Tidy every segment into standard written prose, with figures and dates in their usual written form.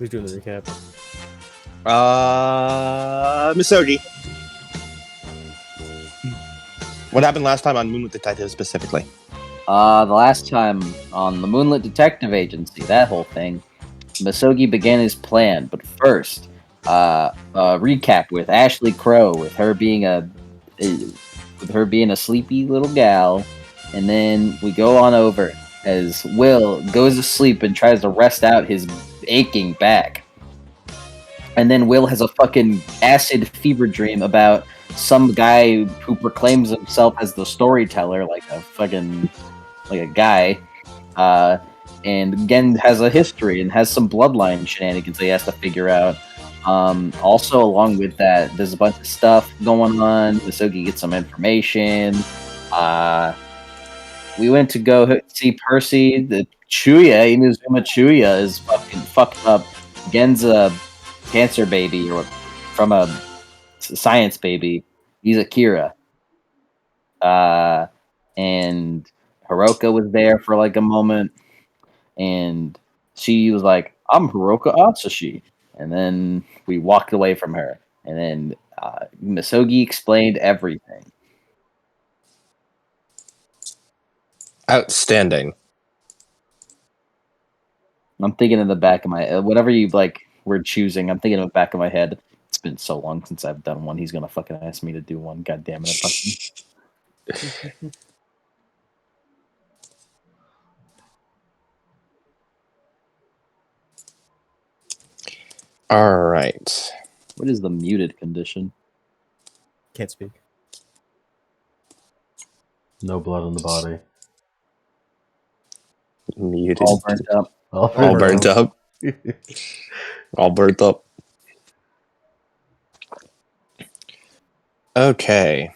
Who's doing the recap? Misogi. What happened last time on Moonlit Detective specifically? The last time on the Moonlit Detective Agency, that whole thing, Misogi began his plan, but first, a recap with Ashley Crow, with her being a sleepy little gal, and then we go on over as Will goes to sleep and tries to rest out his aching back. And then Will has a fucking acid fever dream about some guy who proclaims himself as the storyteller, like a guy, and again has a history and has some bloodline shenanigans that he has to figure out. Also, along with that, there's a bunch of stuff going on. Misogi gets some information. We went to go see Percy. The Chuuya, Inazuma Chuuya, is fucking fucked up. Gen's a cancer baby from a science baby. He's Akira. And Hiroka was there for like a moment, and she was like, "I'm Hiroka Atsushi," and then we walked away from her, and then Misogi explained everything. Outstanding. I'm thinking in the back of my whatever you like we're choosing. I'm thinking in the back of my head. It's been so long since I've done one. He's gonna fucking ask me to do one. God damn it! All right. What is the muted condition? Can't speak. No blood in the body. Muted. All burnt up. All burnt up. All burnt up. Okay.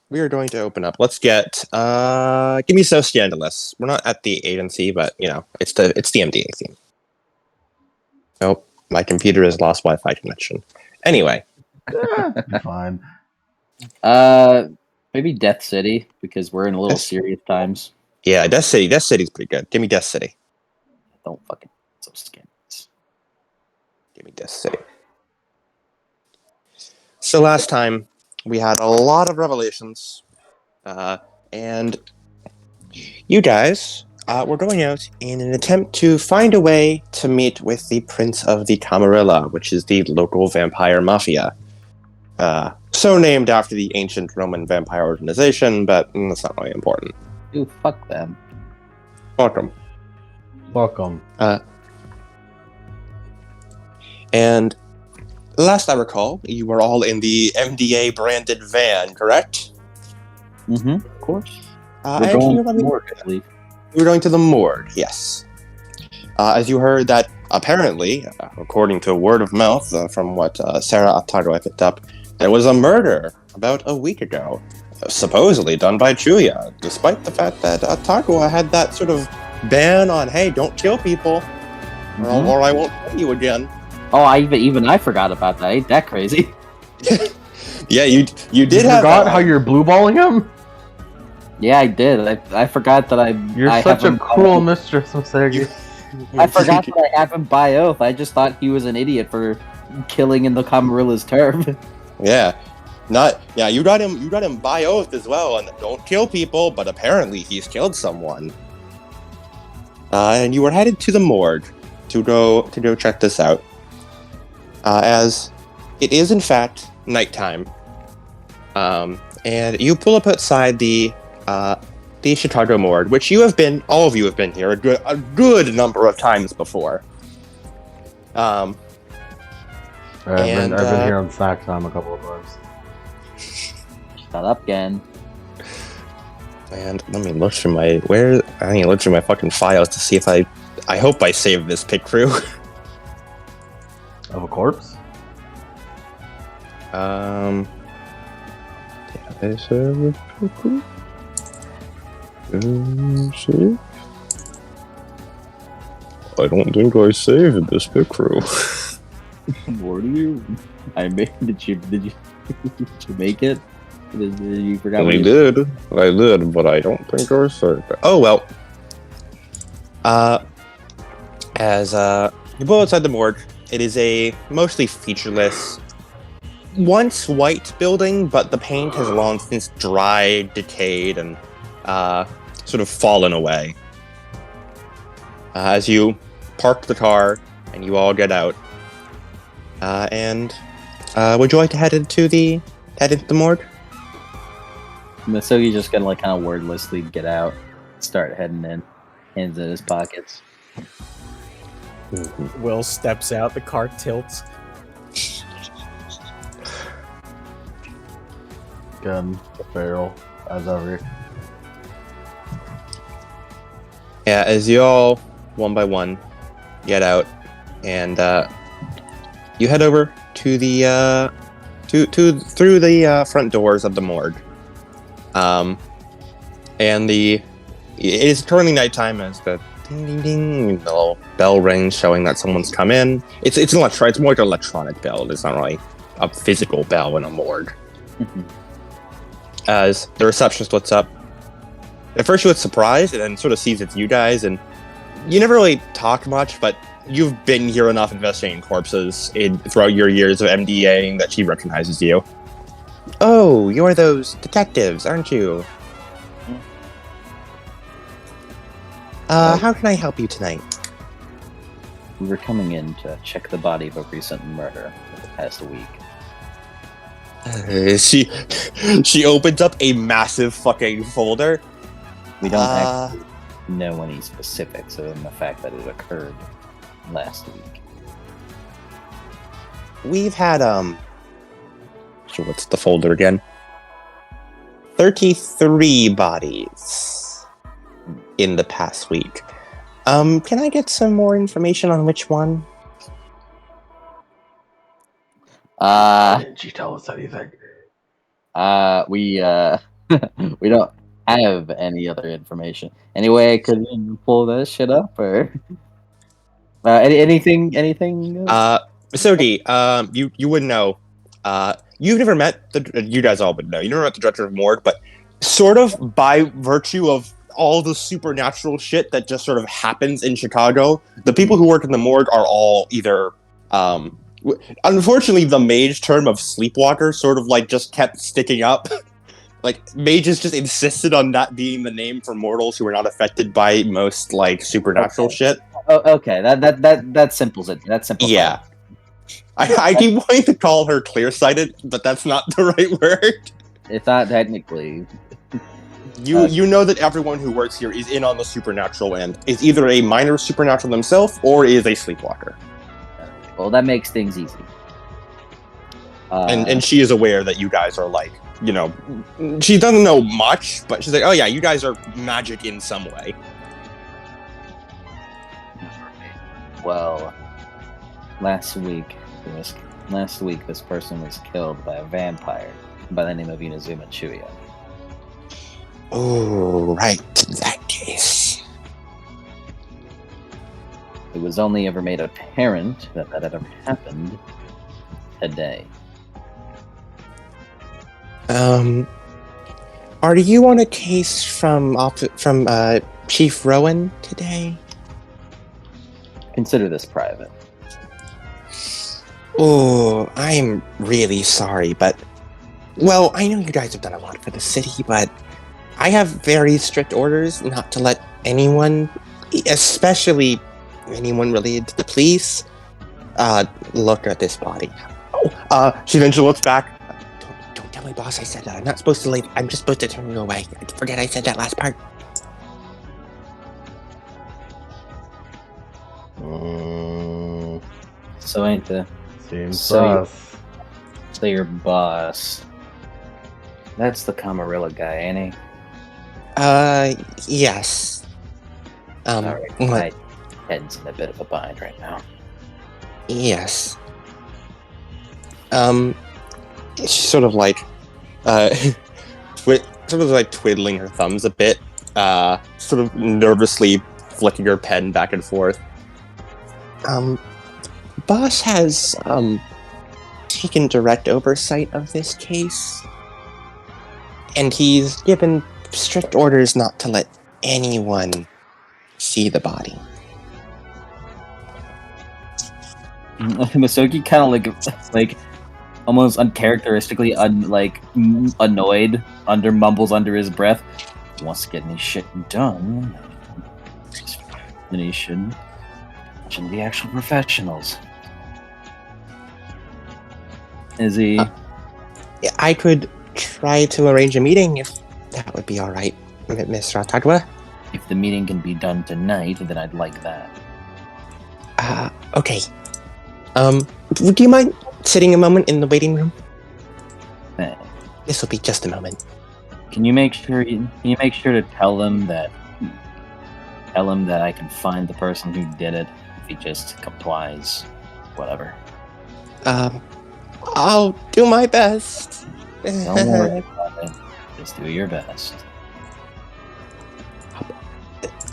We are going to open up. Let's get give me so scandalous. We're not at the agency, but you know, it's the MDA theme. Nope, my computer has lost Wi-Fi connection. Anyway. Fine. Maybe Death City, because we're in a little serious times. Yeah, Death City. Death City's pretty good. Give me Death City. Don't fucking so scandalous. Give me Death City. So last time we had a lot of revelations, and you guys were going out in an attempt to find a way to meet with the Prince of the Camarilla, which is the local vampire mafia. So named after the ancient Roman vampire organization, but that's not really important. Dude, fuck them. Welcome. Welcome. And last I recall, you were all in the MDA branded van, correct? Mm-hmm, of course. We're going to the morgue, I believe. We're going to the morgue, yes. As you heard that, apparently, according to word of mouth from what Sarah Otago had picked up, there was a murder about a week ago, supposedly done by Chuuya, despite the fact that Otago had that sort of ban on, hey, don't kill people, or I won't kill you again. Oh, even I forgot about that. Ain't that crazy? Yeah, you did you have forgot how you're blue balling him? Yeah, I did. I forgot that You're such a cruel mistress, Misogi. I forgot that I have him by oath. I just thought he was an idiot for killing in the Camarilla's turf. Yeah. You got him by oath as well, and don't kill people, but apparently he's killed someone. And you were headed to the morgue to go check this out. As it is in fact nighttime. And you pull up outside the Chicago morgue, which all of you have been here a good number of times before. I've been here on snack time a couple of times. Shut up, Gen. And let me look through my fucking files to see if I hope I saved this pick crew. Of a corpse? Did I save this pick crew? See? I don't think I saved this pick crew. What do you? Did you make it? You forgot. I did, but I don't think I was certain. Oh well. As you pull outside the morgue, it is a mostly featureless, once white building, but the paint has long since dried, decayed, and sort of fallen away. As you park the car and you all get out, and would you like to head into the morgue? Masogi's just gonna like kind of wordlessly get out, start heading in, hands in his pockets. Will steps out, the car tilts. Gun, barrel, as ever. Yeah, as you all, one by one, get out, and you head over to the through the front doors of the morgue. And it is currently nighttime as the ding ding ding, the little bell rings showing that someone's come in. It's more like an electronic bell. It's not really a physical bell in a morgue. As the receptionist looks up, at first she looks surprised and then sort of sees it's you guys, and you never really talk much, but you've been here enough investigating corpses throughout your years of MDAing that she recognizes you. Oh, you're those detectives, aren't you? How can I help you tonight? We were coming in to check the body of a recent murder of the past week. She opens up a massive fucking folder. We don't actually know any specifics other than the fact that it occurred last week. We've had so what's the folder again? 33 bodies in the past week. Can I get some more information on which one? Didn't she tell us anything? We we don't have any other information. Anyway, could you pull that shit up or anything? Sogi, you wouldn't know. You've never met you guys all would know. You never met the director of morgue, but sort of by virtue of all the supernatural shit that just sort of happens in Chicago, the people who work in the morgue are all either unfortunately the mage term of sleepwalker sort of like just kept sticking up. Like mages just insisted on that being the name for mortals who are not affected by most like supernatural shit. Oh, okay. That simples it. That's simple. Yeah. I keep wanting to call her clear-sighted, but that's not the right word. It's not technically. You know that everyone who works here is in on the supernatural and is either a minor supernatural themselves or is a sleepwalker. Well, that makes things easy. And she is aware that you guys are like, you know, she doesn't know much, but she's like, oh yeah, you guys are magic in some way. Well, last week this person was killed by a vampire by the name of Inazuma Chuuya. Oh, right, that case. It was only ever made apparent that had ever happened today. Are you on a case from Chief Rowan today? Consider this private. Oh, I'm really sorry, but... Well, I know you guys have done a lot for the city, but I have very strict orders not to let anyone, especially anyone related to the police, look at this body. Oh, she eventually looks back. Don't tell my boss I said that. I'm not supposed to leave. I'm just supposed to turn you away. Forget I said that last part. So ain't the... Seems So sus. So your boss... That's the Camarilla guy, ain't he? Yes. Alright, what? my head's in a bit of a bind right now. Yes. She's sort of like, twiddling her thumbs a bit, sort of nervously flicking her pen back and forth. Boss has, taken direct oversight of this case. And he's given strict orders not to let anyone see the body. Masoki kind of like almost uncharacteristically annoyed, mumbles under his breath. Wants to get any shit done. Then he should the actual professionals. Is he? I could try to arrange a meeting if that would be all right, Miss Ratagwa. If the meeting can be done tonight, then I'd like that. Okay. Would you mind sitting a moment in the waiting room? This will be just a moment. Can you make sure to tell him that I can find the person who did it if he just complies, whatever. I'll do my best. Don't worry about it. Just do your best.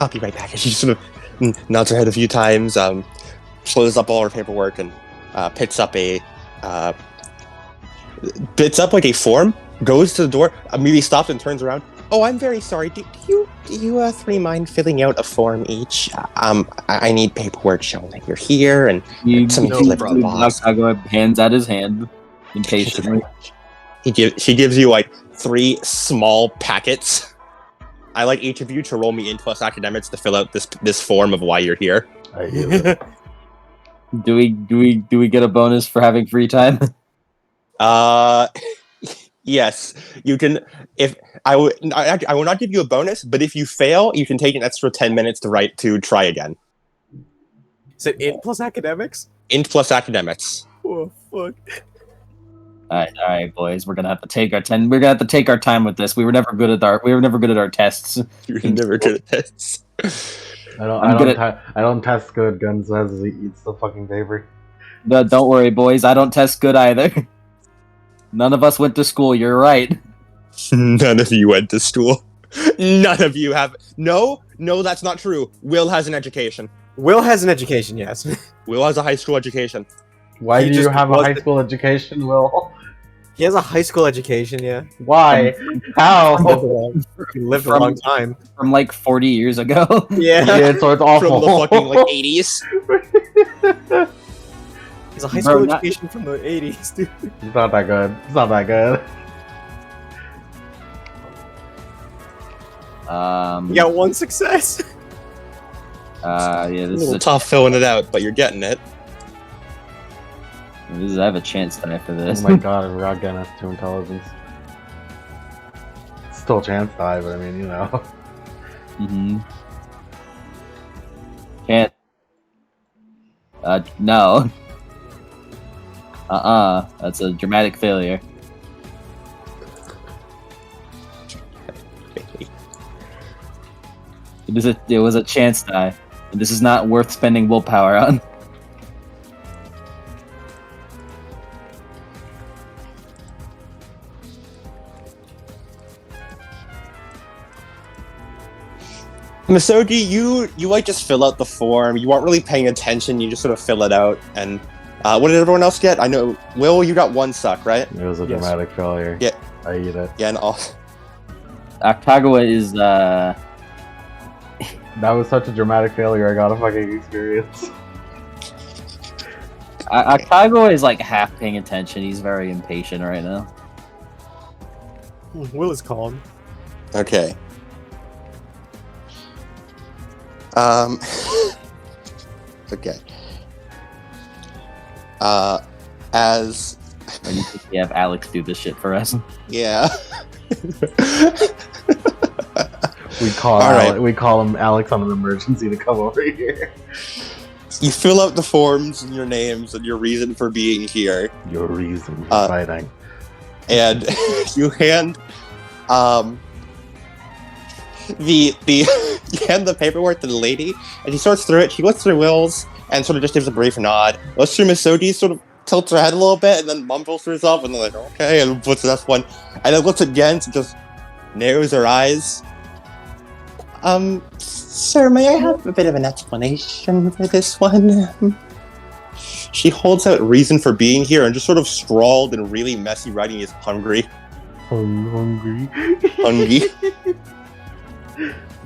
I'll be right back. She sort of nods her head a few times, closes up all her paperwork, and picks up like a form, goes to the door, immediately stops and turns around. Oh, I'm very sorry. Do you three mind filling out a form each? I need paperwork showing that you're here and something to deliver to the boss. Nakago hands out his hand impatiently. She gives you like 3 small packets. I like each of you to roll me in plus academics to fill out this form of why you're here. I hate it. Do we get a bonus for having free time? Yes, you can. If I will not give you a bonus, but if you fail, you can take an extra 10 minutes to try again. Is it int plus academics? Int plus academics. Oh fuck! All right, boys. We're gonna have to take our time. We're gonna have to take our time with this. We were never good at our tests. You're never good at this. I don't test good. Guns as he eats the fucking paper. But don't worry, boys. I don't test good either. None of us went to school. You're right. None of you went to school. None of you have. No, that's not true. Will has an education. Will has an education, yes. Will has a high school education. Why He do you just have a high wasn't- school education, Will? He has a high school education, yeah. Why? How? He lived a long time. From like 40 years ago. Yeah. Yeah, so it's awful. From the fucking like 80s. He's a high school Bro, not- education from the 80s, dude. It's not that good. It's not that good. You got 1 success. Yeah, A this little tough filling it out, but you're getting it. I have a chance die for Oh this. my god, I forgot getting us 2 intelligence. Still chance die, but I mean, you know. Mm-hmm. Can't. No. That's a dramatic failure. It was a chance die. And this is not worth spending willpower on. Misogi, you like just fill out the form. You aren't really paying attention. You just sort of fill it out. And what did everyone else get? I know, Will, you got 1 suck, right? It was a Yes. dramatic failure. Yeah. I eat it. Yeah, and all. Akagawa is That was such a dramatic failure, I got a fucking experience. Akagawa is like half paying attention. He's very impatient right now. Will is calm. Okay. Okay. As And you have Alex do this shit for us. yeah. We call All right. we call him Alex on an emergency to come over here. You fill out the forms and your names and your reason for being here, Your reason for fighting. and you hand you hand the paperwork to the lady, and she sorts through it. She looks through Will's and sort of just gives a brief nod. Looks through Misogi, sort of tilts her head a little bit, and then mumbles to herself, and then like, okay, and puts the next one, and then looks again, and just narrows her eyes. Sir, may I have a bit of an explanation for this one? She holds out reason for being here, and just sort of scrawled in really messy writing is hungry. Hungry. Hungry.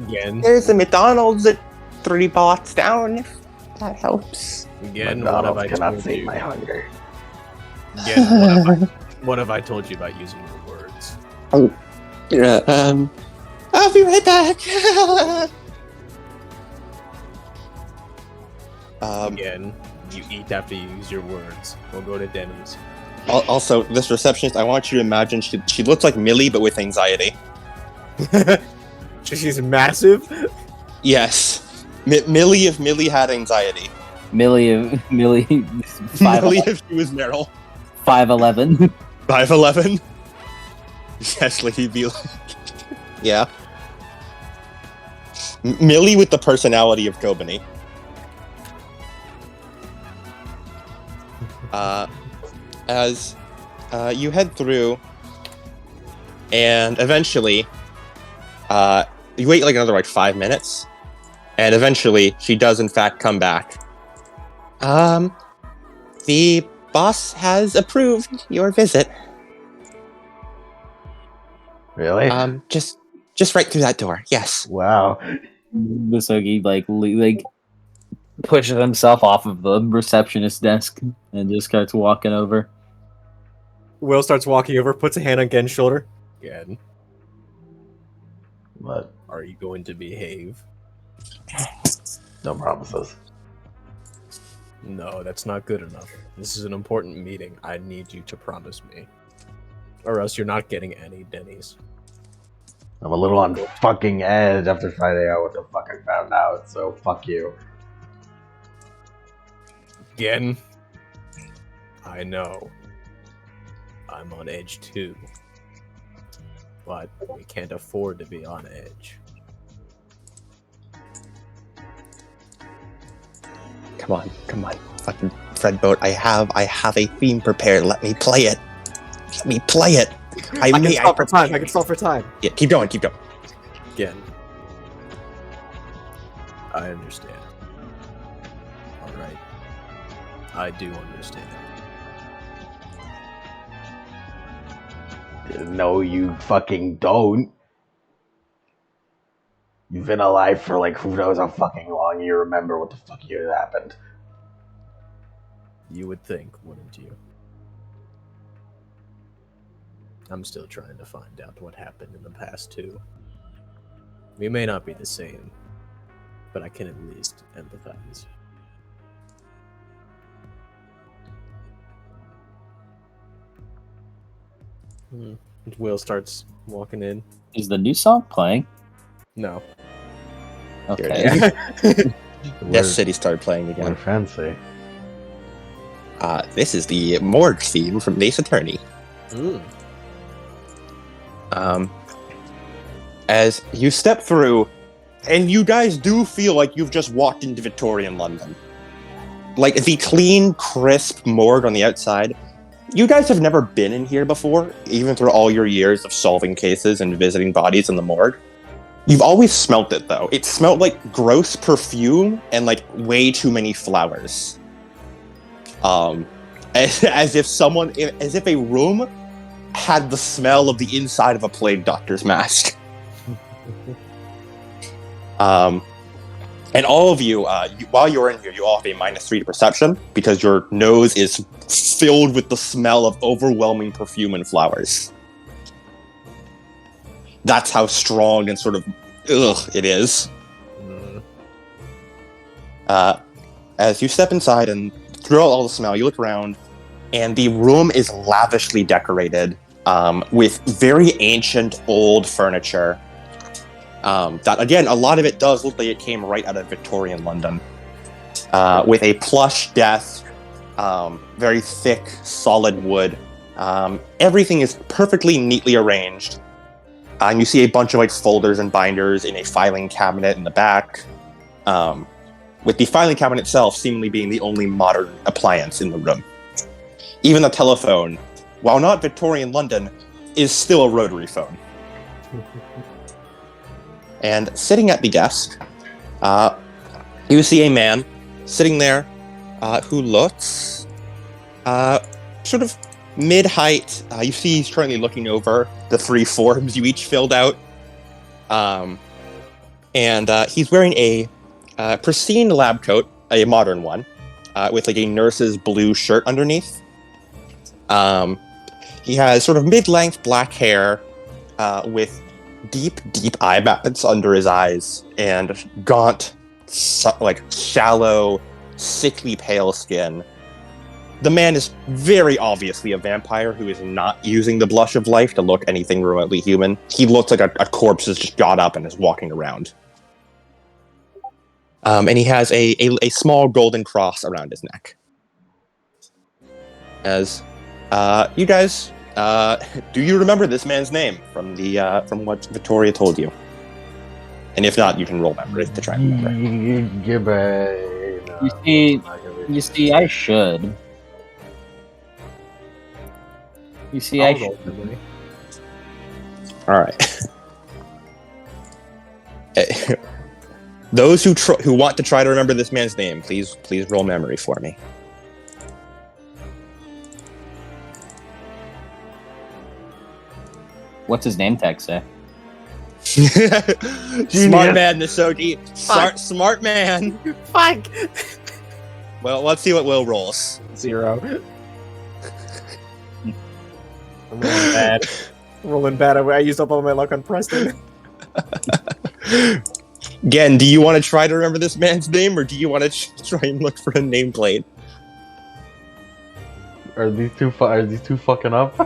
Again, There's a McDonald's at 3 blocks down, if that helps. again, what have McDonald's I cannot told save you? my hunger. Again, what have I told you about using your words? I'll be right back. Again, you eat after you use your words. We'll go to Denny's. Also, this receptionist, I want you to imagine she looks like Millie, but with anxiety. She's massive. Yes. Millie if Millie had anxiety. Millie, 5'11", Millie if she was Meryl. 5'11". 5'11". Yes, like he'd be like... Yeah. Millie with the personality of Kobani. As you head through, and eventually, you wait like another 5 minutes, and eventually she does in fact come back. The boss has approved your visit. Really? Just right through that door. Yes. Wow. Misogi like pushes himself off of the receptionist desk and just starts walking over. Will starts walking over, puts a hand on Gen's shoulder. Gen, But are you going to behave? no promises. No, that's not good enough. This is an important meeting. I need you to promise me. Or else you're not getting any Denny's. I'm a little on fucking edge after finding out what the fuck I found out, so fuck you. Again, I know. I'm on edge too. But we can't afford to be on edge. Come on, fucking Fred Boat. I have a theme prepared. Let me play it. I can stall for time. Yeah, keep going. Again. I understand. Alright. I do understand. No, you fucking don't. You've been alive for like who knows how fucking long. You remember what the fuck happened. You would think, wouldn't you? I'm still trying to find out what happened in the past, too. We may not be the same, but I can at least empathize. Will starts walking in. Is the new song playing? No. Okay. Yes, City started playing We're again. fancy. This is the morgue theme from Ace Attorney. As you step through, and you guys do feel like you've just walked into Victorian London. Like, the clean, crisp morgue on the outside. You guys have never been in here before, even through all your years of solving cases and visiting bodies in the morgue. You've always smelt it, though. It smelled like gross perfume and, like, way too many flowers. As if a room had the smell of the inside of a plague doctor's mask. And all of you, while you're in here, you all have a -3 to perception because your nose is filled with the smell of overwhelming perfume and flowers. That's how strong and sort of it is. As you step inside and through all the smell, you look around, and the room is lavishly decorated with very ancient, old furniture. That, again, a lot of it does look like it came right out of Victorian London. With a plush desk, very thick, solid wood. Everything is perfectly neatly arranged. And you see a bunch of folders and binders in a filing cabinet in the back. With the filing cabinet itself seemingly being the only modern appliance in the room. Even the telephone, while not Victorian London, is still a rotary phone. And sitting at the desk, you see a man sitting there who looks sort of mid-height. You see he's currently looking over the 3 forms you each filled out. And he's wearing a pristine lab coat, a modern one, with like a nurse's blue shirt underneath. He has sort of mid-length black hair with deep eye bags under his eyes and gaunt, shallow, sickly pale skin. The man is very obviously a vampire who is not using the blush of life to look anything remotely human. He looks like a corpse has just got up and is walking around. And he has a small golden cross around his neck. As you guys, do you remember this man's name from what Vittoria told you? And if not, you can roll memory to try and remember. You see, I should. You see, I should. All right. Those who want to try to remember this man's name, please roll memory for me. What's his name tag say? Smart man, Nisogi. Smart man. Fuck. Well, let's see what Will rolls. 0. I'm rolling bad. Rolling bad. I used up all my luck on Preston. Again, do you want to try to remember this man's name, or do you want to try and look for a nameplate? Are these two fucking up?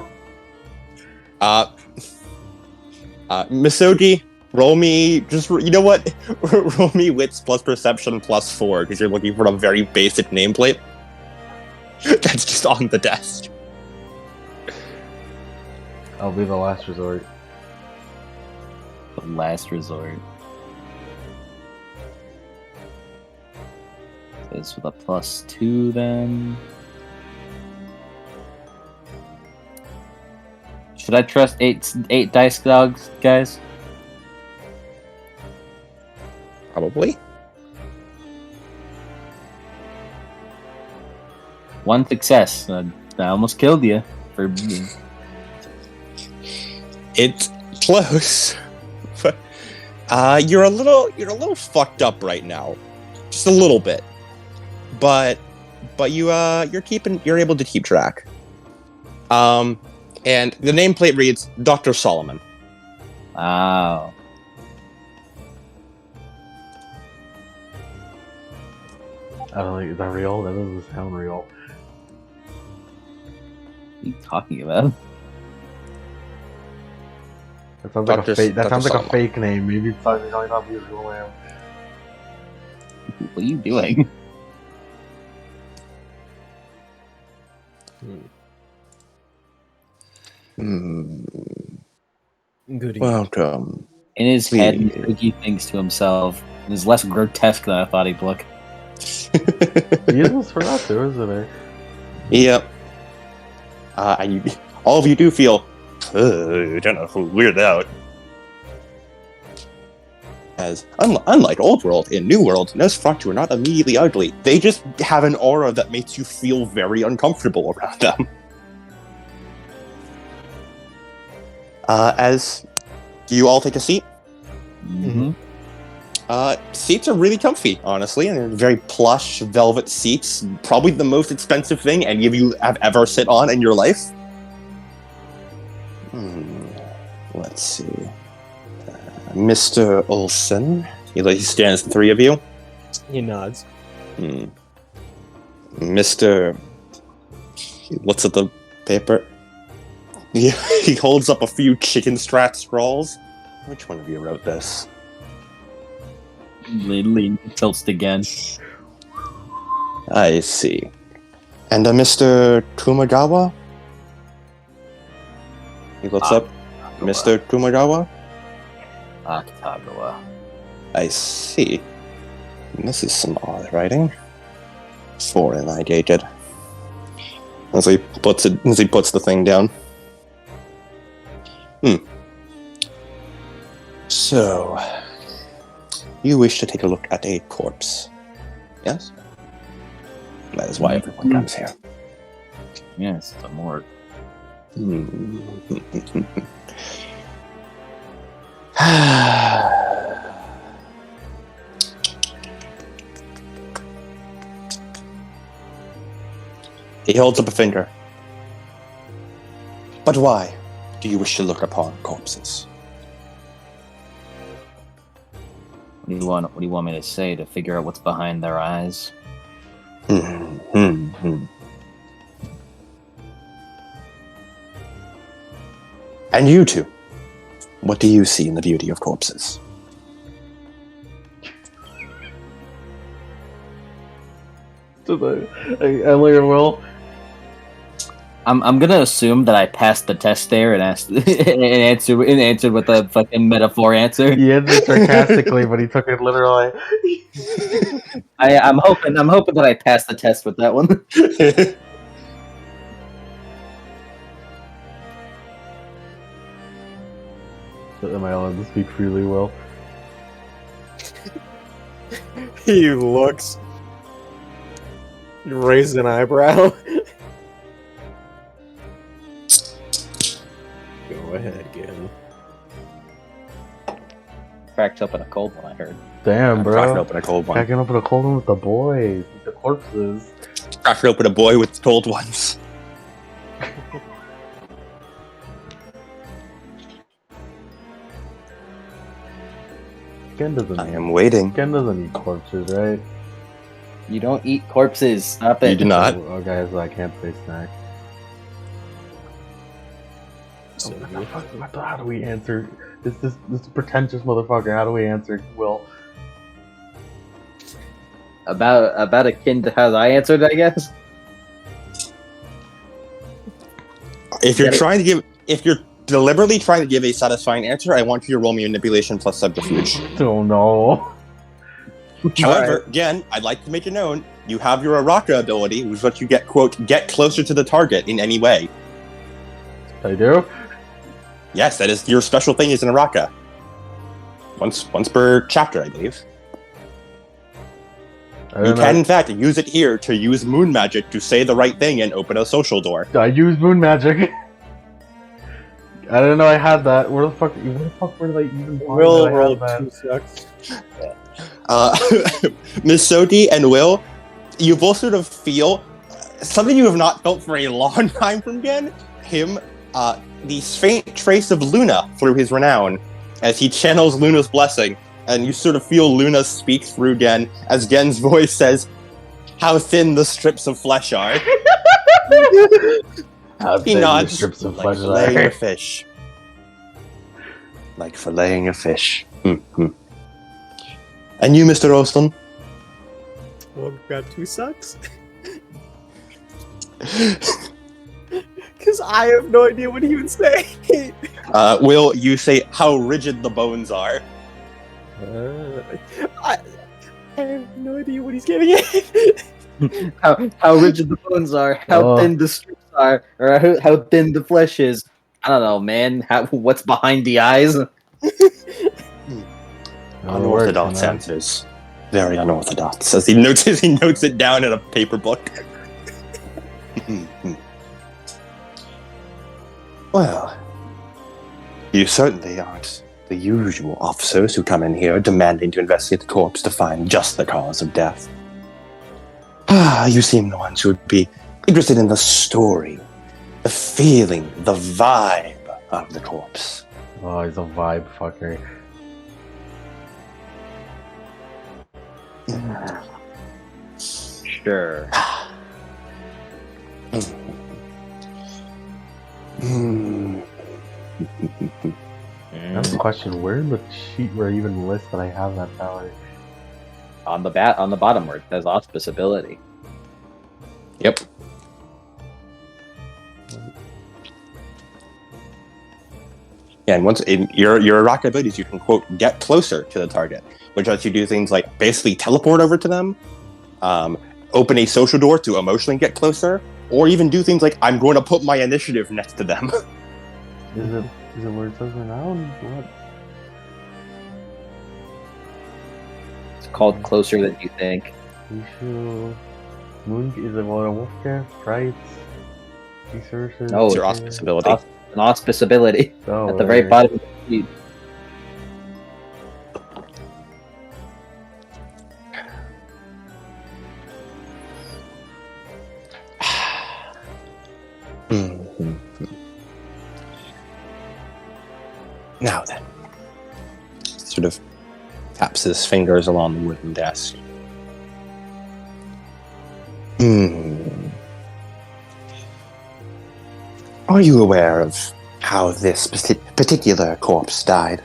Misogi, roll me. You know what? Roll me wits plus perception plus 4 because you're looking for a very basic nameplate. That's just on the desk. I'll be the last resort. The last resort. This with a +2 then. Should I trust eight dice dogs, guys? Probably. 1 success. I almost killed you for. It's close. You're a little fucked up right now, just a little bit. But you're able to keep track. And the nameplate reads Dr. Solomon. Wow. I don't think, is that real? That doesn't sound real. What are you talking about? That sounds like Dr. a fake. That sounds like Solomon. a fake name. Maybe it's not his real name. What are you doing? Good. Welcome. In his head, he thinks to himself, "He's less grotesque than I thought he'd look." He almost forgot to, isn't he? Yep. All of you do feel kind of weirded out. As unlike Old World, in New World, Nosferatu are not immediately ugly. They just have an aura that makes you feel very uncomfortable around them. Do you all take a seat? Mm-hmm. Seats are really comfy, honestly, and they're very plush velvet seats. Probably the most expensive thing any of you have ever sit on in your life. Let's see. Mr. Olsen. He stands the 3 of you. He nods. Mr. He looks at the paper. He holds up a few chicken strat scrawls. Which one of you wrote this? Literally tilts again. I see. And Mr. Kumagawa? He looks up. Mr. Kumagawa? Akutagawa. I see. This is some odd writing. Foreign, I gated. As he puts the thing down. So, you wish to take a look at a corpse, yes? That is why everyone comes here. Yes, the morgue. He holds up a finger. But why do you wish to look upon corpses? What do you want me to say to figure out what's behind their eyes? And you two, what do you see in the beauty of corpses? Emily or Will? I'm gonna assume that I passed the test there and asked and answered with a fucking metaphor answer. He answered sarcastically, but he took it literally. I'm hoping that I passed the test with that one. Am I allowed to speak freely, Will? He looks. You raise an eyebrow. Go ahead, Gin. Cracked up in a cold one, I heard. Damn, bro. Cracking open a cold one. Cracking open a cold one with the boys, with the corpses. Cracking open a boy with cold ones. Ken doesn't. I am waiting. Ken doesn't eat corpses, right? You don't eat corpses. Stop it. You do not. Oh, guys, I can't say snack. So, How do we answer this pretentious motherfucker? How do we answer Will? About akin to how I answered, I guess. If you're deliberately trying to give a satisfying answer, I want you to roll me manipulation plus subterfuge. Oh no. However, again, I'd like to make it known, you have your Araka ability, which is what you get, quote, get closer to the target in any way. I do? Yes, that is your special thing is an Araka. Once per chapter, I believe. You can, in fact, use it here to use moon magic to say the right thing and open a social door. I use moon magic. I didn't know I had that. Where the fuck were they even find Will that I roll had 2 sucks. Miss Soki and Will, you both sort of feel something you have not felt for a long time from Gen. The faint trace of Luna through his renown as he channels Luna's blessing, and you sort of feel Luna speak through Gen as Gen's voice says, "How thin the strips of flesh are." He nods, strips of like flesh filleting are. a fish. Like filleting a fish. And you, Mr. Olson? Well, got 2 sucks. Because I have no idea what he would say. Will you say how rigid the bones are? I have no idea what he's getting at. how rigid the bones are, how thin the strips are, or how thin the flesh is. I don't know, man. What's behind the eyes? Unorthodox answers. Very unorthodox. As he notes it down in a paper book. Well, you certainly aren't the usual officers who come in here demanding to investigate the corpse to find just the cause of death. You seem the ones who would be interested in the story, the feeling, the vibe of the corpse. Oh, he's a vibe fucker. Sure. That's the question. Where in the sheet where I even list that I have that power? On the bottom where it says auspice ability. Yep. Yeah, and once in your rock abilities, you can quote get closer to the target, which lets you do things like basically teleport over to them, open a social door to emotionally get closer, or even do things like I'm going to put my initiative next to them. Is it where it says renown? What? It's called Closer Than You Think. Issue. Moon is it what a wolf cast? Right? Oh, It's your auspice ability. An auspice ability Oh, at the very bottom of the sheet. Mhm. Now then, sort of taps his fingers along the wooden desk. Are you aware of how this particular corpse died?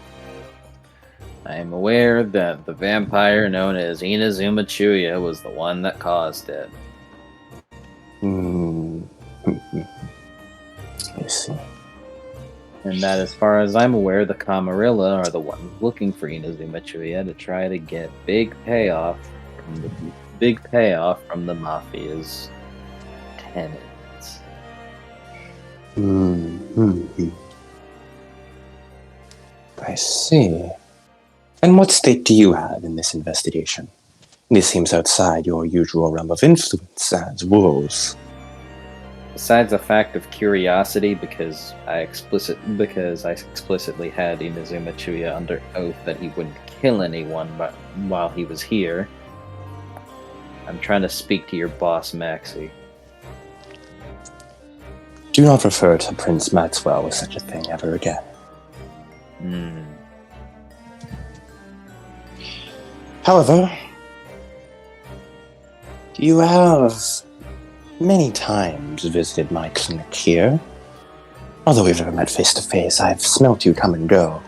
I am aware that the vampire known as Inazuma Chuuya was the one that caused it. I see. And that, as far as I'm aware, the Camarilla are the ones looking for Inazuma Chuuya to try to get big payoff from the Mafia's tenants. I see. And what stake do you have in this investigation? This seems outside your usual realm of influence as wolves. Besides the fact of curiosity, because I explicitly had Inazuma Chuuya under oath that he wouldn't kill anyone while he was here, I'm trying to speak to your boss, Maxie. Do not refer to Prince Maxwell with such a thing ever again. However, you have many times visited my clinic here. Although we've never met face to face, I've smelt you come and go.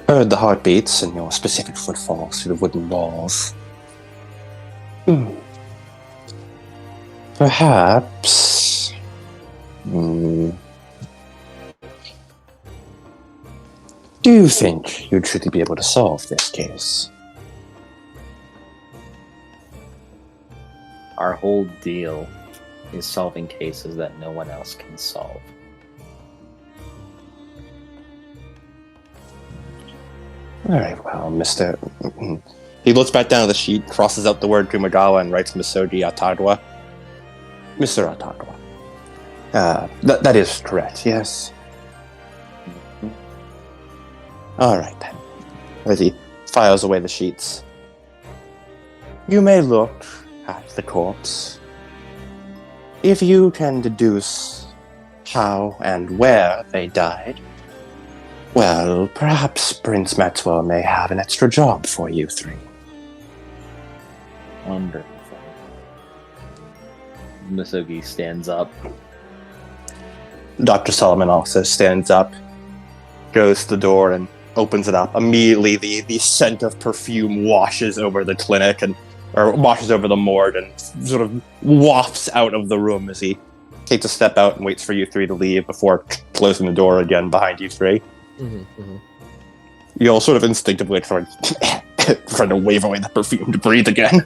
Heard the heartbeats and your specific footfalls through the wooden walls. Perhaps... Do you think you'd truly be able to solve this case? Our whole deal is solving cases that no one else can solve. Very well, Mr. He looks back down at the sheet, crosses out the word Kumagawa, and writes Misoji Atadwa. Mr. Atadwa. That is correct, yes. Alright then. As he files away the sheets. You may look at the corpse. If you can deduce how and where they died, well, perhaps Prince Maxwell may have an extra job for you three. Wonderful. Misogi stands up. Dr. Solomon also stands up, goes to the door and opens it up. Immediately, the scent of perfume washes over the clinic or washes over the morgue and sort of wafts out of the room as he takes a step out and waits for you three to leave before closing the door again behind you three. You all sort of instinctively trying to wave away the perfume to breathe again.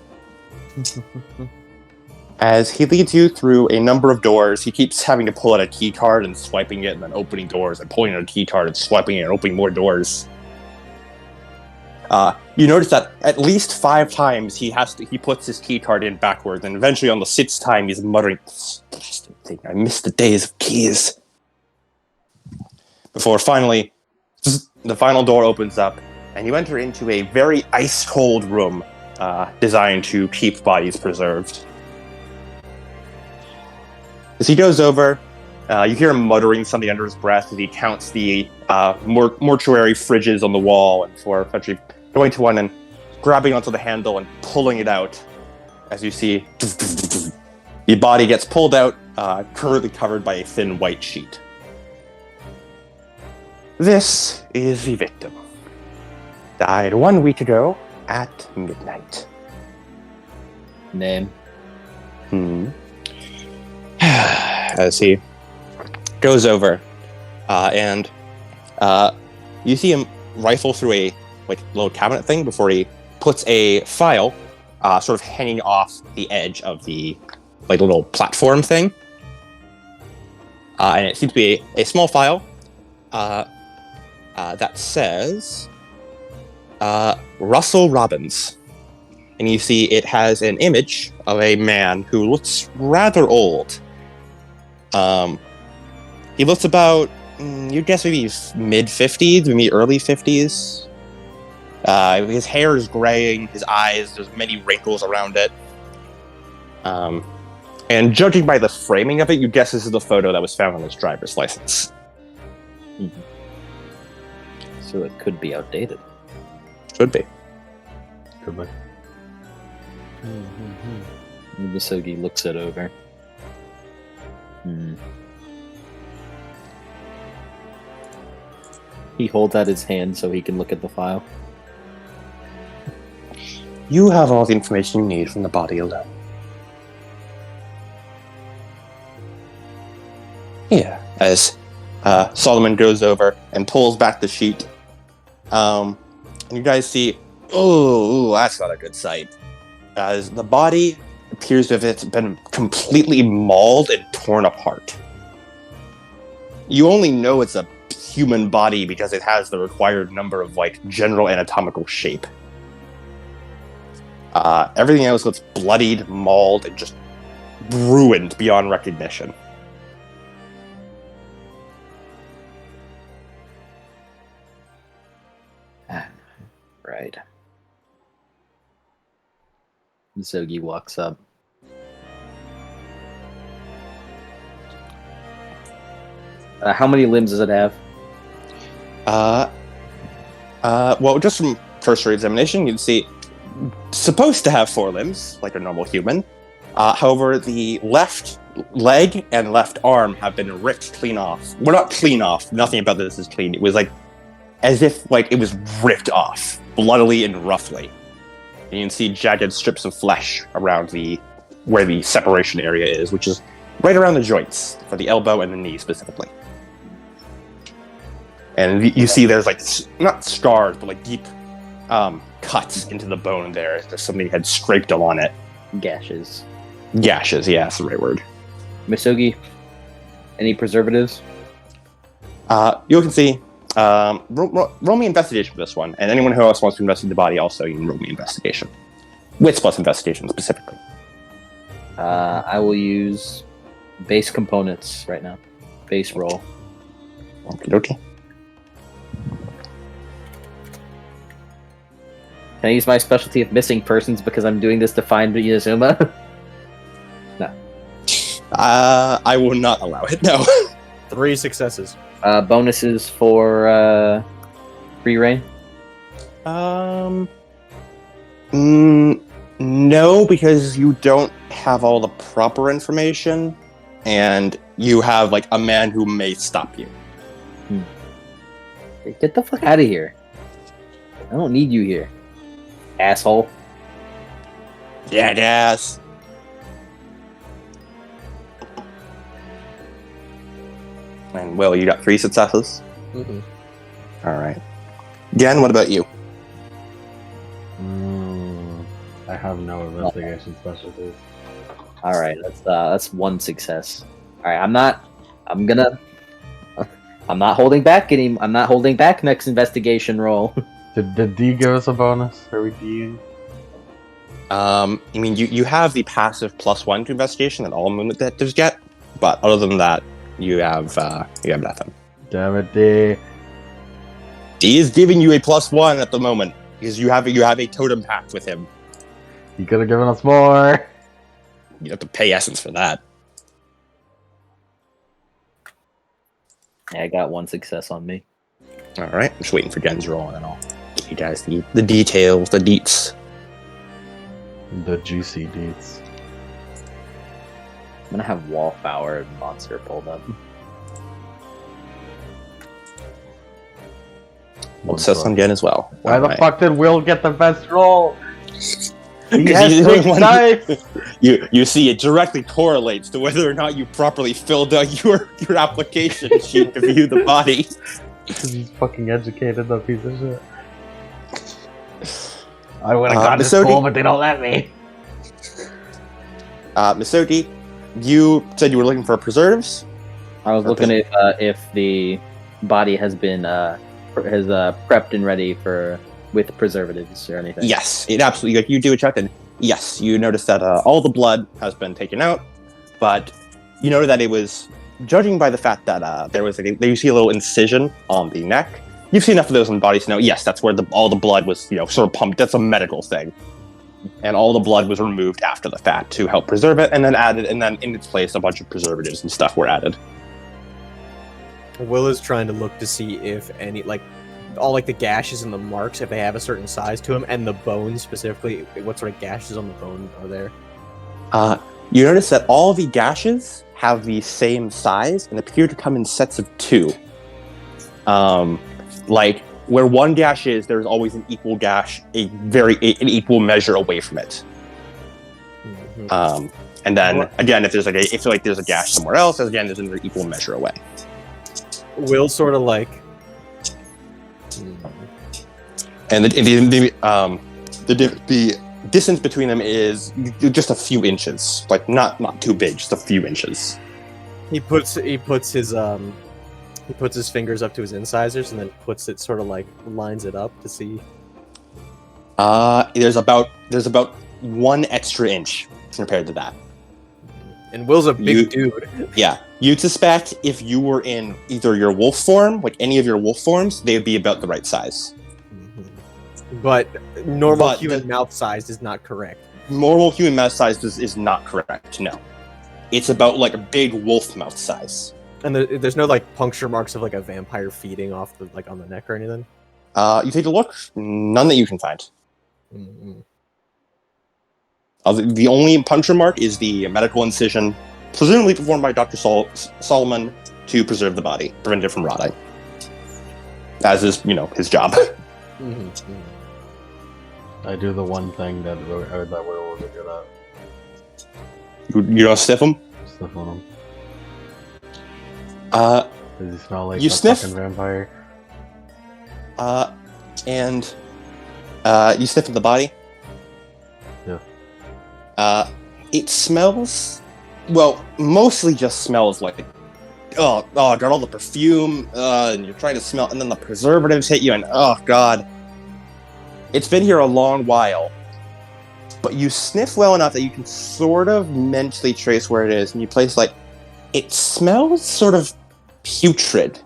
As he leads you through a number of doors, he keeps having to pull out a key card and swiping it and then opening doors and pulling out a key card and swiping it and opening more doors. You notice that at least 5 times he puts his key card in backwards, and eventually on the 6th time he's muttering, "This blasted thing, I miss the days of keys." Before finally, the final door opens up, and you enter into a very ice-cold room designed to keep bodies preserved. As he goes over, you hear him muttering something under his breath as he counts the mortuary fridges on the wall, and before eventually going to one and grabbing onto the handle and pulling it out. As you see, the body gets pulled out, currently covered by a thin white sheet. This is the victim. Died 1 week ago at midnight. Name? As he goes over, and you see him rifle through a little cabinet thing before he puts a file sort of hanging off the edge of the little platform thing. And it seems to be a small file that says Russell Robbins. And you see it has an image of a man who looks rather old. He looks about, you guess maybe mid-50s, maybe early 50s. His hair is graying, his eyes, there's many wrinkles around it. And judging by the framing of it, you guess this is the photo that was found on his driver's license. Mm-hmm. So it could be outdated. Could be. Could be. Misogi looks it over. He holds out his hand so he can look at the file. You have all the information you need from the body alone. Yeah, as Solomon goes over and pulls back the sheet, and you guys see, oh, that's not a good sight. As the body appears to have been completely mauled and torn apart. You only know it's a human body because it has the required number of general anatomical shape. Everything else looks bloodied, mauled, and just ruined beyond recognition. Right. Misogi walks up. How many limbs does it have? Well, just from cursory examination, you'd see supposed to have 4 limbs, like a normal human. However, the left leg and left arm have been ripped clean off. Well, not clean off. Nothing about this is clean. It was as if it was ripped off, bloodily and roughly. And you can see jagged strips of flesh around where the separation area is, which is right around the joints, for the elbow and the knee specifically. And you see there's not scars, but deep cuts into the bone there, as if somebody had scraped on it. Gashes. Gashes, yeah, that's the right word. Misogi, any preservatives? You can see, roll me investigation for this one, and anyone who else wants to investigate the body also, you can roll me investigation. Wits plus investigation, specifically. I will use base components right now. Base roll. Okay. Can I use my specialty of missing persons because I'm doing this to find Inazuma? No. I will not allow it, no. 3 successes. Bonuses for free reign? No, because you don't have all the proper information, and you have a man who may stop you. Get the fuck out of here. I don't need you here. Asshole. Jackass. And Will, you got 3 successes? Mm-hmm. Alright. Gen, what about you? I have no investigation specialties. Alright, that's 1 success. Alright, I'm not holding back I'm not holding back next investigation roll. Did D give us a bonus? Are we D'ing? You have the passive +1 to investigation that all Moonlit detectives get, but other than that, you have nothing. Damn it, D. D is giving you a +1 at the moment because you have a totem pact with him. He could have given us more. You have to pay essence for that. Yeah, I got 1 success on me. All right, I'm just waiting for Gen's roll, and then I'll give you guys the details, the deets. The juicy deets. I'm gonna have Wallflower and Monster pulled up. Well, it says on Gen as well. Why the Alright. fuck did Will get the best roll? He 'Cause has he's the 6 one- dice! You see, it directly correlates to whether or not you properly filled out your application sheet to view the body. Because he's fucking educated, that piece of shit. I would have gone to Misogi? school, but they don't let me. Misogi, you said you were looking for preserves? I was looking at if the body has been prepped and ready with preservatives or anything. Yes, it absolutely. You do a check, and yes, you notice that all the blood has been taken out, but you noted that it was judging by the fact that there you see a little incision on the neck, you've seen enough of those in bodies to know, yes, that's where all the blood was, sort of pumped. That's a medical thing. And all the blood was removed after the fact to help preserve it, and then in its place, a bunch of preservatives and stuff were added. Will is trying to look to see if any, all the gashes and the marks, if they have a certain size to them, and the bones specifically, what sort of gashes on the bone are there? You notice that all the gashes have the same size and appear to come in sets of 2. Where one gash is, there's always an equal gash, an equal measure away from it. Mm-hmm. And then again, if there's a gash somewhere else, there's another equal measure away. Will sort of and the distance between them is just a few inches, not too big, just a few inches. He puts his fingers up to his incisors and then puts it lines it up to see. There's about 1 extra inch compared to that. And Will's a big dude. Yeah. You'd suspect if you were in either your wolf form, any of your wolf forms, they would be about the right size. Mm-hmm. But normal human mouth size is not correct. Normal human mouth size is not correct, no. It's about a big wolf mouth size. And there's no puncture marks of a vampire feeding off the on the neck or anything? You take a look, none that you can find. Mm-hmm. The only puncture mark is the medical incision, presumably performed by Dr. Solomon to preserve the body, prevent it from rotting. As is, his job. Mm-hmm. I do the one thing that werewolves are good at. You don't sniff them? Sniff on them. Does he smell like you a sniff? Fucking vampire? And you sniff at the body? Yeah. It smells, mostly just smells got all the perfume, and you're trying to smell, and then the preservatives hit you, and oh god. It's been here a long while. But you sniff well enough that you can sort of mentally trace where it is, and you place it smells sort of putrid,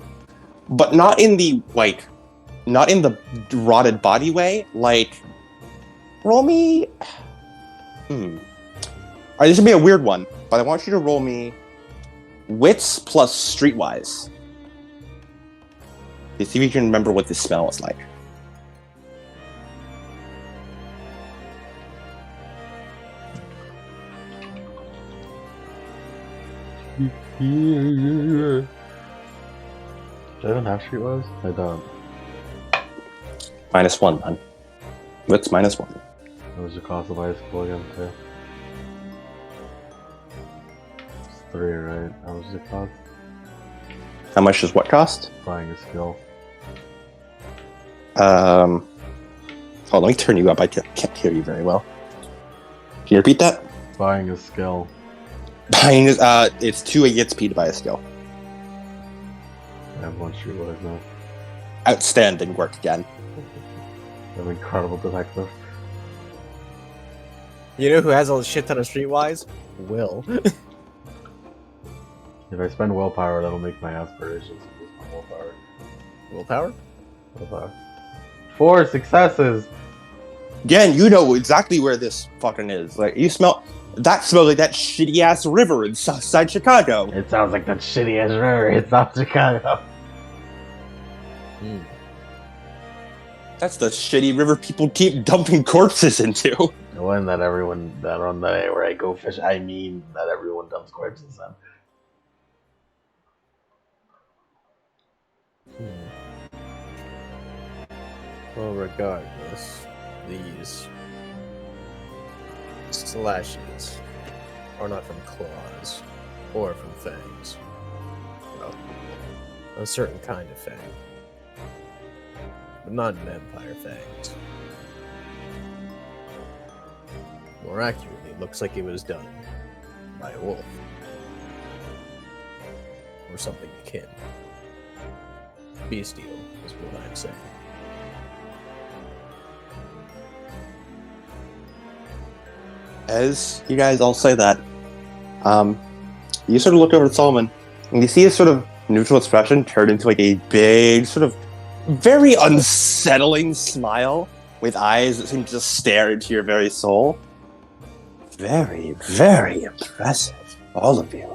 but not in the rotted body way. Roll me. Alright, this would be a weird one, but I want you to roll me wits plus streetwise. To see if you can remember what this smell is like. Do I even have streetwise? I don't. -1, man. Wits -1. What was the cost of high school again, too? It's 3, right? How much does it cost? How much does what cost? Buying a skill. Hold on, let me turn you up. I can't hear you very well. Can you repeat that? Buying a skill. Buying is, it's 2 EXP to buy a skill. I have 1 streetwise now. Outstanding work again. I'm an incredible detective. You know who has a shit ton of streetwise? Will. If I spend willpower, that'll make my aspirations lose my willpower. Willpower? Willpower. 4 successes! Again, you know exactly where this fucking is. You smell... That smells like that shitty-ass river in Southside Chicago. It sounds like that shitty-ass river in South Chicago. That's the shitty river people keep dumping corpses into. The one that everyone... That one that where I go fish, I mean that everyone dumps corpses in. Well, regardless, these slashes are not from claws or from fangs. Well, a certain kind of fang, but not vampire fangs. More accurately, it looks like it was done by a wolf or something akin. Bestial is what I'm saying. As you guys all say that, you sort of look over at Solomon, And you see his sort of neutral expression turn into like a big, sort of very unsettling smile with eyes that seem to just stare into your very soul. Very, very impressive, all of you.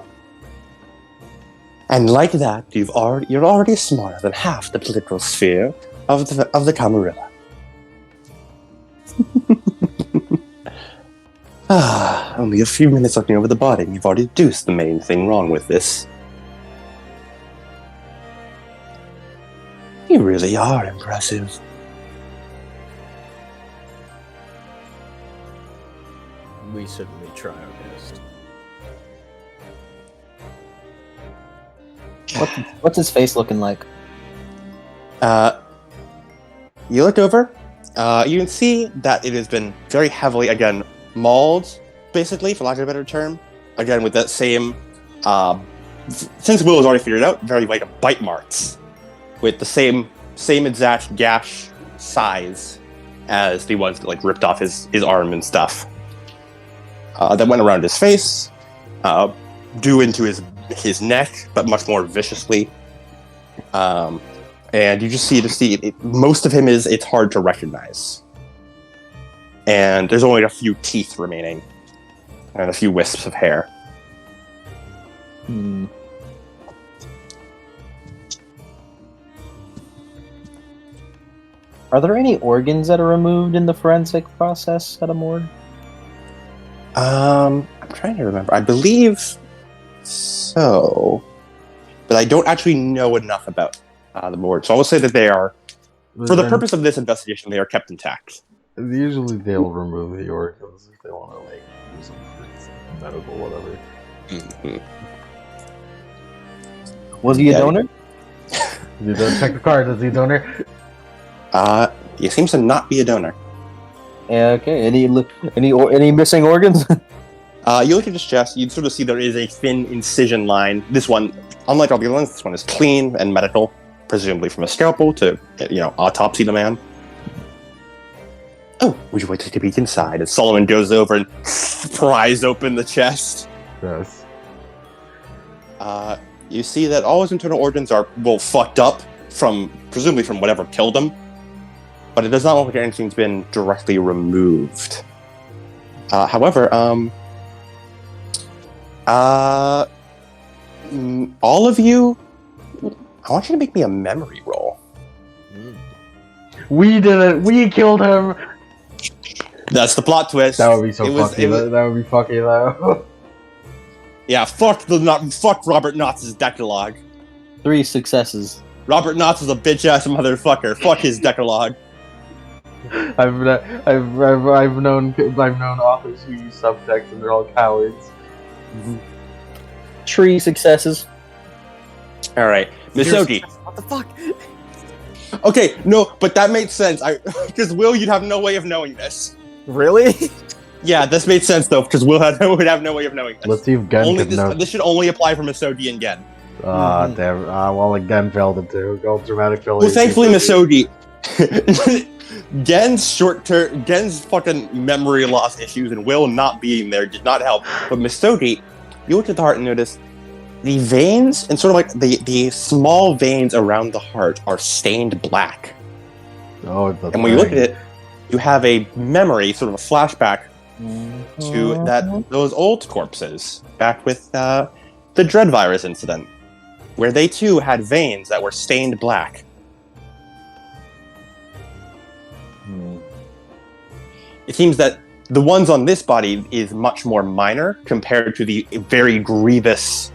And like that, you're already smarter than half the political sphere of the Camarilla. Only a few minutes looking over the body, and you've already deduced the main thing wrong with this. You really are impressive. We certainly try our best. What's his face looking like? You look over. You can see that it has been very heavily, again, mauled, basically, for lack of a better term. Again, with that same, since Will has already figured it out, very like bite marks, with the same exact gash size as the ones that like ripped off his arm and stuff. That went around his face, due into his neck, but much more viciously. And you just see most of him it's hard to recognize. And there's only a few teeth remaining, and a few wisps of hair. Are there any organs that are removed in the forensic process at a morgue? I'm trying to remember. I believe so, but I don't actually know enough about the morgue. So I will say that they are, for the purpose of this investigation, they are kept intact. Usually they'll remove the organs if they want to like do some medical whatever. Mm-hmm. Was he a donor? Check the card. Is he a donor? He seems to not be a donor. Yeah, okay. Any missing organs? You look at his chest, you'd sort of see there is a thin incision line. This one, unlike all the other ones, this one is clean and medical, presumably from a scalpel to, autopsy the man. Oh, would you like to take a peek inside? And Solomon goes over and pries open the chest. Yes. You see that all his internal organs are, fucked up, presumably from whatever killed him. But it does not look like anything's been directly removed. However, all of you, I want you to make me a memory roll. We did it! We killed him! That's the plot twist. That would be so fucky. That would be fucky though. Yeah, fuck Robert Knott's Decalogue. 3 successes. Robert Knotts is a bitch ass motherfucker. Fuck his Decalogue. I've known authors who use subtext and they're all cowards. 3 successes. All right, Misogi. What the fuck? Okay, no, but that made sense. Because Will, you'd have no way of knowing this. Really? Yeah, this made sense though, because Will would have no way of knowing this. Let's see if Gen could know. This should only apply for Misogi and Gen. Damn. Well, like Gen failed it too. Go dramatic failure. Well, thankfully, Misogi. Gen's fucking memory loss issues and Will not being there did not help. But Misogi, you look at the heart and notice the veins and sort of like the small veins around the heart are stained black. Oh, and when you look at it, you have a memory, sort of a flashback to those old corpses back with the Dread Virus incident, where they too had veins that were stained black. It seems that the ones on this body is much more minor compared to the very grievous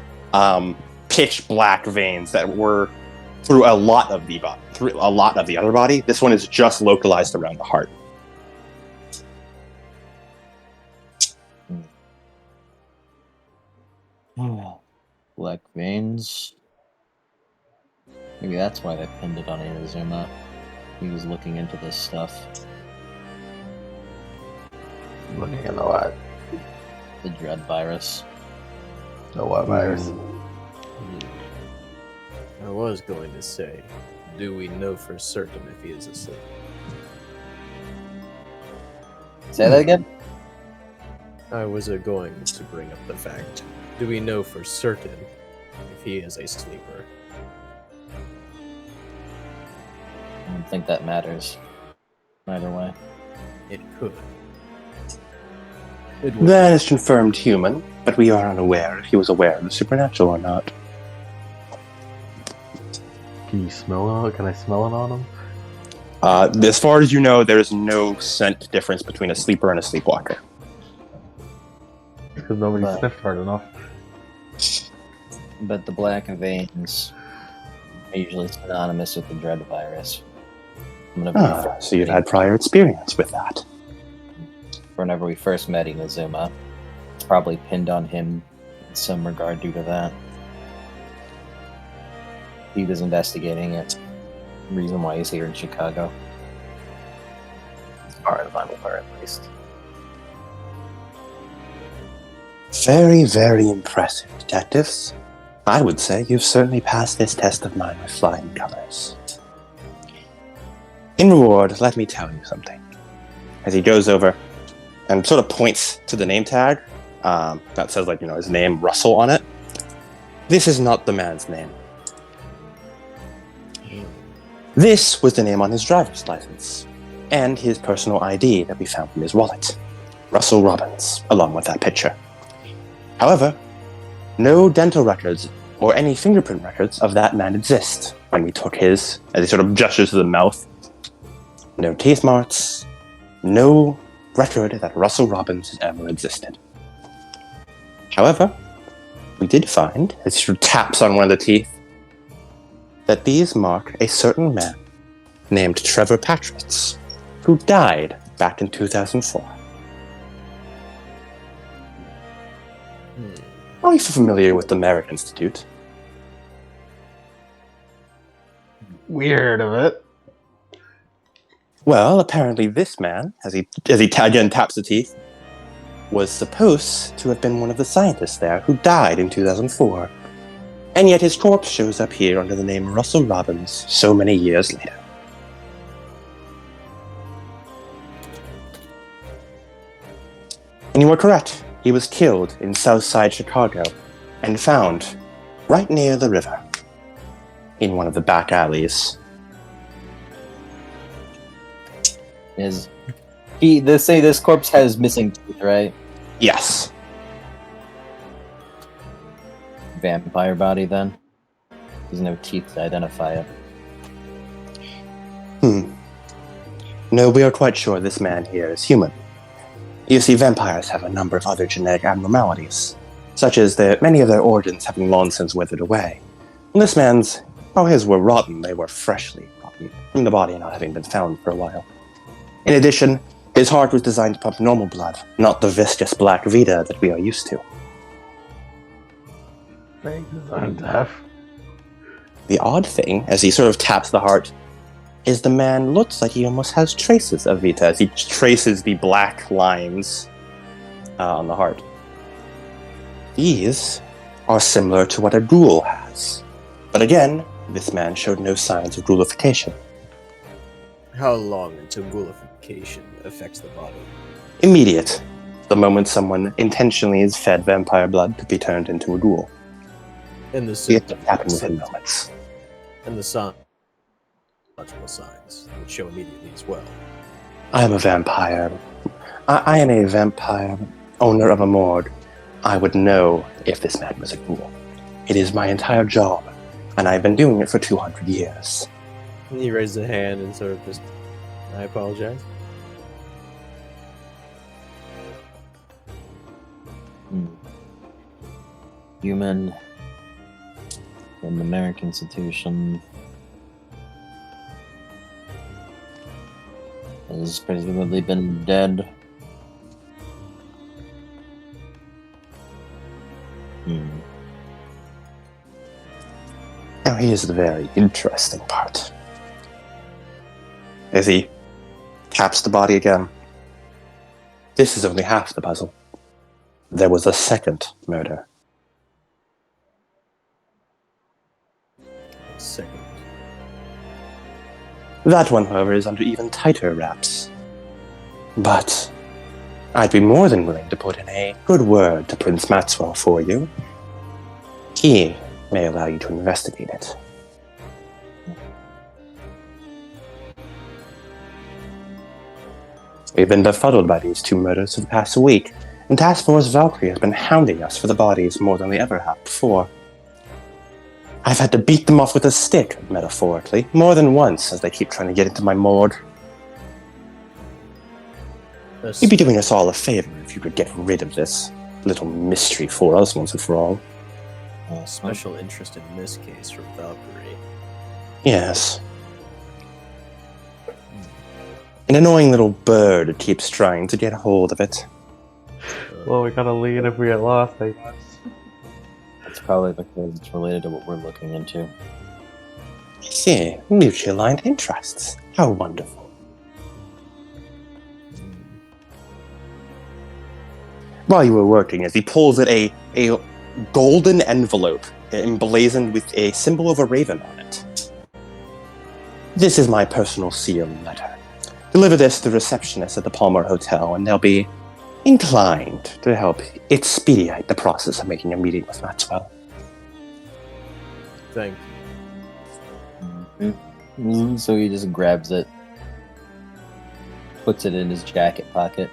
pitch black veins that were through a lot of the other body. This one is just localized around the heart. Black veins. Maybe that's why they pinned it on Inazuma. He was looking into this stuff. Looking into what? The Dread Virus. The what virus? I was going to say, do we know for certain if he is asleep? Say that again? I was going to bring up the fact. Do we know for certain if he is a sleeper. I don't think that matters. Either way. It could. It would. That is confirmed human, but we are unaware if he was aware of the supernatural or not. Can you smell it? Can I smell it on him? As far as you know, there is no scent difference between a sleeper and a sleepwalker. Because nobody But- sniffed hard enough. But the black veins are usually synonymous with the dread virus. So you've had prior experience with that. Whenever we first met Inazuma, it's probably pinned on him in some regard due to that. He was investigating it. Reason why he's here in Chicago. As far as I'm aware, at least. Very, very impressive, detectives. I would say you've certainly passed this test of mine with flying colors. In reward, let me tell you something. As he goes over and sort of points to the name tag that says, his name, Russell, on it. This is not the man's name. This was the name on his driver's license and his personal ID that we found in his wallet. Russell Robbins, along with that picture. However, no dental records or any fingerprint records of that man exist when we took his, as he sort of gestures to the mouth. No teeth marks, no record that Russell Robbins has ever existed. However, we did find, as he sort of taps on one of the teeth, that these mark a certain man named Trevor Patritz, who died back in 2004. Are you familiar with the Merrick Institute? Weird of it. Well, apparently this man, as he again taps the teeth, was supposed to have been one of the scientists there who died in 2004. And yet his corpse shows up here under the name Russell Robbins so many years later. And you were correct. He was killed in Southside Chicago and found right near the river in one of the back alleys. They say this corpse has missing teeth, right? Yes. Vampire body, then? There's no teeth to identify it. No, we are quite sure this man here is human. You see, vampires have a number of other genetic abnormalities, such as many of their organs having long since withered away. And this man's, his were rotten. They were freshly rotten, from the body not having been found for a while. In addition, his heart was designed to pump normal blood, not the viscous black Vita that we are used to. Thanks, WtF. The odd thing, as he sort of taps the heart, is the man looks like he almost has traces of Vita, as he traces the black lines on the heart. These are similar to what a ghoul has. But again, this man showed no signs of ghoulification. How long until ghoulification affects the body? Immediate. The moment someone intentionally is fed vampire blood to be turned into a ghoul. And the It symptoms, happens within moments. and the psychological signs would show immediately as well. I am a vampire. I am a vampire, owner of a morgue. I would know if this man was a ghoul. It is my entire job, and I've been doing it for 200 years. And he raises a hand and sort of just, I apologize. Human in the Merrick Institution has presumably been dead. Now here's the very interesting part. As he taps the body again, this is only half the puzzle. There was a second murder. Second. That one, however, is under even tighter wraps. But I'd be more than willing to put in a good word to Prince Maxwell for you. He may allow you to investigate it. We've been befuddled by these 2 murders for the past week, and Task Force Valkyrie has been hounding us for the bodies more than we ever have before. I've had to beat them off with a stick, metaphorically, more than once as they keep trying to get into my morgue. You'd be doing us all a favor if you could get rid of this little mystery for us once and for all. Special interest in this case from Valkyrie. Yes. An annoying little bird keeps trying to get a hold of it. Well, we gotta lead if we get lost, I guess. It's probably because it's related to what we're looking into. I see. Mutually aligned interests. How wonderful. While you were working, as he pulls at a golden envelope emblazoned with a symbol of a raven on it. This is my personal seal and letter. Deliver this to the receptionist at the Palmer Hotel, and they'll be inclined to help expedite the process of making a meeting with Maxwell. Thank Mm-hmm. So he just grabs it, puts it in his jacket pocket.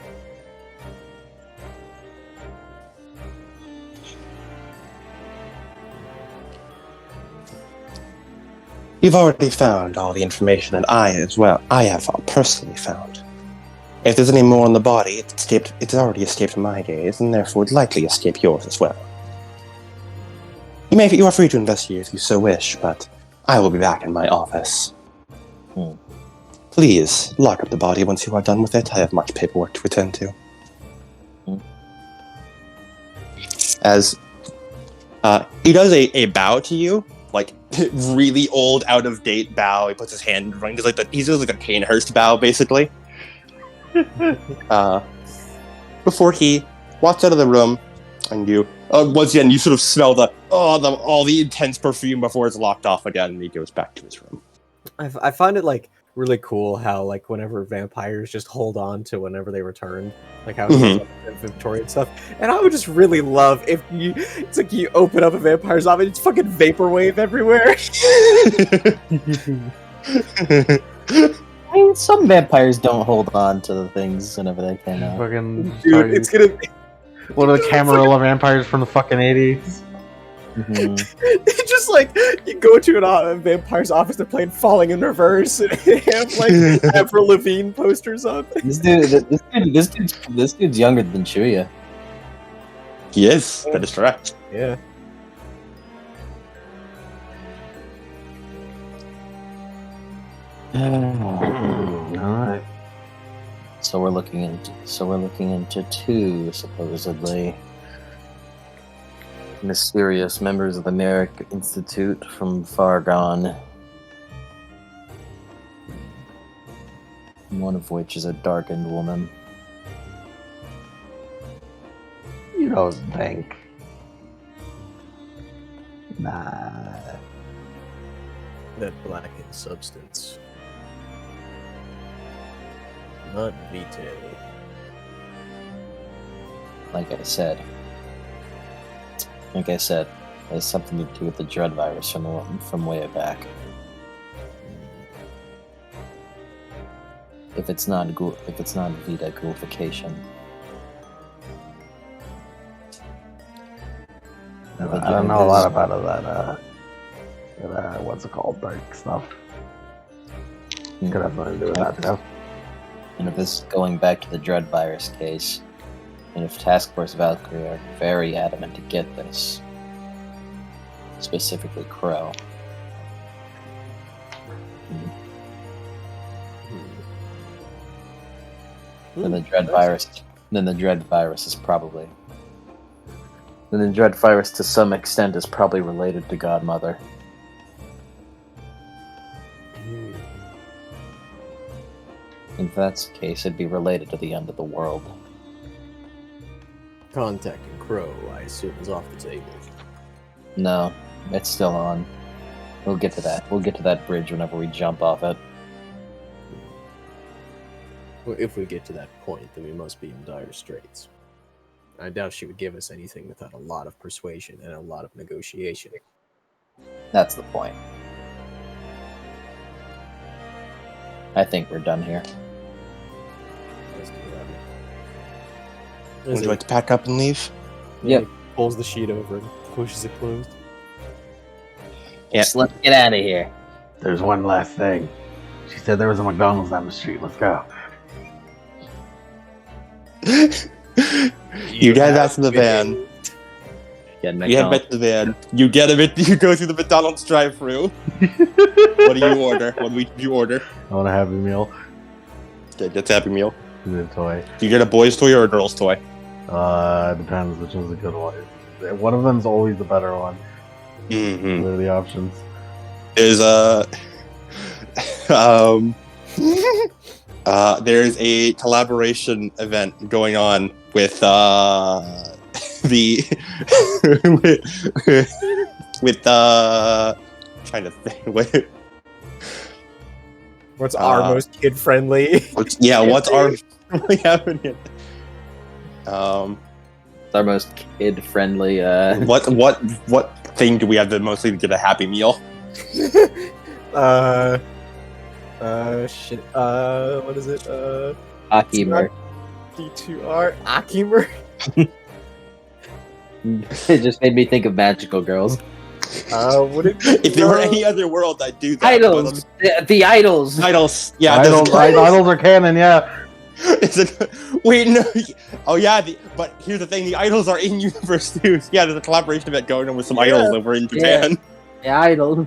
You've already found all the information that I have personally found. If there's any more on the body, it's already escaped my gaze, and therefore would likely escape yours as well. You are free to investigate if you so wish, but I will be back in my office. Please, lock up the body once you are done with it. I have much paperwork to attend to. As he does a bow to you, like really old, out of date bow. He puts his hand running. He does like a Kanehurst bow, basically. Before he walks out of the room, and you once again you sort of smell all the intense perfume before it's locked off again, and he goes back to his room. I find it like really cool how like whenever vampires just hold on to whenever they return, like how it's inventory and stuff. And I would just really love if it's like you open up a vampire's office, it's fucking vaporwave everywhere. I mean, some vampires don't hold on to the things whenever they can. Fucking Dude, it's gonna be one of the Camarilla vampires from the fucking 80s. It's just like you go to a vampire's office, they're playing Falling in Reverse, and they have like Avril Lavigne posters up. This dude's younger than Chuuya. He is. That is correct. Yeah. Alright. So we're looking into 2 supposedly mysterious members of the Merrick Institute from far gone. One of which is a darkened woman. You don't think. Nah. That blackened substance. Not Vitae. Like I said, it has something to do with the dread virus from way back. If it's not Vita ghoulification. I don't know a lot about that. What's it called? Dark stuff. Could have something to do with that too. And if this is going back to the dread virus case, and if Task Force Valkyrie are very adamant to get this, specifically Crow, then the dread virus to some extent is probably related to Godmother. If that's the case, it'd be related to the end of the world. Contacting Crow, I assume, is off the table. No, it's still on. We'll get to that. We'll get to that bridge whenever we jump off it. Well, if we get to that point, then we must be in dire straits. I doubt she would give us anything without a lot of persuasion and a lot of negotiation. That's the point. I think we're done here. Would you like to pack up and leave? Yep. He pulls the sheet over and pushes it closed. Yeah. Just let's get out of here. There's one last thing. She said there was a McDonald's down the street. Let's go. You get back to the van. Get You head back to the van. You get a bit. You go through the McDonald's drive-through. What do you order? What do you order? I want a Happy Meal. Okay, get a Happy Meal. Give me a toy. Do you get a boy's toy or a girl's toy? Depends which one's a good one. One of them's always the better one. Mm-hmm. What are the options? There's there's a collaboration event going on with trying to think What's our most kid friendly? what's our we haven't yet. It's our most kid friendly. What thing do we have to mostly get a Happy Meal? Shit. What is it? Akimer. D2R Akimer. It just made me think of magical girls. Would it be If there were any other world, I'd do that. Idols. The idols. Idols. Yeah. Idols are canon, yeah. Wait, no. Oh yeah, but here's the thing: the idols are in universe too. Yeah, there's a collaboration event going on with some idols over in Japan. The idols.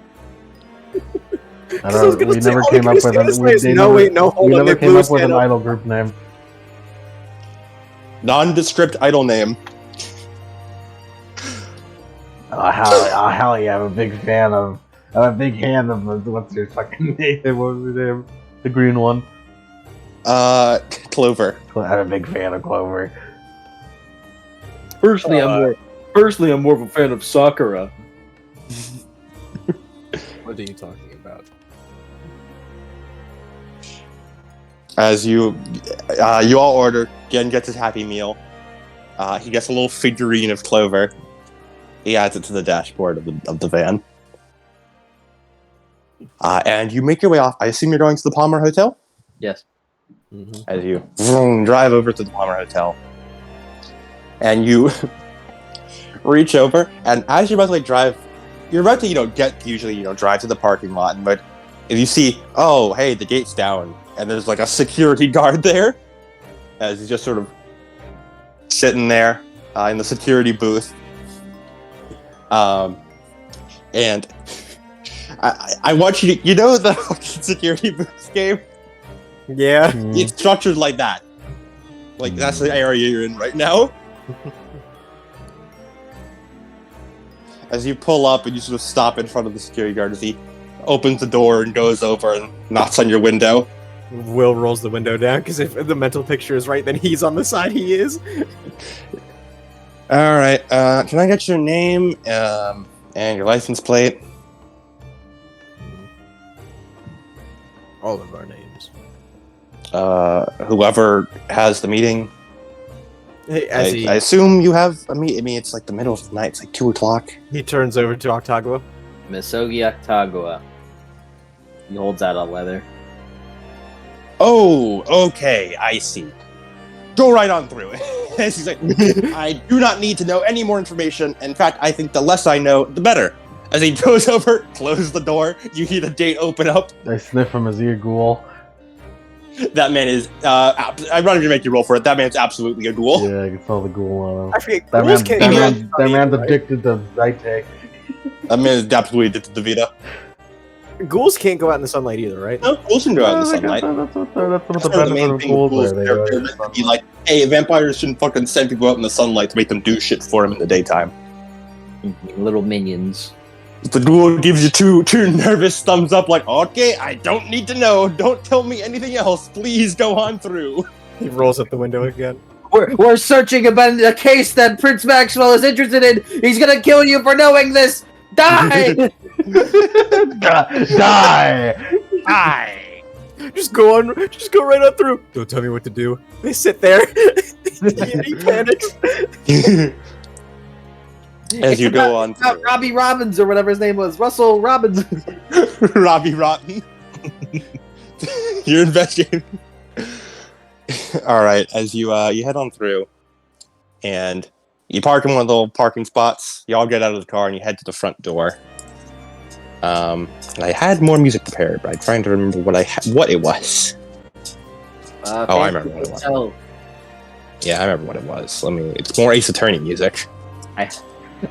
I don't know, we never came up with an idol group name. Nondescript idol name. Hell yeah, I'm a big fan of. I'm a big fan of what's your fucking name? What was your name? The green one. Clover. I'm a big fan of Clover. Personally, I'm more of a fan of Sakura. What are you talking about? As you all order, Gen gets his Happy Meal. He gets a little figurine of Clover. He adds it to the dashboard of the van. And you make your way off. I assume you're going to the Palmer Hotel? Yes. Mm-hmm. As you drive over to the Palmer Hotel. And you reach over, and as you're about to drive, you're about to, drive to the parking lot, but if you see, oh, hey, the gate's down, and there's like a security guard there, as he's just sort of sitting there in the security booth. And I want you to, the security booth game? Yeah. It's structured like that. Like, that's the area you're in right now. As you pull up and you sort of stop in front of the security guard as he opens the door and goes over and knocks on your window. Will rolls the window down, because if the mental picture is right, then he's on the side he is. Alright, can I get your name and your license plate? All of our names. Whoever has the meeting. Hey, I assume you have a meeting. I mean, it's like the middle of the night. It's like 2 o'clock. He turns over to Octagua. Misogi Octagua. He holds out a leather. Oh, okay, I see. Go right on through it. He's like, I do not need to know any more information. In fact, I think the less I know, the better. As he goes over, closes the door, you hear the gate open up. I sniff him as he a ghoul. That man is, I'm not going to make you roll for it. That man's absolutely a ghoul. Yeah, I can smell the ghoul on him. I forget. That man's right? addicted to Zytec. That man is absolutely addicted to Vita. Ghouls can't go out in the sunlight either, right? No, ghouls can go out in the sunlight. That's what the That's the benefit main of thing ghouls ghouls are. are meant to be like, hey, vampires shouldn't fucking send people out in the sunlight to make them do shit for them in the daytime. Little minions. The ghoul gives you two nervous thumbs up like, okay, I don't need to know. Don't tell me anything else. Please go on through. He rolls up the window again. We're searching about a case that Prince Maxwell is interested in. He's gonna kill you for knowing this. Die! Die! Hi. Just go right on through. Don't tell me what to do. They sit there. He panics. As you go on Not through. Robbie Robbins or whatever his name was. Russell Robbins. Robbie Rotten. You're investigating. All right, as you head on through, and you park in one of the little parking spots. You all get out of the car and you head to the front door. I had more music prepared, but I'm trying to remember what it was. I remember what it was. Yeah, I remember what it was. It's more Ace Attorney music.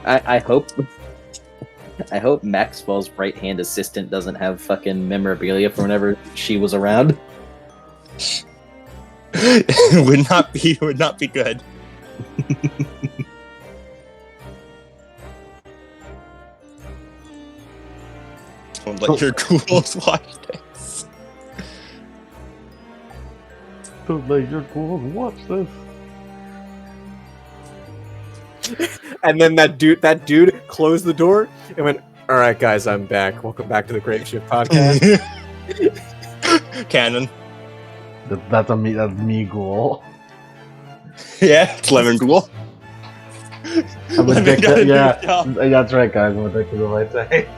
I hope Maxwell's right-hand assistant doesn't have fucking memorabilia from whenever she was around. would not be good. Don't let your ghouls watch this. Don't let your ghouls watch this. And then that dude closed the door and went, "All right, guys, I'm back. Welcome back to the Great Shift Podcast." Canon. That's me ghoul. Yeah, it's Lemon Ghoul. I'm addicted. Yeah, that's right, guys. I'm addicted to my day.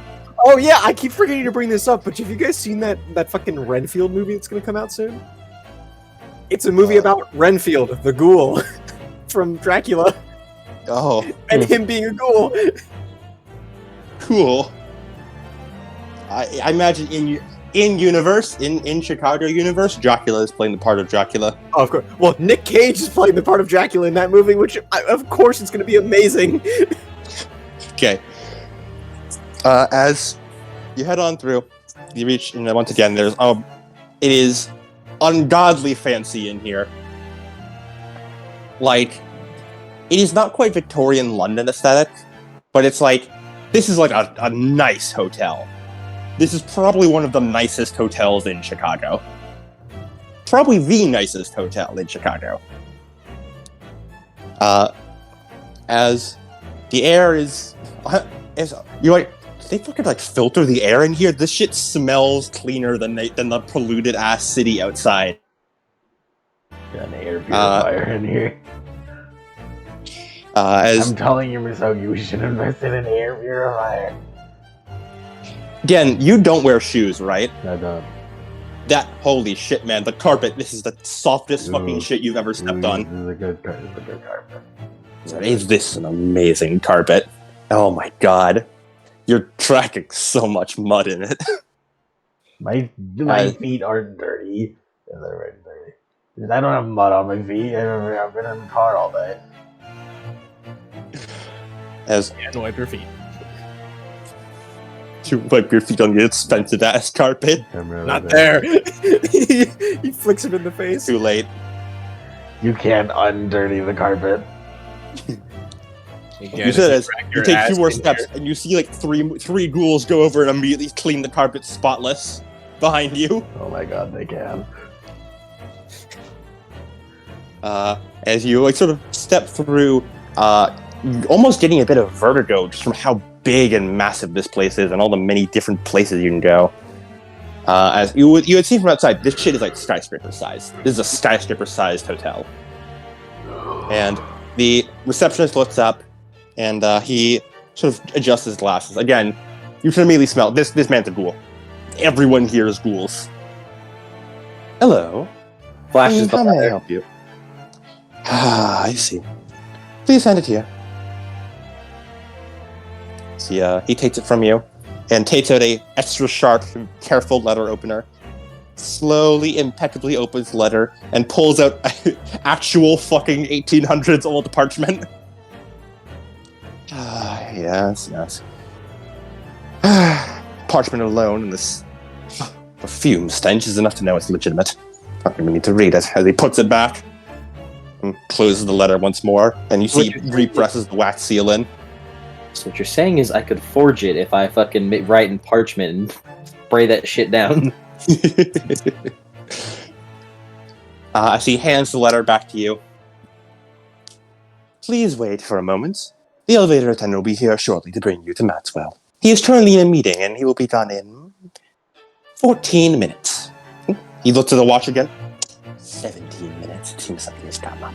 Oh yeah, I keep forgetting to bring this up, but have you guys seen that fucking Renfield movie that's gonna come out soon? It's a movie about Renfield, the ghoul from Dracula. Oh, and him being a ghoul. Cool. I imagine in Chicago universe, Dracula is playing the part of Dracula. Oh, of course. Well, Nick Cage is playing the part of Dracula in that movie, which of course it's going to be amazing. Okay. As you head on through, you reach, and once again, it is ungodly fancy in here. Like, it is not quite Victorian London aesthetic, but it's like, this is like a nice hotel. This is probably one of the nicest hotels in Chicago. Probably the nicest hotel in Chicago. As the air is you're like, they fucking like filter the air in here. This shit smells cleaner than the polluted ass city outside. Got an air purifier in here. I'm telling you, Misogi, we should invest in an air purifier. Again, you don't wear shoes, right? I don't. That, holy shit, man, the carpet, this is the softest fucking shit you've ever stepped on. This is a good carpet. Is this an amazing carpet? Oh my god. You're tracking so much mud in it. My feet aren't dirty. They're very dirty. I don't have mud on my feet. I've been in the car all day. And wipe your feet. You wipe your feet on the expensive ass carpet. Not there. He flicks him in the face. Too late. You can't undirty the carpet. You said as you take 2 more steps and you see like three ghouls go over and immediately clean the carpet spotless behind you. Oh my god, they can. As you like sort of step through, almost getting a bit of vertigo just from how big and massive this place is and all the many different places you can go. As you would see from outside, this shit is like skyscraper size. This is a skyscraper sized hotel. And the receptionist looks up and he sort of adjusts his glasses. Again, you can immediately smell this man's a ghoul. Everyone here is ghouls. Hello. Flashes how may I help you? Ah, I see. Please hand it here. See, he takes it from you and takes out a extra sharp, careful letter opener. Slowly, impeccably opens the letter and pulls out actual fucking 1800s old parchment. Yes. Parchment alone and this perfume stench is enough to know it's legitimate. I don't even need to read it. As he puts it back and closes the letter once more, and you see he represses the wax seal in. So what you're saying is I could forge it if I fucking write in parchment and spray that shit down. As he hands the letter back to you. Please wait for a moment. The elevator attendant will be here shortly to bring you to Maxwell. He is currently in a meeting and he will be done in 14 minutes. He looks at the watch again. 17 minutes. It seems like he has come up.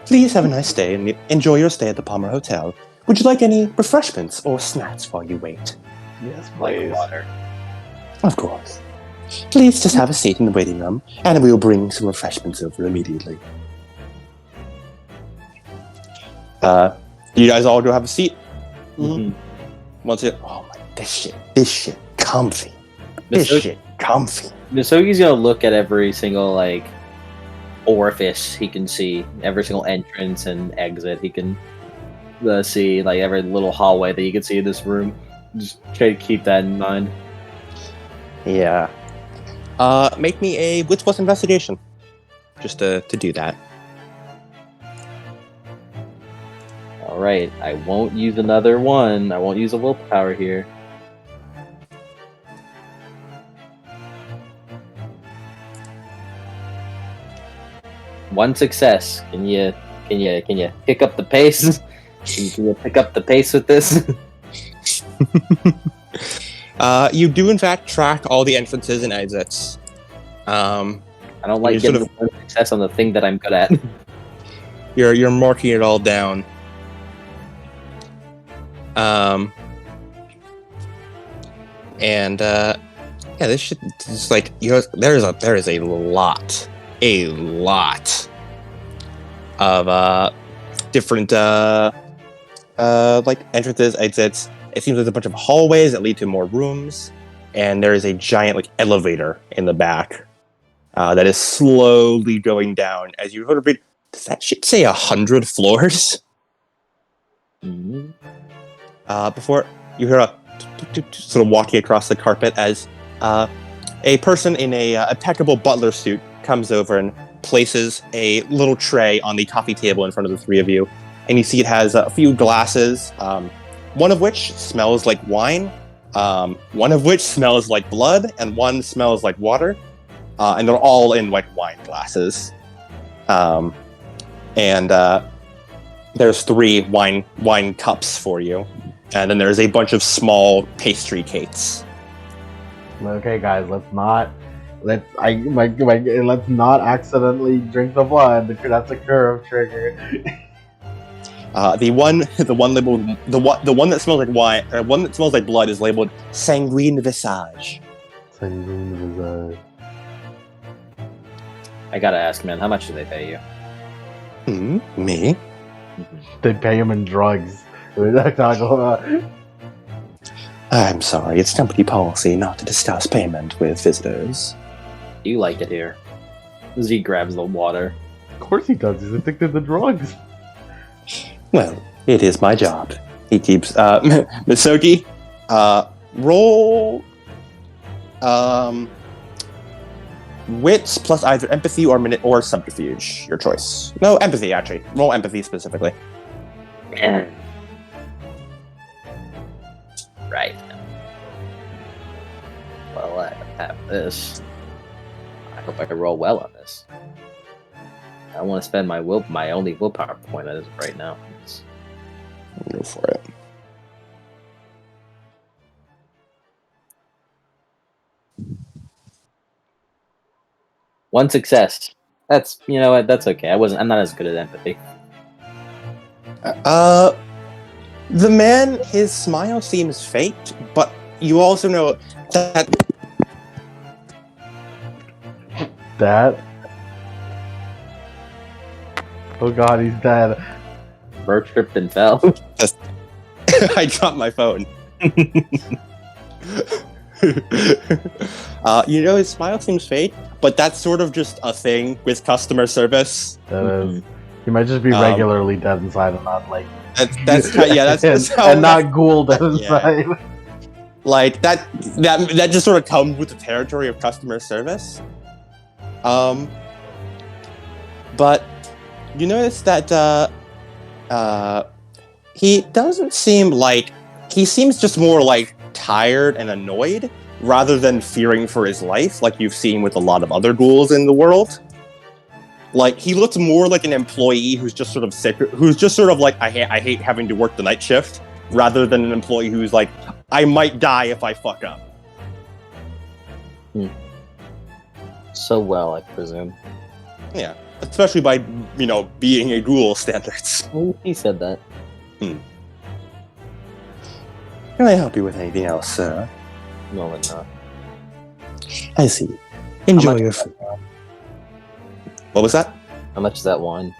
Please have a nice day and enjoy your stay at the Palmer Hotel. Would you like any refreshments or snacks while you wait? Yes, Like please. water. Of course. Please just have a seat in the waiting room, and we will bring some refreshments over immediately. You guys all go have a seat? Mhm. Once it, oh my, this shit, comfy. This shit, comfy. Misogi's gonna look at every single like orifice he can see, every single entrance and exit he can see, like every little hallway that you can see in this room. Just try to keep that in mind. Yeah. Make me a Wits Plus investigation. Just to do that. Alright, I won't use another one. I won't use a willpower here. One success. Can you pick up the pace? Can you pick up the pace with this? You do in fact track all the entrances and exits. I don't like You getting sort one success on the thing that I'm good at. You're marking it all down. Yeah, this shit is like, you know, there is a lot of different like entrances, exits. It seems there's a bunch of hallways that lead to more rooms, and there is a giant like elevator in the back that is slowly going down. As you heard, does that shit say 100 floors? Mhm. Before you hear a sort of walking across the carpet as a person in a impeccable butler suit comes over and places a little tray on the coffee table in front of the three of you. And you see it has a few glasses, one of which smells like wine, one of which smells like blood, and one smells like water. And they're all in like wine glasses. There's 3 wine cups for you. And then there's a bunch of small pastry cakes. Okay, guys, let's not accidentally drink the blood because that's a curve trigger. The one labeled the one that smells like wine, one that smells like blood is labeled sanguine visage. Sanguine visage. I gotta ask, man, how much do they pay you? Me? They pay him in drugs. We're not talking about. I'm sorry, it's company policy not to discuss payment with visitors. You like it here. Z grabs the water. Of course he does. He's addicted to drugs. Well, it is my job. He keeps Misogi, roll wits plus either empathy or minute or subterfuge. Your choice. No, empathy actually. Roll empathy specifically. Right. Well, I have this. I hope I can roll well on this. I want to spend my only willpower point as of right now. Go for it. One success. That's, you know what, that's okay. I'm not as good at empathy. The man, his smile seems faked, but you also know that oh god, he's dead. Bird tripped and fell. I dropped my phone. You know, his smile seems fake, but that's sort of just a thing with customer service. That is. He might just be regularly dead inside and not like. That's how, and not ghoul dead inside. Yeah. Like that just sort of comes with the territory of customer service. But you notice that he doesn't seem like, he seems just more like tired and annoyed rather than fearing for his life, like you've seen with a lot of other ghouls in the world. Like, he looks more like an employee who's just sort of sick, who's just sort of like, I hate having to work the night shift, rather than an employee who's like, I might die if I fuck up. So well, I presume. Yeah, especially by, you know, being a ghoul standards. He said that. Can I help you with anything else, sir? No, we're not. I see. Enjoy much your is that food. What was that? How much is that wine?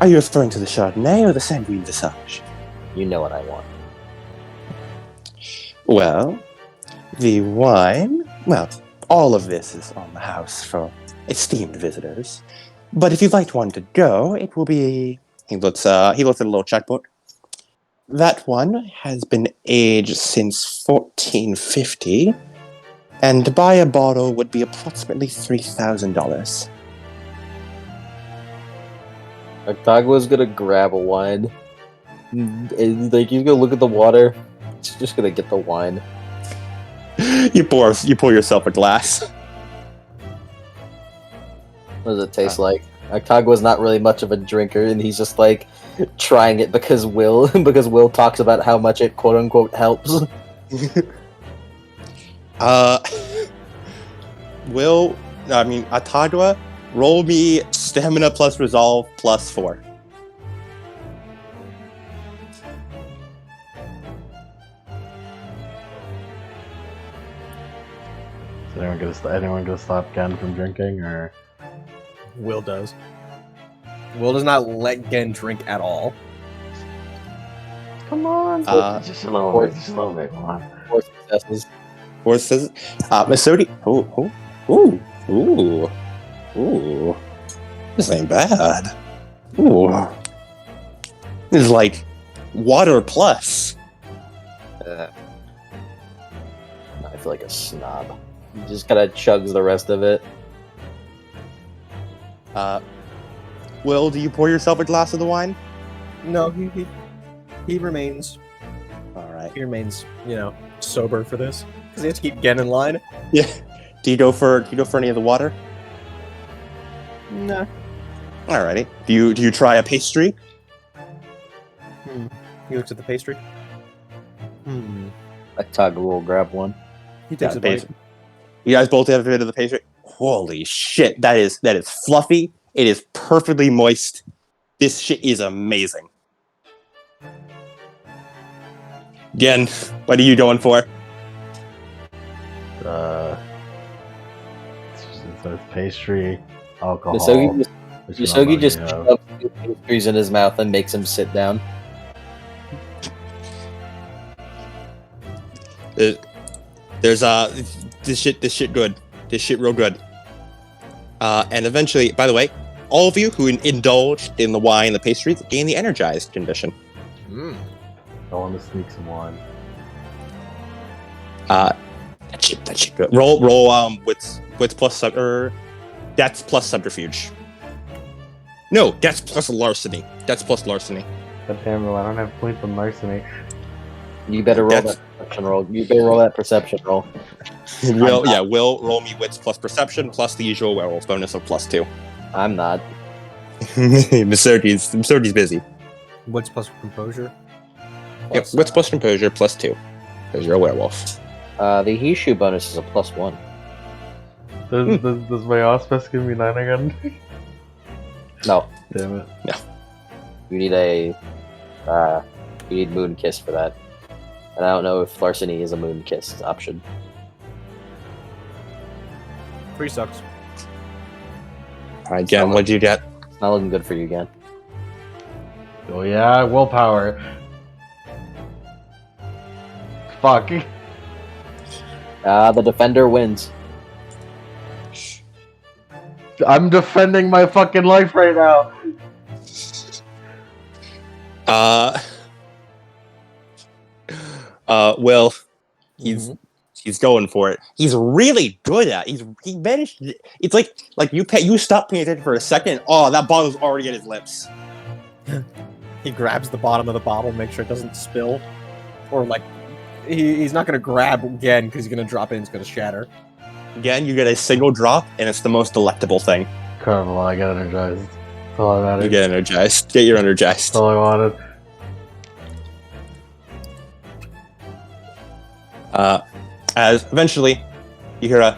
Are you referring to the Chardonnay or the Sanguine Visage? You know what I want. Well, the wine... Well, all of this is on the house for esteemed visitors. But if you'd like one to go, it will be... He looks at a little checkbook. That one has been aged since 1450, and to buy a bottle would be approximately $3,000. Octagio's gonna grab a wine. And, like, he's gonna look at the water. He's just gonna get the wine. You pour yourself a glass. What does it taste like? Octagio's not really much of a drinker, and he's just like trying it because Will talks about how much it quote unquote helps. Atagua, roll me stamina plus resolve plus 4. Is anyone gonna stop Gen from drinking, or? Will does. Will does not let Gen drink at all. Come on, just a little bit, come on. 4 successes. 4 says, Masodi. Ooh. This ain't bad. Ooh. This is like water plus. I feel like a snob. He just kind of chugs the rest of it. Will, do you pour yourself a glass of the wine? No, he remains. All right. He remains, sober for this because he has to keep Gen in line. Yeah. Do you go for any of the water? No. Alrighty. Do you try a pastry? He looks at the pastry. Octagio will grab one. He takes a bite. You guys both have a bit of the pastry. Holy shit! That is fluffy. It is perfectly moist. This shit is amazing. Again, what are you going for? So it's pastry, alcohol. Misogi just shoves 2 pastries in his mouth and makes him sit down. There's this shit good. This shit real good. And eventually, by the way, all of you who indulged in the wine and the pastries gain the energized condition. I want to sneak some wine. That shit good. Roll wits plus Dex plus subterfuge. No, Dex plus larceny. Dex plus larceny. God damn it, I don't have points on larceny. You better roll that perception roll. Will roll me wits plus perception plus the usual werewolf bonus of plus 2. I'm not. Misogi's busy. Wits plus composure. Yep, wits plus composure plus 2. Because you're a werewolf. The Hishu bonus is a plus 1. Does my auspice give me 9 again? No. Damn it. No. You need you need Moon Kiss for that. And I don't know if larceny is a Moon Kiss option. 3 sucks. Alright, Jen, what'd you get? It's not looking good for you again. Oh yeah, willpower. Fuck. The defender wins. I'm defending my fucking life right now. Will, he's going for it. He's really good at it. He managed. It's like you stop paying attention for a second. Oh, that bottle's already at his lips. He grabs the bottom of the bottle, make sure it doesn't spill, or he's not gonna grab again because he's gonna drop it and it's gonna shatter. Again, you get a single drop, and it's the most delectable thing. Carnival, I got energized. That's all I mattered. You get energized. Get your energized. That's all I wanted. As eventually you hear a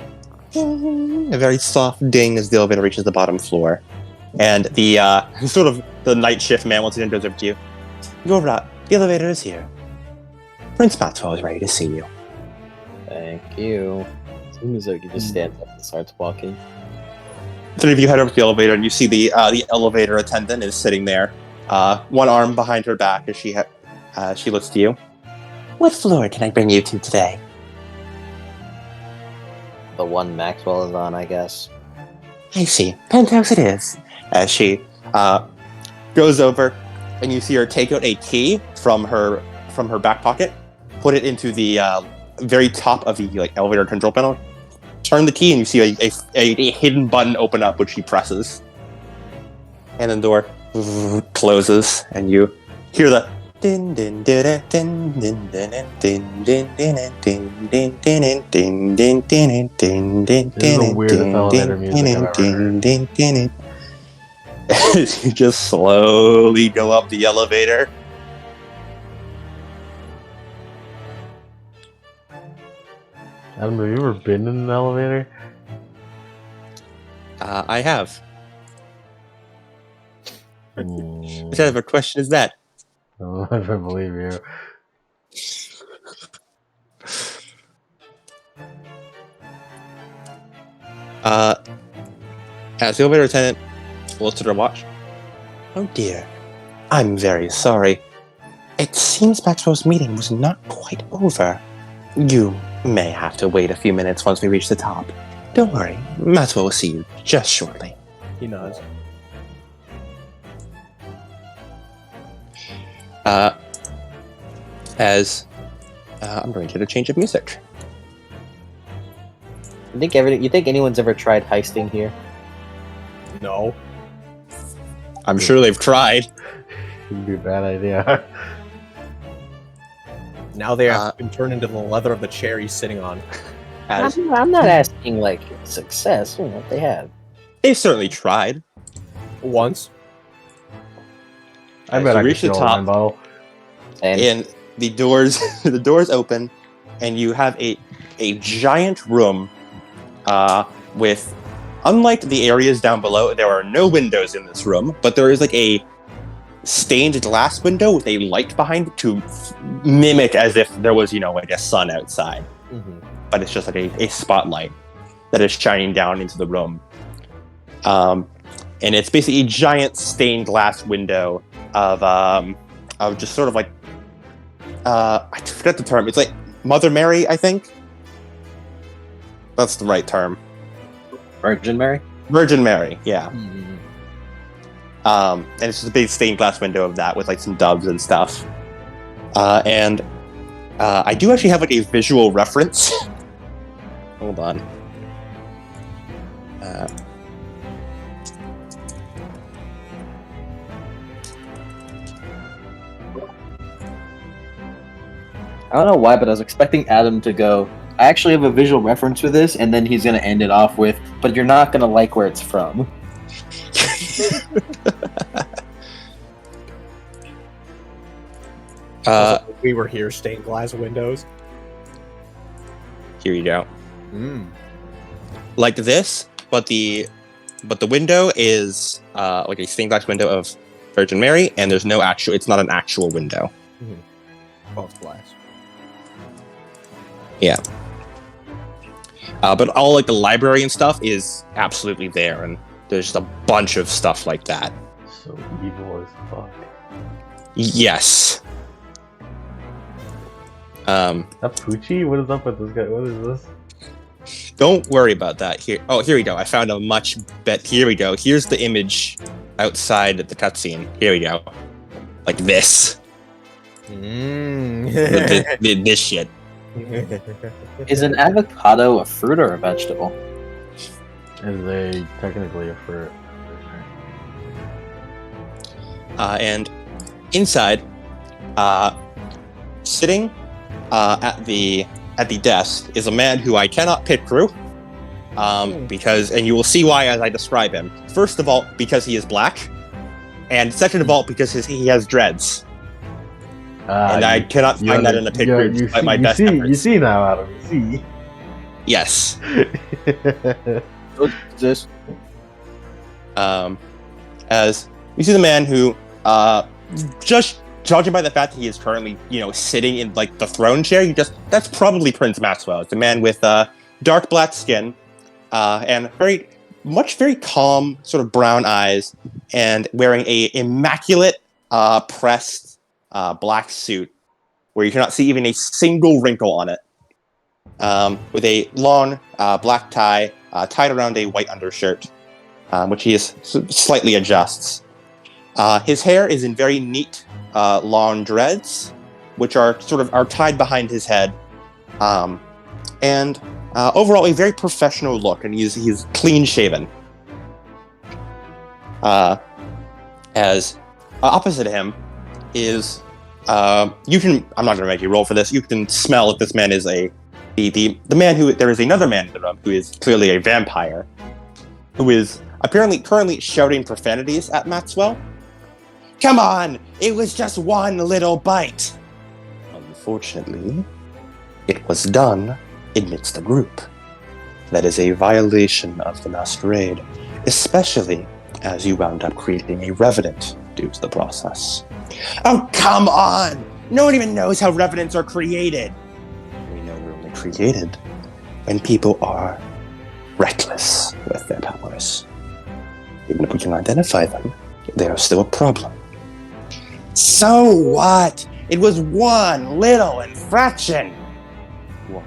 very soft ding as the elevator reaches the bottom floor, and the sort of the night shift man once again goes up to you. You're right. The elevator is here. Prince Maxwell is ready to see you. Thank you. Umezuki just stands up and starts walking. Three of you head over to the elevator, and you see the elevator attendant is sitting there, one arm behind her back as she looks to you. What floor can I bring you to today? The one Maxwell is on, I guess. I see. Penthouse it is. As she goes over, and you see her take out a key from her back pocket, put it into the very top of the elevator control panel, turn the key, and you see a hidden button open up, which she presses. And the door closes, and you hear the din din din din din din din din din din din din din din din din din. This is the weirdest elevator music I've ever heard. As you just slowly go up the elevator. Adam, have you ever been in an elevator? I have. Ooh. What kind of a question is that? Oh, I don't believe you. As the elevator attendant looks at her watch. Oh dear. I'm very sorry. It seems Maxwell's meeting was not quite over. You may have to wait a few minutes once we reach the top. Don't worry, Maxwell will see you just shortly. He knows. I'm going to get a change of music. You think anyone's ever tried heisting here? No. I'm sure they've tried. It'd be a bad idea. Now they have been turned into the leather of the chair he's sitting on. I'm not asking like success. You know what they have. They've certainly tried. Once. I bet I could reach the fill a top. wine bottle. And the doors open, and you have a giant room with, unlike the areas down below, there are no windows in this room, but there is like a stained glass window with a light behind it to mimic as if there was, like a sun outside. Mm-hmm. But it's just like a spotlight that is shining down into the room. And it's basically a giant stained glass window of just sort of like, I forget the term. It's like Mother Mary, I think. That's the right term. Virgin Mary? Virgin Mary, yeah. Mm-hmm. And it's just a big stained glass window of that with like some doves and stuff. And I do actually have like a visual reference. Hold on. I don't know why, but I was expecting Adam to go, I actually have a visual reference for this, and then he's going to end it off with, but you're not going to like where it's from. We were here, stained glass windows. Here you go. Mm. Like this, but the window is like a stained glass window of Virgin Mary, and there's no actual. It's not an actual window. Mm-hmm. Both glass. Yeah. But all like the library and stuff is absolutely there, and there's just a bunch of stuff like that. So evil as fuck. Yes. That Poochie? What is up with this guy? What is this? Don't worry about that. Here we go. I found a much bet. Here we go. Here's the image outside the cutscene. Here we go. Like this. This shit. Is an avocado a fruit or a vegetable? Is technically a fruit. And inside, sitting at the desk is a man who I cannot pick through, because, and you will see why as I describe him. First of all, because he is black, and second of all, because he has dreads. And I cannot find that in the picture despite my best efforts. You see now, Adam. You see. Yes. What's this? As you see the man who just judging by the fact that he is currently, sitting in like the throne chair, that's probably Prince Maxwell. It's a man with dark black skin and very calm, sort of brown eyes, and wearing a immaculate pressed black suit where you cannot see even a single wrinkle on it, with a long black tie tied around a white undershirt, which he slightly adjusts. His hair is in very neat long dreads, which are tied behind his head, and overall a very professional look, and he's clean shaven. As opposite of him is I'm not going to make you roll for this. You can smell if this man is the man who, there is another man in the room who is clearly a vampire, who is apparently currently shouting profanities at Maxwell. Come on! It was just one little bite! Unfortunately, it was done amidst the group. That is a violation of the masquerade, especially as you wound up creating a revenant due to the process. Oh, come on! No one even knows how revenants are created! We know we're only created when people are reckless with their powers. Even if we can identify them, they are still a problem. So what? It was one little infraction! One.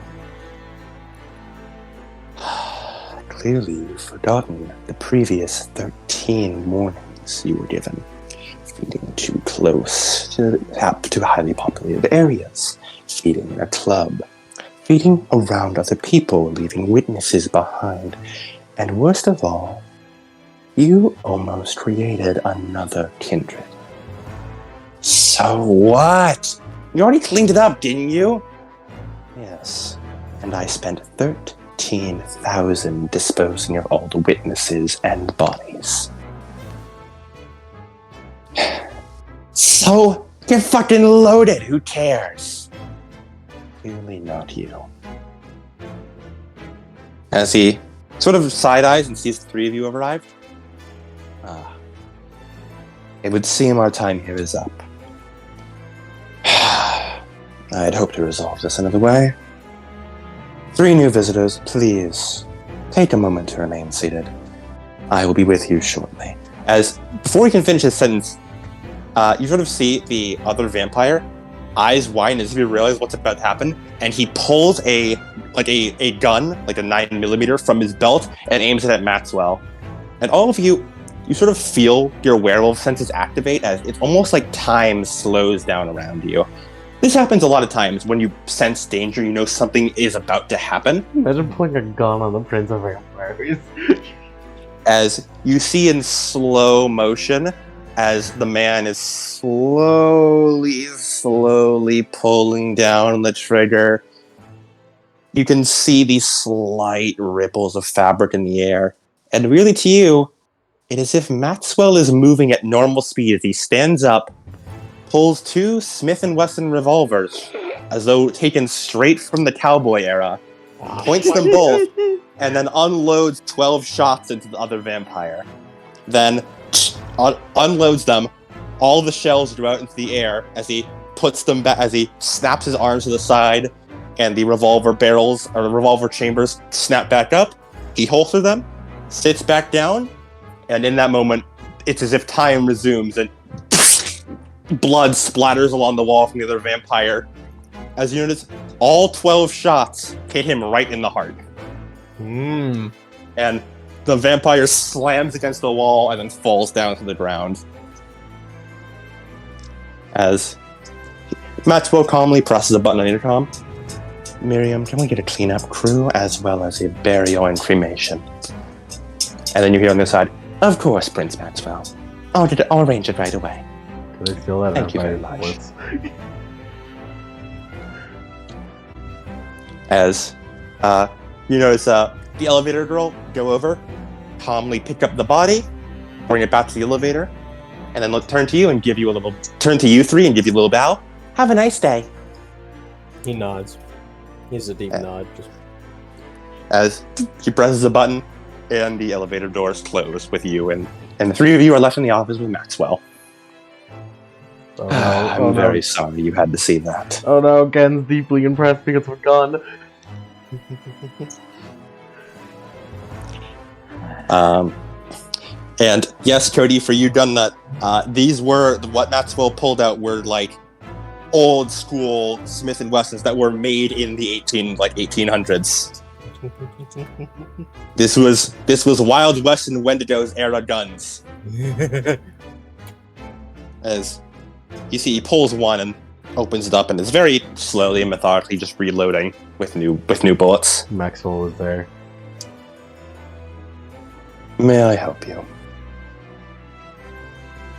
Clearly, you've forgotten the previous 13 warnings you were given. Feeding too close to highly populated areas, feeding in a club, feeding around other people, leaving witnesses behind, and worst of all, you almost created another kindred. So what? You already cleaned it up, didn't you? Yes, and I spent 13,000 disposing of all the witnesses and bodies. So, you're fucking loaded, who cares? Clearly not you. As he sort of side-eyes and sees the three of you have arrived. It would seem our time here is up. I'd hoped to resolve this another way. 3 new visitors, please take a moment to remain seated. I will be with you shortly. As before he can finish his sentence, you sort of see the other vampire eyes widen as if he realizes what's about to happen, and he pulls a gun, like a 9mm, from his belt and aims it at Maxwell. And all of you sort of feel your werewolf senses activate as it's almost like time slows down around you. This happens a lot of times when you sense danger, you know something is about to happen. Imagine pulling a gun on the Prince of Vampires. As you see in slow motion, as the man is slowly pulling down the trigger, you can see these slight ripples of fabric in the air. And really to you, it is as if Maxwell is moving at normal speed as he stands up, pulls 2 Smith & Wesson revolvers, as though taken straight from the cowboy era, points them both, and then unloads 12 shots into the other vampire. Then unloads them. All the shells go out into the air as he puts them back, as he snaps his arms to the side, and the revolver barrels, or the revolver chambers, snap back up. He holsters them, sits back down, and in that moment, it's as if time resumes, and blood splatters along the wall from the other vampire. As you notice, all 12 shots hit him right in the heart. And the vampire slams against the wall and then falls down to the ground. As Maxwell calmly presses a button on the intercom. Miriam, can we get a cleanup crew as well as a burial and cremation? And then you hear on the other side, of course, Prince Maxwell. I'll arrange it right away. Thank you very much. As you notice the elevator girl go over, calmly pick up the body, bring it back to the elevator, and then turn to you 3 and give you a little bow. Have a nice day. He nods. He has a deep nod. As she presses a button, and the elevator doors close with you, and the 3 of you are left in the office with Maxwell. Oh no! I'm Oh very no! sorry you had to see that. Oh no! Gen's deeply impressed because we're gone. And yes, Cody, for you done that. These were what Maxwell pulled out were like old school Smith and Wessons that were made in the 1800s. This was Wild West and Wendigo's era guns. As you see, he pulls one and opens it up, and is very slowly and methodically just reloading with new bullets. Maxwell was there. May I help you?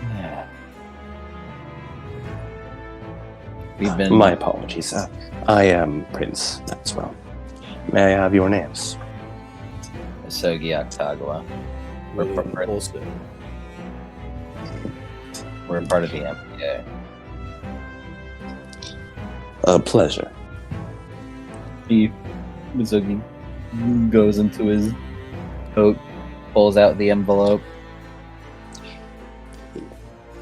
Yeah. We've been. My apologies. I am Prince Maxwell. May I have your names? Asogi Octagua. We're part of the MPA. A pleasure. Asogi goes into his coat, pulls out the envelope.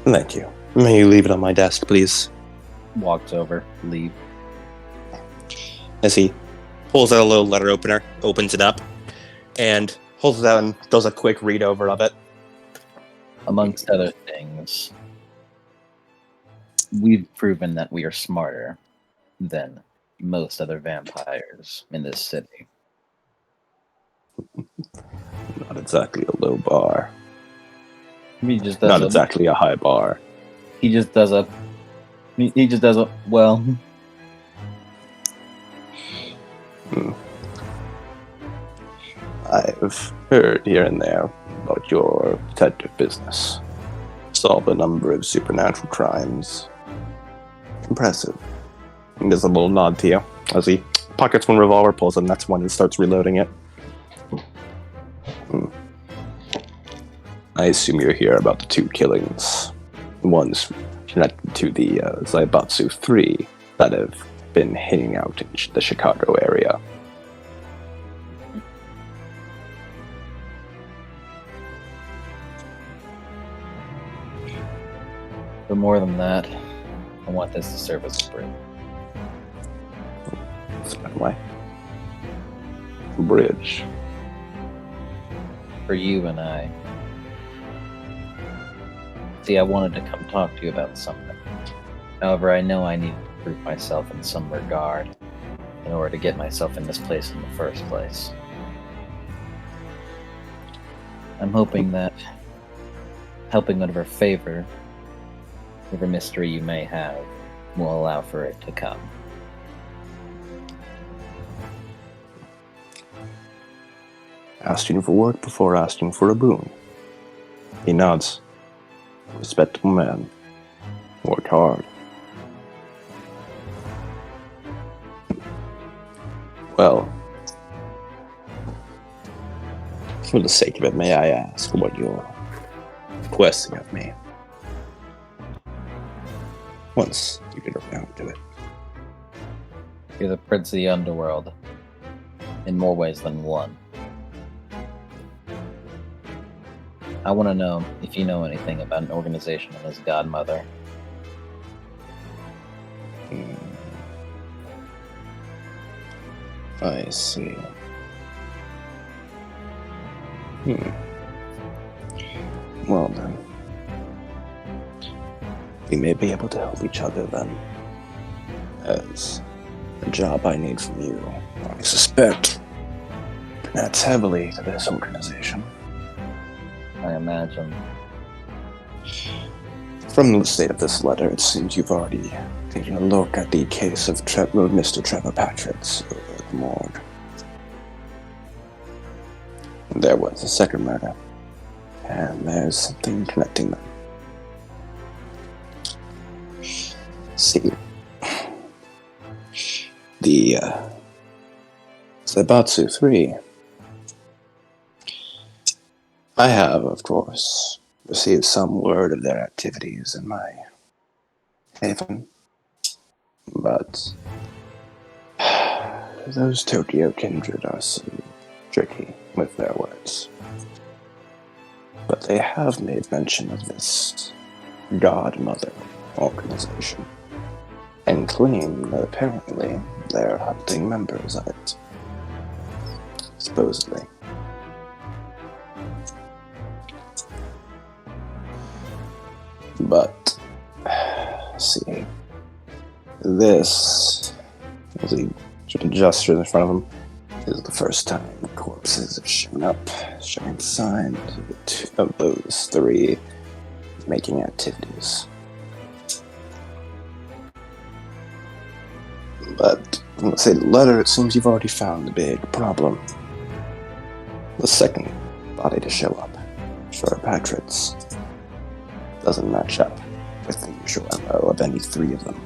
Thank you. May you leave it on my desk, please? Walks over, leave. As he pulls out a little letter opener, opens it up, and holds it out and does a quick read over of it. Amongst other things, we've proven that we are smarter than most other vampires in this city. Not exactly a low bar. He just does Not exactly a high bar. He just does a. Well. I've heard here and there about your detective business. Solved a number of supernatural crimes. Impressive. He does a little nod to you as he pockets one revolver, pulls the next one, and starts reloading it. I assume you're here about the two killings. One's connected to the Zaibatsu 3 that have been hanging out in the Chicago area. But more than that, I want this to serve as a bridge. Why? Bridge. For you and I. See, I wanted to come talk to you about something. However, I know I need to prove myself in some regard in order to get myself in this place in the first place. I'm hoping that helping whatever favor, whatever mystery you may have, will allow for it to come. Asking for work before asking for a boon. He nods. Respectable man. Work hard. Well, for the sake of it, may I ask what you're requesting of me? Once you get around to it. You're the prince of the underworld, in more ways than one. I want to know if you know anything about an organization known as Godmother. I see. Well then, we may be able to help each other then. As the job I need from you, I suspect, connects heavily to this organization. I imagine. From the state of this letter, it seems you've already taken a look at the case of Mr. Trevor Patrick's over at the morgue. There was a second murder, and there's something connecting them. See, the Zaibatsu 3. I have, of course, received some word of their activities in my haven, but those Tokyo kindred are so tricky with their words. But they have made mention of this godmother organization and claim that apparently they're hunting members of it. Supposedly. But, see, this, as he gestures in front of him, is the first time corpses have shown up, showing signs of those three making activities. But, let's say the letter, it seems you've already found the big problem. The second body to show up, Shore Patriots, doesn't match up with the usual MO of any three of them.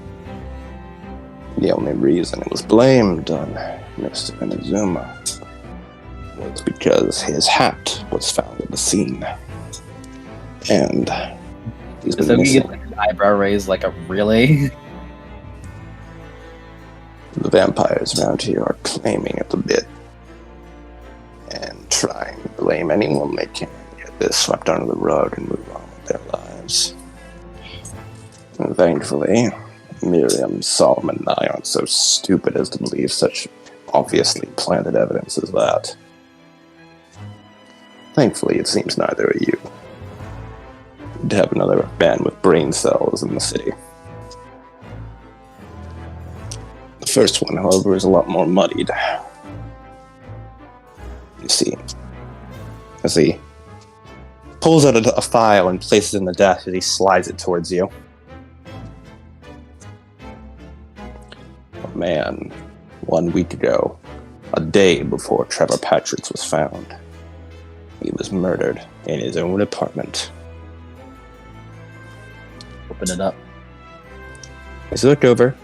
The only reason it was blamed on Mr. Inazuma was because his hat was found at the scene. And he's been So missing. you get like an eyebrow raised, like a really? The vampires around here are claiming it a bit and trying to blame anyone they can get this swept under the rug and move on with their lives. And thankfully, Miriam, Solomon, and I aren't so stupid as to believe such obviously planted evidence as that. Thankfully, it seems neither are you. To have another man with brain cells in the city. The first one, however, is a lot more muddied. You see, as he pulls out a file and places it in the desk as he slides it towards you. A man, 1 week ago, a day before Trevor Patriots was found, he was murdered in his own apartment. Open it up. As you look over,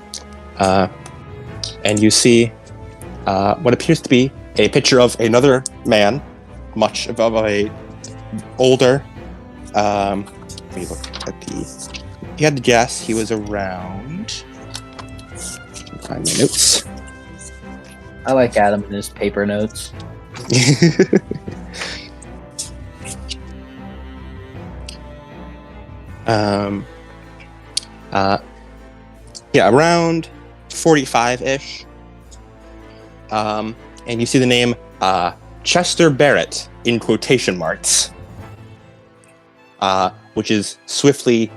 and you see what appears to be a picture of another man, much of a older. Let me look at the. You had to guess he was around. Find my notes. I like Adam and his paper notes. Yeah, around 45-ish. And you see the name Chester Barrett in quotation marks, which is swiftly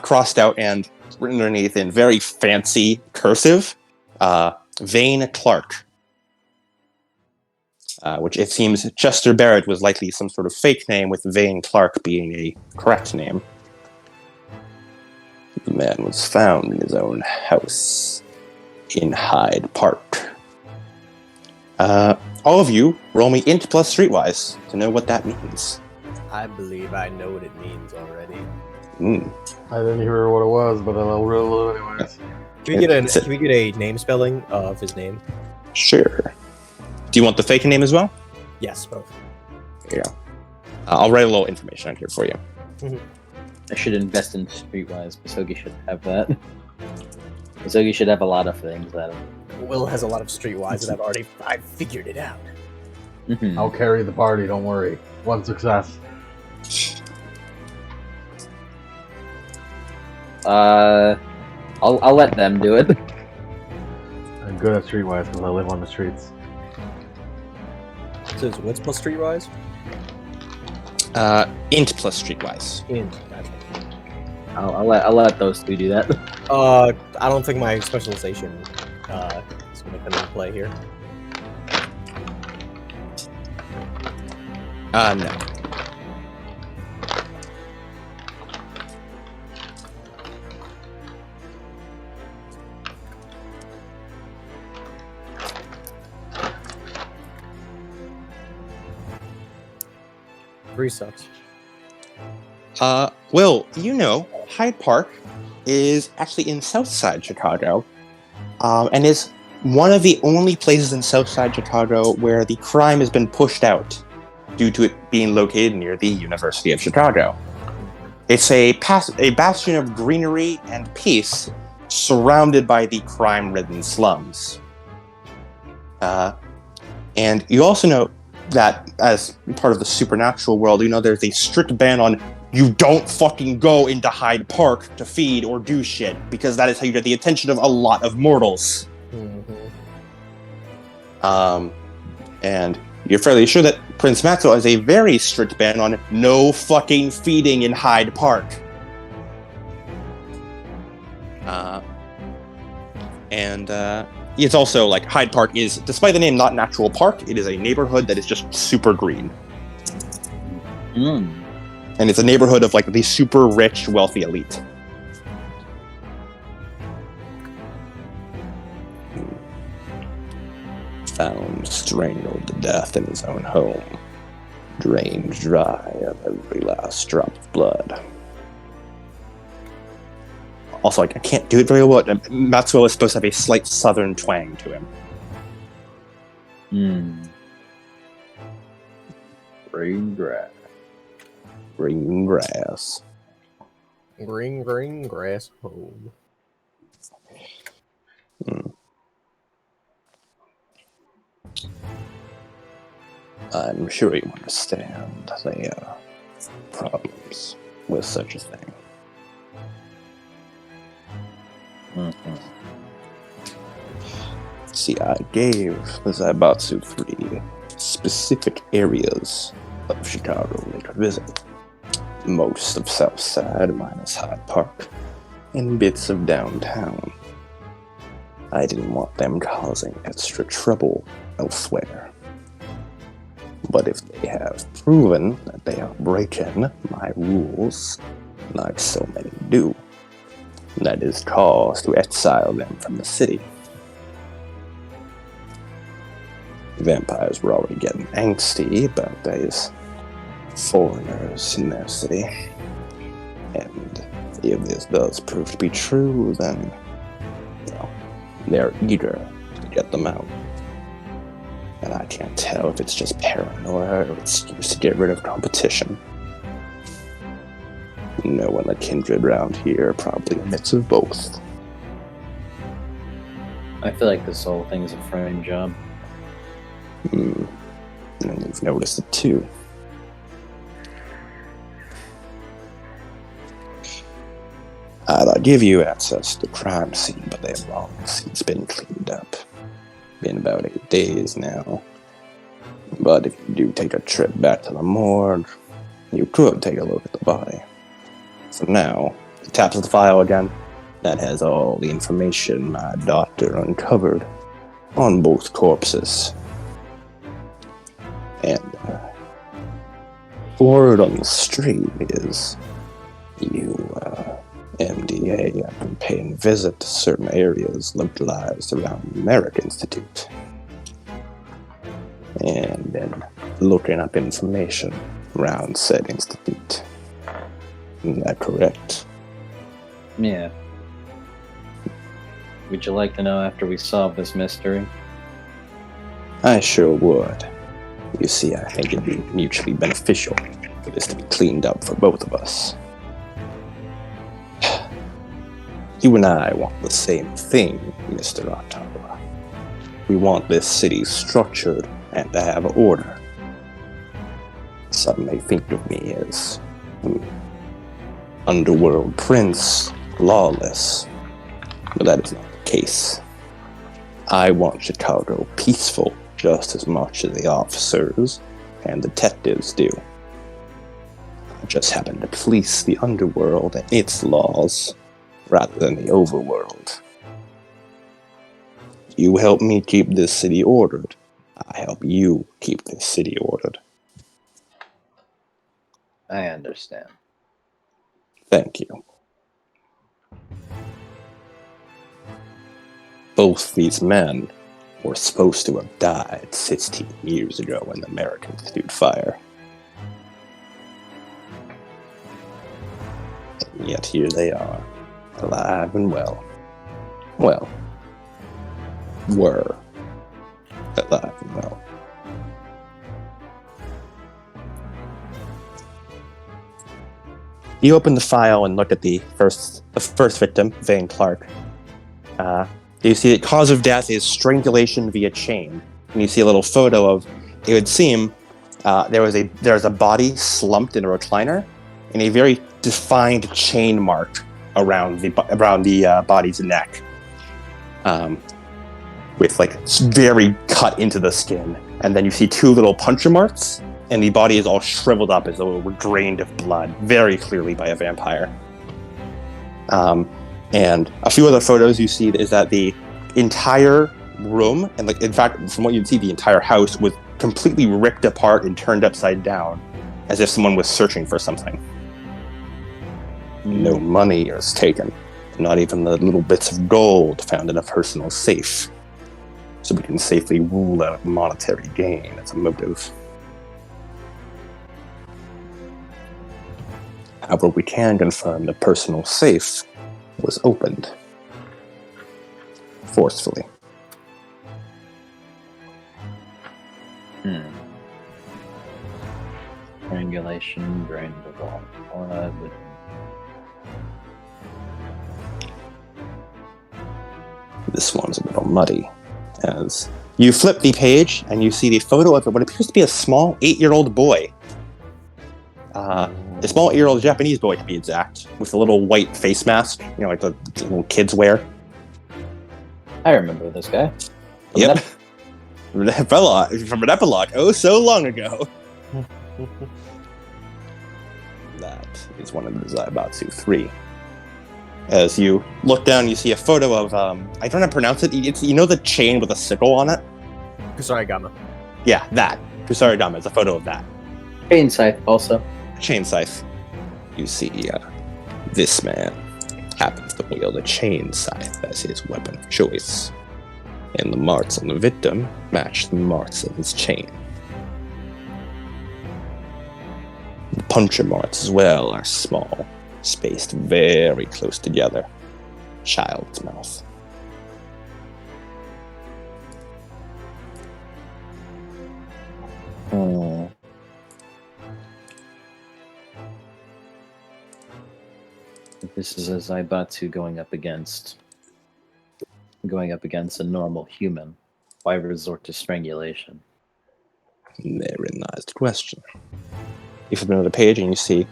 crossed out and written underneath in very fancy cursive, Vane Clark. Which it seems Chester Barrett was likely some sort of fake name, with Vane Clark being a correct name. The man was found in his own house in Hyde Park. All of you, roll me int plus streetwise to know what that means. I believe I know what it means already. I didn't hear what it was, but I'll roll it anyways. Can we get a name spelling of his name? Sure. Do you want the fake name as well? Yes, both. There you go. I'll write a little information on here for you. I should invest in Streetwise. Misogi should have that. Misogi should have a lot of things. Adam. Will has a lot of streetwise, and I've figured it out. Mm-hmm. I'll carry the party, don't worry. One success. I'll let them do it. I'm good at streetwise because I live on the streets. So it's what's plus streetwise? Int plus streetwise. Int. Gotcha. I'll let those two do that. I don't think my specialization is going to come into play here. No. Three sucks. Well, you know, Hyde Park is actually in Southside Chicago, and is one of the only places in Southside Chicago where the crime has been pushed out due to it being located near the University of Chicago. It's a bastion of greenery and peace, surrounded by the crime-ridden slums. And you also know that, as part of the supernatural world, you know there's a strict ban on you don't fucking go into Hyde Park to feed or do shit, because that is how you get the attention of a lot of mortals. And you're fairly sure that Prince Maxwell has a very strict ban on no fucking feeding in Hyde Park. It's also like Hyde Park is, despite the name, not an actual park. It is a neighborhood that is just super green. And it's a neighborhood of like the super rich, wealthy elite. Found strangled to death in his own home, drained dry of every last drop of blood. Also, I can't do it very well. Maxwell is supposed to have a slight southern twang to him. Green grass. Green grass. Green grass home. I'm sure you understand the problems with such a thing. See, I gave the Zaibatsu 3 specific areas of Chicago they could visit. Most of South Side minus Hyde Park, and bits of downtown. I didn't want them causing extra trouble elsewhere. But if they have proven that they are breaking my rules, like so many do, that is cause to exile them from the city. Vampires were already getting angsty about these foreigners in their city. And if this does prove to be true, then, well, they're eager to get them out. And I can't tell if it's just paranoia or it's used to get rid of competition. No one the kindred around here probably admits of both. I feel like this whole thing's a frame job. And you've noticed it too. I'd give you access to the crime scene, but they have long since been cleaned up. Been about 8 days now. But if you do take a trip back to the morgue, you could take a look at the body. For now, he taps the file again. That has all the information my doctor uncovered on both corpses. And word on the street is you, MDA, have been paying visit to certain areas localized around the Merrick Institute. And been looking up information around said institute. Isn't that correct? Yeah. Would you like to know after we solve this mystery? I sure would. You see, I think it'd be mutually beneficial for this to be cleaned up for both of us. You and I want the same thing, Mr. Ottawa. We want this city structured and to have order. Some may think of me as underworld prince, lawless, but that is not the case. I want Chicago peaceful just as much as the officers and detectives do. I just happen to police the underworld and its laws rather than the overworld. You help me keep this city ordered. I help you keep this city ordered. I understand. Thank you. Both these men were supposed to have died 16 years ago in the Merrick Institute fire. And yet here they are, alive and well. Well, were alive and well. You open the file and look at the first victim, Vane Clark. You see the cause of death is strangulation via chain. And you see a little photo of, it would seem, there's a body slumped in a recliner, and a very defined chain mark around the body's neck, with like very cut into the skin. And then you see 2 little puncture marks, and the body is all shriveled up as though it were drained of blood, very clearly by a vampire. And a few other photos you see is that the entire room, and like in fact, from what you'd see, the entire house was completely ripped apart and turned upside down, as if someone was searching for something. No money is taken, not even the little bits of gold found in a personal safe. So we can safely rule out monetary gain as a motive. However, we can confirm the personal safe was opened forcefully. Strangulation, drained of all blood. This one's a little muddy. As you flip the page and you see the photo of what appears to be a small 8-year-old boy. A small 8-year-old Japanese boy, to be exact, with a little white face mask, like the little kids wear. I remember this guy. Yep. From an epilogue, oh so long ago. That is one of the Zaibatsu 3. As you look down, you see a photo of, I don't know how to pronounce it. It's, the chain with a sickle on it? Kusarigama. Yeah, that. Kusarigama is a photo of that. Chain scythe, also. Chain scythe. You see, this man happens to wield a chain scythe as his weapon of choice. And the marks on the victim match the marks of his chain. The puncture marks as well are small, spaced very close together. Child's mouth. This is a Zaibatsu going up against a normal human. Why resort to strangulation? Very nice question. You flip another page and you see,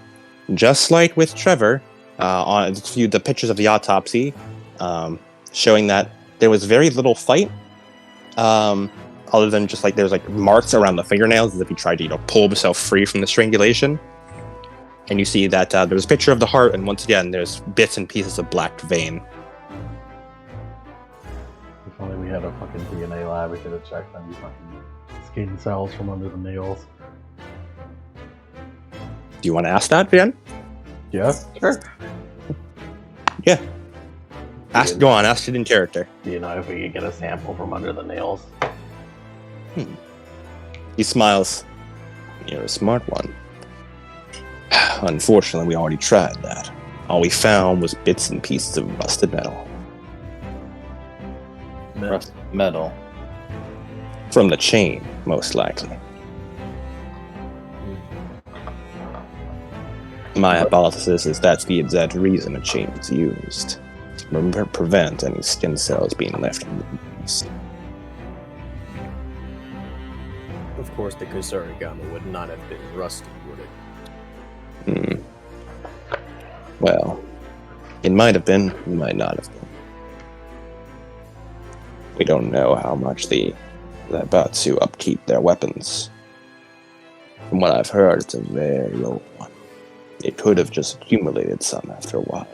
just like with Trevor, on the pictures of the autopsy, showing that there was very little fight, other than just like there's like marks around the fingernails as if he tried to pull himself free from the strangulation. And you see that there's a picture of the heart, and once again there's bits and pieces of black vein. If only we had a fucking DNA lab, we could have checked on these fucking skin cells from under the nails. Do you want to ask that, Van? Yeah, sure. Yeah. Go on, ask it in character. Do you know if we could get a sample from under the nails? He smiles. You're a smart one. Unfortunately, we already tried that. All we found was bits and pieces of rusted metal. Rusted metal. From the chain, most likely. My hypothesis is that's the exact reason a chain is used. To prevent any skin cells being left on the bones. Of course, the Kusarigama would not have been rusty, would it? Well, it might have been, it might not have been. We don't know how much the Zaibatsu upkeep their weapons. From what I've heard, it's a very old one. It could have just accumulated some after a while,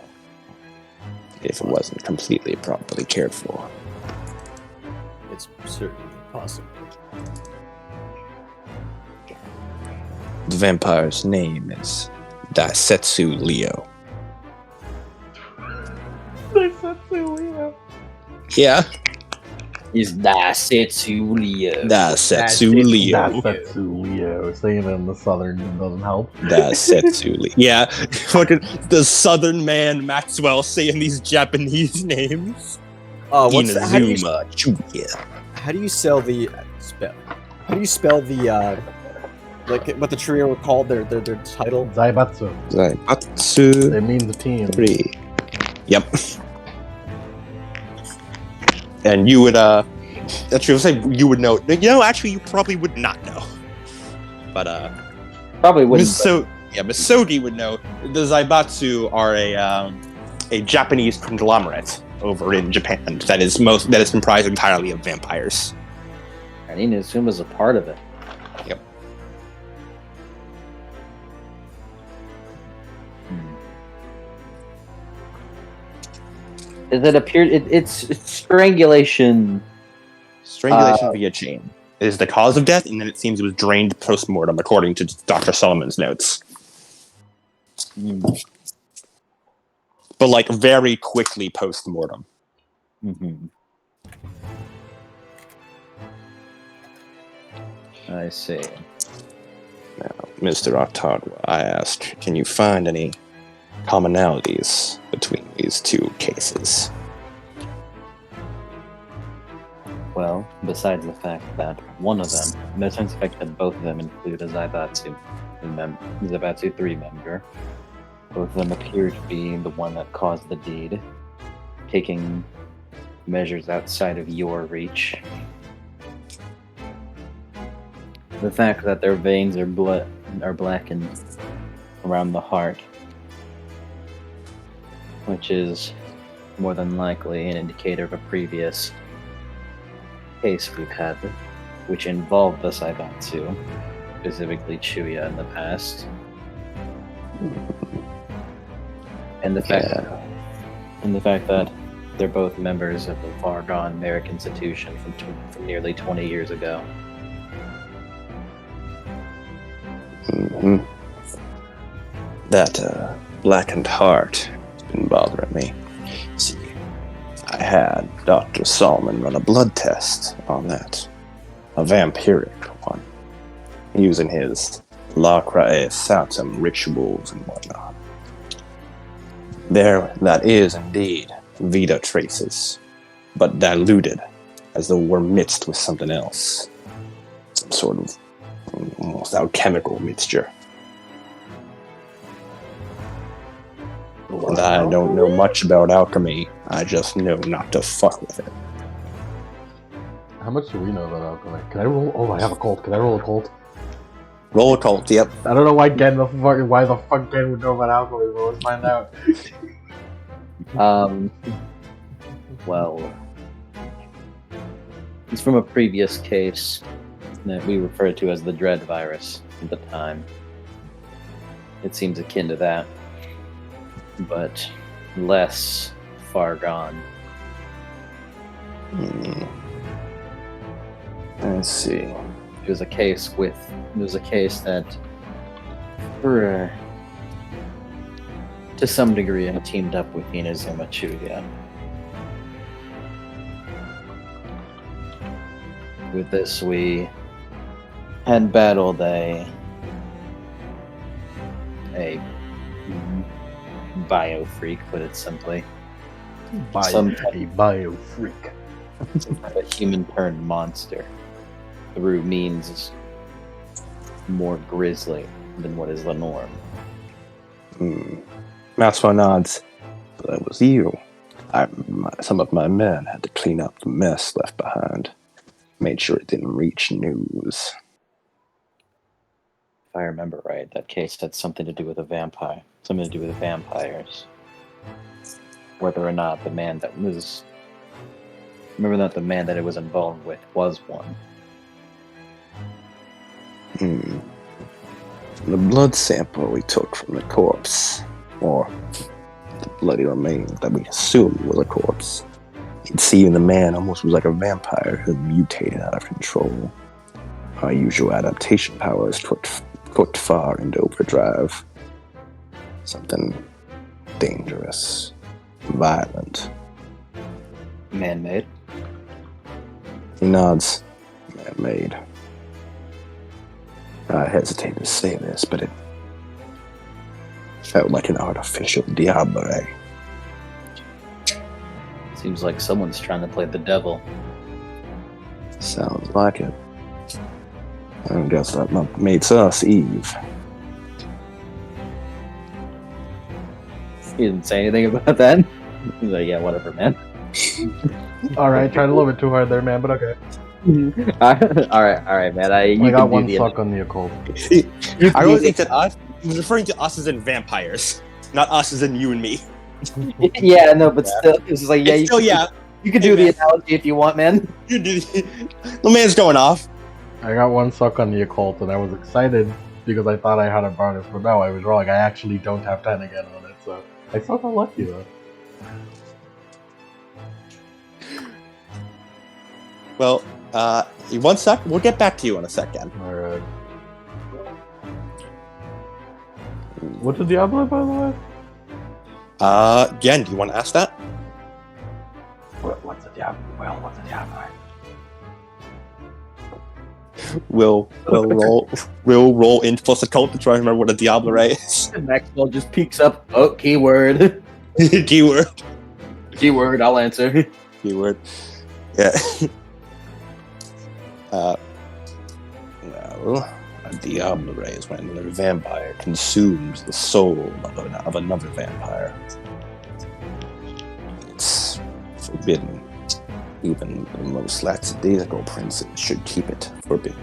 if it wasn't completely properly cared for. It's certainly possible. The vampire's name is Daisetsu Leo. Daisetsu Leo. Yeah. Is Daisetsu Leo. Daisetsu Leo. Daisetsu Leo. Saying it in the southern doesn't help. Daisetsu Leo. Yeah. Fucking the southern man Maxwell saying these Japanese names. Inazuma Chuuya. How do you spell the like what the trio were called, their title? Zaibatsu. Zaibatsu. It means a team. 3. Yep. And you would, that's true, say you would know. Actually, you probably would not know. But, probably wouldn't. Yeah, but Sogi would know. The Zaibatsu are a Japanese conglomerate over in Japan that is comprised entirely of vampires. And Inazuma's a part of it. Yep. Does it appear? It's strangulation. Strangulation via chain is the cause of death, and then it seems it was drained post-mortem, according to Dr. Solomon's notes. But, like, very quickly post-mortem. Mm-hmm. I see. Now, Mr. Octagua, I asked, can you find any commonalities between these two cases? Well, besides the fact that one of them, besides the fact that both of them include a Zaibatsu 3 member, both of them appear to be the one that caused the deed, taking measures outside of your reach. The fact that their veins are blackened around the heart, which is more than likely an indicator of a previous case we've had, which involved the Zaibatsu, specifically Chuuya in the past. And the fact that they're both members of the far-gone Merrick institution from nearly 20 years ago. Mm-hmm. That blackened heart has been bothering me. See, I had Dr. Solomon run a blood test on that. A vampiric one. Using his Lacrae Satum rituals and whatnot. That is indeed Vita traces, but diluted as though we're mixed with something else. Some sort of almost alchemical mixture. And I don't know much about alchemy, I just know not to fuck with it. How much do we know about alchemy? Can I roll? Oh, I have a cult. Can I roll a cult? Roll a cult, yep. I don't know why why the fuck Gen would know about alchemy, but let's find out. Well, it's from a previous case that we referred to as the Dread Virus at the time. It seems akin to that, but less far gone. Let's see. It was a case that, to some degree, I teamed up with Inazuma Chuuya. With this, we had battled a bio freak, put it simply. Bio freak. A human turned monster through means more grisly than what is the norm. Maxwell nods. That was you. Some of my men had to clean up the mess left behind. Made sure it didn't reach news. If I remember right, that case had something to do with a vampire. Something to do with vampires. Whether or not the man that was... Remember that the man that it was involved with was one. The blood sample we took from the corpse, or the bloody remains that we assumed was a corpse. You'd see the man almost was like a vampire who mutated out of control. Our usual adaptation powers put far into overdrive. Something dangerous, violent. Man-made? He nods. Man-made. I hesitate to say this, but it felt like an artificial diable. Seems like someone's trying to play the devil. Sounds like it. I guess that makes us Eve. He didn't say anything about that. He's like, yeah, whatever, man. Alright, tried a little bit too hard there, man, but okay. Alright, man. I got one suck on the occult. I really think that He was referring to us as in vampires, not us as in you and me. Yeah, no, but still, it's just like, yeah, you can do the analogy if you want, man. The man's going off. I got one suck on the occult, and I was excited because I thought I had a bonus, but no, I was wrong. I actually don't have 10 again on it, so I still got lucky though. Well, one sec. We'll get back to you in a second. Alright. What's a Diablo, by the way? Jen, do you want to ask that? What's a Diablo? Well, what's a Diablo? We'll roll into plus occult to try and remember what a Diablo is. Maxwell just peeks up. Oh, keyword. Keyword. Keyword, I'll answer. Keyword. Yeah. Well, a Diablo ray is when a vampire consumes the soul of another vampire. It's forbidden. Even the most lackadaisical princes should keep it forbidden.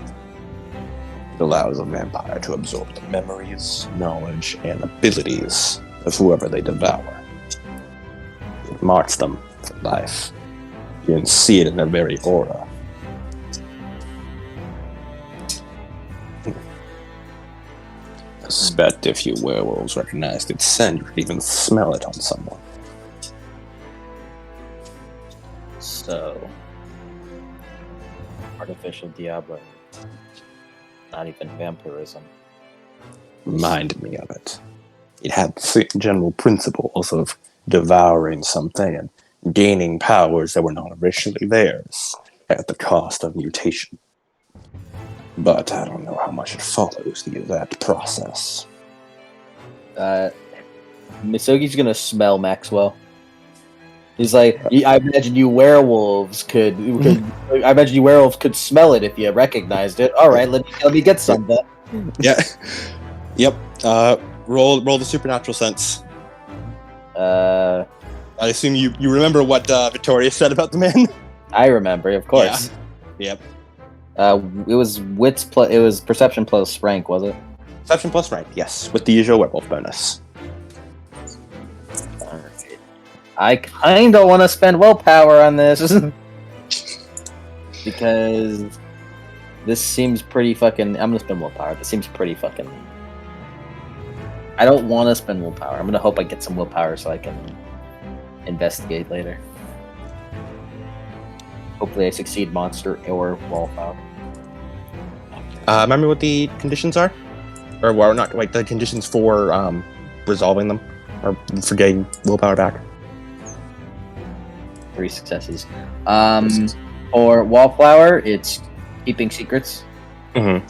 It allows a vampire to absorb the memories, knowledge, and abilities of whoever they devour. It marks them for life. You can see it in their very aura. I suspect if you werewolves recognized its scent, you could even smell it on someone. So, artificial Diablo. Not even vampirism. Reminded me of it. It had the general principles of devouring something and gaining powers that were not originally theirs at the cost of mutation. But I don't know how much it follows that process. Misogi's gonna smell Maxwell. He's like, I imagine you werewolves could smell it if you recognized it. All right, let me get some. Yeah. Yep. Roll the supernatural sense. I assume you remember what Victoria said about the man. I remember, of course. Yeah. Yep. It was it was perception plus rank, was it? Perception plus rank, yes, with the usual werewolf bonus. Alright. I kinda want to spend willpower on this because this seems pretty fucking. I'm gonna spend willpower. This seems pretty fucking. I don't want to spend willpower. I'm gonna hope I get some willpower so I can investigate later. Hopefully I succeed monster or wallfowl. Remember what the conditions are? Or well, not like the conditions for resolving them or for getting willpower back. 3 successes. For wallflower, it's keeping secrets. Mm-hmm.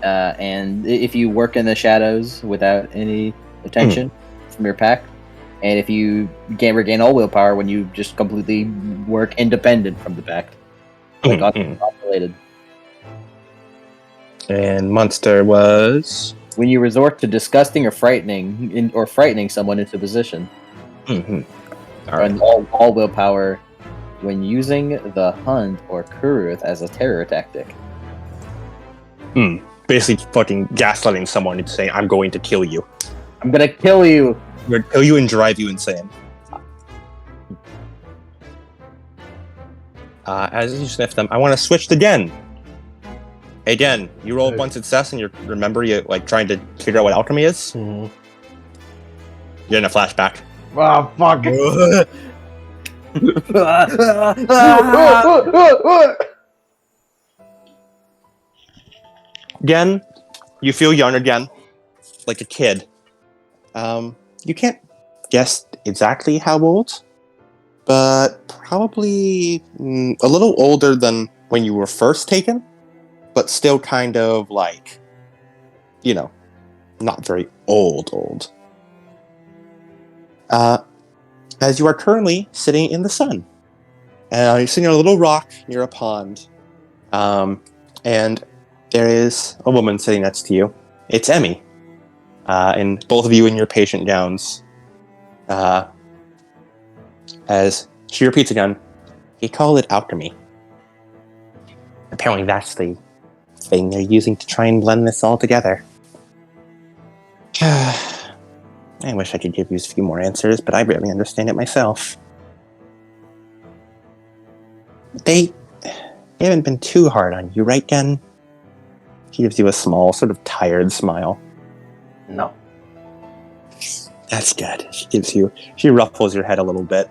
And if you work in the shadows without any attention from your pack, and if you regain all willpower when you just completely work independent from the pack. Like unrelated. And monster was when you resort to disgusting or frightening someone into position. Mm-hmm. And all willpower when using the hunt or Kuruth as a terror tactic. Basically fucking gaslighting someone into saying, I'm going to kill you. I'm gonna kill you. I'm going to kill you and drive you insane. As you sniff them, I want to switch to Den. Hey Den, you rolled one success and you like trying to figure out what alchemy is? Mm-hmm. You're in a flashback. Oh, fuck. Again, you feel young again, like a kid. You can't guess exactly how old, but probably a little older than when you were first taken, but still kind of like, not very old. As you are currently sitting in the sun. You're sitting on a little rock near a pond, and there is a woman sitting next to you. It's Emmy. And both of you in your patient gowns. As she repeats again, he called it alchemy. Apparently that's the thing they're using to try and blend this all together. I wish I could give you a few more answers, but I barely understand it myself. They haven't been too hard on you, right, Gen? She gives you a small, sort of tired smile. No. That's good. She ruffles your head a little bit.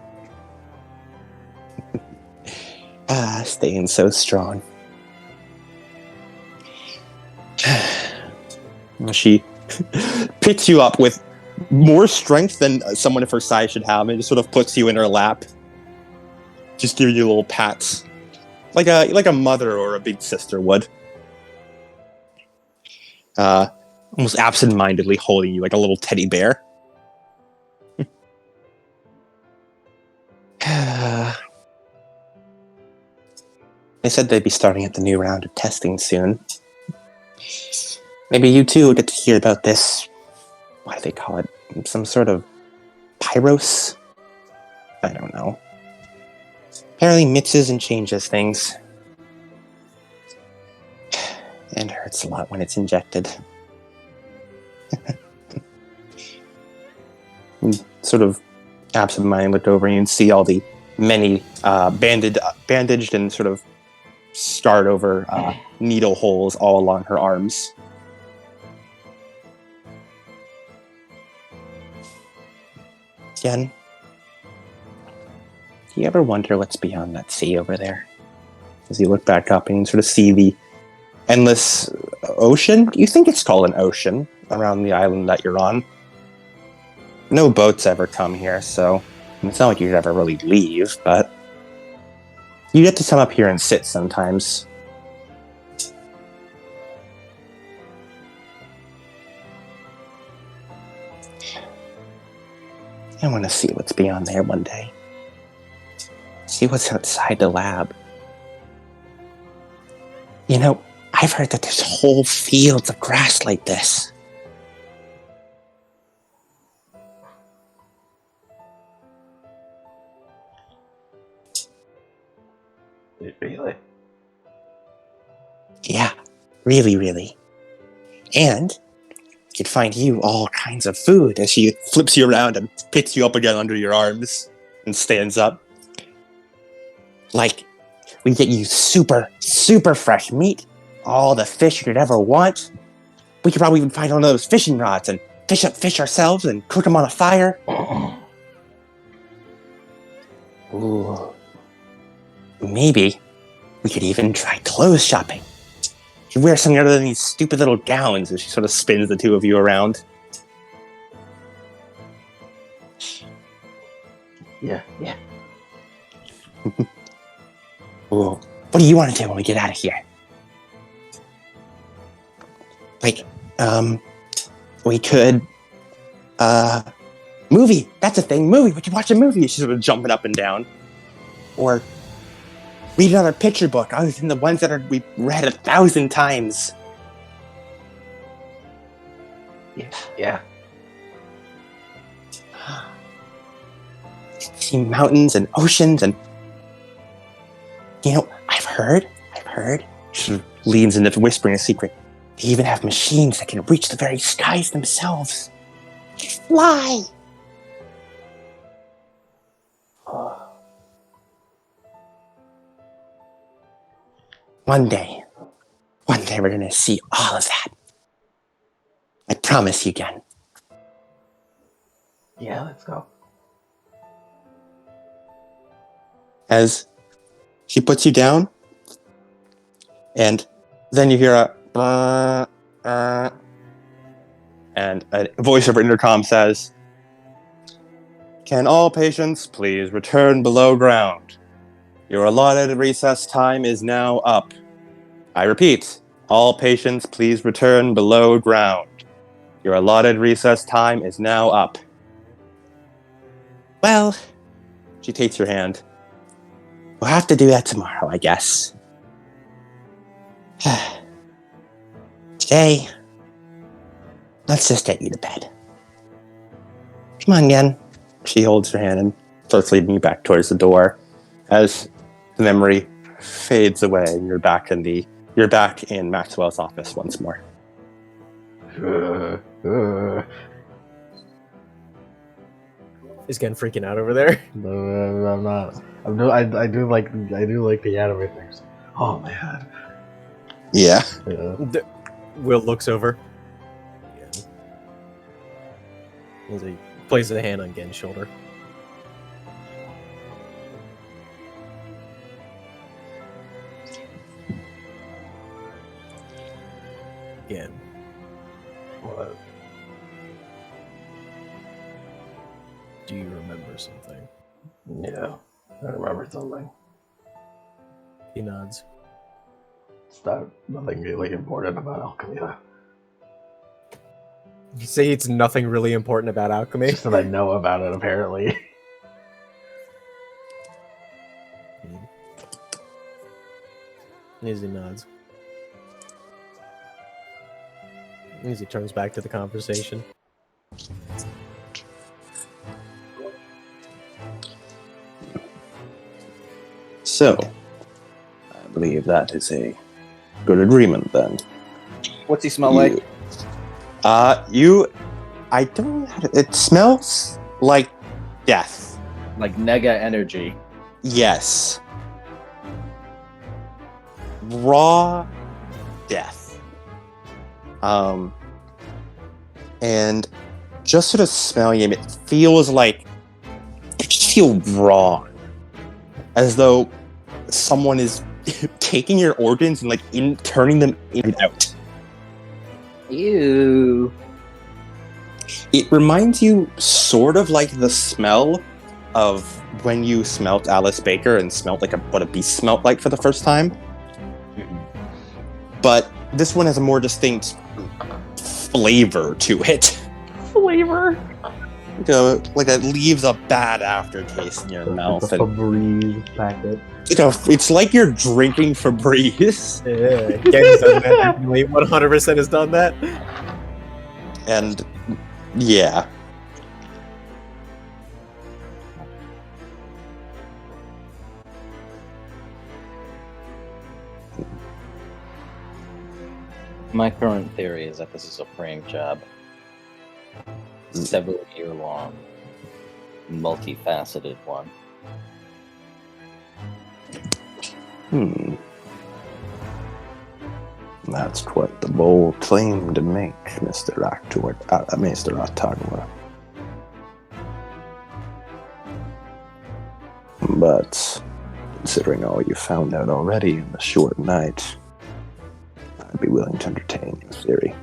Staying so strong. She picks you up with more strength than someone of her size should have, and just sort of puts you in her lap. Just giving you little pats. Like a mother or a big sister would. Almost absent-mindedly holding you like a little teddy bear. They said they'd be starting at the new round of testing soon. Maybe you too will get to hear about this. What do they call it? Some sort of pyros? I don't know. Apparently mixes and changes things. And hurts a lot when it's injected. Sort of absent-minded look over and see all the many bandaged and sort of scarred over needle holes all along her arms. Jen, do you ever wonder what's beyond that sea over there? As you look back up and you sort of see the endless ocean? You think it's called an ocean around the island that you're on. No boats ever come here, so it's not like you'd ever really leave, but you get to come up here and sit sometimes. I want to see what's beyond there one day. See what's outside the lab. You know, I've heard that there's whole fields of grass like this. Really? Yeah, really, really. And you could find you all kinds of food as she flips you around and picks you up again under your arms and stands up. Like, we get you super, super fresh meat, all the fish you could ever want. We could probably even find one of those fishing rods and fish up fish ourselves and cook them on a fire. Ooh. Maybe we could even try clothes shopping. You wear something other than these stupid little gowns as she sort of spins the two of you around. Yeah. Ooh. What do you want to do when we get out of here? Like, we could, movie. That's a thing. Movie. We could watch a movie. She's sort of jumping up and down. Or read another picture book other than the ones that we've read 1,000 times. Yeah. See mountains and oceans and... You know, I've heard... She leans into whispering a secret. They even have machines that can reach the very skies themselves. They fly! One day we're gonna see all of that. I promise you, Gen. Yeah, let's go. As she puts you down, and then you hear and a voice over intercom says, "Can all patients please return below ground? Your allotted recess time is now up. I repeat, all patients please return below ground. Your allotted recess time is now up." Well, she takes your hand. We'll have to do that tomorrow, I guess. Today, let's just get you to bed. Come on, Gen. She holds her hand and starts leading you back towards the door as the memory fades away and you're back in Maxwell's office once more. Is Gen freaking out over there? No, I'm not. I do like the anime things. Oh man. Yeah. Yeah. Will looks over. Yeah. As he places a hand on Gen's shoulder. Gen. What? Do you remember something? Yeah. I remember something. He nods. It's not nothing really important about alchemy. You say it's nothing really important about alchemy? Just that I know about it, apparently. As he nods. As he turns back to the conversation. So, I believe that is a good agreement then. What's he smell like? I don't know how to, it smells like death. Like nega energy. Yes. Raw death. And just sort of smelling him, it feels like, it just feels wrong. As though someone is taking your organs and like turning them in and out. Ew. It reminds you sort of like the smell of when you smelt Alice Baker and smelt like what a beast smelt like for the first time. But this one has a more distinct flavor to it. Flavor? Like it leaves a bad aftertaste in your mouth. Like a Febreze packet. It's like you're drinking Febreze. Yeah, Gen's done that. Definitely 100% has done that. And yeah. My current theory is that this is a prank job. Several year-long, multifaceted one. That's quite the bold claim to make, Mr. Ottawa. But considering all you found out already in the short night, I'd be willing to entertain your theory.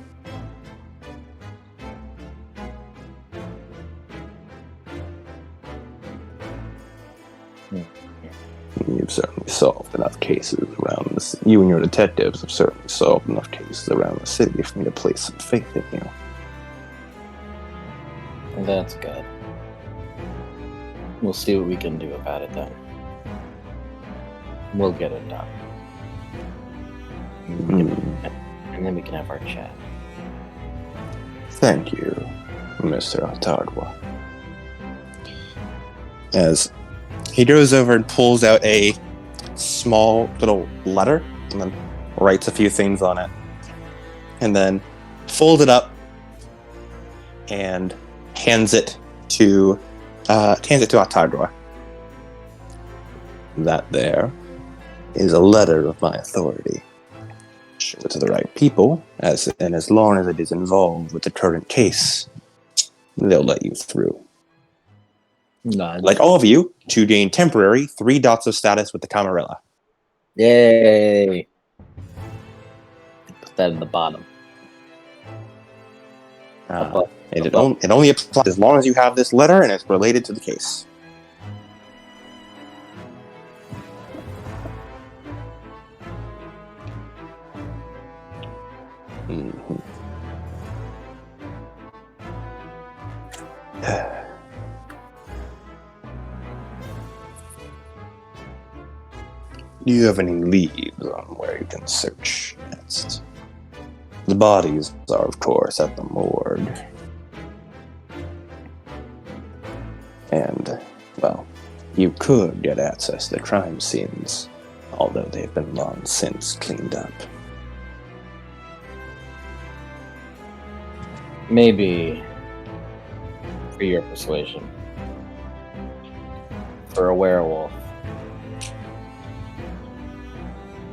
You've certainly solved enough cases around this. You and your detectives have certainly solved enough cases around the city for me to place some faith in you. That's good. We'll see what we can do about it then. We'll get it done. And then we can have our chat. Thank you, Mr. Ottawa. As he goes over and pulls out a small little letter and then writes a few things on it. And then folds it up and hands it to Ottawa. That there is a letter of my authority. Show it to the right people, and as long as it is involved with the current case, they'll let you through. Nod. Like all of you, to gain temporary 3 dots of status with the Camarilla. Yay! Put that in the bottom. It only applies as long as you have this letter and it's related to the case. Do you have any leads on where you can search next? The bodies are, of course, at the morgue. And, well, you could get access to crime scenes, although they've been long since cleaned up. Maybe for your persuasion. for a werewolf.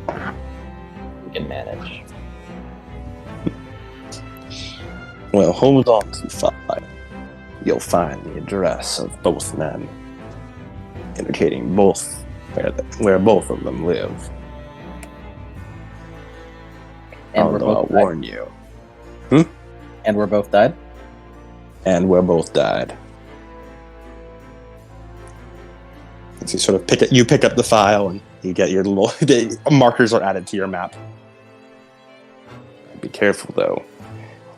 We can manage. Well, hold on to fire. You'll find the address of both men, indicating both where both of them live. And I'll warn you. And we're both dead? And we're both died. As you sort of pick up the file and you get your little the markers are added to your map. Be careful though.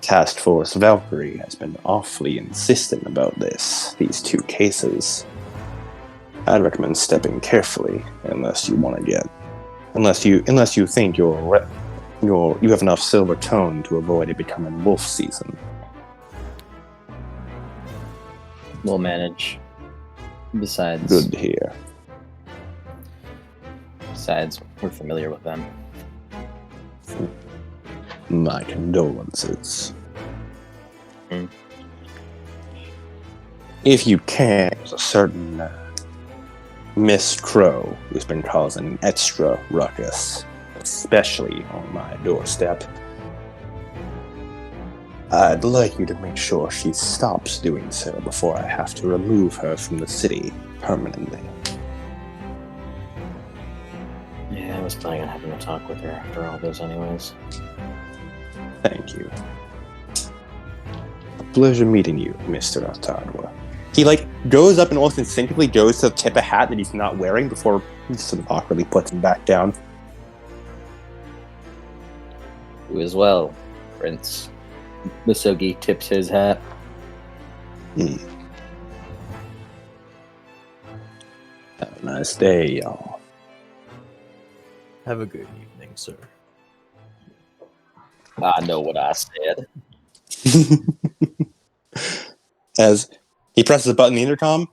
Task Force Valkyrie has been awfully insistent about these two cases. I'd recommend stepping carefully unless you think you have enough silver tone to avoid it becoming wolf season. We'll manage. Besides, Good to hear. Besides, we're familiar with them. My condolences. If you can, there's a certain Miss Crow who's been causing extra ruckus, especially on my doorstep. I'd like you to make sure she stops doing so before I have to remove her from the city permanently. Yeah, I was planning on having a talk with her after all this anyways. Thank you. A pleasure meeting you, Mr. Atadwa. He, goes up and almost instinctively goes to tip a hat that he's not wearing before he sort of awkwardly puts him back down. You as well, Prince. Misogi tips his hat. Have a nice day, y'all. Have a good evening, sir. I know what I said. As he presses a button in the intercom,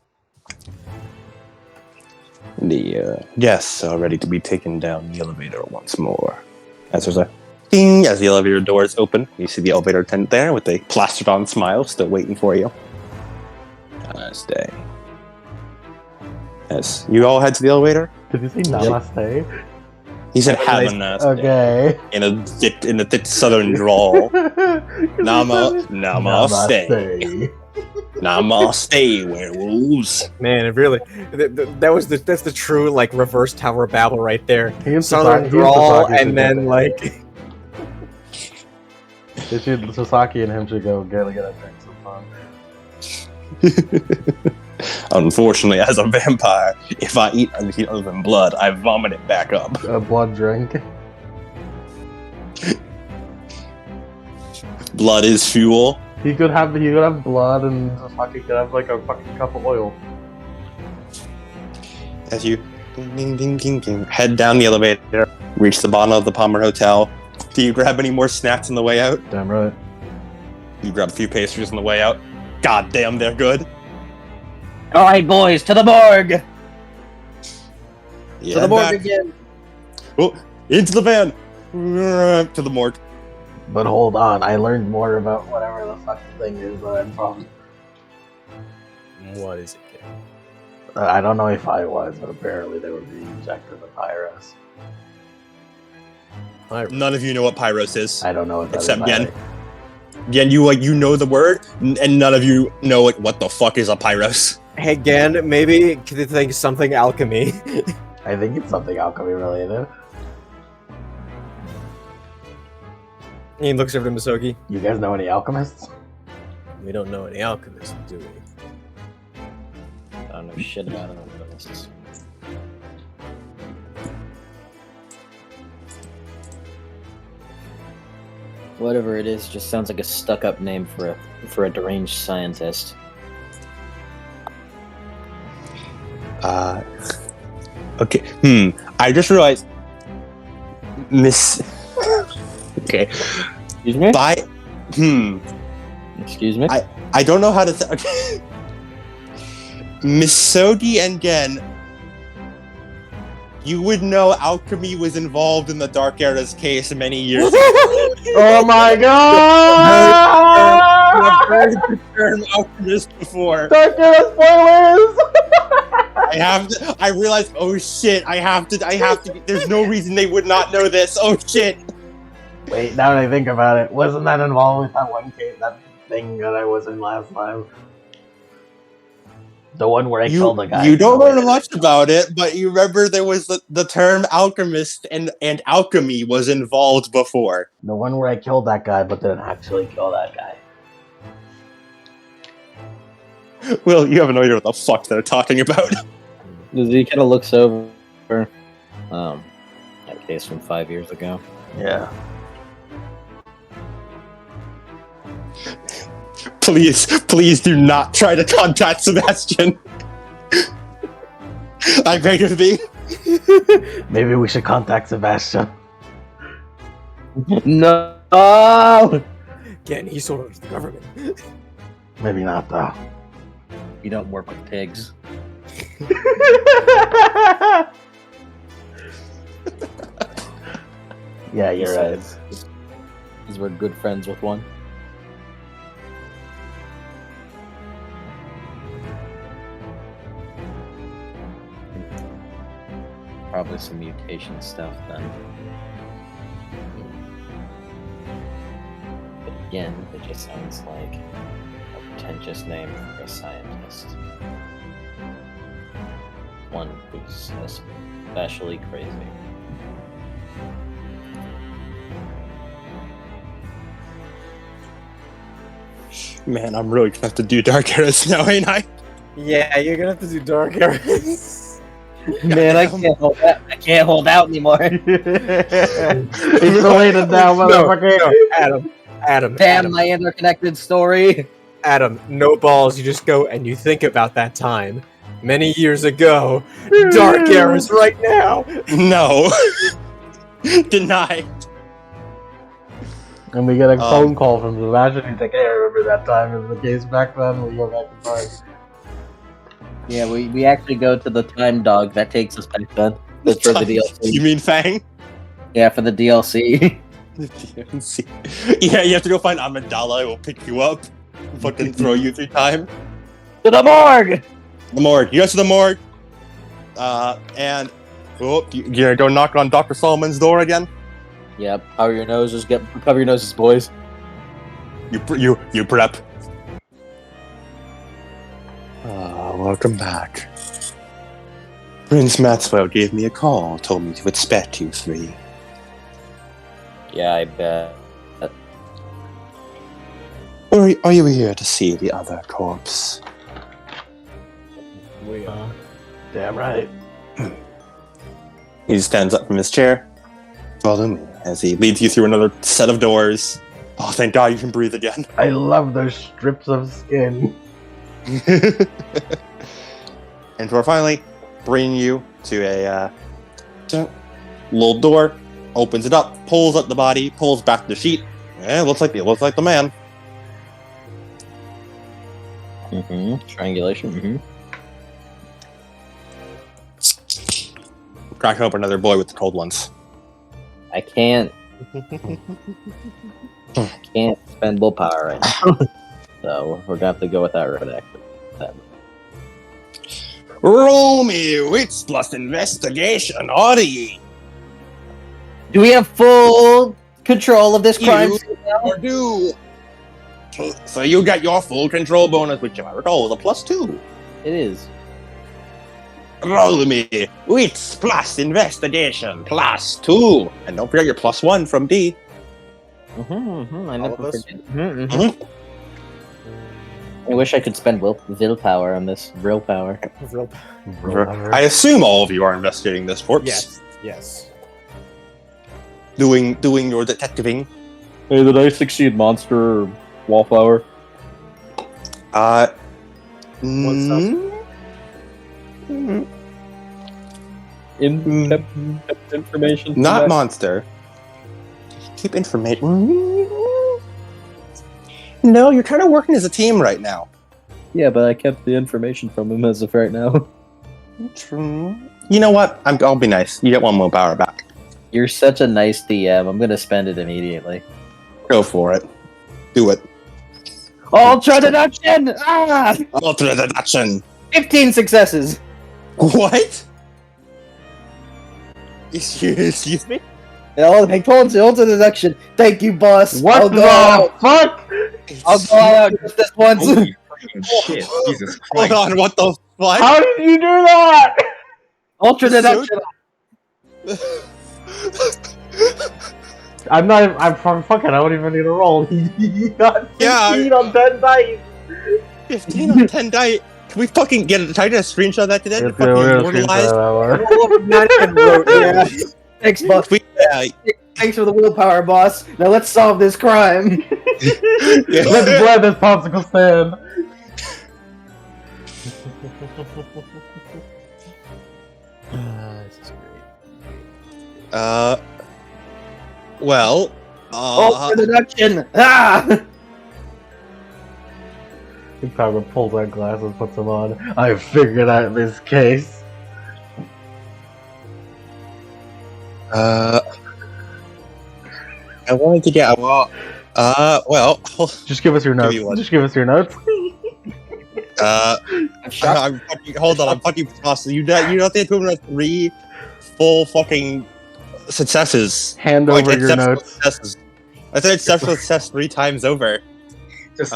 the guests are ready to be taken down the elevator once more. As there's a ding as the elevator doors open, you see the elevator attendant there with a plastered-on smile still waiting for you. Have a nice day. As you all head to the elevator, Did you say namaste? he said, "Have a nice day." Okay. In a thick southern drawl. Namaste. Namaste, werewolves. Man, it really that's the true reverse Tower of Babel right there. He and Southern Sasaki- drawl, he and and then Sasaki and him should go get a drink sometime. Unfortunately, as a vampire, if I eat anything other than blood, I vomit it back up. A blood drink. Blood is fuel. He could have blood, and Sasaki could have a fucking cup of oil. As you ding, ding, ding, ding, head down the elevator, reach the bottom of the Palmer Hotel. Do you grab any more snacks on the way out? Damn right. You grab a few pastries on the way out. God damn, they're good. All right, boys, to the morgue. Yeah, To the morgue back. again. Oh, into the van. To the morgue. But hold on, I learned more about whatever the fuck the thing is that I'm from. what is it? Kid? I don't know if I was, but apparently they were being injected with Pyros. None of you know what Pyros is. I don't know what that Except is. Yen. Yen, you know the word, and none of you know what the fuck is a Pyros. Hey, Gan, maybe could you think something alchemy? I think it's something alchemy related. He looks over to Misogi. You guys know any alchemists? We don't know any alchemists, do we? I don't know shit about alchemists. Whatever it is, just sounds like a stuck-up name for a deranged scientist. Okay. I just realized, Miss. Okay. Excuse me? Excuse me? I don't know how to say. Okay. Misogi and Gen, you would know alchemy was involved in the Dark Era's case many years ago. Oh my god! I've heard the term alchemist before. Dark Era spoilers! I realized, oh shit, I have to, there's no reason they would not know this. Oh shit. Wait, now that I think about it, wasn't that involved with that one case, that thing that I was in last time? The one where I killed the guy. You don't learn much about it, but you remember there was the term alchemist and alchemy was involved before. The one where I killed that guy, but didn't actually kill that guy. Well, you have no idea what the fuck they're talking about. He kind of looks over that case from 5 years ago. Yeah. Please do not try to contact Sebastian. I beg of thee. Maybe we should contact Sebastian. No! Again, he sort of the government. Maybe not, though. You don't work with pigs. Yeah, you're right. Because we're good friends with one. Probably some mutation stuff then. But again, it just sounds like a pretentious name for a scientist. One who's especially crazy. Man, I'm really gonna have to do Dark Eras now, ain't I? Yeah, you're gonna have to do Dark Eras. Man, I can't hold out. I can't hold out anymore. It's related now, motherfucker. No, Adam. Damn my interconnected story. Adam, no balls. You just go and you think about that time many years ago. Dark Eras right now. No. Denied. And we get a phone call from Sebastian. He's like, hey, I remember that time in the case back then. We go back in time. Yeah, we actually go to the time dog that takes us back then. That's for the DLC. You mean Fang? Yeah, for the DLC. Yeah, you have to go find Amidala. I will pick you up. Fucking throw you through time. To the morgue! The morgue. You go to the morgue. And you're gonna go knock on Dr. Solomon's door again? Yep. Cover your noses, boys. You prep. Welcome back. Prince Maxwell gave me a call, told me to expect you three. Yeah, I bet. Or are you here to see the other corpse? We are. Damn right. He stands up from his chair. Follow me as he leads you through another set of doors. Oh, thank God you can breathe again. I love those strips of skin. And we're finally bringing you to a little door. Opens it up, pulls up the body, pulls back the sheet. Yeah, looks like the man. Triangulation. Crack open another boy with the cold ones. I can't spend willpower right now. So we're gonna have to go with that road action. Roll me wits plus investigation, Audie. Do we have full control of this crime? Or do. So you get your full control bonus, which I recall was a +2. It is. Roll me wits plus investigation +2. And don't forget your +1 from D. I never of us? forget. I wish I could spend willpower on this. Real power. I assume all of you are investigating this corpse. Yes. Doing your detectiving. Hey, did I succeed, monster or wallflower? Information. Not monster. Keep information. No, you're kind of working as a team right now. Yeah, but I kept the information from him as of right now. True. You know what? I'll be nice. You get 1 more power back. You're such a nice DM. I'm gonna spend it immediately. Go for it. Do it. Ultra deduction! Ah! Ultra deduction. 15 successes! What? Excuse me? I told you, ultra deduction. Thank you, boss. What the fuck? I'll go out just this once. Holy fucking shit! Jesus Hold Christ! on, what the fuck? How did you do that? Ultra deduction. I'm fucking, I don't even need to roll. He got 15 on 10 dice. 15 on 10 die. Can we fucking get a screenshot of that today? We're Fucking gonna immortalize? Yeah. Thanks, boss. Thanks for the willpower, boss. Now let's solve this crime. Let's play this popsicle stand. This is great. Well, Ultra deduction. Ah! Tyler pulls out glasses, puts them on. I figured out this case. I wanted to get well. Just give us your notes. you one. Just give us your notes. I'm fucking, hold on, I'm fucking processing. You don't think to have 3 full fucking successes. Hand Like, over your exceptional notes. successes. I said exceptional success 3 times over. Just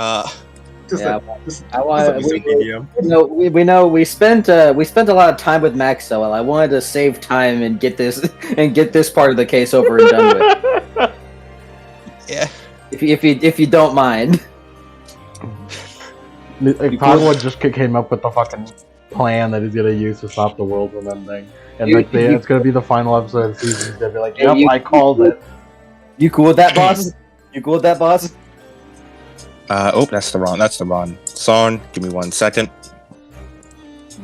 Yeah, just I want. just a medium. We know we spent a lot of time with Max, so I wanted to save time and get this part of the case over and done with. Yeah. If you don't mind. Pablo just came up with the fucking plan that he's gonna use to stop the world from ending, and it's gonna be the final episode of the season. He's gonna be like, "Yep, I called it." You cool with that, boss? You cool with that, boss? That's the wrong song. Give me 1 second.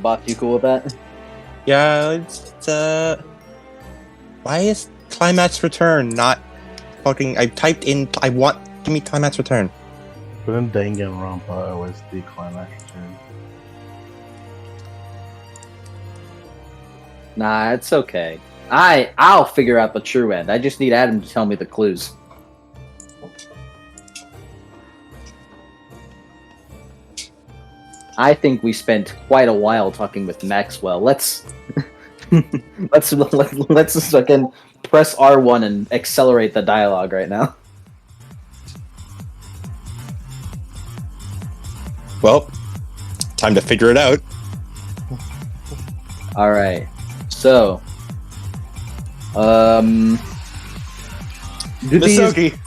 Boss, you cool with that? Yeah, it's why is Climax Return not fucking? I typed in. Give me Climax Return. But then Danganronpa was the climax return. Nah, it's okay. I'll figure out the true end. I just need Adam to tell me the clues. I think we spent quite a while talking with Maxwell. Let's let's fucking press R1 and accelerate the dialogue right now. Well, time to figure it out. All right. So, do these? Misogi,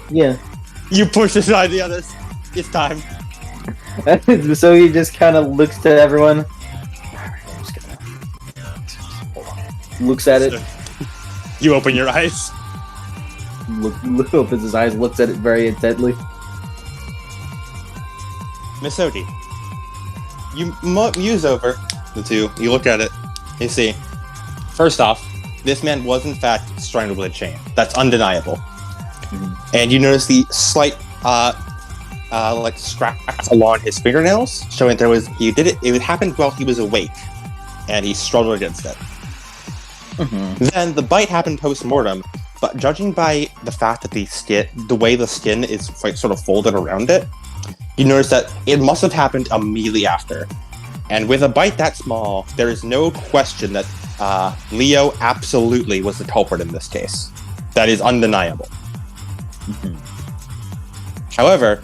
Yeah. you push aside the others. It's time. So he just kind of looks to everyone. Looks at it. You open your eyes. Opens his eyes, looks at it very intently. Misogi, you muse over the two. You look at it. You see. First off, this man was in fact strangled with a chain. That's undeniable. Mm-hmm. And you notice the slight like scratch along his fingernails, showing there was it happened while he was awake, and he struggled against it. Mm-hmm. Then the bite happened post-mortem, but judging by the fact that the way the skin is like sort of folded around it, you notice that it must have happened immediately after. And with a bite that small, there is no question that Leo absolutely was the culprit in this case. That is undeniable. Mm-hmm. However,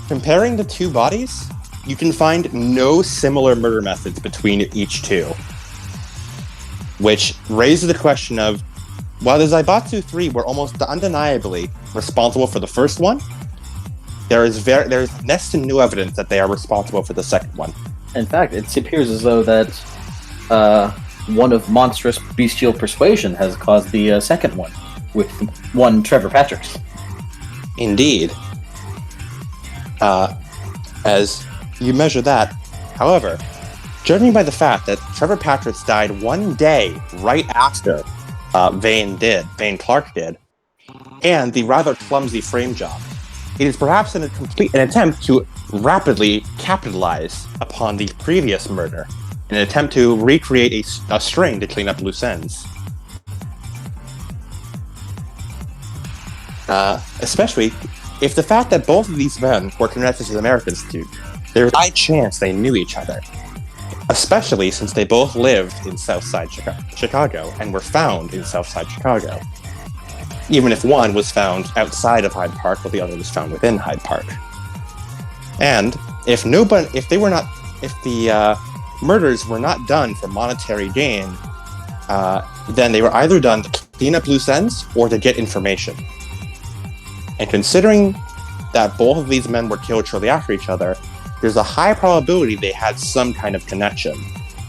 comparing the two bodies, you can find no similar murder methods between each two. Which raises the question of, while the Zaibatsu 3 were almost undeniably responsible for the first one, there is next to no evidence that they are responsible for the second one. In fact, it appears as though that one of monstrous bestial persuasion has caused the second one, with one Trevor Patrick's. Indeed. As you measure that, however, judging by the fact that Trevor Patrick's died one day right after Vane Clark did, and the rather clumsy frame job, it is perhaps an attempt to rapidly capitalize upon the previous murder, in an attempt to recreate a string to clean up loose ends. Especially if the fact that both of these men were connected to the American Institute, there's a high chance they knew each other. especially since they both lived in Southside Chicago and were found in Southside Chicago. Even if one was found outside of Hyde Park, while the other was found within Hyde Park. And if the murders were not done for monetary gain, then they were either done to clean up loose ends or to get information. And considering that both of these men were killed shortly after each other, there's a high probability they had some kind of connection,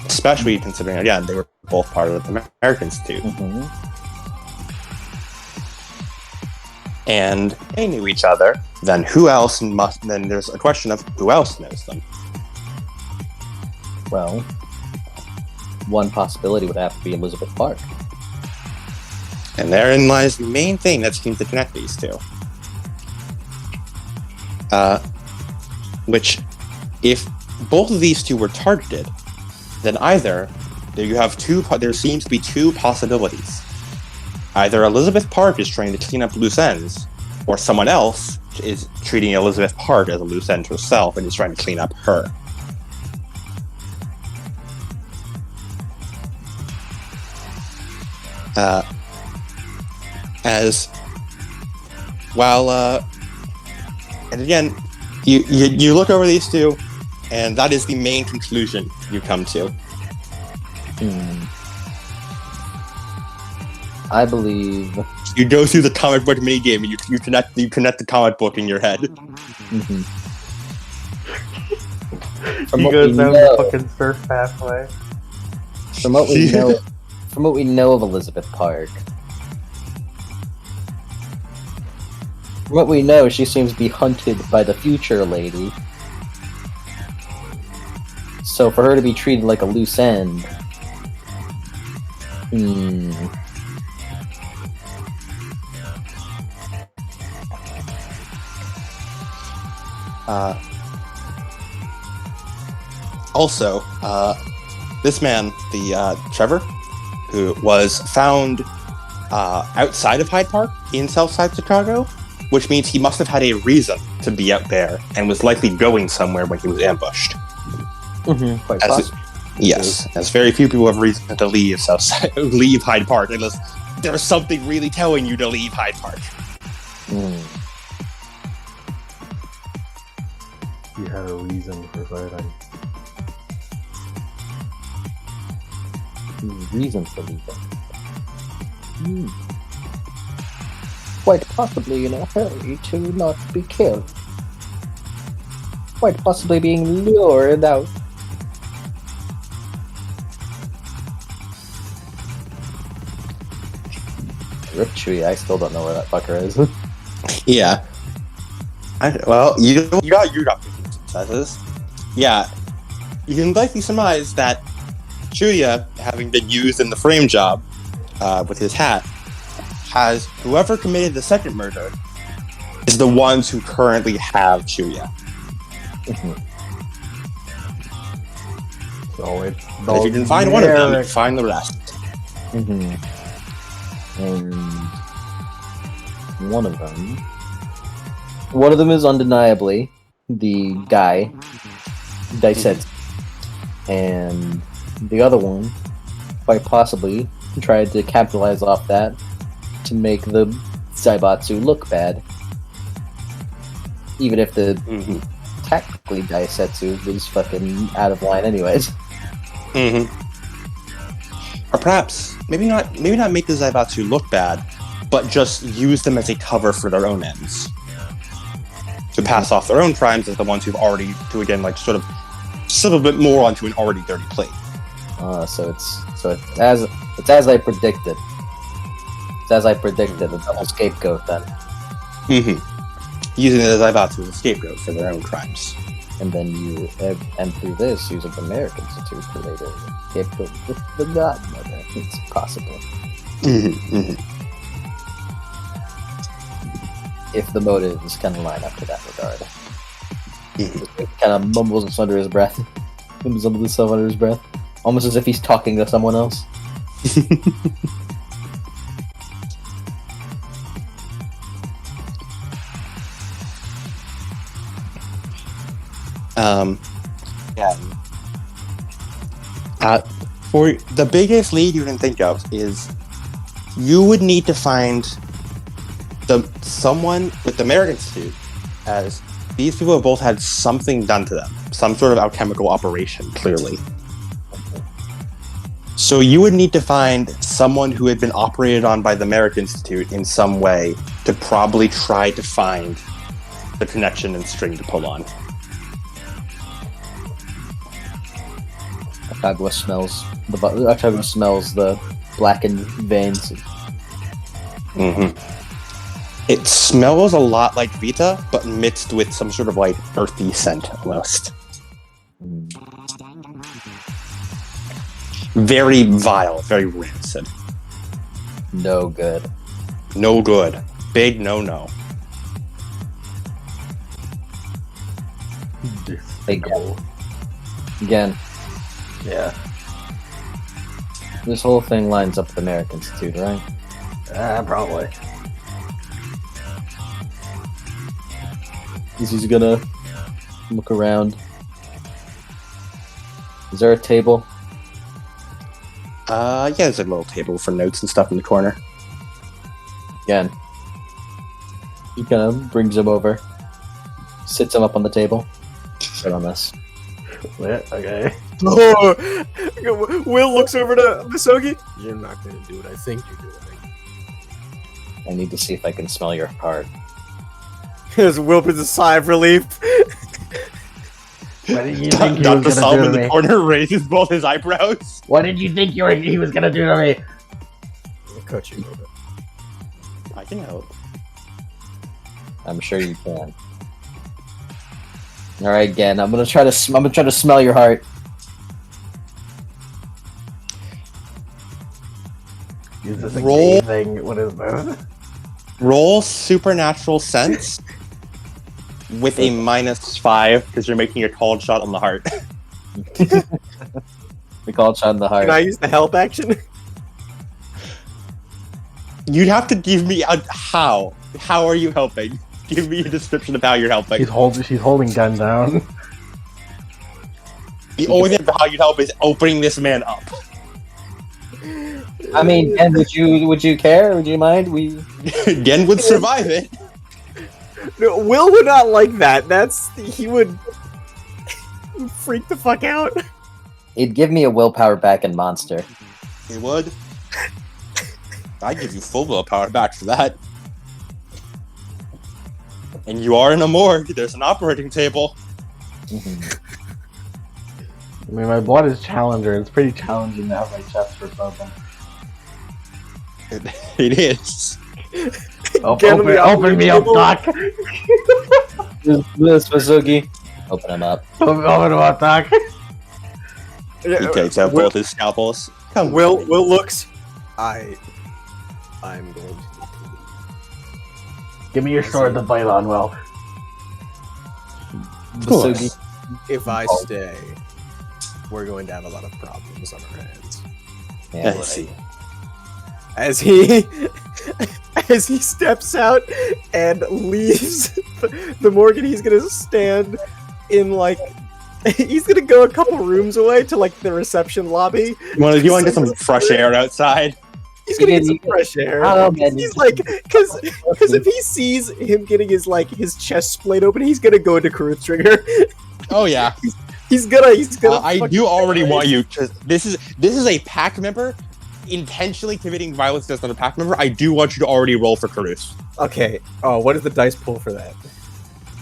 especially considering, again, they were both part of the American Institute. Mm-hmm. And they knew each other, then there's a question of who else knows them. Well, one possibility would have to be Elizabeth Park. And therein lies the main thing that seems to connect these two. Which, if both of these two were targeted, then either there seems to be two possibilities. Either Elizabeth Park is trying to clean up loose ends, or someone else is treating Elizabeth Park as a loose end herself and is trying to clean up her. And again, you look over these two, and that is the main conclusion you come to. I believe You go through the comic book minigame and you connect the comic book in your head. mm-hmm. He goes down the fucking surf pathway. From what we know of Elizabeth Park, from what we know, she seems to be hunted by the future lady. So for her to be treated like a loose end, Also, this man, the Trevor, who was found outside of Hyde Park in Southside Chicago, which means he must have had a reason to be out there and was likely going somewhere when he was ambushed. quite possible. Yes, as very few people have reason to leave leave Hyde Park unless there's something really telling you to leave Hyde Park. He had a reason for fighting. Reason for leaving. Quite possibly in a hurry to not be killed. Quite possibly being lured out. Rip Chuuya, I still don't know where that fucker is. Yeah. You got successes. Yeah. You can likely surmise that Chuuya, having been used in the frame job with his hat, has whoever committed the second murder is the ones who currently have Chuuya. So it's And if you can find one of them, you can find the rest. And one of them is undeniably the guy, Daisetsu. And the other one, quite possibly, tried to capitalize off that to make the Zaibatsu look bad. Even if the technically Daisetsu was fucking out of line anyways. Or perhaps, maybe not make the Zaibatsu look bad, but just use them as a cover for their own ends. To pass off their own crimes as the ones who've already, to again, like, sort of slip a bit more onto an already dirty plate. So it's as I predicted. It's as I predicted, a double scapegoat then. Using it as Zaibatsu as a scapegoat for their own crimes. And then and through this, using the American Institute for later scapegoat with the godmother. It's possible. If the motives kind of line up to that regard. Kind of mumbles this under his breath. Mumbles himself under his breath. Almost as if he's talking to someone else. For the biggest lead you can think of is you would need to find someone with the Merit Institute, as these people have both had something done to them, some sort of alchemical operation, clearly. So you would need to find someone who had been operated on by the Merit Institute in some way to probably try to find the connection and string to pull on. Akagwa smells the blackened veins. Mm-hmm. It smells a lot like Vita, but mixed with some sort of like earthy scent almost. Very vile, very rancid. No good. No good. Big no. Again. Yeah. This whole thing lines up with the Merit Institute, right? Probably. He's gonna look around. Is there a table? Yeah, there's a little table for notes and stuff in the corner. Again. He kind of brings him over. Sits him up on the table. Right on this. Yeah, okay. Oh, Will looks over to Misogi. You're not going to do what I think you're doing. I need to see if I can smell your heart. As Will puts a sigh of relief. What did you think he Dr. was Solomon gonna in do the to me? corner raises both his eyebrows. What did you think he was gonna do to me? I'll cut you a little bit. I can help. I'm sure you can. All right, again. I'm gonna try to smell your heart. Is this a Roll. gay thing? What is this? Roll supernatural sense with a -5 because you're making a called shot on the heart. We call it shot in the heart. Can I use the help action? You'd have to give me a how. How are you helping? Give me a description of how you're helping. She's holding gun down. The only thing about how you'd help is opening this man up. I mean, Gen, would you care? Would you mind? Gen would survive it. No, Will would not like that. He would freak the fuck out. It'd give me a willpower back in Monster. It would. I'd give you full willpower back for that. And you are in a morgue. There's an operating table. Mm-hmm. I mean, my blood is Challenger. It's pretty challenging to have my chest rip open. It is. Open me up, Doc. This Mizugi. Open him up. Open him up, Doc. He takes out both his scalpels. Come Will looks. I'm going to. Give me your sword to bite on, Will. Mizugi. If I stay, we're going to have a lot of problems on our hands. Yeah, I see. As he steps out and leaves the morgue, he's gonna stand in he's gonna go a couple rooms away to the reception lobby. You want to get some fresh air outside? He's gonna get some fresh air. He's because if he sees him getting his chest splayed open, he's gonna go into Cruise Trigger. Oh yeah. He's gonna. I do already want you, because this is a pack member intentionally committing violence against another pack member. I do want you to already roll for Karus. Okay. Oh, what is the dice pool for that?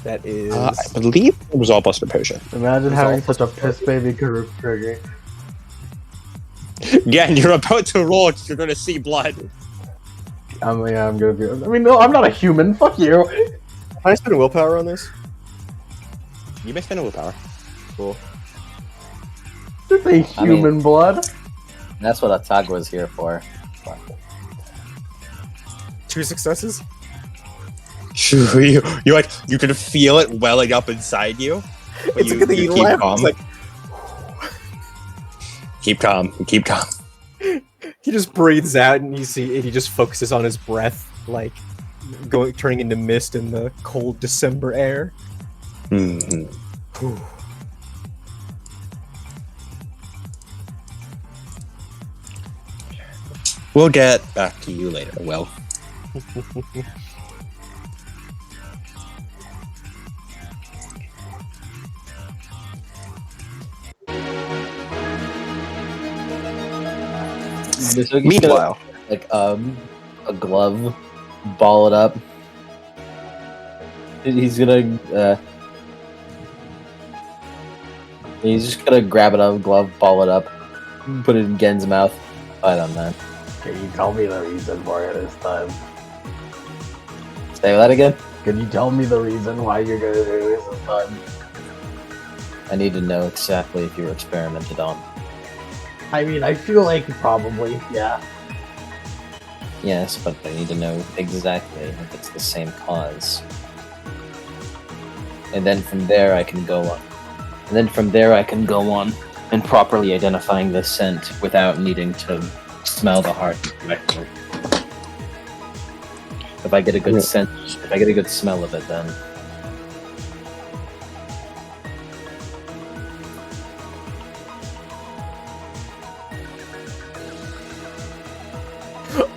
That is. I believe it was all Buster Potion. Imagine having such a piss baby Karuk trigger. Again, you're about to roll. You're going to see blood. I'm gonna be. I mean, no, I'm not a human. Fuck you. Can I spend willpower on this? You may spend a willpower. Cool. This ain't human blood. That's what Atagwa's here for. 2 successes. You can feel it welling up inside you. But It's you keep calm. It's keep calm. Keep calm. He just breathes out, and he just focuses on his breath, turning into mist in the cold December air. Mm-hmm. We'll get back to you later, Will. Meanwhile, like a glove, ball it up. He's just gonna grab it up, glove, ball it up, put it in Gen's mouth. I don't know. Can you tell me the reason for it this time? Say that again? Can you tell me the reason why you're gonna do this time? I need to know exactly if you were experimented on. I mean, I feel like probably, yeah. Yes, but I need to know exactly if it's the same cause. And then from there I can go on. And properly identifying the scent without needing to smell the heart directly. If I get a good scent, if I get a good smell of it, then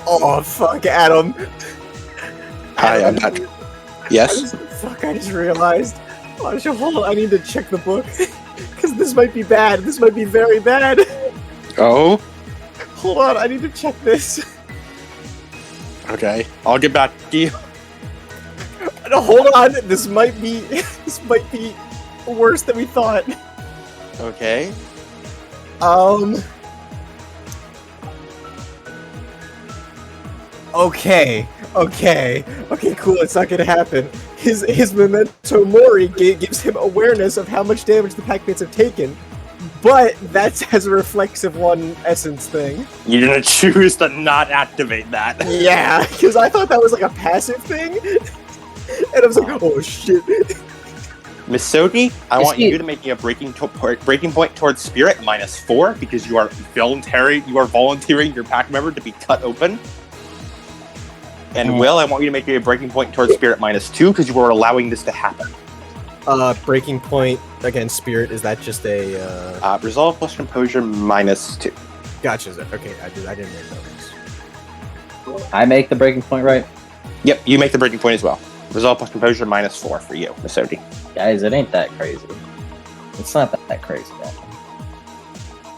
Oh fuck, Adam. hi, I'm back. Yes? Fuck, I just realized. Oh, hold on, I need to check the book. Because this might be bad. This might be very bad. Oh? Hold on, I need to check this. Okay, I'll get back to you. No, hold on, this might be worse than we thought. Okay. Okay, cool, it's not gonna happen. His memento mori gives him awareness of how much damage the Pac-Mates have taken, but that's as a reflexive one essence thing. You're gonna choose to not activate that. Yeah, because I thought that was like a passive thing, and I was like, oh shit. Miss Sogi, I want you to make me a breaking point towards spirit -4 because you are volunteering your pack member to be cut open. And Will, I want you to make me a breaking point towards spirit -2 because you are allowing this to happen. Breaking point against spirit, is that just a resolve plus composure -2. Gotcha. Okay, I didn't make those. I make the breaking point, right? Yep, you make the breaking point as well. Resolve plus composure -4 for you, Miss Sogi. Guys, it ain't that crazy. It's not that crazy.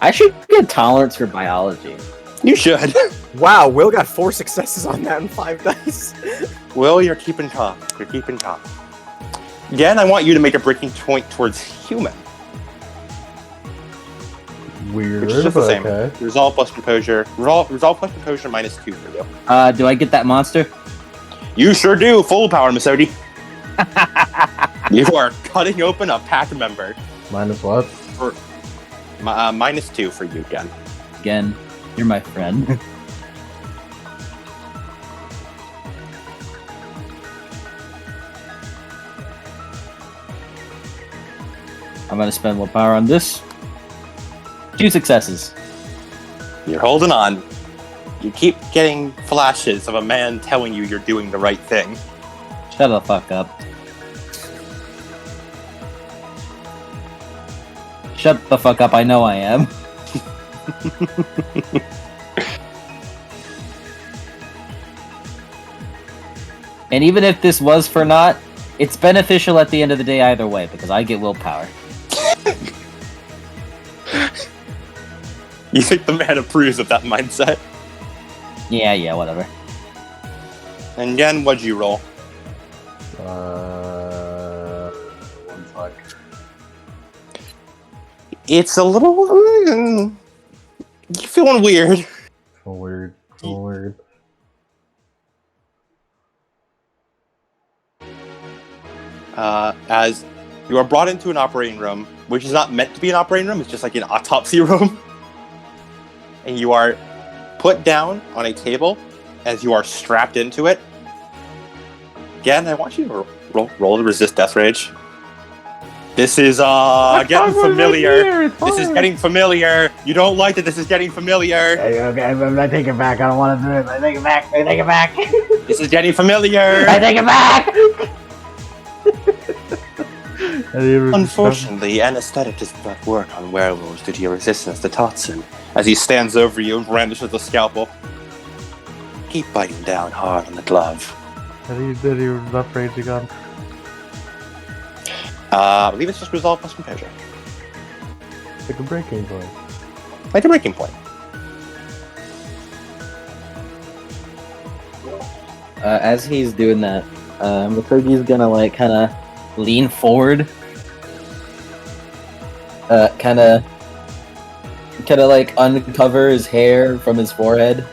I should get tolerance for biology. You should. Wow, Will got 4 successes on that and 5 dice. Will, you're keeping top. Again, I want you to make a breaking point towards human. Weird, Which is just the same. okay. Resolve plus composure. Resolve plus composure -2 for you. Do I get that monster? You sure do. Full power, Misodi. You are cutting open a pack member. Minus what? -2 for you, again. Again, you're my friend. I'm gonna spend more power on this. 2 successes. You're holding on. You keep getting flashes of a man telling you you're doing the right thing. Shut the fuck up. Shut the fuck up, I know I am. And even if this was for naught, it's beneficial at the end of the day either way, because I get willpower. You think the man approves of that mindset? Yeah, whatever. And again, what'd you roll? 1 sec. It's a little... you feeling weird. So weird. So weird. As you are brought into an operating room, which is not meant to be an operating room, it's just like an autopsy room. And you are put down on a table as you are strapped into it. Again, I want you to roll to resist death rage. This is getting familiar. This is getting familiar. You don't like that this is getting familiar. Okay, I take it back. I don't want to do it. I take it back. This is getting familiar. I take it back! Unfortunately, anesthetic does not work on werewolves due to your resistance to toxin. As he stands over you and brandishes the scalpel. Keep biting down hard on the glove. Did he left rage again? I believe it's just resolve plus composure. Like a breaking point. Like a breaking point. As he's doing that, Matogi's gonna like kind of lean forward, kind of like uncover his hair from his forehead,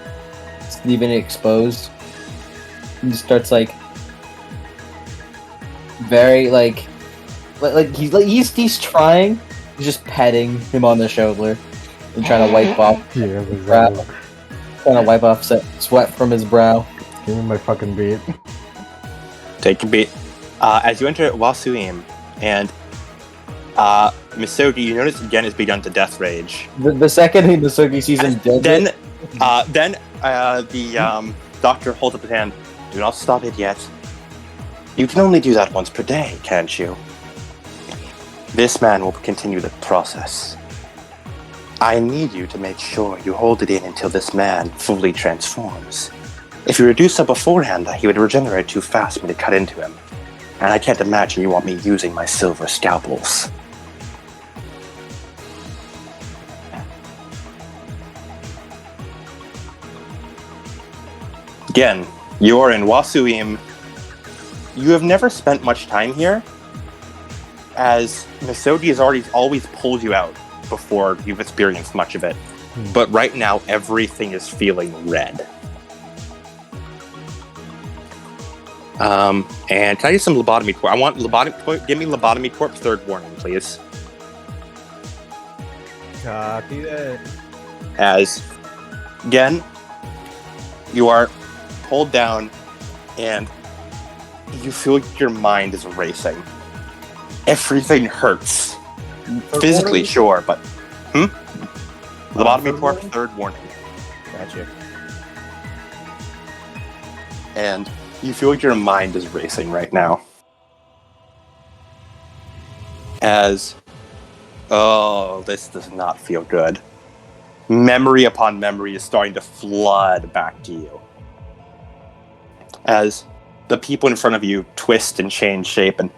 leaving it exposed. And just starts like very like he's trying. He's just patting him on the shoulder and trying to wipe off. Yeah, exactly. Trying to wipe off sweat from his brow. Give me my fucking beat. Take a beat. As you enter Wasuim and Misogi, you notice again has begun to death rage. The second Misogi sees him dead. Then the doctor holds up his hand. Do not stop it yet. You can only do that once per day, can't you? This man will continue the process. I need you to make sure you hold it in until this man fully transforms. If you reduce him beforehand, he would regenerate too fast for me to cut into him. And I can't imagine you want me using my silver scalpels. Again, you are in Wasuim. You have never spent much time here, as Misogi has always pulled you out before you've experienced much of it. But right now, everything is feeling red. And can I get some lobotomy corp? I want give me lobotomy corp third warning, please. Copy that. As, again, you are pulled down and you feel like your mind is racing. Everything hurts. Physically, sure, but... Lobotomy corp third warning. Gotcha. And you feel like your mind is racing right now. As, oh, this does not feel good. Memory upon memory is starting to flood back to you. As the people in front of you twist and change shape, and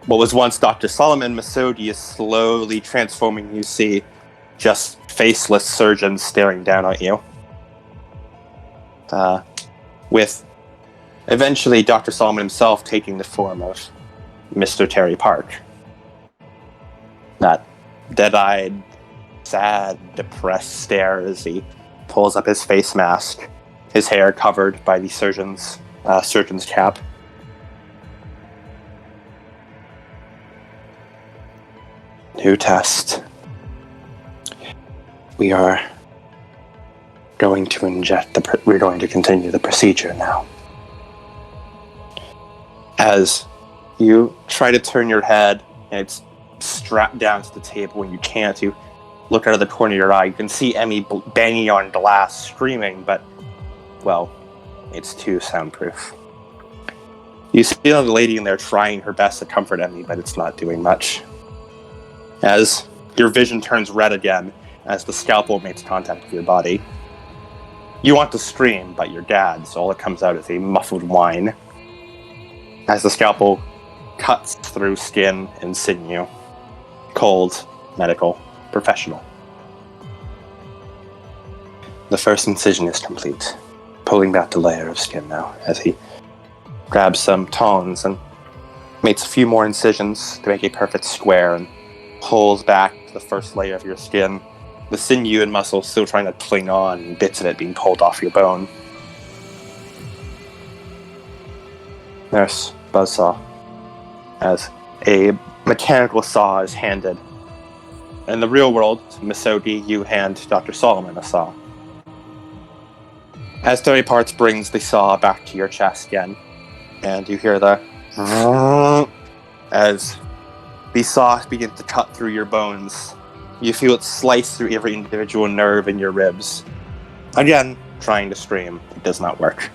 what was once Dr. Solomon Misogi is slowly transforming. You see just faceless surgeons staring down at you. With eventually Dr. Solomon himself taking the form of Mr. Terry Park. That dead-eyed, sad, depressed stare as he pulls up his face mask, his hair covered by the surgeon's cap. New test. We are going to we're going to continue the procedure now. As you try to turn your head, and it's strapped down to the table and you can't, you look out of the corner of your eye, you can see Emmy banging on glass, screaming, but, well, it's too soundproof. You see the lady in there trying her best to comfort Emmy, but it's not doing much. As your vision turns red again, as the scalpel makes contact with your body. You want to scream, but you're dead, so all that comes out is a muffled whine. As the scalpel cuts through skin and sinew. Cold, medical, professional. The first incision is complete. Pulling back the layer of skin now, as he grabs some tongs and makes a few more incisions to make a perfect square and pulls back the first layer of your skin. The sinew and muscle still trying to cling on, and bits of it being pulled off your bone. Nurse buzzsaw, as a mechanical saw is handed. In the real world, Misogi, you hand Dr. Solomon a saw. As Terry Parts brings the saw back to your chest again, and you hear the as the saw begins to cut through your bones. You feel it slice through every individual nerve in your ribs. Again, trying to scream, it does not work.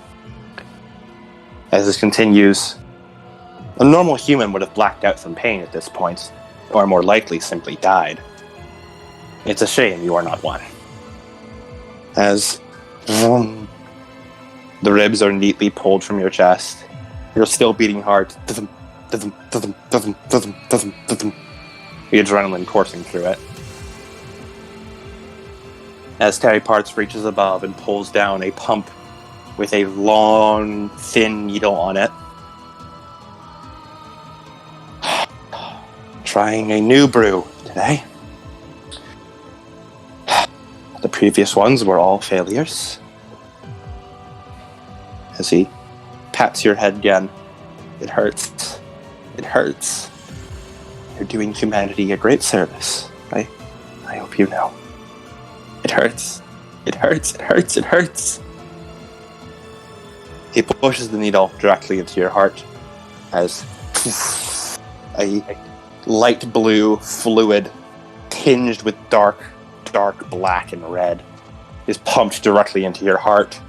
As this continues, a normal human would have blacked out from pain at this point, or more likely simply died. It's a shame you are not one. As The ribs are neatly pulled from your chest. You're still beating hard. The adrenaline coursing through it. As Terry Parts reaches above and pulls down a pump with a long, thin needle on it. Trying a new brew today. The previous ones were all failures. As he pats your head again. It hurts. It hurts. You're doing humanity a great service. I hope you know. It hurts. It hurts. It hurts. It hurts. He pushes the needle directly into your heart as a light blue fluid tinged with dark black and red is pumped directly into your heart,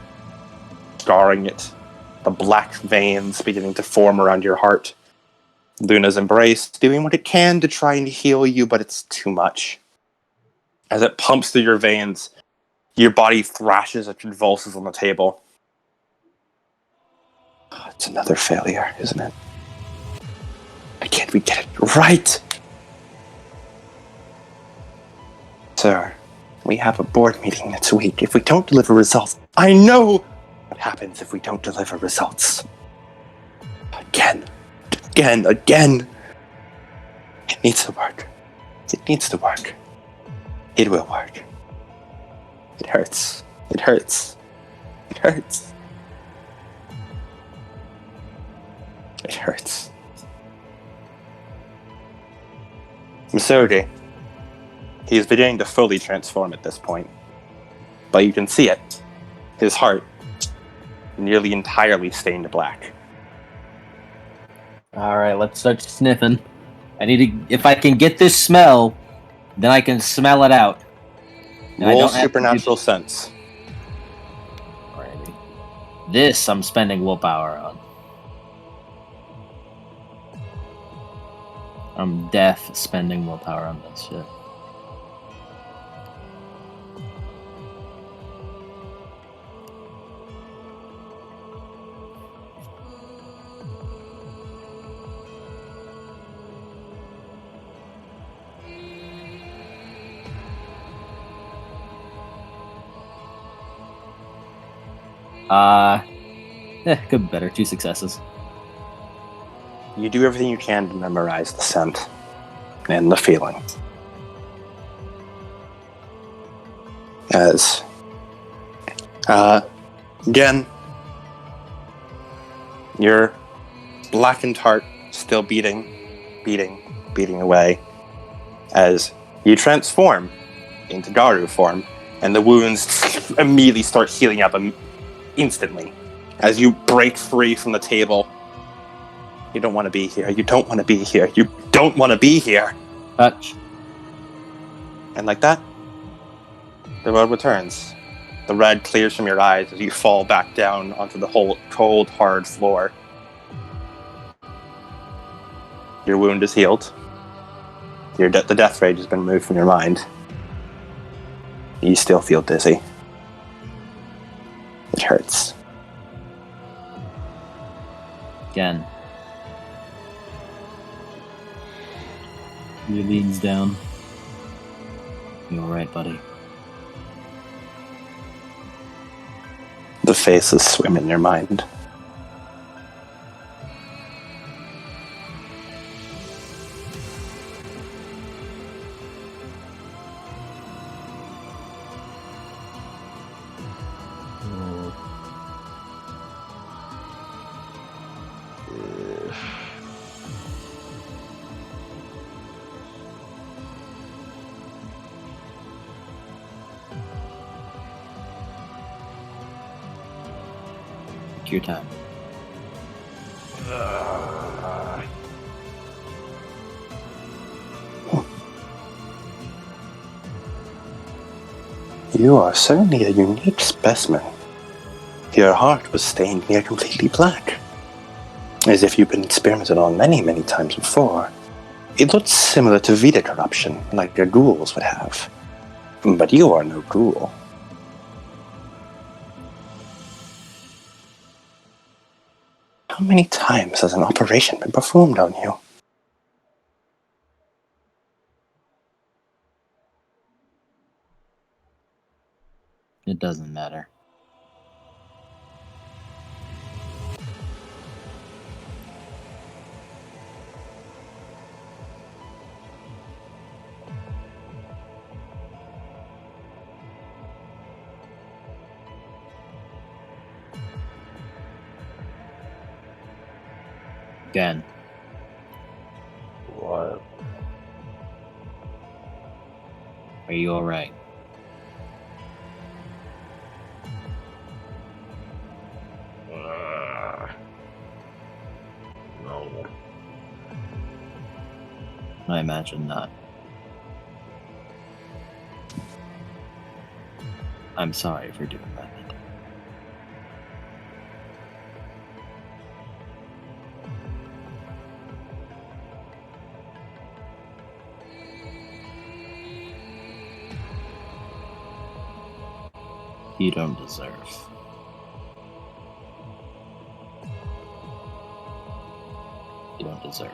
scarring it. The black veins beginning to form around your heart. Luna's embrace, doing what it can to try and heal you, but it's too much. As it pumps through your veins, your body thrashes and convulses on the table. It's another failure, isn't it? Why can't we get it right? Sir, we have a board meeting next week. If we don't deliver results, I know what happens if we don't deliver results. Again. It needs to work. It needs to work. It will work. It hurts. It hurts. It hurts. It hurts. Missouri. He is beginning to fully transform at this point. But you can see it. His heart, nearly entirely stained black. Alright, let's start sniffing. If I can get this smell, then I can smell it out. And Roll supernatural sense. Alrighty. This I'm spending willpower on. I'm deaf spending willpower on this shit. Could be better. 2 successes. You do everything you can to memorize the scent and the feeling. As, again, your blackened heart still beating away as you transform into Garu form, and the wounds immediately start healing up instantly. As you break free from the table. You don't want to be here. You don't want to be here. You don't want to be here. Touch. And like that, the world returns. The red clears from your eyes as you fall back down onto the whole cold, hard floor. Your wound is healed. The death rage has been removed from your mind. You still feel dizzy. It hurts. Again. He leans down. You alright, buddy? The faces swim in your mind. Your time. You are certainly a unique specimen. Your heart was stained near completely black, as if you've been experimented on many, many times before. It looks similar to Vita corruption, like your ghouls would have. But you are no ghoul. How many times has an operation been performed on you? It doesn't matter. Again. What? Are you alright? No. I imagine not. I'm sorry for doing that. You don't deserve. You don't deserve it.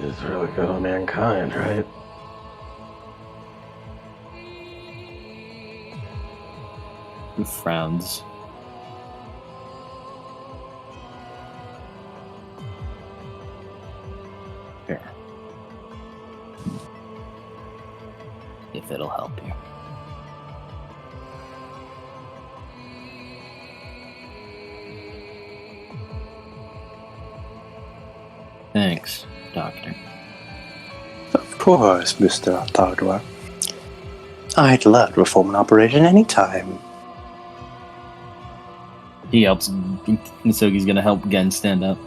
It's really good on mankind, right? He frowns. Here. If it'll help you. Thanks, Doctor. Of course, Mr. Ottawa. I'd love to perform an operation anytime. He helps. Misogi's gonna help Gen stand up.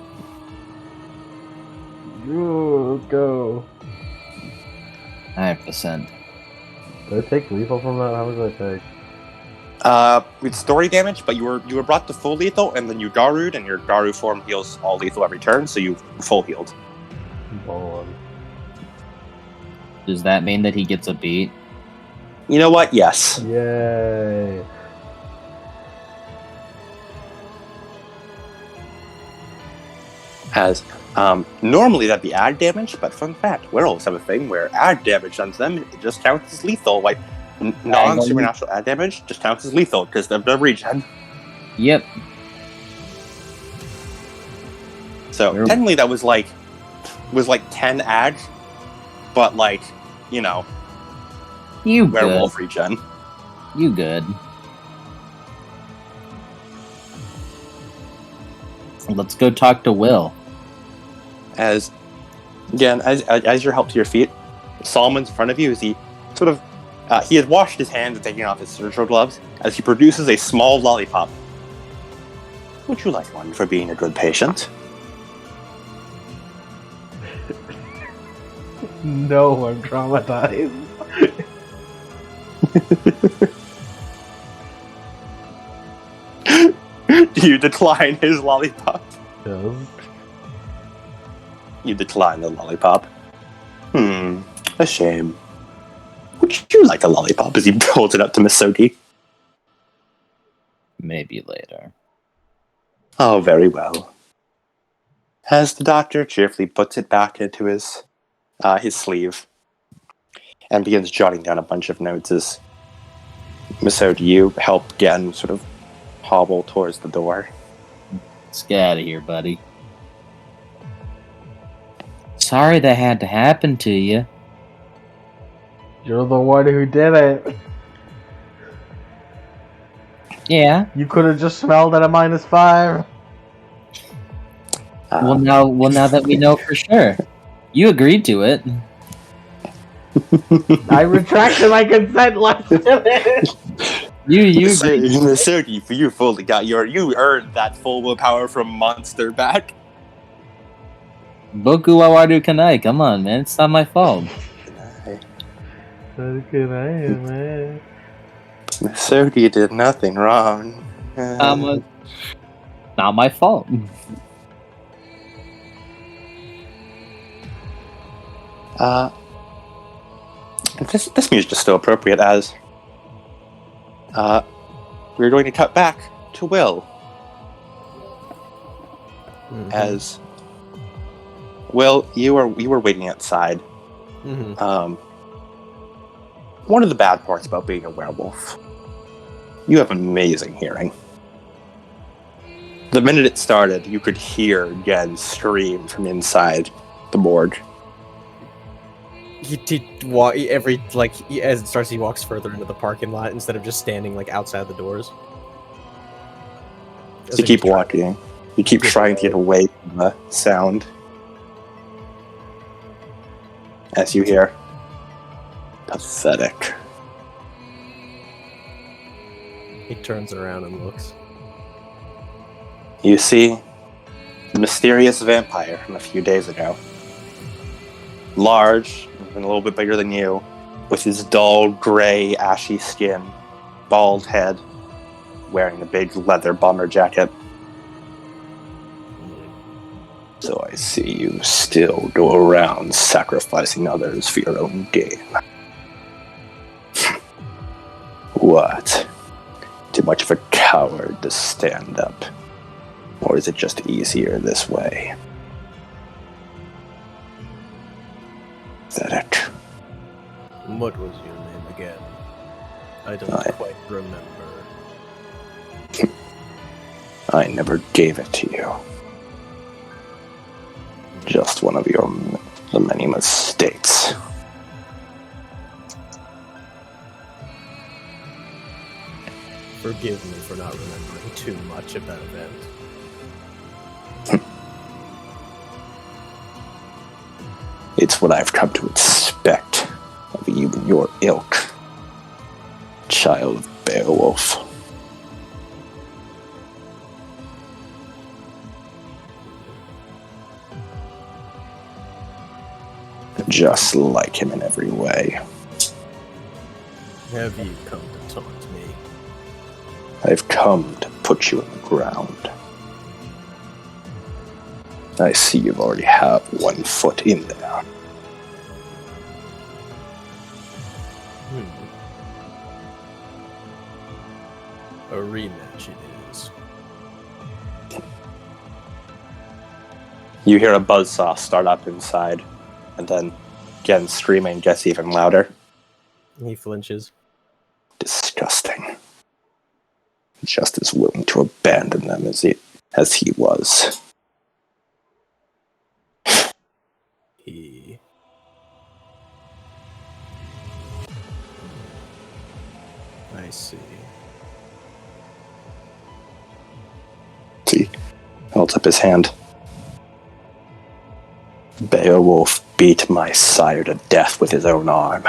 Let's go. 5%. Did I take lethal from that? How much did I take? It's story damage, but you were brought to full lethal, and then you Daru'd, and your Daru form heals all lethal every turn, so you full healed. Ballin'. Does that mean that he gets a beat? You know what? Yes. Yay. As normally that'd be add damage, but fun fact, werewolves have a thing where add damage on them it just counts as lethal. Like non-supernatural add damage just counts as lethal because of the regen. Yep. So technically that was like 10 add, but like, you know, You werewolf good. regen. You good. Let's go talk to Will. As you're helped to your feet, Solomon's in front of you as he sort of he has washed his hands and taken off his surgical gloves as he produces a small lollipop. Would you like one for being a good patient? No, I'm traumatized. Do you decline his lollipop? Yes. You decline the lollipop. A shame. Would you like a lollipop as he holds it up to Misogi? Maybe later. Oh, very well. As the doctor cheerfully puts it back into his sleeve and begins jotting down a bunch of notes as Misogi, you help Gen sort of hobble towards the door. Let's get out of here, buddy. Sorry that had to happen to you. You're the one who did it. Yeah. You could have just smelled at a -5. Well, now that we know for sure, you agreed to it. I retracted my consent last minute. You agreed. Misogi, you fully got you earned that full willpower from Monster back. Boku wa waru kanai. Come on, man. It's not my fault. Misogi did nothing wrong. I'm Not my fault. This music is still appropriate as we're going to cut back to Will. Mhm. As Will, you were waiting outside. Mhm. One of the bad parts about being a werewolf, you have amazing hearing. The minute it started, you could hear Gen scream from inside the morgue. As it starts, he walks further into the parking lot instead of just standing like outside the doors. So you keep walking. You keep trying to get away from the sound. As you hear, pathetic. He turns around and looks. You see the mysterious vampire from a few days ago. Large, and a little bit bigger than you, with his dull, gray, ashy skin, bald head, wearing a big leather bomber jacket. So I see you still go around sacrificing others for your own gain. What? Too much of a coward to stand up? Or is it just easier this way? Pathetic. What was your name again? I don't quite remember. I never gave it to you. Just one of the many mistakes. Forgive me for not remembering too much of that event. It's what I've come to expect of you and your ilk. Child of Beowulf. Just like him in every way. Have you come to taunt me? I've come to put you in the ground. I see you've already have 1 foot in there. A rematch it is. You hear a buzzsaw start up inside, and then again screaming gets even louder. He flinches. Disgusting. Just as willing to abandon them as he was. I see. He holds up his hand. Beowulf beat my sire to death with his own arm.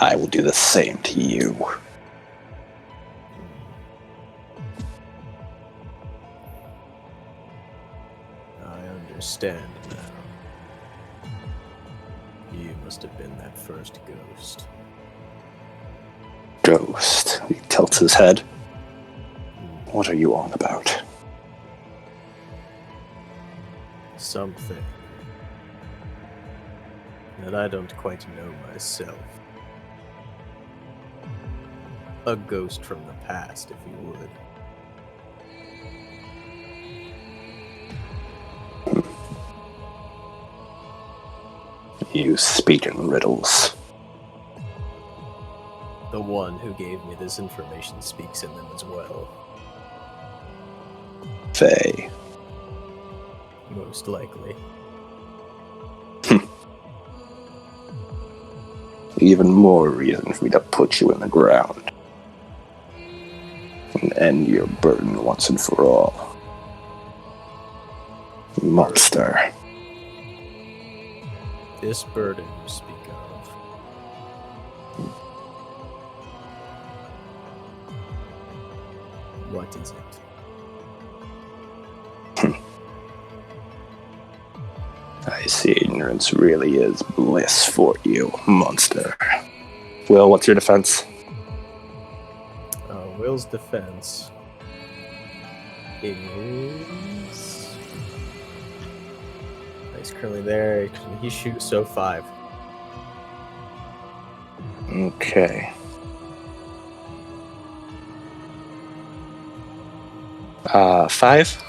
I will do the same to you. I understand now. You must have been that first ghost. Ghost. He tilts his head. What are you on about? Something that I don't quite know myself. A ghost from the past, if you would. You speak in riddles. The one who gave me this information speaks in them as well. Faye. Most likely. Even more reason for me to put you in the ground. And end your burden once and for all. Monster. This burden you speak of. What is it? I see ignorance really is bliss for you, monster. Will, what's your defense? Will's defense is... He's currently there. He shoots, so 5. Okay. 5?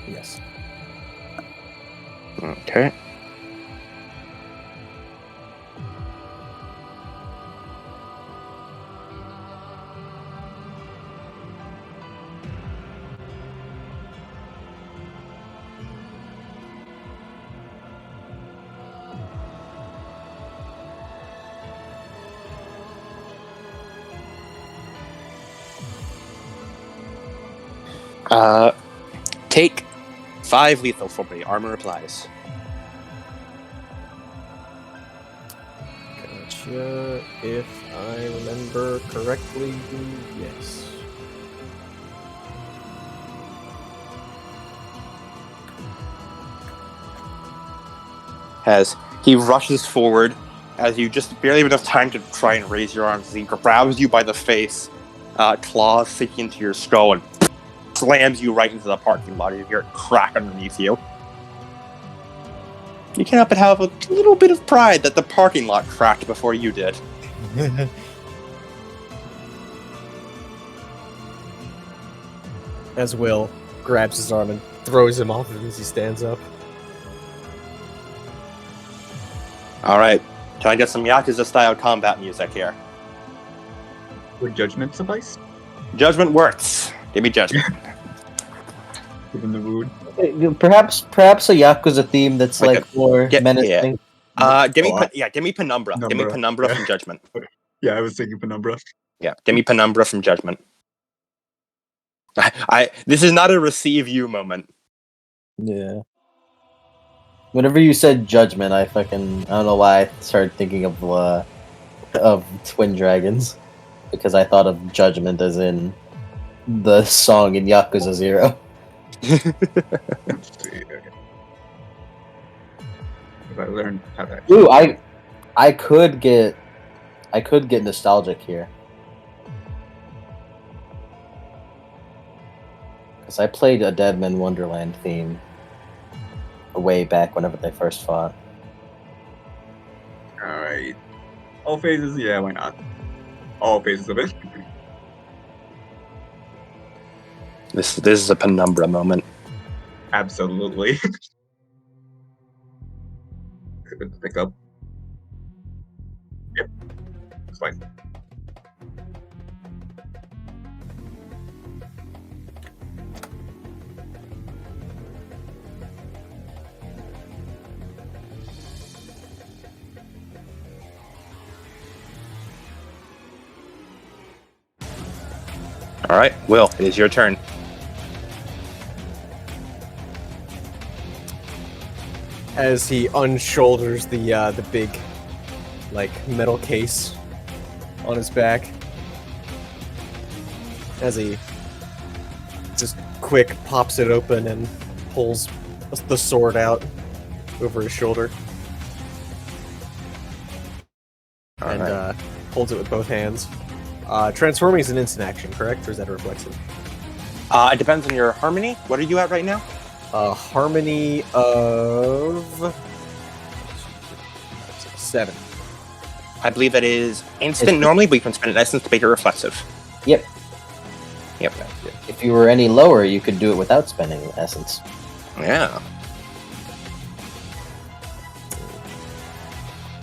Yes. Okay. Take 5 lethal for me. Armor applies. Gotcha. If I remember correctly, yes. As he rushes forward, as you just barely have enough time to try and raise your arms, as he grabs you by the face, claws sinking into your skull, and slams you right into the parking lot. You hear it crack underneath you. You can't help but have a little bit of pride that the parking lot cracked before you did. As Will grabs his arm and throws him off of him as he stands up. Alright, can I get some Yakuza-style combat music here? Would judgment suffice? Judgment works. Give me judgment. Given the mood. Perhaps a Yakuza theme that's Like like more menacing. Give me Penumbra. Give me Penumbra from Judgment. Yeah, I was thinking Penumbra. Yeah, give me Penumbra from Judgment. This is not a receive you moment. Yeah. Whenever you said Judgment, I don't know why I started thinking of Twin Dragons, because I thought of Judgment as in the song in Yakuza 0. Let's see. Okay. If I learned how that. Ooh, I could get nostalgic here. Because I played a Deadman Wonderland theme way back whenever they first fought. Alright. All phases? Yeah, why not? All phases of it. This is a Penumbra moment. Absolutely. Good to pick up. Yep. It's fine. Alright, Will, it is your turn. As he unshoulders the big, like, metal case on his back. As he just quick pops it open and pulls the sword out over his shoulder. And holds it with both hands. Transforming is an instant action, correct? Or is that a reflexive? It depends on your harmony. What are you at right now? Harmony of 7. I believe that is instant normally, but you can spend an essence to make it reflexive. Yep. Yep. If you were any lower, you could do it without spending essence. Yeah.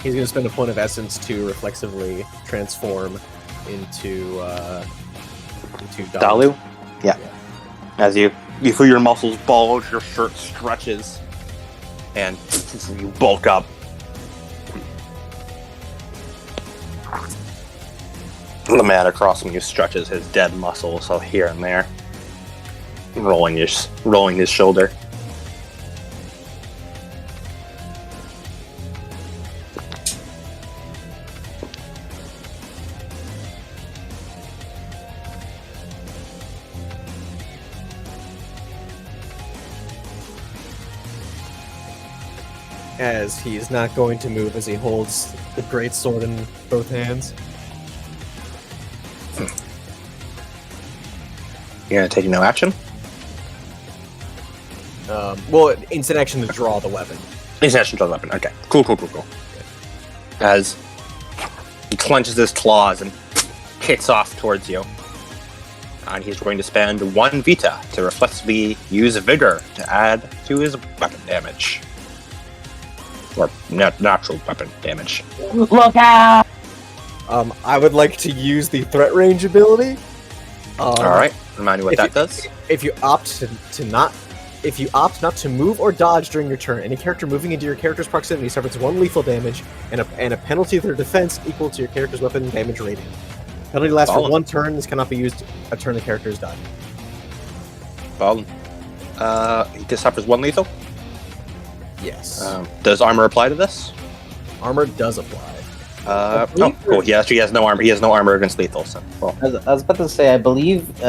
He's going to spend a point of essence to reflexively transform into Dalu? Yeah. As you feel your muscles bulge, your shirt stretches, and you bulk up. The man across from you stretches his dead muscles so here and there, rolling his shoulder. As he is not going to move as he holds the great sword in both hands. You're gonna take no action? Well, instant action to draw the weapon. Instant action to draw the weapon. Okay. Cool. As he clenches his claws and hits off towards you. And he's going to spend 1 Vita to reflexively use Vigor to add to his weapon damage. Or natural weapon damage. Look out! I would like to use the threat range ability. Alright, remind me what that does. If you opt not to move or dodge during your turn, any character moving into your character's proximity suffers 1 lethal damage and a penalty to their defense equal to your character's weapon damage rating. Penalty lasts for 1 turn. This cannot be used a turn the character is done. Well, he suffers 1 lethal. Yes. Does armor apply to this? Armor does apply. Cool. He actually has no armor. He has no armor against lethal. So, well. I was about to say, I believe.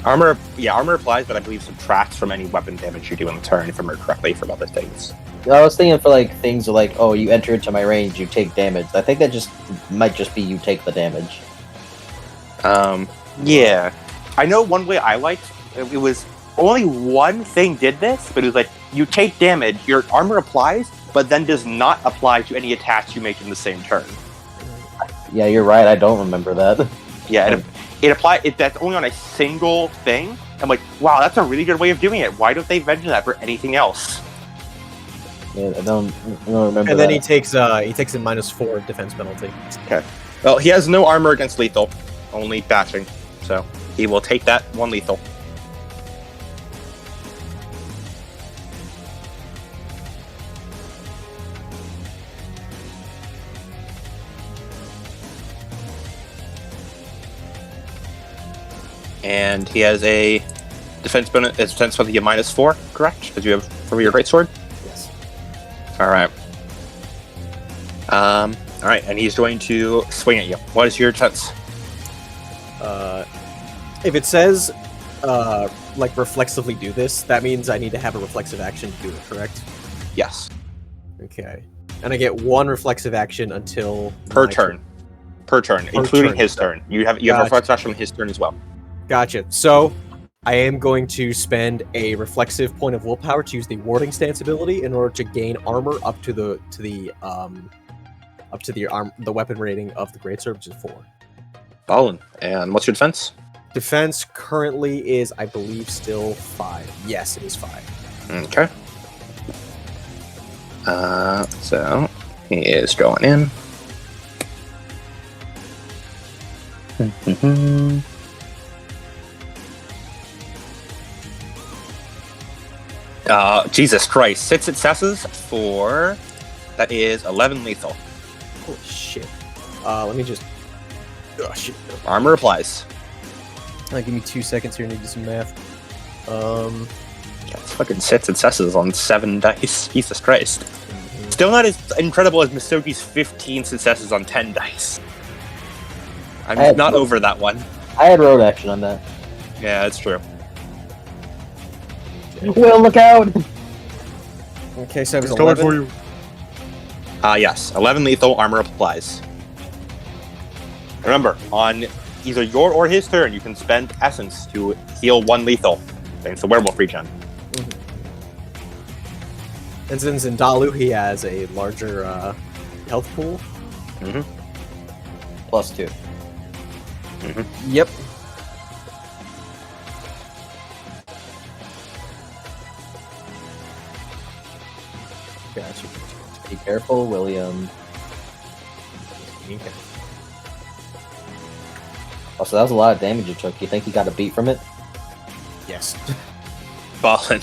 Armor applies, but I believe subtracts from any weapon damage you do in the turn, if I remember correctly, from other things. I was thinking for like things like, oh, you enter into my range, you take damage. I think that might just be you take the damage. Yeah. I know one way I liked it was only one thing did this, but it was like you take damage, your armor applies, but then does not apply to any attacks you make in the same turn. Yeah, you're right. I don't remember that. Yeah, that's only on a single thing. I'm like, wow, that's a really good way of doing it. Why don't they mention that for anything else? Yeah, I don't remember. And then he takes a -4 defense penalty. Okay. Well, he has no armor against lethal, only bashing, so he will take that 1 lethal. And he has a defense bonus. Defense penalty of -4, correct? Because you have from your greatsword. Yes. All right. All right, and he's going to swing at you. What is your defense? If it says, like reflexively do this, that means I need to have a reflexive action to do it. Correct? Yes. Okay. And I get 1 reflexive action until Per turn, including his turn. You have a reflexive action on his turn as well. Gotcha. So I am going to spend a reflexive point of willpower to use the warding stance ability in order to gain armor up to the weapon rating of the greatsword, which is 4. Ballin. And what's your defense? Defense currently is, I believe, still 5. Yes, it is 5. Okay. So he is going in. Jesus Christ. 6 successes for... That is 11 lethal. Holy shit. Let me just... Oh, shit. Armor applies. Give me 2 seconds here, I need to do some math. That's fucking 6 successes on 7 dice. Jesus Christ. Still not as incredible as Misogi's 15 successes on 10 dice. I'm not over that one. I had road action on that. Yeah, that's true. Will, look out! Okay, so it was It's coming 11. for you. Yes. 11 lethal, armor applies. Remember, on either your or his turn, you can spend essence to heal 1 lethal. Thanks to werewolf regen. And since in Dalu he has a larger health pool. +2. Yep. Gotcha. Be careful, William. Okay. Oh, so that was a lot of damage you took. You think you got a beat from it? Yes. Ballin.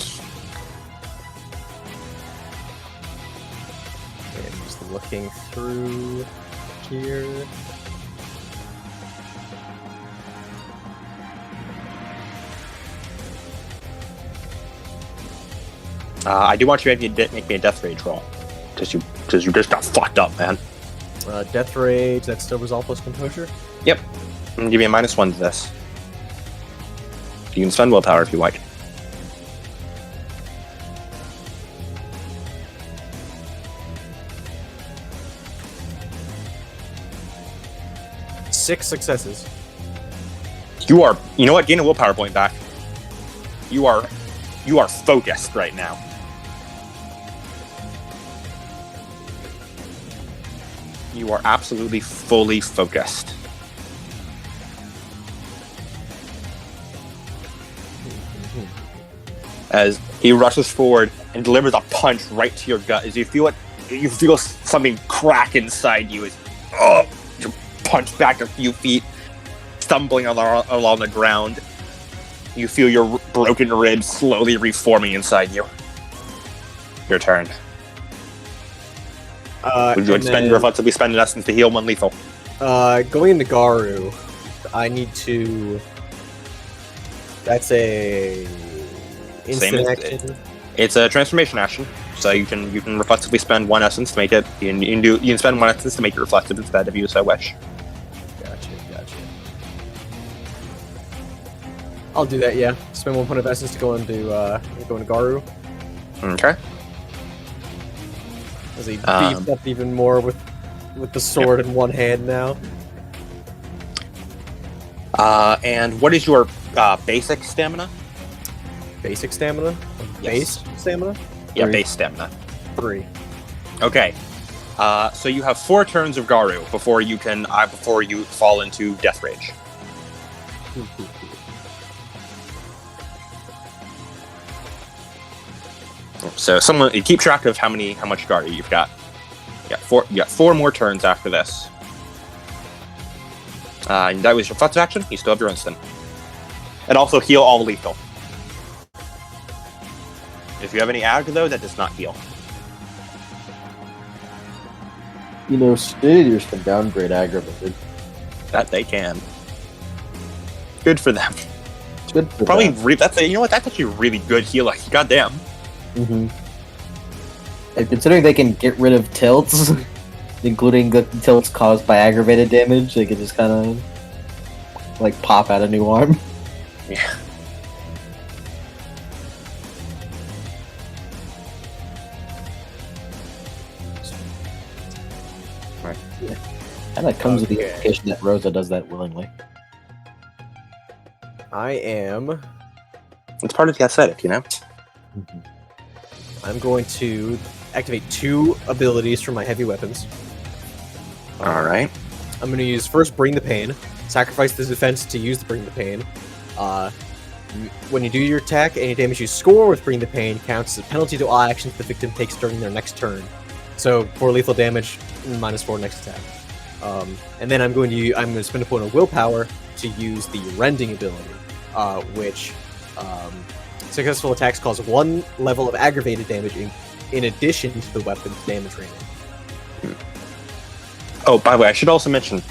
Okay, I'm just looking through here. I do want you to make me a death rage roll. Because you just got fucked up, man. Death rage, that's still resolve plus composure? Yep. I'm gonna give you a -1 to this. You can spend willpower if you like. Six successes. You know what? Gain a willpower point back. You are You are focused right now. You are absolutely fully focused. As he rushes forward and delivers a punch right to your gut, as you feel something crack inside you as you punch back a few feet, stumbling along the ground. You feel your broken ribs slowly reforming inside you. Your turn. Would you like to reflexively spend an essence to heal one lethal? Going into Garu, I need to. That's a instant action. It's a transformation action, so you can reflexively spend one essence to make it. You can spend one essence to make it reflective instead if you so wish. Gotcha. I'll do that. Yeah, spend 1 point of essence to go into Garu. Okay. As he beefed up even more with the sword in one hand now. And what is your basic stamina? Basic stamina? Yes. Base stamina? Yeah, 3. base stamina. 3. Okay. So you have 4 turns of Garu before you fall into Death Rage. So you keep track of how much Garu you've got. You got 4 more turns after this. And that was your reflective action. You still have your instant. And also heal all lethal. If you have any ag, though, that does not heal. You know, Stadiers can downgrade aggravated. That they can. Good for them. It's good for Probably them. that's actually really good healing. Goddamn. Mm-hmm. And considering they can get rid of tilts, including the tilts caused by aggravated damage, they can just kind of like pop out a new arm. Yeah. Right. Yeah. And that comes with the implication that Rosa does that willingly. I am. It's part of the aesthetic, you know? Mm-hmm. I'm going to activate 2 abilities from my heavy weapons. Alright. I'm going to use first Bring the Pain. Sacrifice the defense to use the Bring the Pain. When you do your attack, any damage you score with Bring the Pain counts as a penalty to all actions the victim takes during their next turn. So for lethal damage, -4 next attack. And then I'm going to spend a point of willpower to use the Rending ability, which successful attacks cause 1 level of aggravated damage in addition to the weapon's damage rating. Oh, by the way, I should also mention,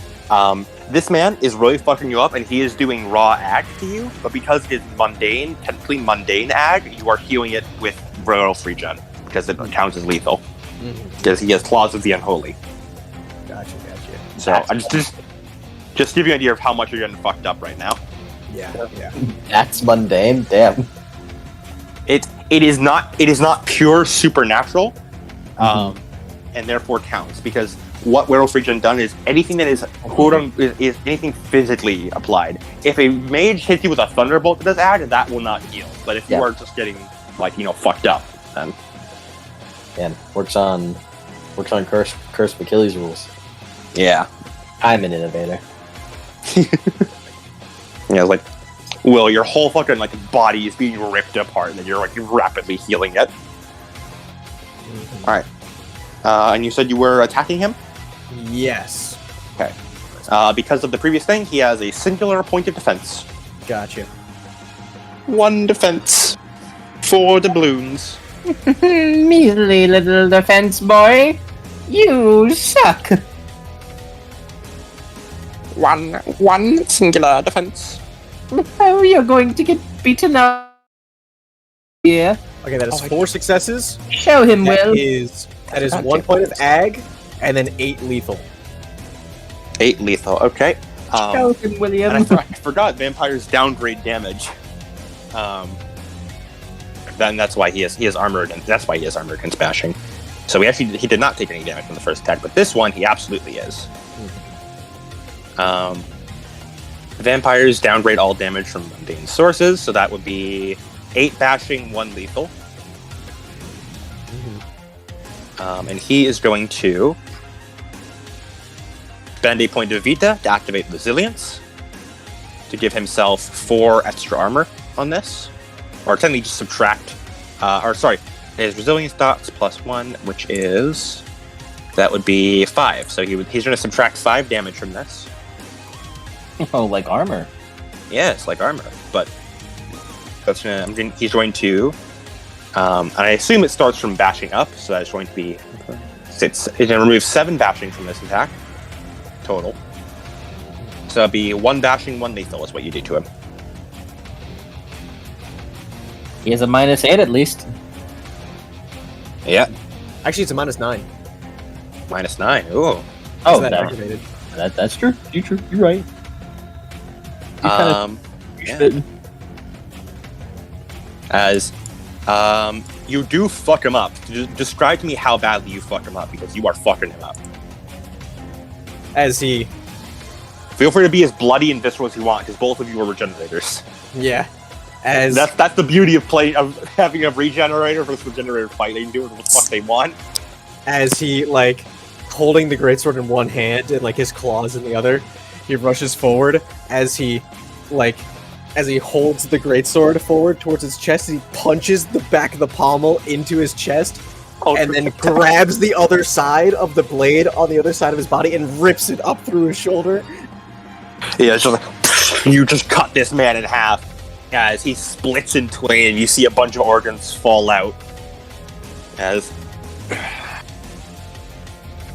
this man is really fucking you up, and he is doing raw ag to you, but because it is technically mundane ag, you are healing it with royal free gen, because it counts as lethal. Because he has claws of the unholy. Gotcha. So I'm just give you an idea of how much you're getting fucked up right now. Yeah. That's mundane. Damn. It is not pure supernatural, and therefore counts, because what Werewolf Region done is anything that is is anything physically applied. If a mage hits you with a thunderbolt that does ag, that will not heal. But if you are just getting fucked up, then works on Curse of Achilles rules. Yeah. I'm an innovator. Yeah, like, Will, your whole fucking body is being ripped apart, and then you're rapidly healing it. All right. And you said you were attacking him? Yes. Okay. Because of the previous thing, he has a singular point of defense. Gotcha. 1 defense. 4 doubloons. Measly little defense boy. You suck. One singular defense. Oh, you're going to get beaten up. Yeah. Okay, that is 4 successes. Show him, That Will. is 1 point of ag, and then 8 lethal. 8 lethal. Okay. Show him, William. And I forgot vampires downgrade damage. Then that's why he is armored, and that's why he is armored against bashing. So he did not take any damage from the first attack, but this one he absolutely is. Vampires downgrade all damage from mundane sources, so that would be 8 bashing, 1 lethal. And he is going to spend a point of Vita to activate Resilience to give himself 4 extra armor on this. Or technically just subtract, his Resilience dots plus 1, which is, that would be 5. So he's going to subtract 5 damage from this. Oh, like armor. Yes, like armor. But he's going to, and I assume it starts from bashing up, so that's going to be, it's going to remove 7 bashing from this attack, total. So it'll be 1 bashing, 1 lethal is what you do to him. He has a -8 at least. Yeah. Actually, it's a -9. -9, ooh. Oh, that that, activated. that's true. You're true. You're right. Yeah. Spitting. As, you do fuck him up. Describe to me how badly you fuck him up, because you are fucking him up. As he, Feel free to be as bloody and visceral as you want, because both of you are regenerators. yeah, as That's the beauty of having a regenerator versus regenerator fight. They can do what the fuck they want. as he like holding the greatsword in one hand and like his claws in the other, he rushes forward as he holds the greatsword forward towards his chest. And he punches the back of the pommel into his chest, and then grabs the other side of the blade on the other side of his body and rips it up through his shoulder. Yeah, it's just like, you just cut this man in half as he splits in twain, and you see a bunch of organs fall out. As,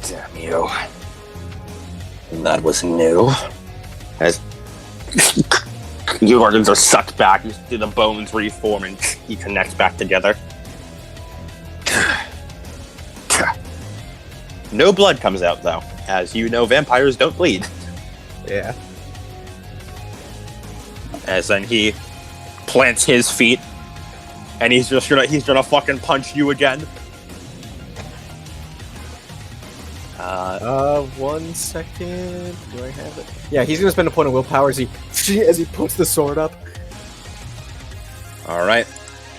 damn you, that was new. As your organs are sucked back, you see the bones reform and you connect back together. No blood comes out though, as you know vampires don't bleed. Yeah. As then he plants his feet, and he's gonna fucking punch you again. 1 second. Do I have it? Yeah, he's gonna spend a point of willpower as he puts the sword up All right.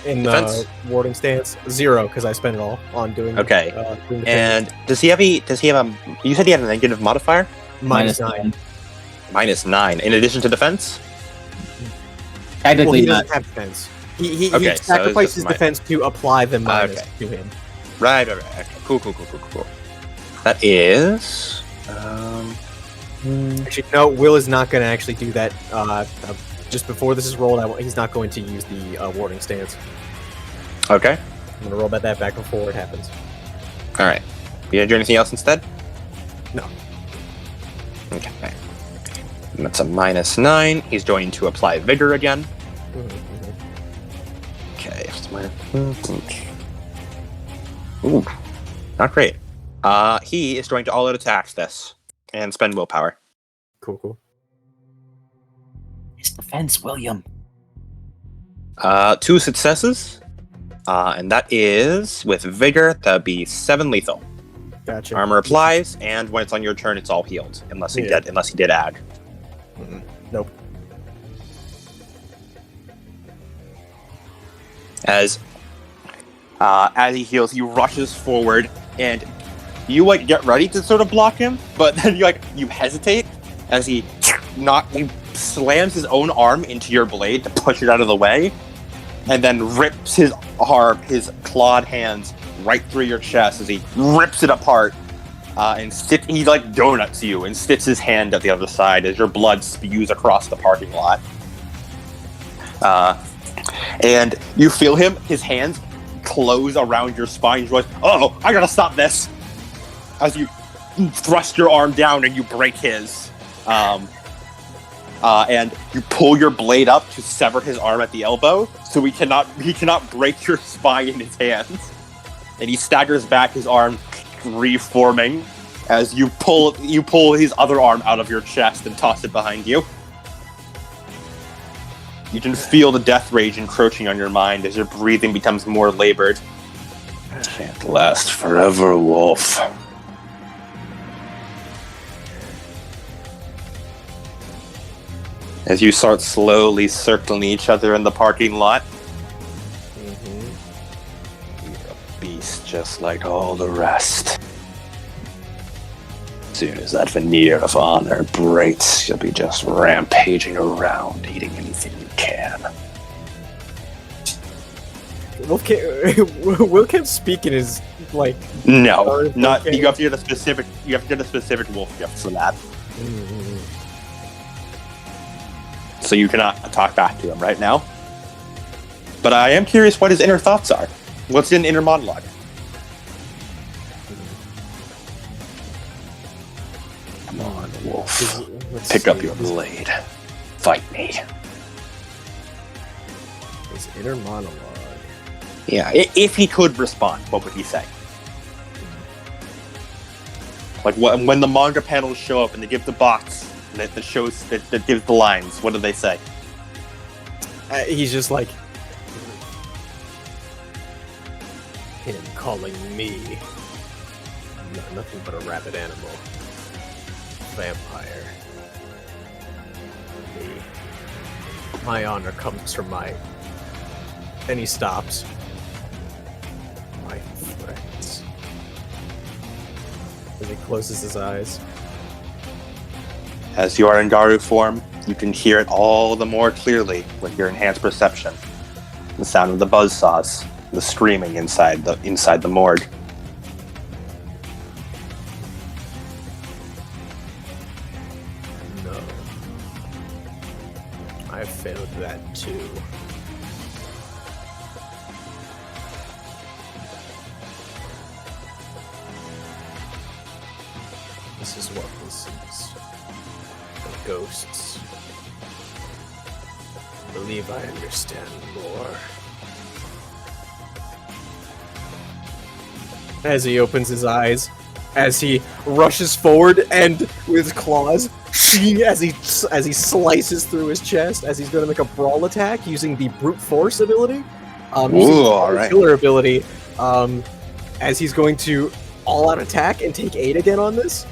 in Defense? the warding stance. 0 because I spent it all on doing. Okay. Doing the And does he have a? You said he had a negative modifier? -9. -9 in addition to defense. Well, Technically he not. doesn't have defense. He Okay, so it's sacrifices just defense to apply the minus Okay. to him. Right. Okay. Cool. That is. Actually, no. Will is not going to actually do that. Just before this is rolled, he's not going to use the warding stance. Okay. I'm going to roll that back before it happens. All right. You gonna do anything else instead? No. Okay. And that's a -9. He's going to apply vigor again. Okay. Ooh, not great. He is going to all-out attack this and spend willpower. Cool. It's defense, William. 2 successes, and that is with vigor. That'd be 7 lethal. Gotcha. Armor applies, and when it's on your turn, it's all healed, unless he did ag. Nope. As he heals, he rushes forward, and you get ready to sort of block him, but then you hesitate as he slams his own arm into your blade to push it out of the way, and then rips his clawed hands right through your chest as he rips it apart, and he donuts you and sticks his hand at the other side as your blood spews across the parking lot. And you feel his hands close around your spine. You're like, oh, I gotta stop this. As you thrust your arm down and you break his. And you pull your blade up to sever his arm at the elbow, so he cannot break your spine in his hands. And he staggers back, his arm reforming, as you pull his other arm out of your chest and toss it behind you. You can feel the death rage encroaching on your mind as your breathing becomes more labored. Can't last forever, Wolf. As you start slowly circling each other in the parking lot, just like all the rest. As soon as that veneer of honor breaks, you'll be just rampaging around, eating anything you can. Will can't speak in his like. No, not. You have to get a specific. You have to get a specific wolf gift for that. Mm-hmm. So you cannot talk back to him right now. But I am curious what his inner thoughts are. What's in inner monologue? Come on, wolf. Pick up your blade. Fight me. His inner monologue. Yeah, if he could respond, what would he say? Like when the manga panels show up and they give the box that shows that gives the lines, what do they say? He's just like him calling me nothing but a rabid animal, vampire. My honor comes from my. And he stops. My friends. And he closes his eyes. As you are in Garu form, you can hear it all the more clearly with your enhanced perception. The sound of the buzzsaws, the screaming inside the morgue. No. I failed that too. This is what this is. The ghosts. I believe I understand more. As he opens his eyes, as he rushes forward and with his claws, as he slices through his chest, as he's going to make a brawl attack using the brute force ability, using the killer ability, as he's going to all-out attack and take 8 again on this.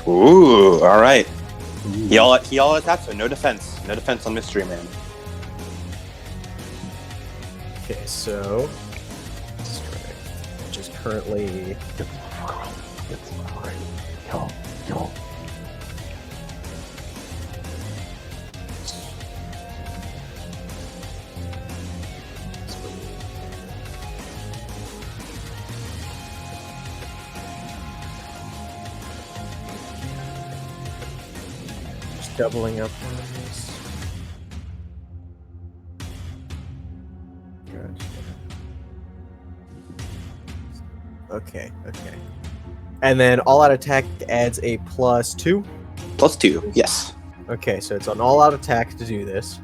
Ooh, all right. He all attacks, so no defense. No defense on Mystery Man. Okay, so strike, which is currently Yo. just doubling up on this. Okay. And then all-out attack adds a +2. +2, yes. Okay, so it's an all-out attack to do this.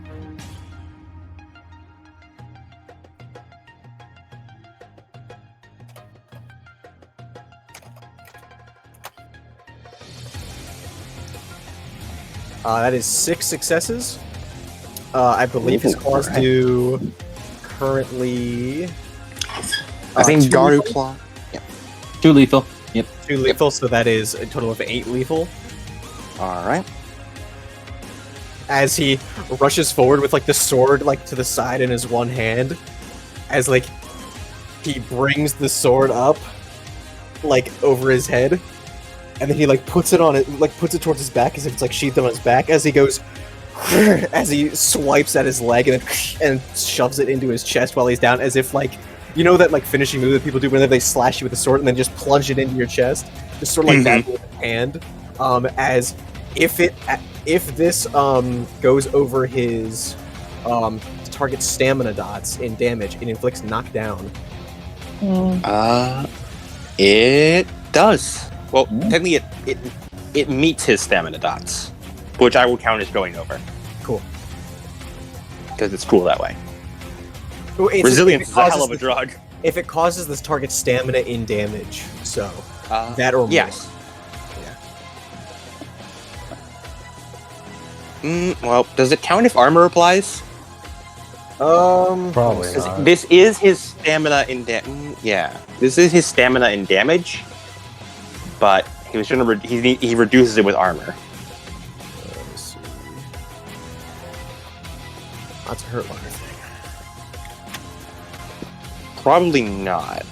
That is 6 successes. I believe his claws do currently. I think Garu claw. 2 lethal. Yep. 2 lethal, so that is a total of 8 lethal. All right. As he rushes forward with like the sword like to the side in his one hand, as like he brings the sword up like over his head, and then he like puts it on it, like puts it towards his back as if it's like sheathed on his back. As he goes, as he swipes at his leg and then shoves it into his chest while he's down, as if like, you know that like finishing move that people do whenever they slash you with a sword and then just plunge it into your chest, just sort of like that with his hand. As if this goes over his target's stamina dots in damage, it inflicts knockdown. It does. Well, technically it meets his stamina dots, which I will count as going over. Cool. Because it's cool that way. Well, Resilience is a hell of a drug. If it causes this target's stamina in damage, so that or more. Yes. Well, does it count if armor applies? Probably not. This is his stamina in this is his stamina in damage, but he was gonna he reduces it with armor. Let's see. That's a hurt locker thing. Probably not.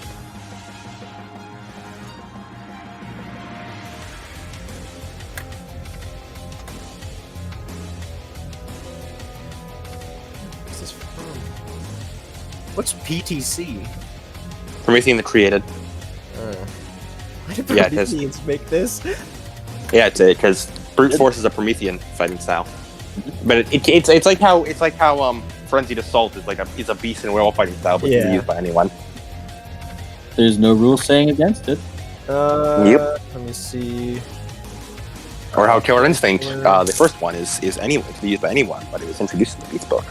is this from? What's PTC? Promethean the Created. Why did Yeah, Prometheans make this? Yeah, it's because brute force is a Promethean fighting style. But it's like how Frenzied Assault is it's a beast and werewolf fighting style, but can be used by anyone. There's no rule saying against it. Yep. Let me see. Or how Killer Instinct, the first one is anyone, to be used by anyone, but it was introduced in the Beats book.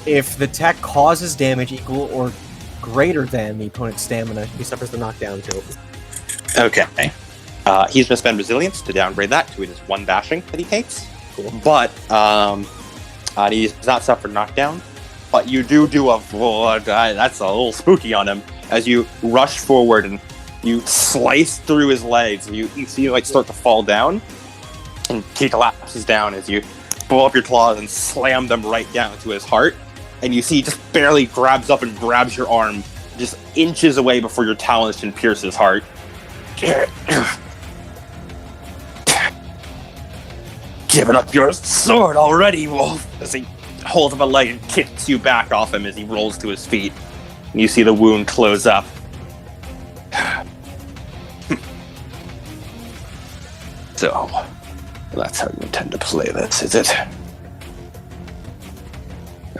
If the attack causes damage equal or greater than the opponent's stamina, he suffers the knockdown token. Okay. He's going to spend Resilience to downgrade that to his 1 bashing that he takes. Cool. But he does not suffer knockdown. But you do that's a little spooky on him. As you rush forward and you slice through his legs, and you see him start to fall down. And he collapses down as you pull up your claws and slam them right down to his heart. And you see he just barely grabs up and grabs your arm just inches away before your talons can pierce his heart. Give it up your sword already, Wolf! As he holds up a leg and kicks you back off him as he rolls to his feet. And you see the wound close up. So, that's how you intend to play this, is it?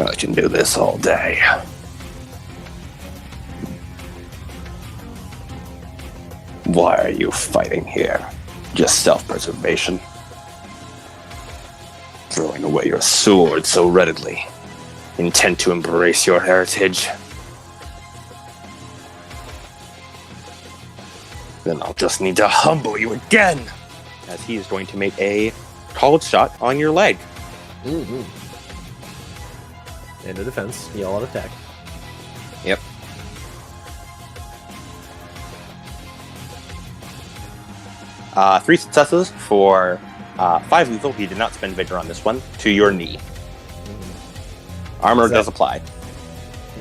I can do this all day. Why are you fighting here? Just self-preservation? Throwing away your sword so readily. Intent to embrace your heritage? Then I'll just need to humble you again! As he is going to make a called shot on your leg. Mm-hmm. And no defense, he all out attack. Yep. Three successes for 5 lethal. He did not spend vigor on this one. To your knee. Armor does apply.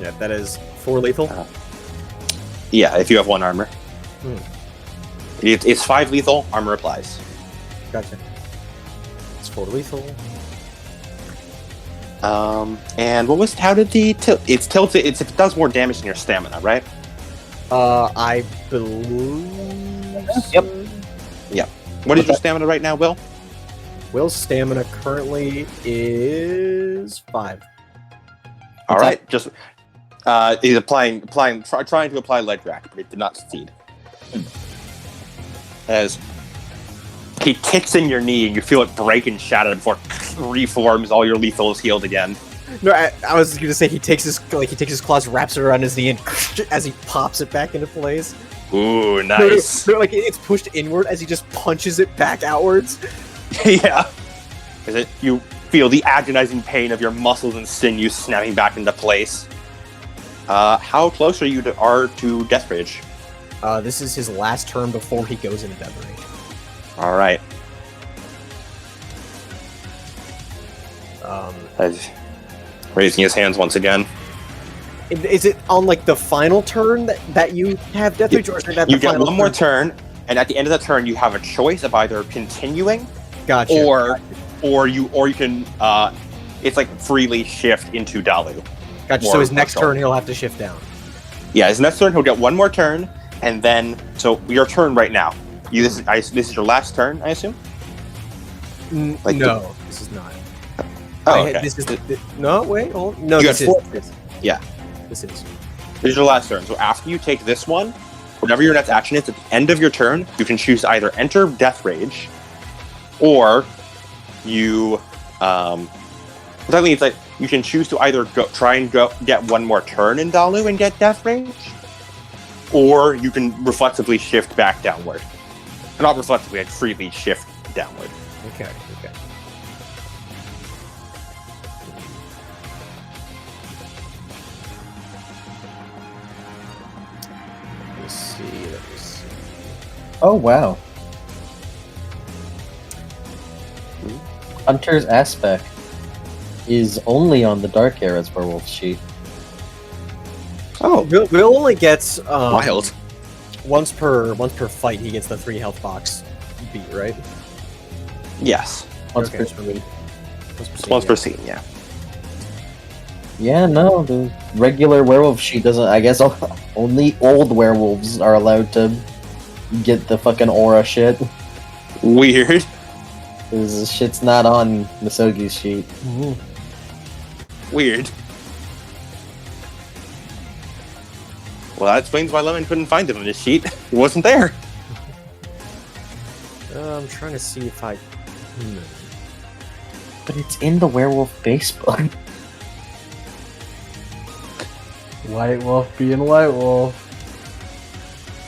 Yeah, that is 4 lethal. Yeah, if you have 1 armor. Hmm. It's 5 lethal. Armor applies. Gotcha. It's 4 lethal. And what was? How did the tilt? It's tilted. It does more damage than your stamina, right? I believe. Yep. Yeah. What is your stamina right now, Will? Will's stamina currently is 5. All right. Just he's trying to apply leg rack, but it did not succeed. As he kicks in your knee and you feel it break and shatter before it reforms, all your lethal is healed again. No, I was going to say he takes his claws, wraps it around his knee, and as he pops it back into place. Ooh, nice. No, it's pushed inward as he just punches it back outwards. Yeah. You feel the agonizing pain of your muscles and sinews snapping back into place. How close are you to Death Rage? This is his last turn before he goes into Death Rage. All right. Raising his hands once again. Is it on the final turn that you have Death Rage, or is that you get one more turn, and at the end of the turn, you have a choice of either continuing, gotcha, or you can it's freely shift into Dalu. Gotcha. So his next turn, he'll have to shift down. Yeah, his next turn, he'll get one more turn, and then your turn right now. This is your last turn, I assume. No, this is not. Oh, okay. This is no. Wait, hold. No, this is. Yeah, this is. This is your last turn. So after you take this one, whatever your next action is, at the end of your turn, you can choose to either enter Death Rage, or you. It's you can choose to either try and get one more turn in Dalu and get Death Rage, or you can reflexively shift back downward. Not reflexively, I'd freely shift downward. Okay. Let me see. Oh, wow. Hunter's Aspect is only on the Dark Era's Werewolf sheet. Oh, Will only gets wild. Once per fight, he gets the 3 health box beat, right? Yes. Once Okay, per so we- Once per scene, yeah. Yeah, no, the regular werewolf sheet doesn't. I guess only old werewolves are allowed to get the fucking aura shit. Weird. This shit's not on Misogi's sheet. Weird. Well, that explains why Lemon couldn't find him in his sheet. He wasn't there. I'm trying to see if I. But it's in the werewolf base book. White Wolf being White Wolf.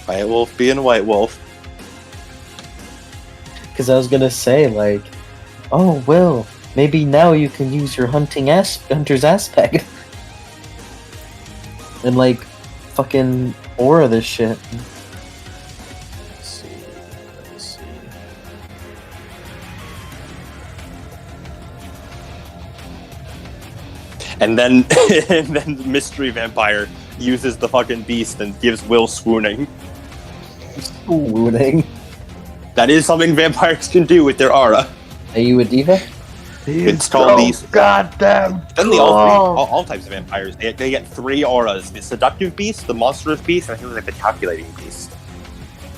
White Wolf being White Wolf. Because I was gonna say, like, oh, Will, maybe now you can use your hunter's aspect. And, like, fucking aura this shit. Let's see. Let's see. And then the mystery vampire uses the fucking beast and gives Will swooning. Swooning. That is something vampires can do with their aura. Are you a diva? It's called these. Goddamn. Then all types of vampires. They get 3 auras: the seductive beast, the monstrous beast, and I think like the calculating beast.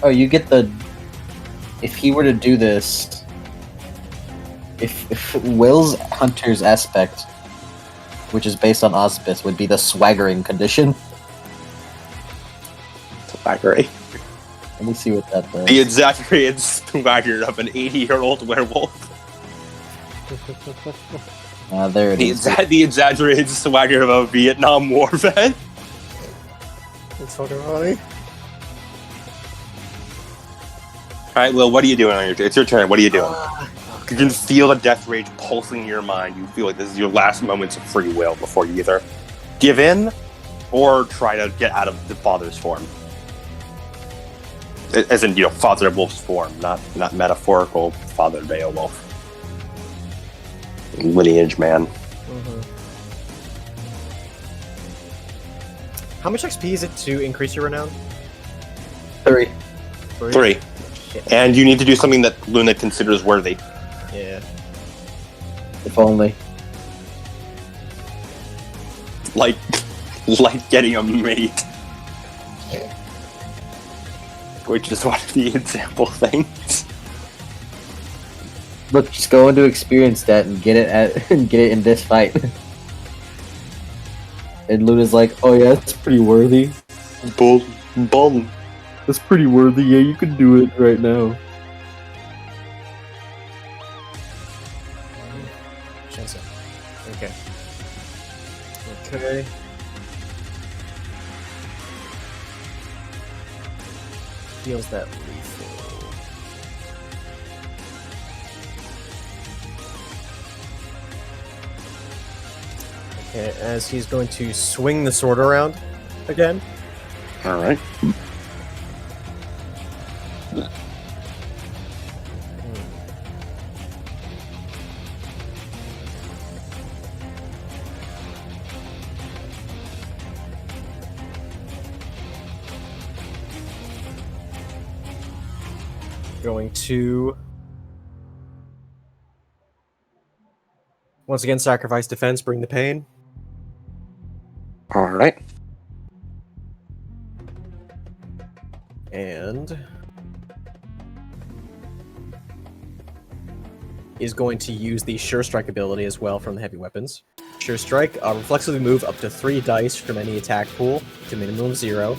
Oh, you get the. If he were to do this, if Will's hunter's aspect, which is based on auspice, would be the swaggering condition. Swaggery. Let me see what that does. The exaggerated swagger of an 80-year-old werewolf. There it is. The exaggerated swagger of a Vietnam War vet. It's fucking funny. Alright, Will, what are you doing on your... It's your turn. What are you doing? You can feel the death rage pulsing in your mind. You feel like this is your last moments of free will before you either give in or try to get out of the father's form. As in, Father Wolf's form, not metaphorical Father Beowulf. Lineage man. How much XP is it to increase your renown? 3. 3. Shit. And you need to do something that Luna considers worthy. Yeah. If only. Like getting a mate. Which is one of the example things. Look, just go into experience that and get it in this fight. And Luna's like, oh yeah, that's pretty worthy. Bull. That's pretty worthy. Yeah, you can do it right now. Chance it. Okay. Okay. Feels that lethal. Okay, as he's going to swing the sword around again. Alright. Going to once again sacrifice defense, bring the pain. Alright. And is going to use the Sure Strike ability as well from the heavy weapons. Sure Strike, reflexively move up to 3 dice from any attack pool to minimum 0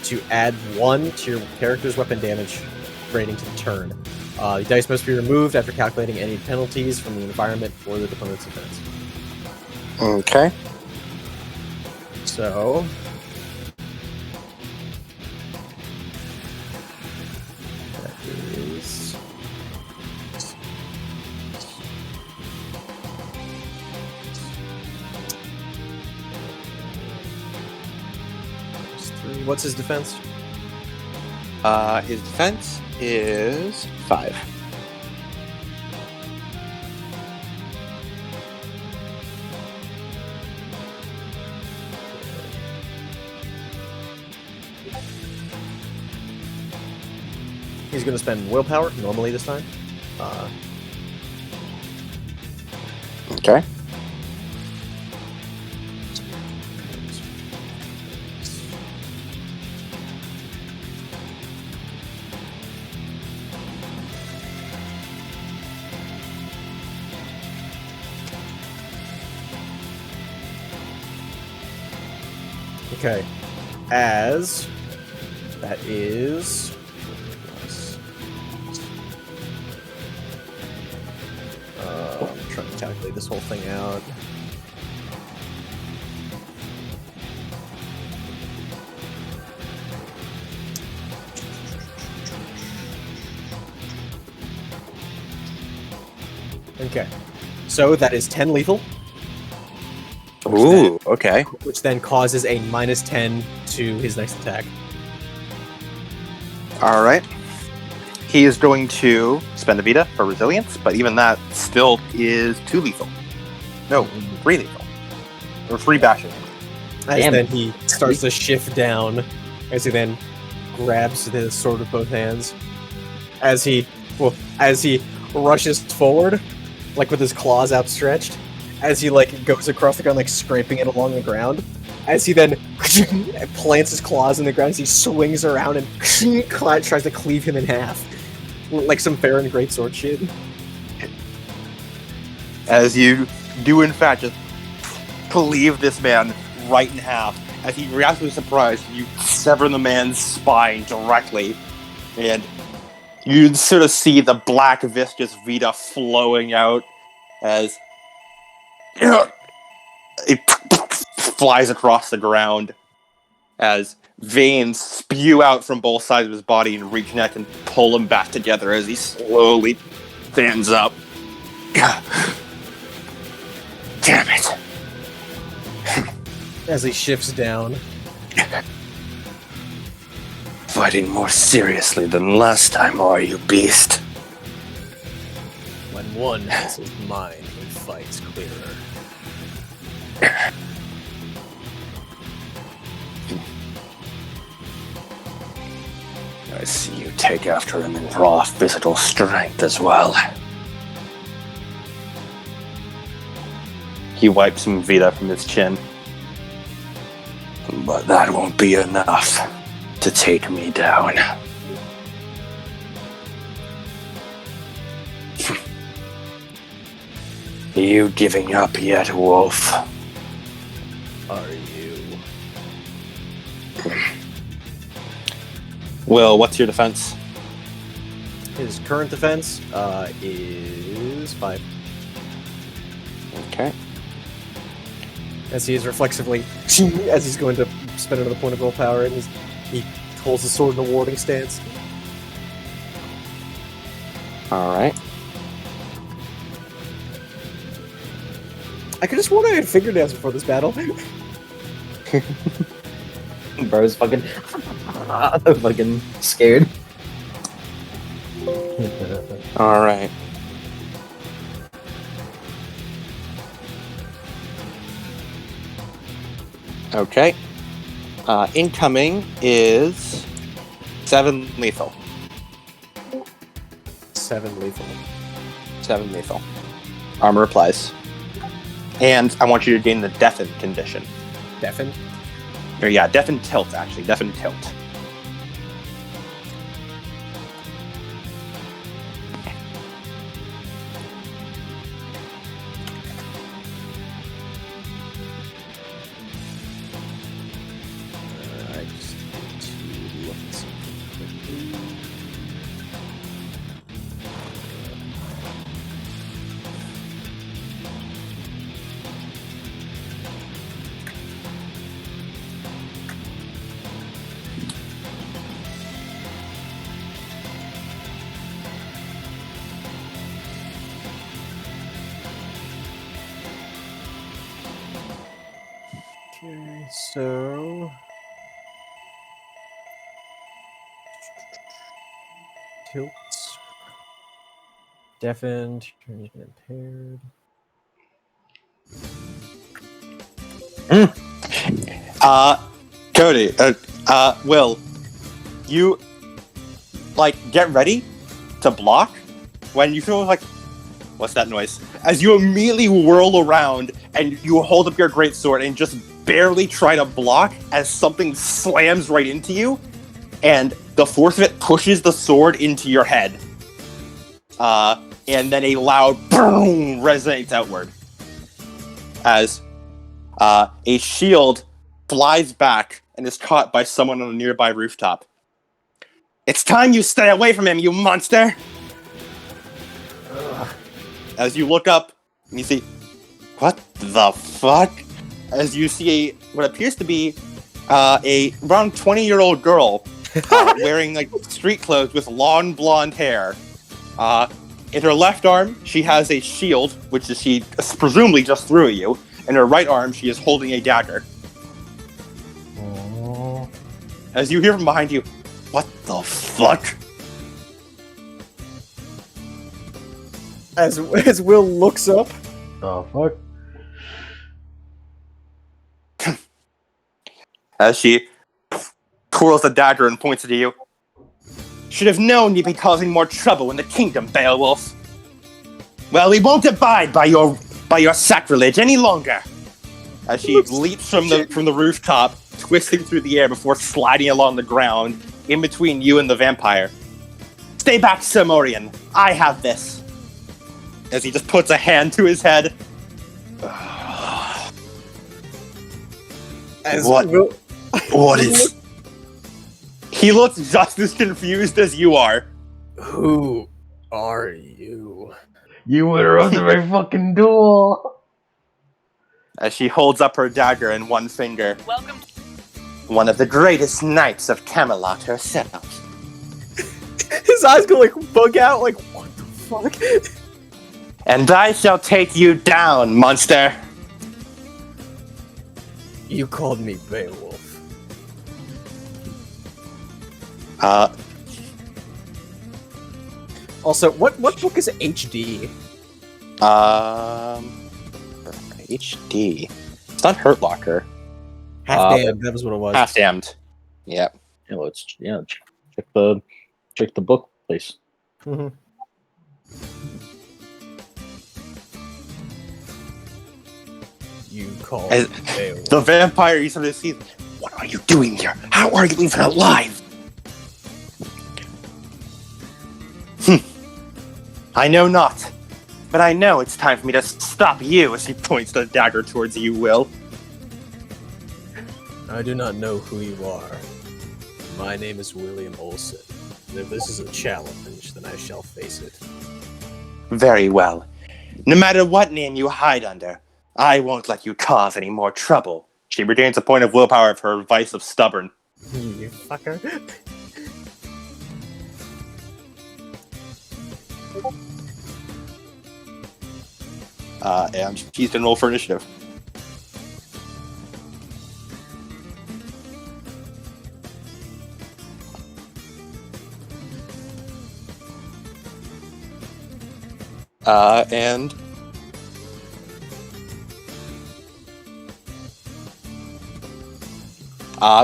to add 1 to your character's weapon damage rating to the turn. The dice must be removed after calculating any penalties from the environment or the opponent's defense. Okay. So that is three. What's his defense? His defense is 5. He's going to spend willpower, normally this time. Okay. Okay. As that is. I'm trying to calculate this whole thing out. Okay. So that is 10 lethal. Ooh, okay. Which then causes a -10 to his next attack. All right. He is going to spend a Vita for resilience, but even that still is 2 lethal. No, 3 lethal. Or 3 bashing. As then he starts to shift down, as he then grabs the sword with both hands. As he rushes forward, like with his claws outstretched, as he like goes across the ground, like scraping it along the ground. As he then plants his claws in the ground, as he swings around and tries to cleave him in half, like some Farron greatsword shit. As you do, in fact, just cleave this man right in half. As he reacts with surprise, you sever the man's spine directly, and you sort of see the black viscous Vita flowing out as it flies across the ground, as veins spew out from both sides of his body and reconnect and pull him back together as he slowly stands up. Damn it. As he shifts down. Fighting more seriously than last time, are you, beast? When one has his mind, he fights clearer. I see you take after him in raw physical strength as well. He wipes some Vita from his chin. But that won't be enough to take me down. You giving up yet, Wolf? Are you? Will, what's your defense? His current defense is 5. Okay. As he is reflexively, as he's going to spend another point of willpower, and he holds the sword in a warding stance. Alright. I could have sworn I had fingernails before this battle. Bro's fucking fucking scared. Alright. Okay. Incoming is 7 lethal. 7 lethal. 7 lethal. Armor applies. And I want you to gain the deafen condition. Deafen? Or yeah, deafen tilt, actually. Deafen tilt. I just need to look at something quickly. Okay, so tilts, deafened, turns impaired. Cody, Will, you like, get ready to block when you feel like, what's that noise? As you immediately whirl around and you hold up your greatsword and just barely try to block as something slams right into you, and the force of it pushes the sword into your head. And then a loud boom resonates outward as a shield flies back and is caught by someone on a nearby rooftop. It's time you stay away from him, you monster! As you look up, and you see, what the fuck? As you see what appears to be a around 20-year-old girl wearing like street clothes with long blonde hair. In her left arm, she has a shield, which is she presumably just threw at you. In her right arm, she is holding a dagger. Oh. As you hear from behind you, what the fuck? As Will looks up, The fuck? As she twirls the dagger and points it at you. Should have known you'd be causing more trouble in the kingdom, Beowulf. Well, we won't abide by your sacrilege any longer. As she leaps from the rooftop, twisting through the air before sliding along the ground in between you and the vampire. Stay back, Sir Morian. I have this. As he just puts a hand to his head. What is... He looks just as confused as you are. Who are you? You interrupted my fucking duel! As she holds up her dagger in one finger. Welcome. One of the greatest knights of Camelot herself. His eyes go like bug out, like, what the fuck? And I shall take you down, monster! You called me Beowulf. Also, what book is HD? HD. It's not Hurt Locker. Half Damned, that was what it was. Half Damned. Yep. Yeah, let's check the book, please. Mm-hmm. You called me Beowulf. The vampire you sort of see. What are you doing here? How are you even alive? I know not. But I know it's time for me to stop you, as he points the dagger towards you, Will. I do not know who you are. My name is William Olsen. And if this is a challenge, then I shall face it. Very well. No matter what name you hide under, I won't let you cause any more trouble. She regains a point of willpower for her vice of stubborn. You fucker. And she's gonna roll for initiative. And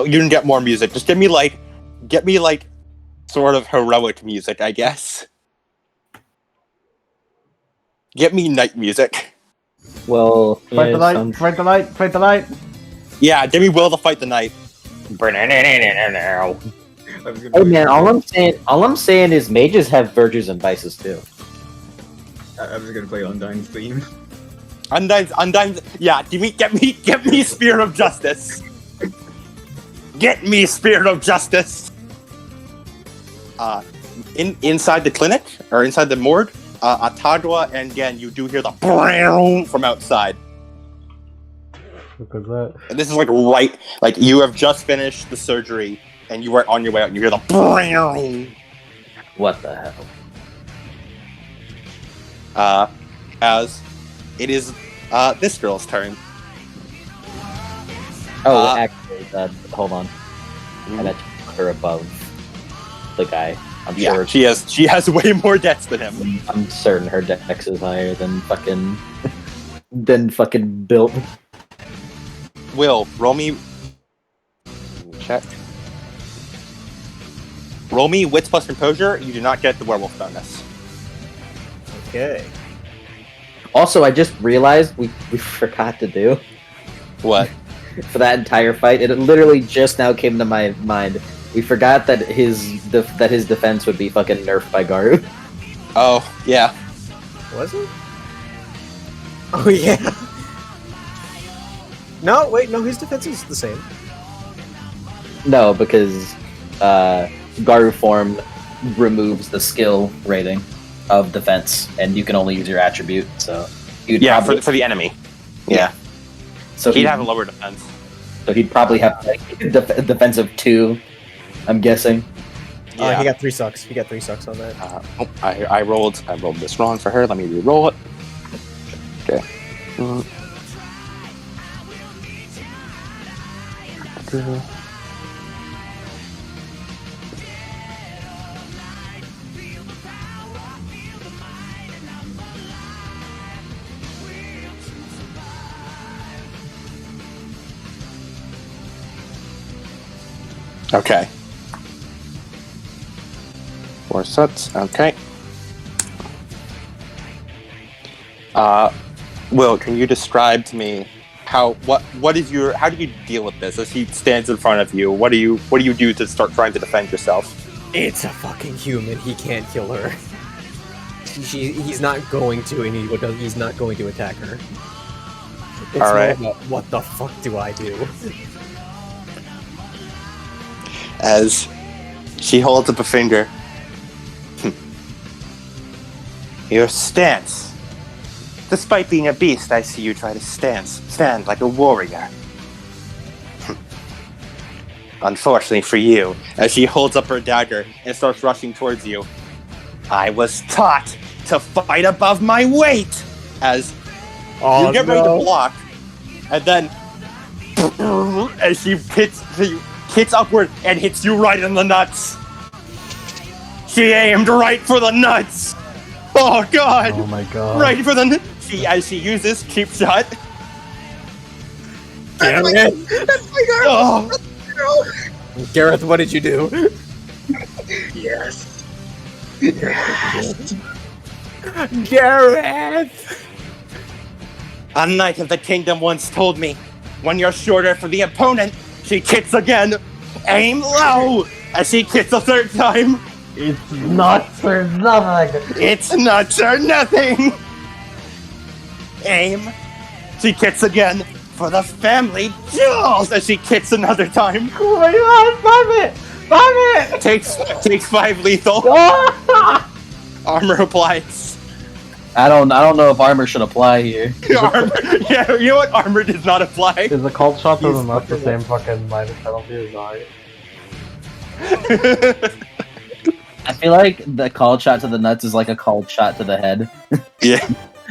you can get more music. Just get me like sort of heroic music, I guess. Get me knight music. Well, Fight the knight! Fight the knight! Fight the knight! Yeah, get me Will to fight the knight. Hey man, all I'm saying is mages have virtues and vices too. I was gonna play Undyne's theme. Undyne's. Yeah, get me Spirit of Justice. Get me Spirit of Justice. Inside the clinic or inside the morgue, Atagua and Gen, you do hear the from outside. Look at that. And this is like you have just finished the surgery and you are on your way out and you hear the What the hell? As it is this girl's turn. Oh, actually, hold on. I bet her above the guy. I'm sure. She has way more dex than him. I'm certain her dex is higher than fucking built. Will, roll me. Check. Roll me wits plus composure. You do not get the werewolf bonus. Okay. Also, I just realized we forgot to do What? for that entire fight. It literally just now came to my mind. We forgot that his defense would be fucking nerfed by Garu. Oh, yeah. Was it? Oh yeah. No, wait, no, his defense is the same. No, because Garu form removes the skill rating of defense, and you can only use your attribute. So For the enemy. Yeah. So he'd have a lower defense. So he'd probably have like defense of 2. I'm guessing. Yeah. He got 3 sucks. He got 3 sucks on that. I rolled this wrong for her. Let me re-roll it. Okay. Okay. 4 sets. Okay. Will, can you describe to me how do you deal with this as he stands in front of you? What do you do to start trying to defend yourself? It's a fucking human. He can't kill her. He's not going to, and he's not going to attack her. It's all right. more about, what the fuck do I do? As she holds up a finger. Your stance. Despite being a beast, I see you try to stand like a warrior. Unfortunately for you, as she holds up her dagger and starts rushing towards you, I was taught to fight above my weight. As you get ready to block, and then as she hits upward and hits you right in the nuts. She aimed right for the nuts. Oh god! Oh my god! Right for the as she uses cheap shot. Damn it! That's my girl! Oh. Gareth, what did you do? Yes. Gareth! A knight of the kingdom once told me, when you're shorter for the opponent, she kicks again. Aim low! As she kicks a third time. It's nuts or nothing! It's nuts or nothing! Aim. She kicks again for the family jewels as she kicks another time. Oh my god, stop it! Takes 5 lethal. Armor applies. I don't know if armor should apply here. Armor, yeah, you know what? Armor does not apply. Is the cult shot to the nuts the same fucking minus penalty as I? I feel like the called shot to the nuts is like a called shot to the head. Yeah,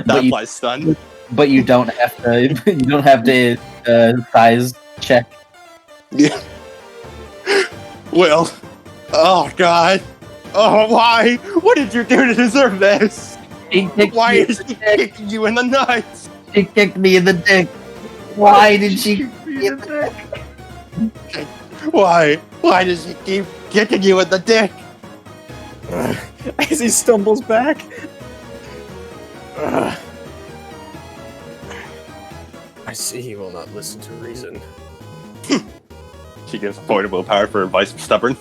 that applies stun. But you don't have to. You don't have to size check. Yeah. Well, oh god, oh why? What did you do to deserve this? Why is she kicking you in the nuts? She kicked me in the dick. Why did she kick me in the dick? Why? Why does she keep kicking you in the dick? As he stumbles back. I see he will not listen to reason. She gives a point of willpower for advice from stubborn.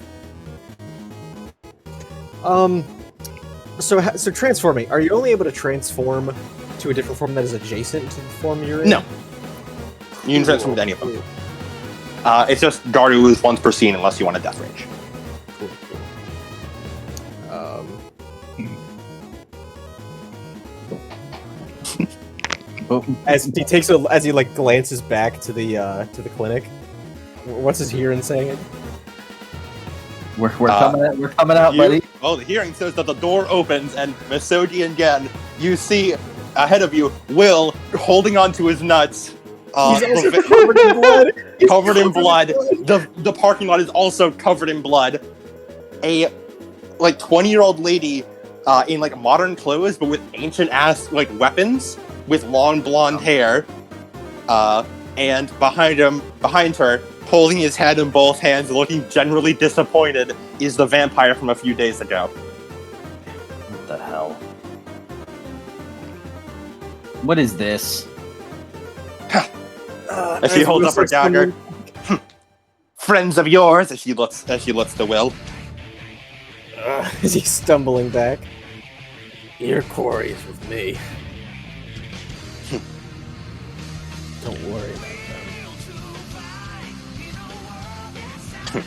So transforming. Are you only able to transform to a different form that is adjacent to the form you're in? No. You can transform with any of them. It's just Garu is once per scene unless you want a death range. As he like glances back to the clinic, what's his hearing saying? We're coming out, buddy. Well, the hearing says that the door opens and Misogi again. You see ahead of you Will holding onto his nuts. He's also covered in blood. Covered in blood. The parking lot is also covered in blood. A 20-year-old lady in like modern clothes but with ancient ass like weapons with long blonde hair and behind her, holding his head in both hands, looking generally disappointed, is the vampire from a few days ago. What the hell? What is this? As she holds up her dagger. Friends of yours, as she looks to Will. Is he stumbling back? Your quarry is with me. Don't worry about them.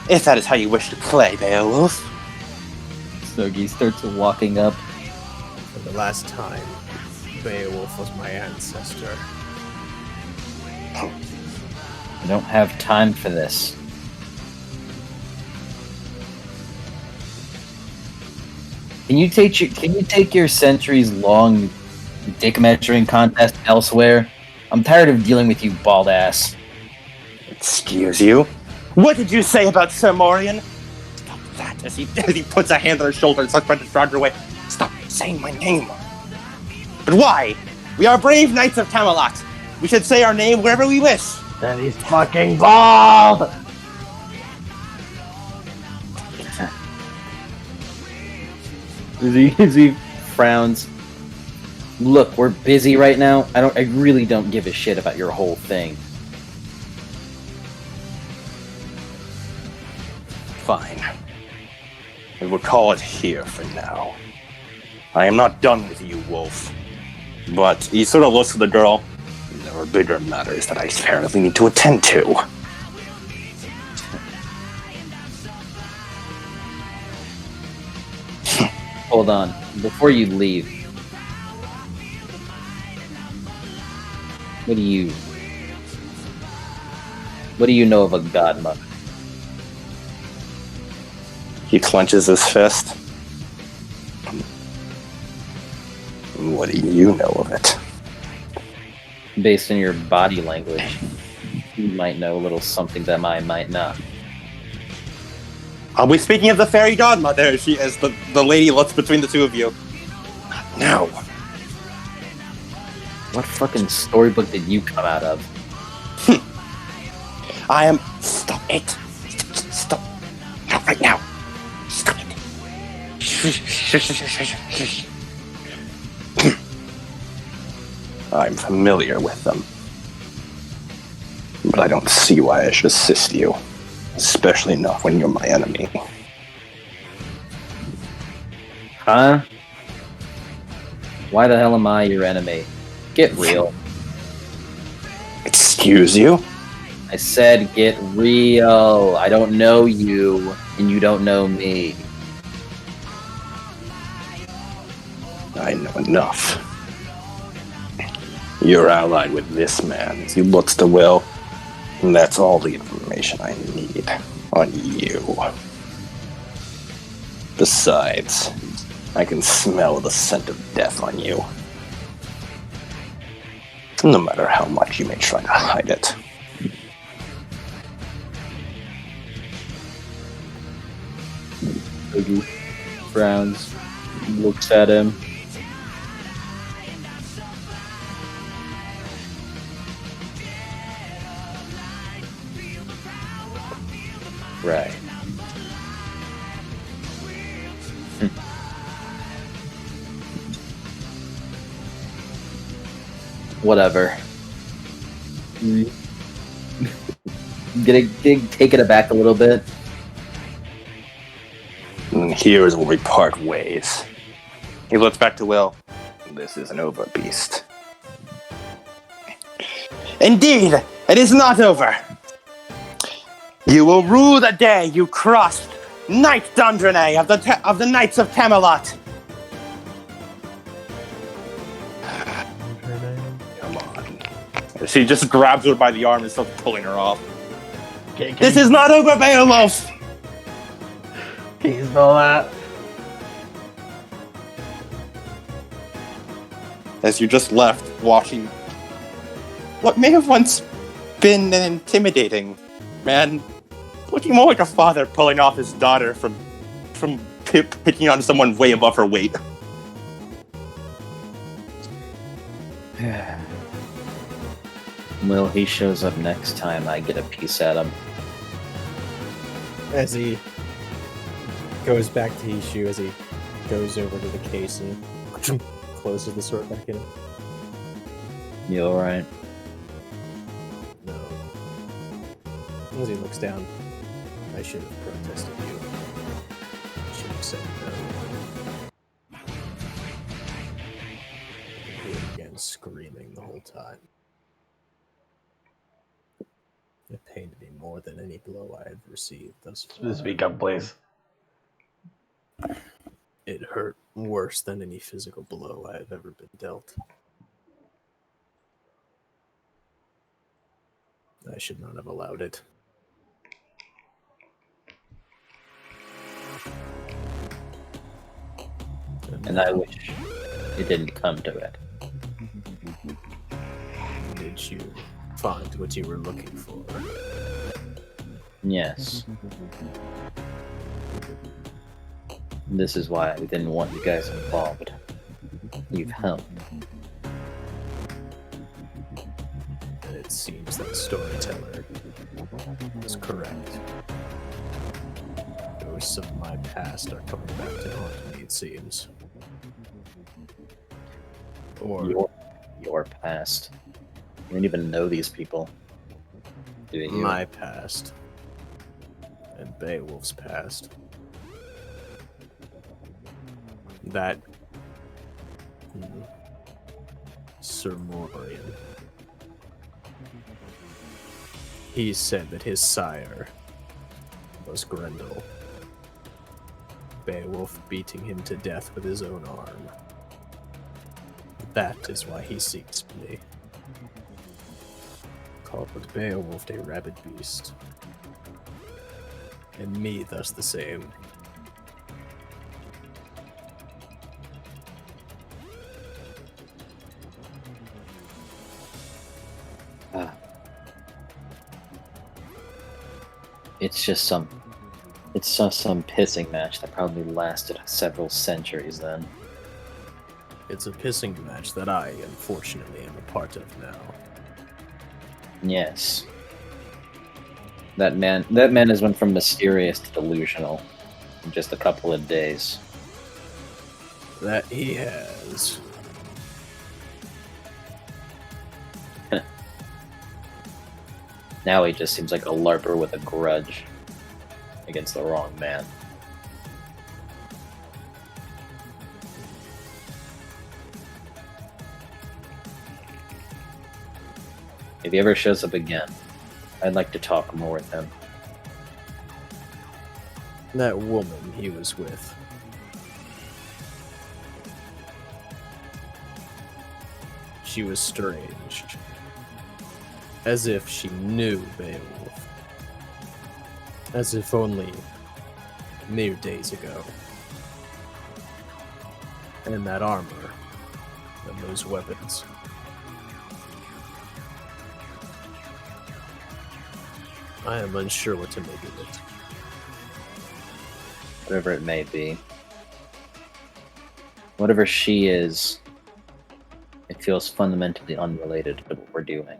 If that is how you wish to play, Beowulf. Sogi starts walking up. For the last time, Beowulf was my ancestor. I don't have time for this. Can you take your centuries-long dick measuring contest elsewhere? I'm tired of dealing with you, bald ass. Excuse you? What did you say about Sir Morian? Stop that, as he puts a hand on her shoulder and starts trying to drag her away. Stop saying my name. But why? We are brave knights of Camelot. We should say our name wherever we wish. Then he's fucking bald! As he frowns. Look, we're busy right now. I really don't give a shit about your whole thing. Fine. We will call it here for now. I am not done with you, Wolf. But he sort of looks at the girl. There are bigger matters that I apparently need to attend to. Hold on. Before you leave. What do you know of a godmother? He clenches his fist. What do you know of it? Based on your body language, you might know a little something that I might not. Are we speaking of the fairy godmother? As the lady looks between the two of you. No. What fucking storybook did you come out of? I am... Stop it. Stop. Not right now. Stop it. I'm familiar with them. But I don't see why I should assist you. Especially not when you're my enemy. Huh? Why the hell am I your enemy? Get real. Excuse you? I said get real. I don't know you, and you don't know me. I know enough. You're allied with this man as he looks to Will. And that's all the information I need on you. Besides, I can smell the scent of death on you. No matter how much you may try to hide it. Boogie frowns, looks at him. Right. Whatever. Take it aback a little bit. And here is where we part ways. He looks back to Will. This isn't over, beast. Indeed, it is not over. You will rue the day you crossed Knight Dundrenay of the Knights of Camelot. Come on. She just grabs her by the arm and starts pulling her off. This is not over, Beowulf! Can you spell that? As you just left, watching what may have once been an intimidating man, looking more like a father pulling off his daughter from picking on someone way above her weight. Well, he shows up next time I get a piece at him. As he goes back to Hishu, as he goes over to the case and closes the sword back in. You alright? No. As he looks down, I should have protested you. I should have said no. He began screaming the whole time. It pained me more than any blow I had received thus far. Speak up, please. It hurt worse than any physical blow I have ever been dealt. I should not have allowed it. And I wish it didn't come to it. Did you find what you were looking for? Yes. This is why I didn't want you guys involved. You've helped. And it seems that storyteller was correct. Ghosts of my past are coming back to haunt me, it seems. Or Your past. You don't even know these people. Do you? my past. And Beowulf's past. That Sir Morian. He said that his sire was Grendel. Beowulf beating him to death with his own arm. That is why he seeks me. Called Beowulf a rabid beast. And me thus the same. It's just some pissing match that probably lasted several centuries then. It's a pissing match that I, unfortunately, am a part of now. Yes. That man has went from mysterious to delusional in just a couple of days. That he has. Now he just seems like a LARPer with a grudge against the wrong man. If he ever shows up again, I'd like to talk more with him. That woman he was with. She was strange. As if she knew Beowulf. As if only mere days ago. And that armor. And those weapons. I am unsure what to make of it. Whatever it may be. Whatever she is, it feels fundamentally unrelated to what we're doing.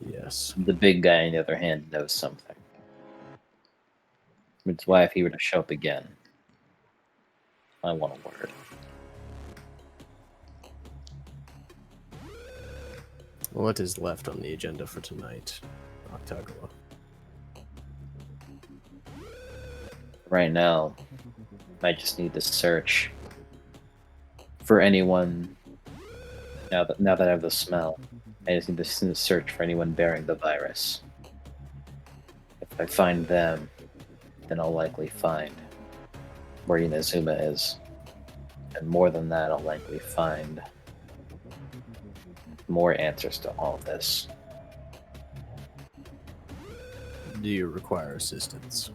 Yes. The big guy, on the other hand, knows something. It's why if he were to show up again, I want a word. What is left on the agenda for tonight, Octagua? Right now, I just need to search for anyone. Now that I have the smell, I just need to search for anyone bearing the virus. If I find them, then I'll likely find where Inazuma is. And more than that, I'll likely find more answers to all this. Do you require assistance?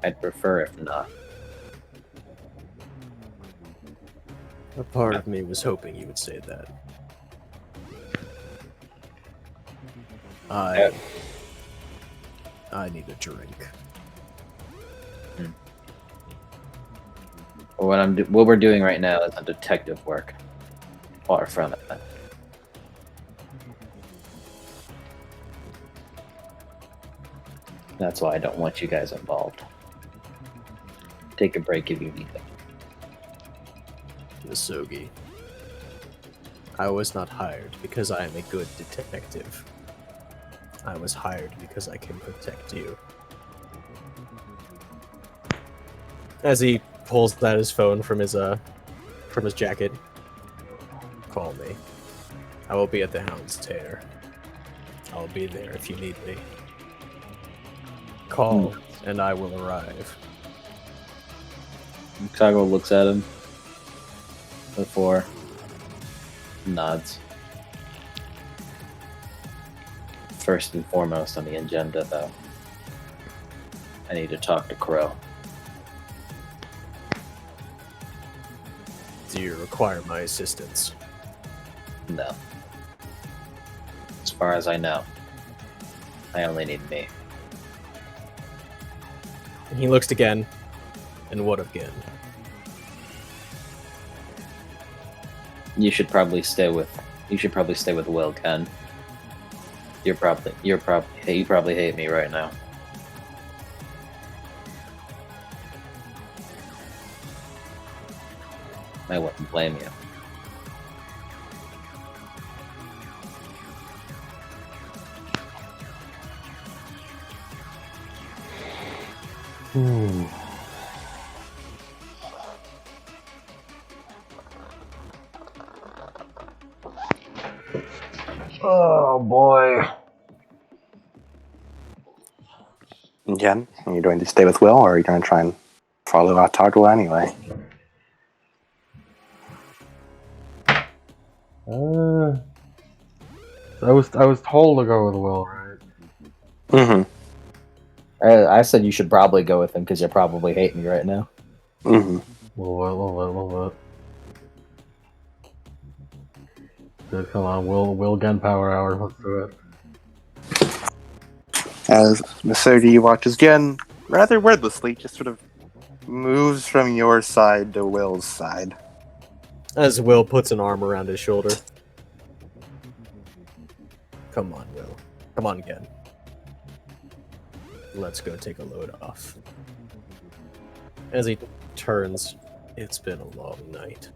I'd prefer if not. A part of me was hoping you would say that. I need a drink. What we're doing right now is a detective work. Far from it. That's why I don't want you guys involved. Take a break if you need it. Misogi, I was not hired because I am a good detective. I was hired because I can protect you. As he pulls out his phone from his jacket, call me. I will be at the Hound's Tear. I'll be there if you need me. Call, and I will arrive. Kago looks at him before nods. First and foremost on the agenda, though, I need to talk to Crow. Do you require my assistance? No. As far as I know, I only need me. And he looks again, and what again? You should probably stay with Will, Ken. You probably hate me right now. I wouldn't blame you. Oh boy. Jen, are you going to stay with Will, or are you going to try and follow Otago anyway? I was told to go with Will, right? Mm-hmm. I said you should probably go with him because you probably hate me right now. Mm-hmm. Little bit. Dude, come on, Will Gun Power Hour. Let's do it. As Misogi watches Jen, rather wordlessly, just sort of moves from your side to Will's side. As Will puts an arm around his shoulder. Come on, Will. Come on again. Let's go take a load off. As he turns, it's been a long night.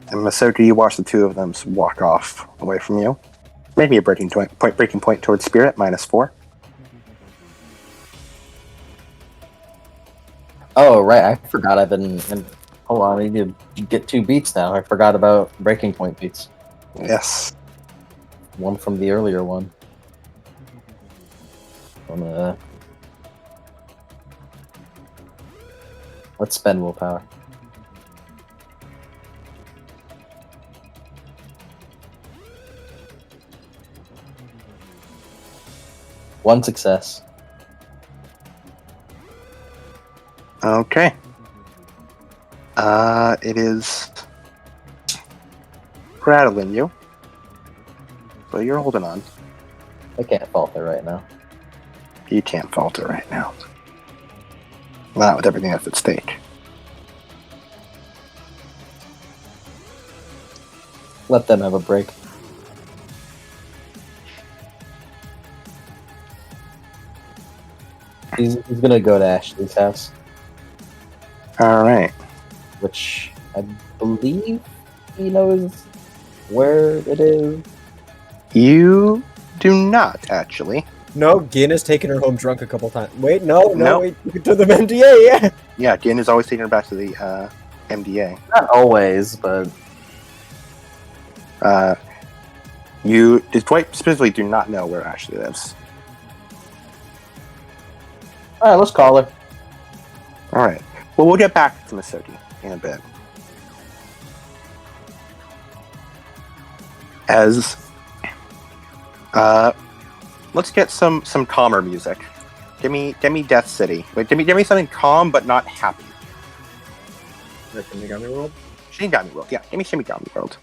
And Misogi, you watch the two of them walk off away from you. Maybe a breaking point towards Spirit, -4. Oh, right. I forgot I've been... Hold on, I need to get 2 beats now. I forgot about breaking point beats. Yes. One from the earlier one. Let's spend willpower. One success. Okay. It is rattling you. So you're holding on. I can't falter right now. You can't falter right now. Not with everything that's at stake. Let them have a break. He's gonna go to Ashley's house, Alright. which I believe he knows where it is. You do not, actually. No, Gin has taken her home drunk a couple times. Wait, no, Nope. wait, you can do the MDA, yeah! Yeah, Gin is always taking her back to the MDA. Not always, but You quite specifically do not know where Ashley lives. alright, let's call her. Alright. Well, we'll get back to Misogi in a bit. As let's get some calmer music. Give me Death City. Wait, give me something calm but not happy. Shinigami World? Shinigami World. Yeah, give me Shinigami World.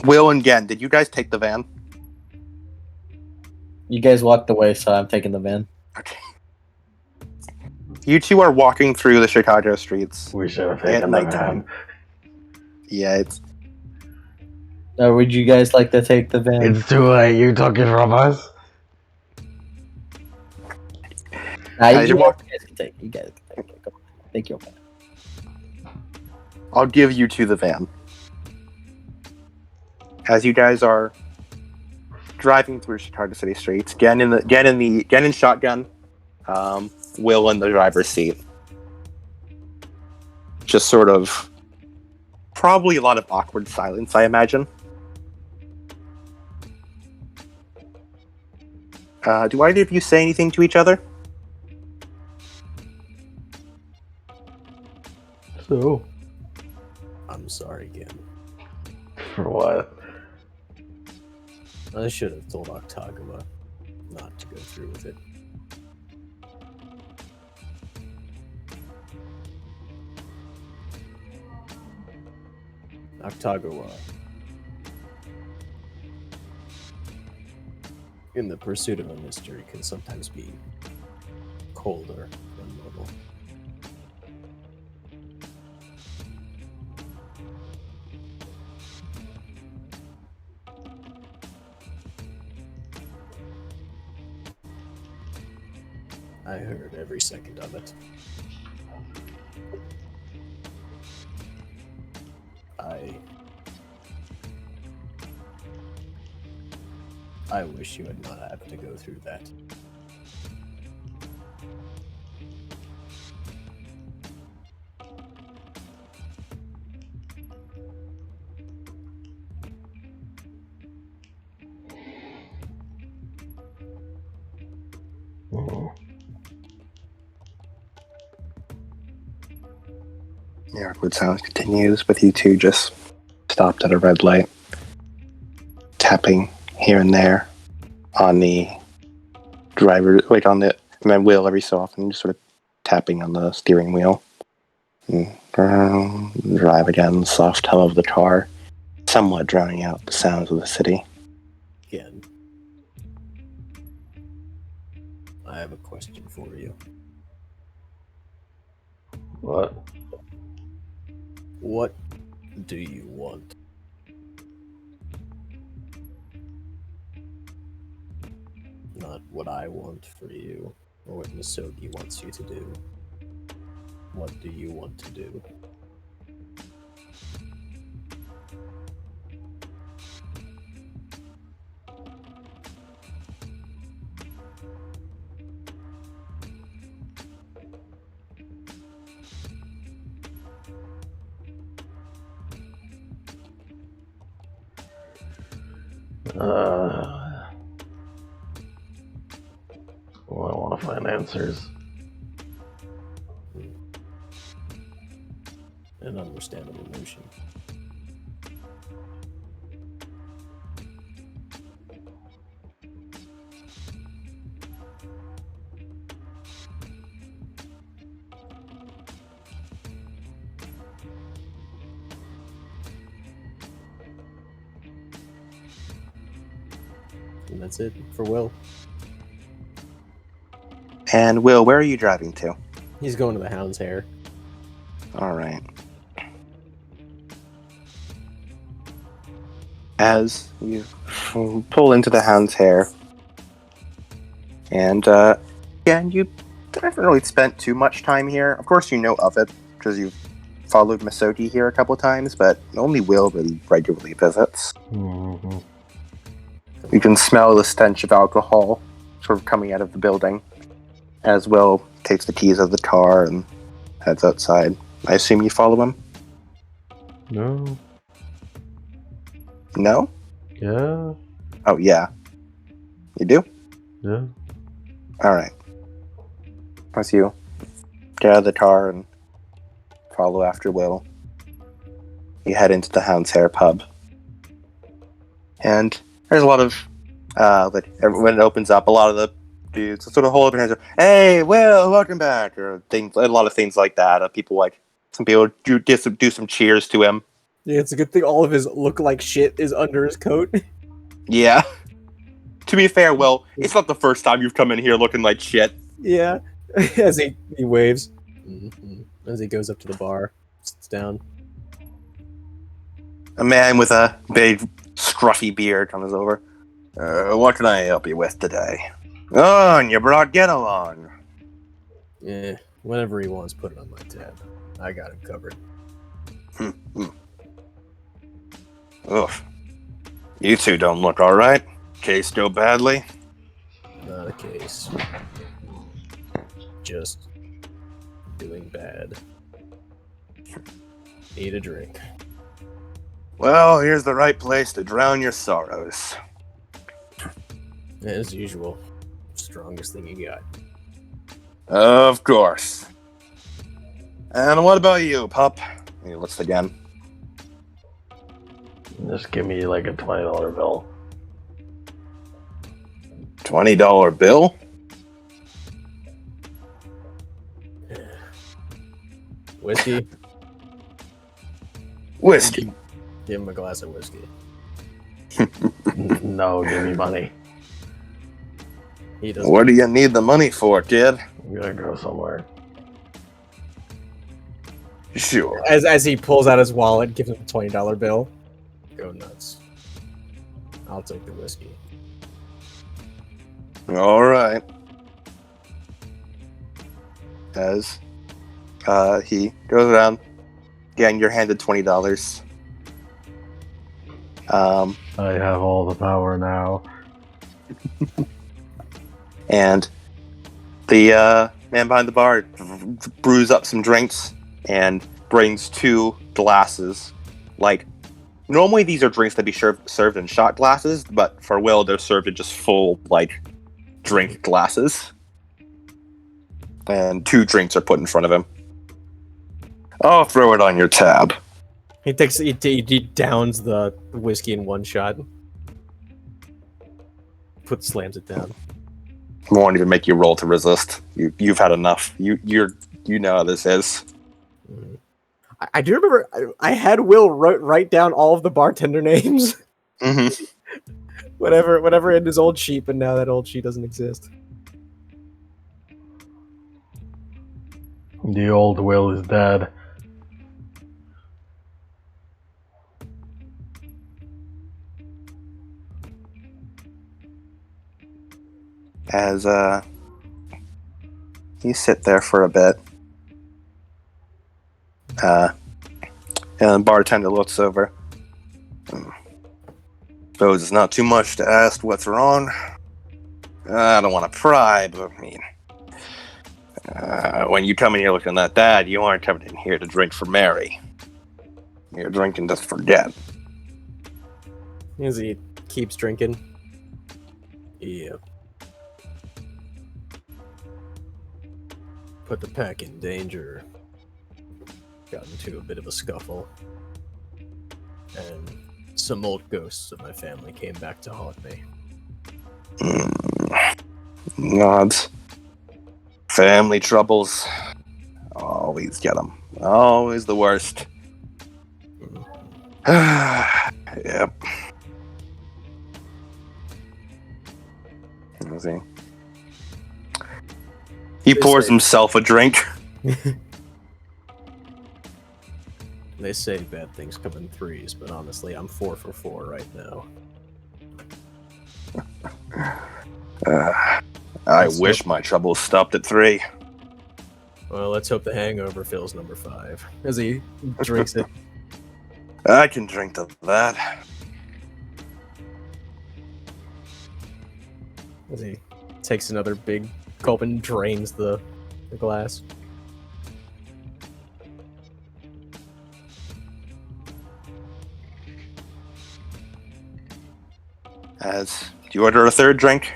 Will and Gen, did you guys take the van? You guys walked away, so I'm taking the van. Okay. You two are walking through the Chicago streets. We should have At taken the nighttime. van. Yeah, it's Would you guys like to take the van? It's too late. You took it from us. Nah, As you you walk- guys can take it. You guys can take it. Come on. Take your van. I'll give you two the van. As you guys are driving through Chicago City streets, Gen in shotgun, Will in the driver's seat. Just sort of, probably a lot of awkward silence, I imagine. Do either of you say anything to each other? So, I'm sorry again. for what? I should have told Octagama not to go through with it. Octagawa, in the pursuit of a mystery, can sometimes be colder than normal. I heard every second of it. I wish you had not had to go through that. Oh. The awkward silence continues, with you two just stopped at a red light, tapping here and there on the driver, like on the, and then Will every so often, just sort of tapping on the steering wheel. And drive again, soft hum of the car, somewhat drowning out the sounds of the city. Again, I have a question for you. What? What do you want? Not what I want for you, or what Misogi wants you to do. What do you want to do? Well, I want to find answers. An understandable notion. And that's it for Will. And Will, where are you driving to? He's going to the Hound's Hair. All right. As you pull into the Hound's Hair, and again, you haven't really spent too much time here. Of course, you know of it because you've followed Misogi here a couple times, but only Will really regularly visits. Mm-hmm. You can smell the stench of alcohol sort of coming out of the building as Will takes the keys of the car and heads outside. I assume you follow him? No. No? Yeah. Oh, yeah. You do? Yeah. Alright. As you get out of the car and follow after Will, you head into the Hound's Hair pub. And there's a lot of, when it opens up, a lot of the dudes sort of hold their hands up, "Hey, Will, welcome back," or things, a lot of things like that. Some people do some cheers to him. Yeah, it's a good thing all of his look like shit is under his coat. Yeah. To be fair, Will, it's not the first time you've come in here looking like shit. Yeah, as he waves. As he goes up to the bar, sits down. A man with a big, scruffy beard comes over. What can I help you with today? Oh, and you brought Get along. Yeah, whenever he wants, put it on my tab. I got him covered. Ugh. You two don't look alright. Case go badly? Not a case. Just doing bad. Need a drink. Well, here's the right place to drown your sorrows. As usual. Strongest thing you got. Of course. And what about you, pup? He looks again. Just give me like a $20 bill. $20 bill? Whiskey? Whiskey. Give him a glass of whiskey. No, give me money. He doesn't. What do you need the money for, kid? I'm gonna go somewhere. Sure. As he pulls out his wallet, gives him a $20 bill. Go nuts. I'll take the whiskey. Alright. As he goes around. Again, you're handed $20. I have all the power now. And the man behind the bar brews up some drinks and brings 2 glasses. Like, normally these are drinks that be served in shot glasses, but for Will, they're served in just full, like, drink glasses. And 2 drinks are put in front of him. I'll throw it on your tab. He downs the whiskey in one shot. Slams it down. Won't even make you roll to resist. You've had enough. You know how this is. I do remember I had Will write down all of the bartender names. Mm-hmm. whatever in his old sheet, but now that old sheet doesn't exist. The old Will is dead. As you sit there for a bit, and the bartender looks over. Suppose it's not too much to ask what's wrong. I don't want to pry, but I mean, when you come in here looking like that, you aren't coming in here to drink for Mary. You're drinking to forget. As he keeps drinking. Yeah. Put the pack in danger. Got into a bit of a scuffle. And some old ghosts of my family came back to haunt me. Nods. Family troubles. Always get them. Always the worst. Yep. Let's see. He pours himself a drink. They say bad things come in threes, but honestly, I'm 4 for 4 right now. I wish my troubles stopped at 3. Well, let's hope the hangover fills number 5 as he drinks it. I can drink to that. As he takes another big gulp and drains the glass. As do you order a third drink?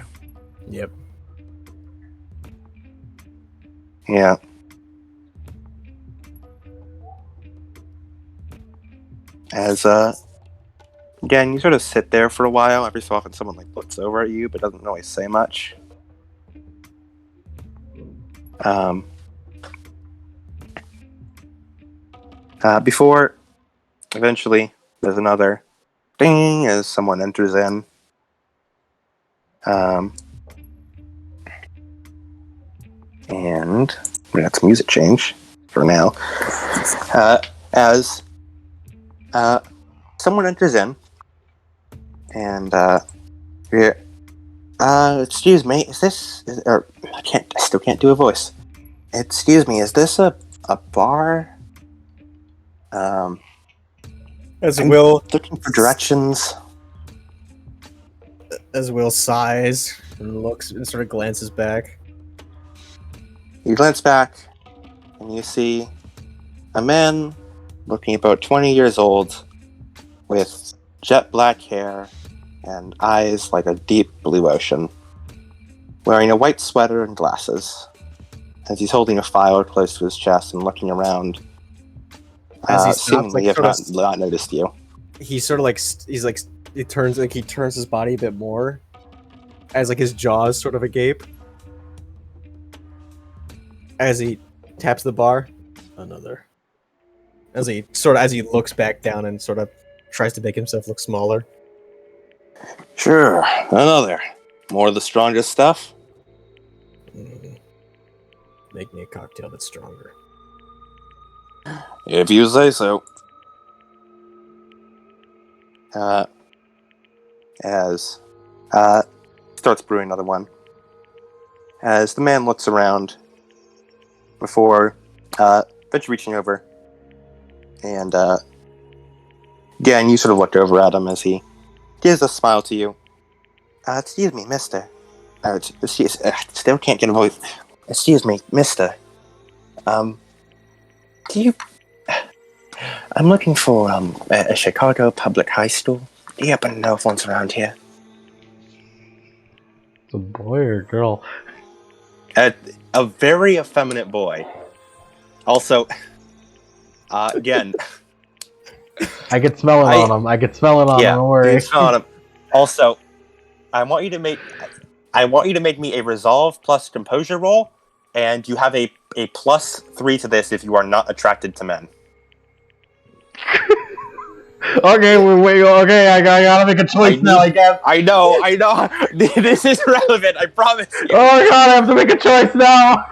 Yep. Yeah. As again, you sort of sit there for a while. Every so often, someone like looks over at you, but doesn't really say much. Before Eventually, there's another ding as someone enters in. And that's music change for now. As someone enters in, and excuse me, is this? I still can't do a voice. Excuse me, is this a bar? As I'm Will looking for directions. As Will sighs and looks and sort of glances back. You glance back, and you see a man looking about 20 years old, with jet black hair and eyes like a deep blue ocean, wearing a white sweater and glasses, as he's holding a file close to his chest and looking around. As he stops, seemingly have not noticed you. He sort of like he turns his body a bit more, as like his jaws sort of agape. As he taps the bar, another. As he looks back down and sort of tries to make himself look smaller. Sure, another. More of the strongest stuff? Make me a cocktail that's stronger. If you say so. As starts brewing another one. As the man looks around before eventually reaching over. And again, you sort of look over at him as he gives a smile to you. Excuse me, mister. Still can't get a voice. Excuse me, mister. Do you... I'm looking for a Chicago public high school. Do you happen to know if one's around here? It's a boy or a girl? A very effeminate boy. Also, again... I could smell it on him. I could smell it on him, don't worry. You can smell him. Also, I want you to make me a resolve plus composure roll, and you have a +3 to this if you are not attracted to men. Okay, okay, I gotta make a choice now, I guess. I know. This is relevant, I promise you. Oh god, I have to make a choice now!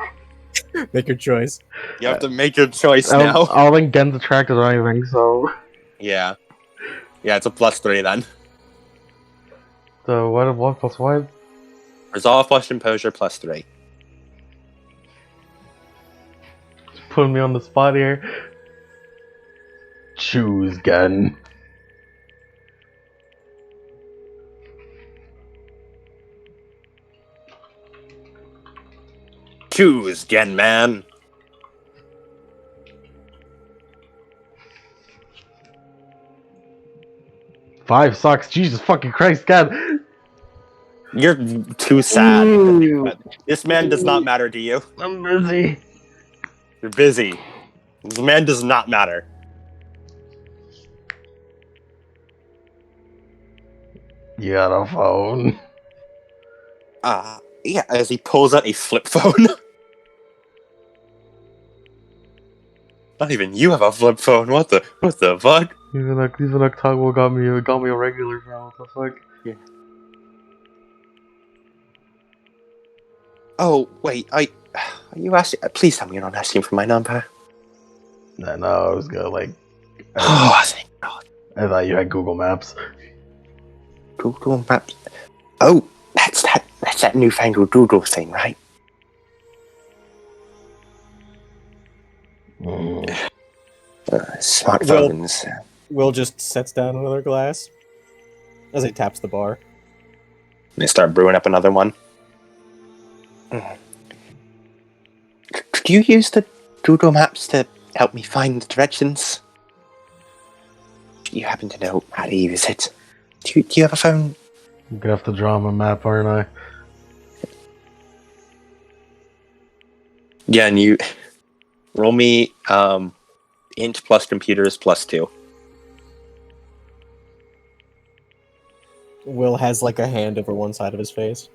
Make your choice. You have to make your choice now. I don't think Gen's attracted or anything, so... Yeah, it's a +3 then. So, what plus what? Resolve plus composure +3. Putting me on the spot here. Choose Gen. Choose, Gen man. Five sucks. Jesus fucking Christ, God. You're too sad. This man does not matter to you. I'm busy. You're busy. This man does not matter. You got a phone? Yeah, as he pulls out a flip phone. Not even you have a flip phone. What the fuck? Even Octavo got me a regular phone. What the fuck? Yeah. Oh wait, are you asking? Please tell me you're not asking for my number. No, I was gonna like. Oh, thank God. I thought you had Google Maps. Google Maps. Oh, that's that newfangled Google thing, right? Smartphones. Will just sets down another glass as he taps the bar. They start brewing up another one. Could you use the Google Maps to help me find the directions? Do you happen to know how to use it? Do you have a phone? I'm gonna have to draw him a map, aren't I? Yeah, and you roll me int plus computers +2. Will has like a hand over one side of his face.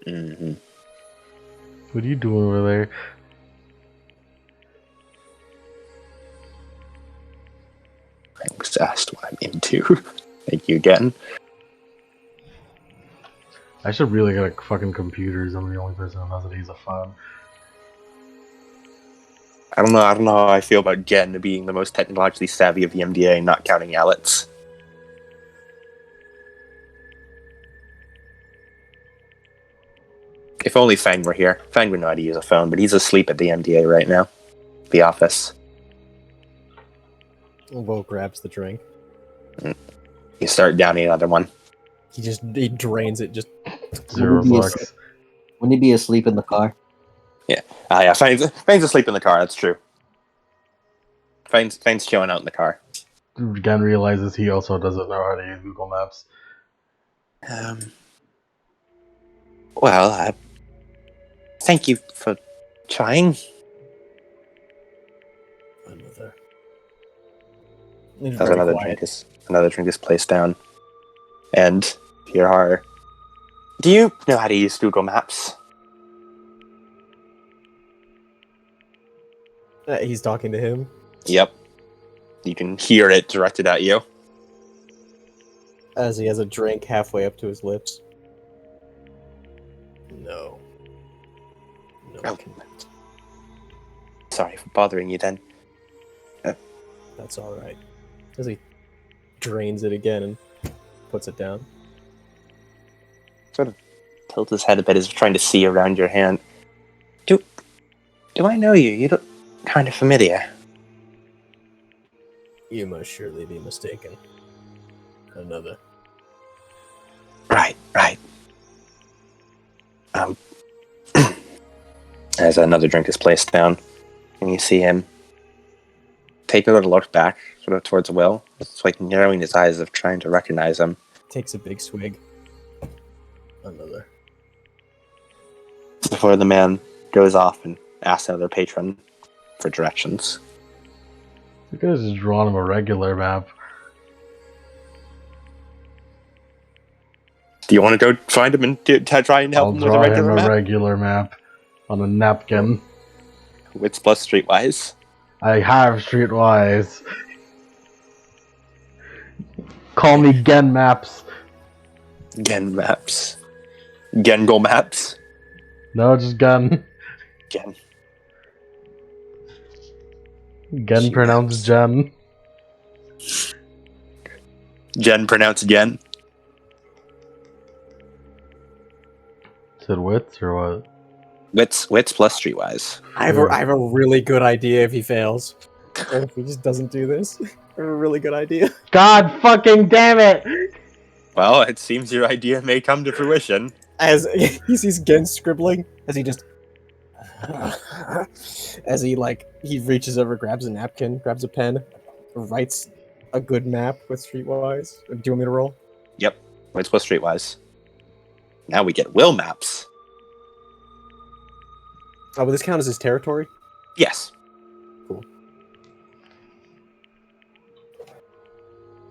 Mm-hmm. What are you doing over there? asked what I'm into. Thank you again. I should really get a fucking computers. I'm the only person who knows that he's a phone. I don't know how I feel about Gen being the most technologically savvy of the MDA, not counting Alex. If only Fang were here. Fang would know how to use a phone, but he's asleep at the MDA right now. The office. Will grabs the drink. You start downing another one. He drains it. Just $0. Wouldn't he be asleep in the car? Yeah, Fang's asleep in the car, that's true. Fang's chilling out in the car. Gen realizes he also doesn't know how to use Google Maps. Well, thank you for trying. another. As another drink is placed down. And here are... Do you know how to use Google Maps? He's talking to him. Yep. You can hear it directed at you. As he has a drink halfway up to his lips. No. No, Oh. I cannot. Sorry for bothering you then. That's alright. As he drains it again and puts it down. Sort of tilt his head a bit as if trying to see around your hand. Do I know you? You look kind of familiar. You must surely be mistaken. Another. Right. As another drink is placed down, and you see him take a little look back, sort of towards Will. It's like narrowing his eyes as if trying to recognize him. Takes a big swig. Another. Before the man goes off and asks another patron for directions. You guys just drawn him a regular map. Do you want to go find him and try and help I'll him with a draw him regular a map? regular map on a napkin. Wits plus streetwise. I have Streetwise. Call me Gen Maps. Gen maps. Gengo maps. No, just Gen. Gen. Gen She pronounced Gen. Gen pronounced Gen. Said wits or what? Wits plus streetwise. I have a really good idea if he fails. Or if he just doesn't do this. I have a really good idea. God fucking damn it! Well, it seems your idea may come to fruition. As he sees Gen scribbling, as he just... as he reaches over, grabs a napkin, grabs a pen, writes a good map with Streetwise. Do you want me to roll? Yep. Wits plus streetwise. Now we get will maps. Oh, will this count as his territory? Yes. Cool.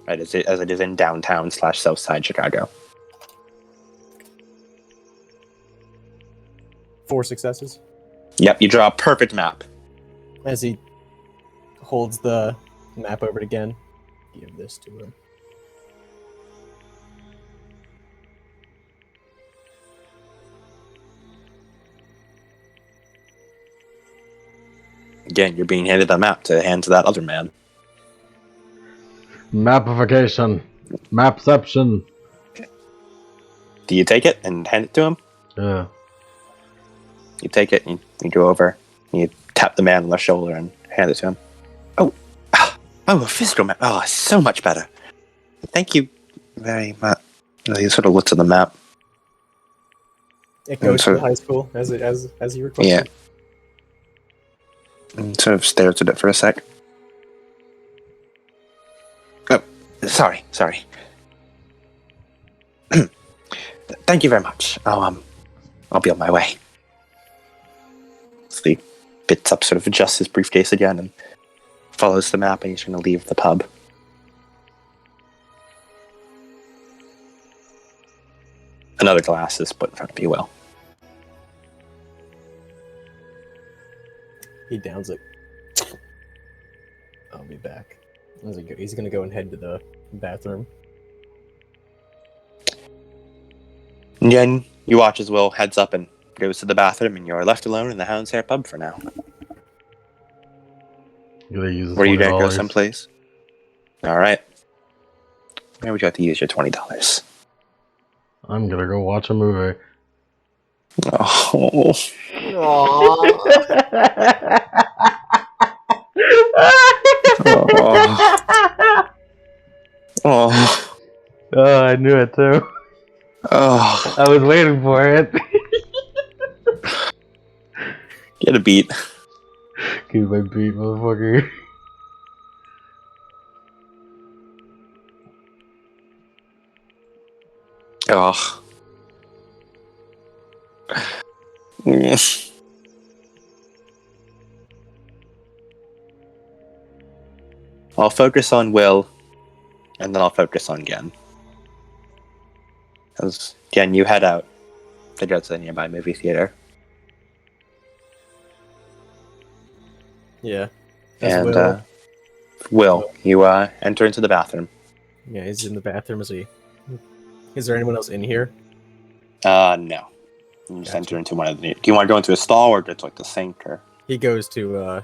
Right, as it is in downtown / south side Chicago. 4 successes. Yep, you draw a perfect map. As he holds the map over to Gen. Give this to him. Again, you're being handed a map to hand to that other man. Mapification. Mapception. Do you take it and hand it to him? Yeah. You take it and you go over. And you tap the man on the shoulder and hand it to him. Oh, a physical map. Oh, so much better. Thank you very much. He sort of looks at the map. It goes to the high school as he requested. Yeah. And sort of stares at it for a sec. Oh, sorry. Thank you very much. I'll be on my way. So he bits up, sort of adjusts his briefcase again and follows the map, and he's going to leave the pub. Another glass is put in front of you, Will. He downs it. I'll be back. He's gonna go and head to the bathroom. And then you watch as Will heads up and goes to the bathroom, and you're left alone in the Hound's Hair pub for now. Were you gonna go someplace? All right. Where would you have to use your $20? I'm gonna go watch a movie. Oh. Oh. Oh, I knew it too. Oh. I was waiting for it. Get a beat. Give my beat, motherfucker. Oh. I'll focus on Will, and then I'll focus on Gen. As Gen, you head out to go to the nearby movie theater. Yeah. And Will, you enter into the bathroom. Yeah, he's in the bathroom. Is there anyone else in here? No. You just enter into one of the. Do you want to go into a stall or just like the sink or? He goes to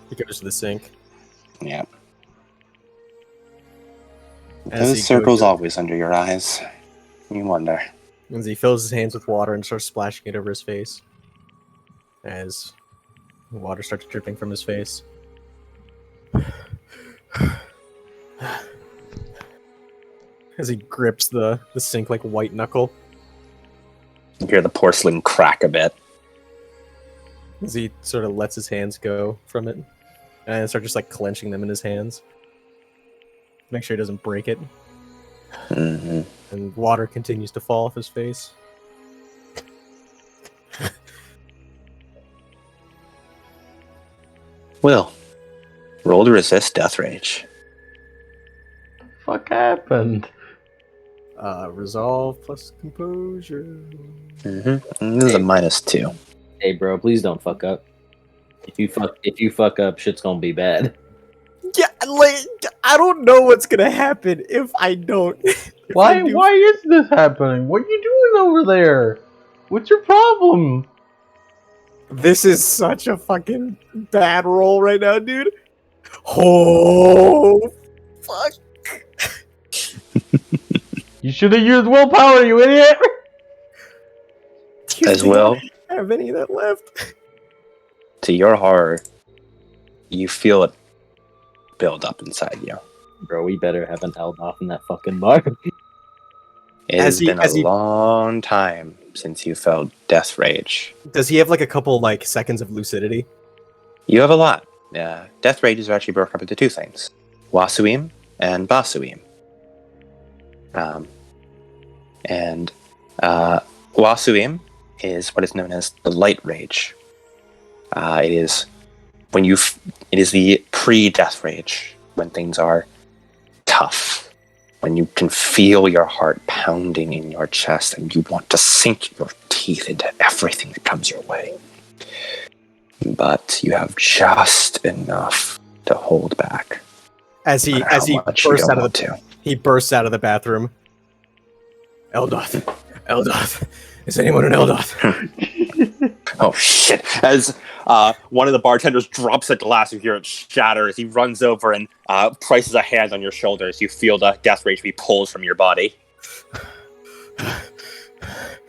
the sink. Yeah. As Those he circles goes- always under your eyes. You wonder. As he fills his hands with water and starts splashing it over his face. As the water starts dripping from his face. As he grips the sink like white knuckle. You hear the porcelain crack a bit. As he sort of lets his hands go from it. And start just like clenching them in his hands. Make sure he doesn't break it. Mm-hmm. And water continues to fall off his face. Will, roll to resist death rage. Fuck happened? Resolve plus composure. Mm-hmm. This is a -2. Hey, bro, please don't fuck up. If you fuck up, shit's gonna be bad. Yeah, like I don't know what's gonna happen if I don't. Why is this happening? What are you doing over there? What's your problem? This is such a fucking bad roll right now, dude. Oh, fuck. You should have used willpower, you idiot! As well, I have any of that left. to your horror, you feel it build up inside you. Bro, we better have an Eldoth in that fucking bar. It has been a long time since you felt death rage. Does he have like a couple like seconds of lucidity? You have a lot. Death rages are actually broken up into two things: Wasuim and Basuim. Wasuim is what is known as the light rage. It is when it is the pre-death rage, when things are tough, when you can feel your heart pounding in your chest and you want to sink your teeth into everything that comes your way. But you have just enough to hold back. He bursts out of the bathroom. Eldoth. Is anyone in Eldoth? Oh shit! As one of the bartenders drops a glass, you hear it shatter as he runs over and places a hand on your shoulder as you feel the death rage be pulled from your body.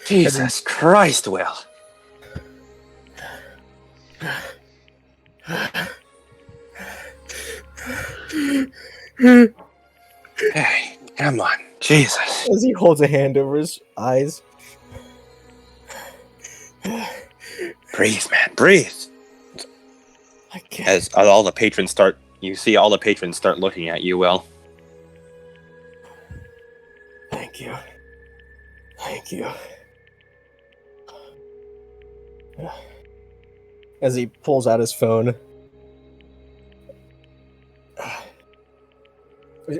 Jesus Christ, Will. Hey, come on. Jesus. As he holds a hand over his eyes. Breathe, man, breathe. I can't. As all the patrons start looking at you, Will. Thank you. As he pulls out his phone.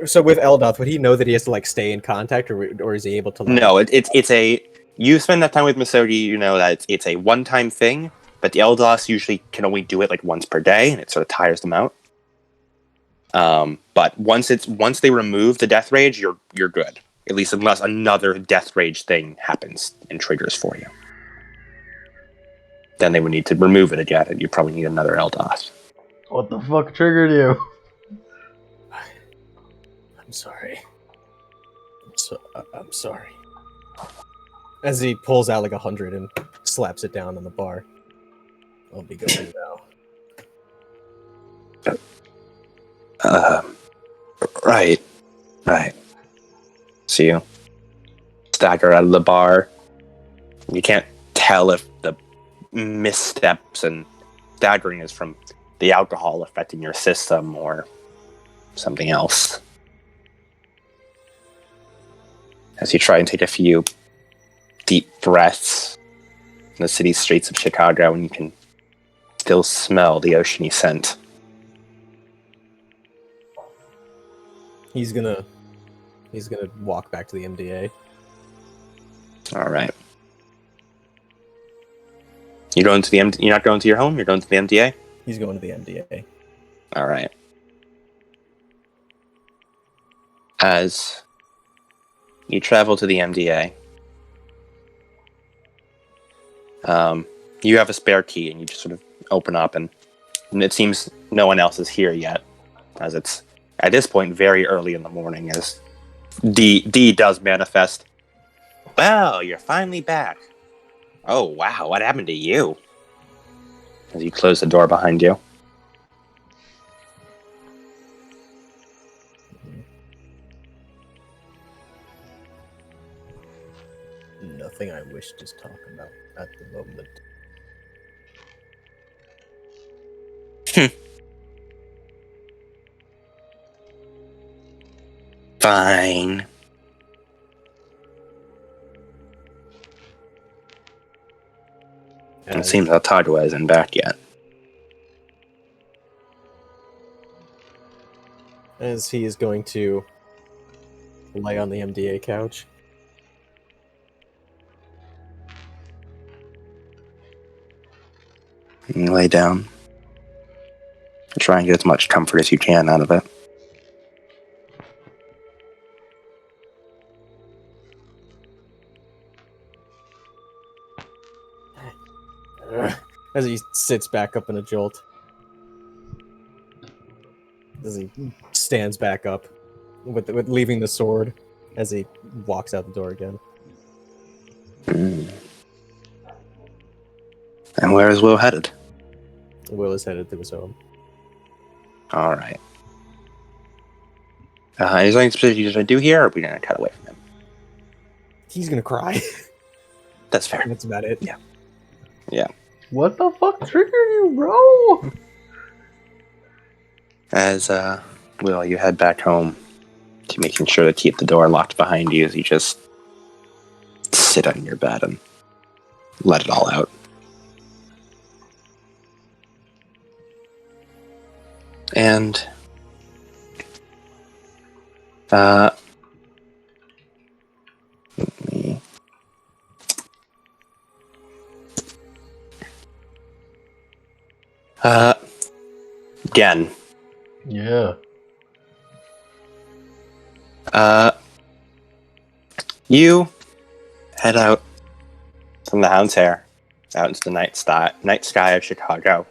So with Eldoth, would he know that he has to like stay in contact, or is he able to? Like... No, it's a. You spend that time with Masogi, you know that it's a one-time thing. But the Eldos usually can only do it like once per day, and it sort of tires them out. But once they remove the death rage, you're good. At least unless another death rage thing happens and triggers for you. Then they would need to remove it again, and you probably need another Eldos. What the fuck triggered you? I'm sorry. I'm sorry. As he pulls out like 100 and slaps it down on the bar. I'll be going now. Right. So you stagger out of the bar. You can't tell if the missteps and staggering is from the alcohol affecting your system or something else. As you try and take a few deep breaths in the city streets of Chicago, and you can still smell the oceany scent. He's gonna walk back to the MDA. All right. You're not going to your home. You're going to the MDA. He's going to the MDA. All right. As you travel to the MDA, you have a spare key, and you just sort of open up, and it seems no one else is here yet, as it's at this point very early in the morning. As D does manifest. Well, you're finally back. Oh wow, what happened to you? As you close the door behind you. Nothing I wish to talk about at the moment. Fine. It seems that Tagua isn't back yet. As he is going to lay on the MDA couch. You lay down. Try and get as much comfort as you can out of it. As he sits back up in a jolt. As he stands back up with leaving the sword as he walks out the door again. And where is Will headed? Will is headed to his home. All right. Is there anything specific you're going to do here, or are we going to cut away from him? He's gonna cry. That's fair. That's about it. Yeah. What the fuck triggered you, bro? As, Will, you head back home to making sure to keep the door locked behind you as you just sit on your bed and let it all out. And, let me... Again. Yeah. You head out from the Hound's Hair out into the night sky of Chicago.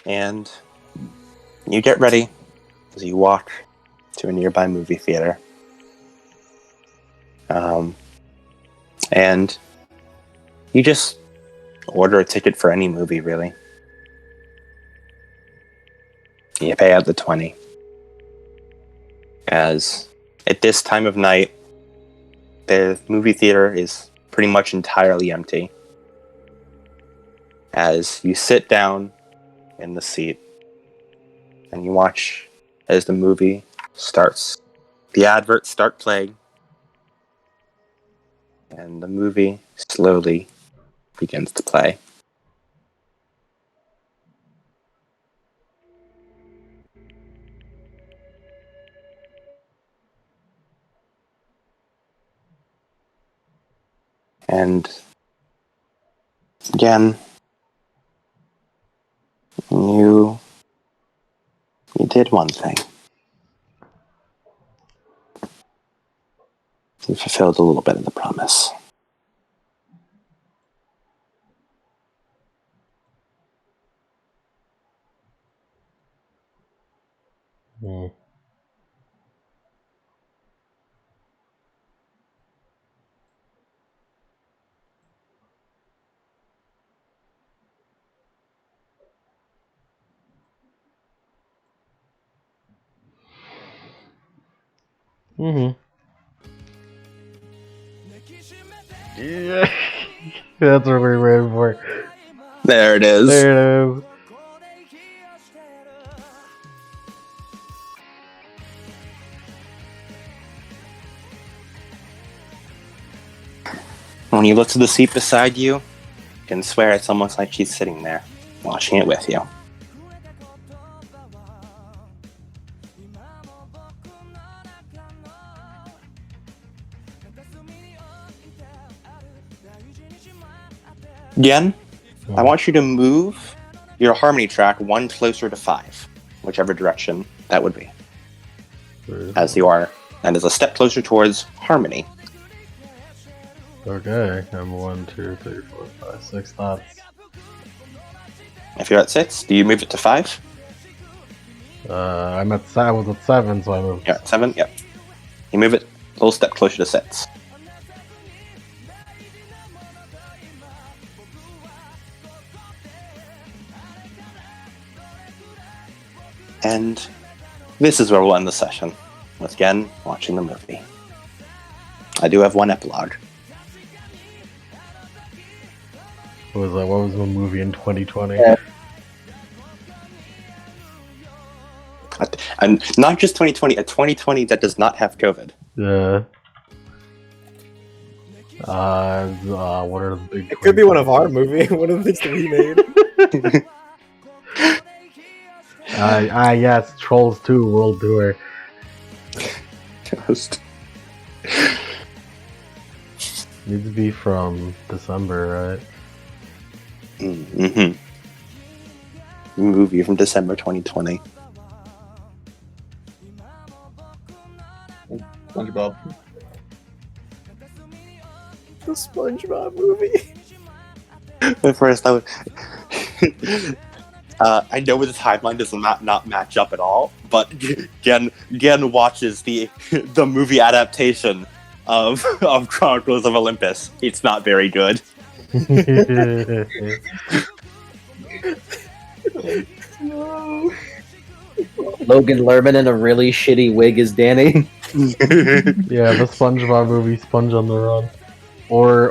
And you get ready as you walk to a nearby movie theater. And you just order a ticket for any movie, really. You pay out the 20. As at this time of night, the movie theater is pretty much entirely empty. As you sit down in the seat and you watch as the movie starts. The adverts start playing, and the movie slowly begins to play. And again, you did one thing. You fulfilled a little bit of the promise. Mm-hmm. Yeah. That's what we're waiting for. There it is. There it is. When you look to the seat beside you, you can swear it's almost like she's sitting there, watching it with you. Again, I want you to move your harmony track one closer to 5, whichever direction that would be. As you are, and as a step closer towards harmony. Okay, I'm 1, 2, 3, 4, 5, 6 dots. If you're at 6, do you move it to 5? I was at 7, so I moved. You're at 7? Yep. You move it a little step closer to 6. And this is where we'll end the session. Once again, watching the movie. I do have one epilogue. What was that? What was the movie in 2020? Yeah. And not just 2020, a 2020 that does not have COVID. Yeah. What are the big? It could be one of our movie. One of the things that we made. Yes, Trolls 2 World Tour. Just... Needs to be from December, right? Mm-hmm. Movie from December 2020. SpongeBob. The SpongeBob movie. At first, I would. I know the timeline does not match up at all, but Gen watches the movie adaptation of Chronicles of Olympus. It's not very good. Logan Lerman in a really shitty wig is Danny. Yeah, the SpongeBob movie, Sponge on the Run, or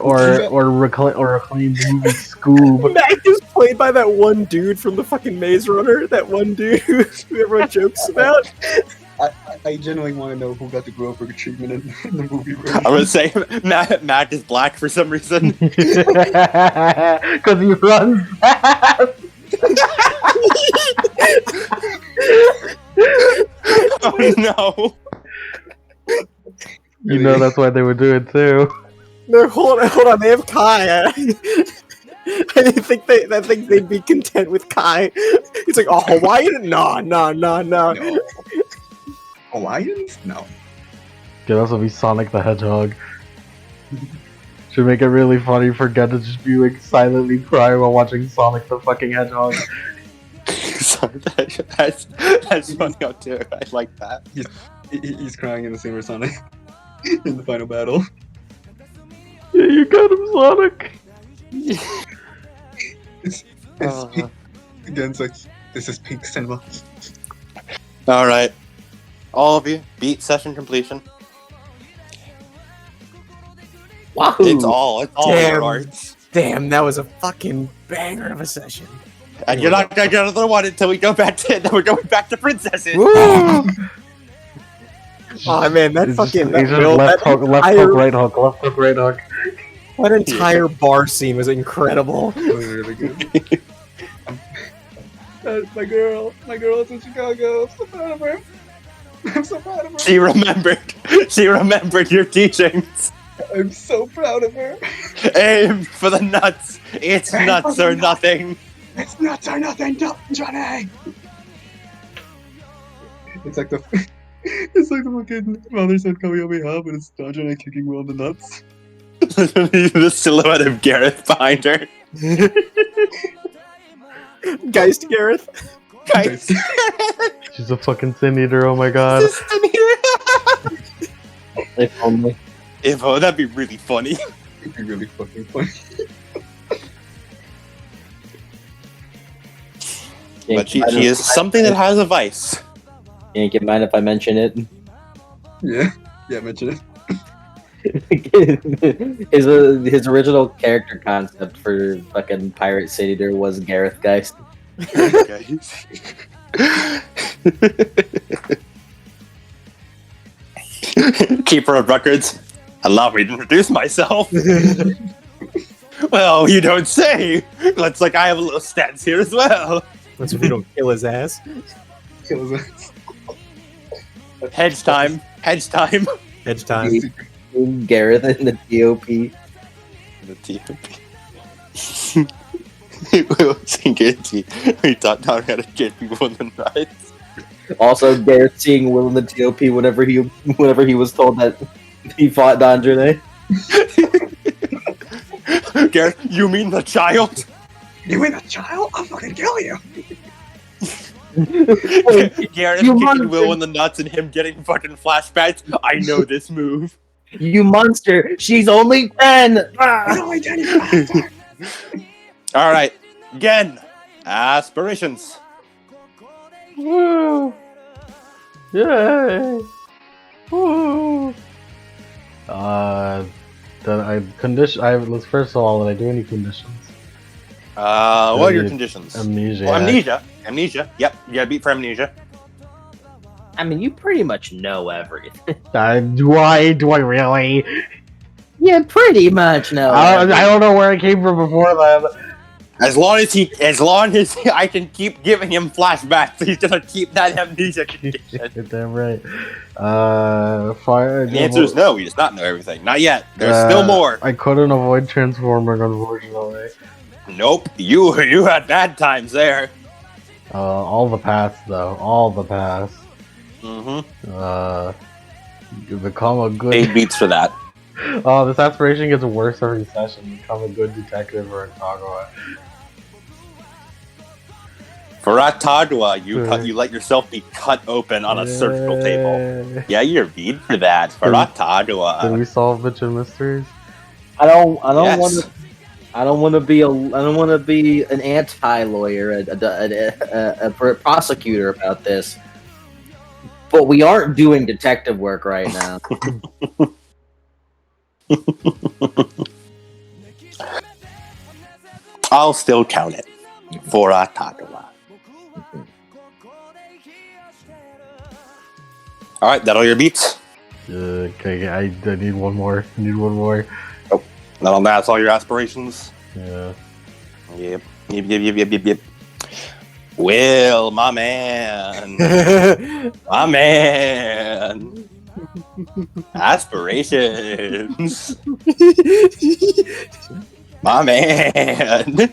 acclaimed movie Scoob. Mac is played by that one dude from the fucking Maze Runner. That one dude who everyone jokes about. I genuinely want to know who got the Grover treatment in the movie. I would say Mac is black for some reason. Because he runs fast. Oh no! You know that's why they would do it too. No, hold on. They have Kai. I didn't think they'd be content with Kai. He's like, oh, Hawaiian? No. Hawaiians? No. Could also be Sonic the Hedgehog. Should make it really funny for Gen to just be like silently crying while watching Sonic the fucking Hedgehog. That's funny too. I like that. He's crying in the same as Sonic in the final battle. Yeah, you got him, Sonic. It's pink. Again, it's like, this is pink cinema. Alright. All of you, beat session completion. Wahoo! It's all your arts. Damn, that was a fucking banger of a session. And you're not gonna get another one until we go back to we're going back to princesses. Oh man, that fucking left hook, right hook, left hook, right hook. That entire bar scene was incredible. Really good. My girl's in Chicago. I'm so proud of her. She remembered your teachings. I'm so proud of her. Aim for the nuts. It's nuts or nothing. It's nuts or nothing, Johnny. It's like the it's like the fucking mother said Kamehameha, but it's Dandre kicking Will in the nuts. The silhouette of Gareth behind her. Geist Gareth. Guys. She's a fucking sin eater. Oh my god. If only. That'd be really funny. It'd be really fucking funny. But she is something that has a vice. Can't get mad if I mention it. Yeah, mention it. His original character concept for fucking Pirate City there was Gareth Geist. Keeper of records. Allow me to introduce myself. Well, you don't say. Looks like I have a little stats here as well. That's if we don't kill his ass. Kills us. Hedge time. Hedge time. Edge time. Gareth in the TOP. The TOP. We taught Don how to get people in the nuts. Also, Gareth seeing Will in the TOP whenever he was told that he fought Dandre. Gareth, you mean the child? You mean a child? I'll fucking kill you. Gareth You kicking monster. Will in the nuts and him getting fucking flashbacks. I know this move. You monster! She's only 10! Ah! Only 10 faster. Alright, again. Aspirations. Woo! Yay! Woo! Let's first of all, did I do any conditions? What are your conditions? Amnesia. Well, amnesia. Yep, you gotta beat for amnesia. I mean, you pretty much know everything. Do I really? Yeah, pretty much know. I don't know where I came from before that. As long as I can keep giving him flashbacks, he's gonna keep that amnesia condition. Damn right. Fire. The answer is no. He does not know everything. Not yet. There's still more. I couldn't avoid transforming, unfortunately. Nope. You had bad times there. All the paths, though. All the paths. Mm-hmm. You become a good. 8 beats for that. Oh, this aspiration gets worse every session. Become a good detective or a Tagawa. For Atagua, you let yourself be cut open on a surgical table. Yeah, you're beat for that. For Did Atagua. we solve a bitch of mysteries? I don't Yes. want to. I don't want to be an anti-lawyer, a prosecutor about this. But we aren't doing detective work right now. I'll still count it for Atagua. All right, that all your beats? Okay, I need one more. No, that's all your aspirations? Yeah. Yep. Will, my man. My man. Aspirations. My man.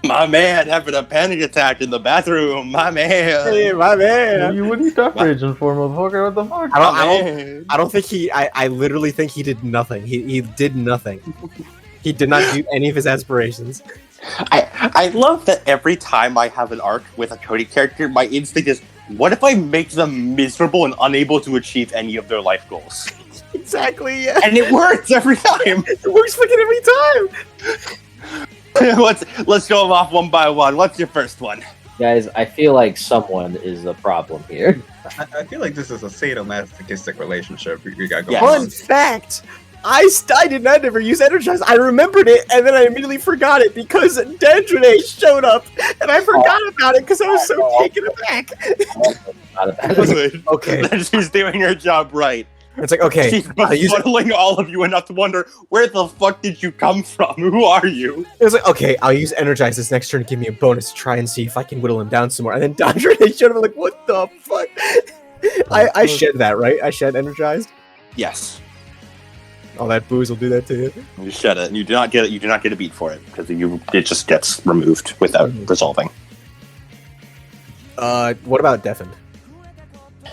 My man having a panic attack in the bathroom. My man. Hey, my man. You wouldn't stop raging for, motherfucker. What the fuck? I don't think he. I literally think he did nothing. He did nothing. He did not do any of his aspirations. I love that every time I have an arc with a Cody character, my instinct is, what if I make them miserable and unable to achieve any of their life goals? Exactly. Yeah. And it works every time. It works fucking every time. Let's go off one by one. What's your first one? Guys, I feel like someone is the problem here. I feel like this is a sadomasochistic relationship we got going Yes. on. Fun fact. I did not ever use Energize. I remembered it, and then I immediately forgot it because Dandre showed up, and I forgot about it because I was so taken aback. Okay. Then she's doing her job right. It's like, okay, She's I'll use it. befuddling all of you enough to wonder, where the fuck did you come from? Who are you? It was like, okay, I'll use Energize this next turn to give me a bonus to try and see if I can whittle him down some more. And then Dandre showed up, I'm like, what the fuck? I shed that, right? I shed Energized. Yes. All that booze will do that to you. You shed it. You do not get it. You do not get a beat for it because it just gets removed without resolving. What about Deafened?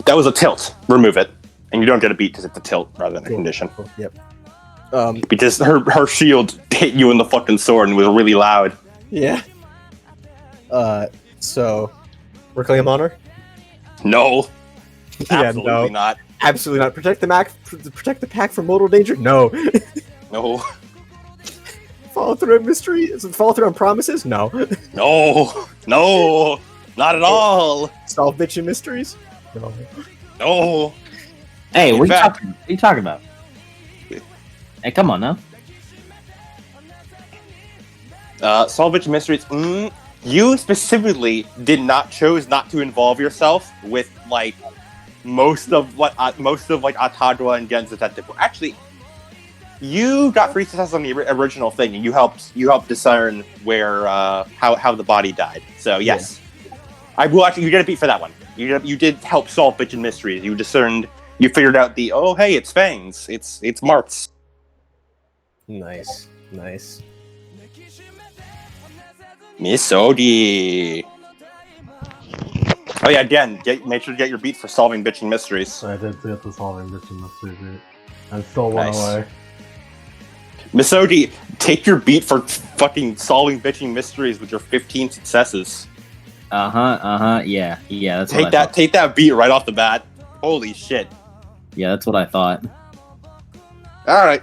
That was a tilt. Remove it. And you don't get a beat because it's a tilt rather than a condition. Cool. Yep. Because her shield hit you in the fucking sword and was really loud. Yeah. So, we're claim honor? No. Yeah, Absolutely no. not. Absolutely not. Protect the pack from mortal danger? No. No. Follow through on mysteries? Follow through on promises? No. No. No. Not at all. Solve bitchin' mysteries? No. No. Hey, In what are fact- you talking about? Hey, come on now. Salvage mysteries. You specifically chose not to involve yourself with like most of like Atadwa and Gen's detective. Actually, you got 3 successes on the original thing, and you helped discern where how the body died. So yes, I will actually. You get a beat for that one. You did help solve bitchin' mysteries. You discerned. You figured out the hey, it's fangs. It's marks. Nice. Misodi. Oh yeah, again, make sure to get your beat for solving bitching mysteries. I did get the solving bitching mystery beat. I still went Nice. away. Misodi, take your beat for fucking solving bitching mysteries with your 15 successes. Yeah, that's what I thought. Take that beat right off the bat. Holy shit. Yeah, that's what I thought. Alright.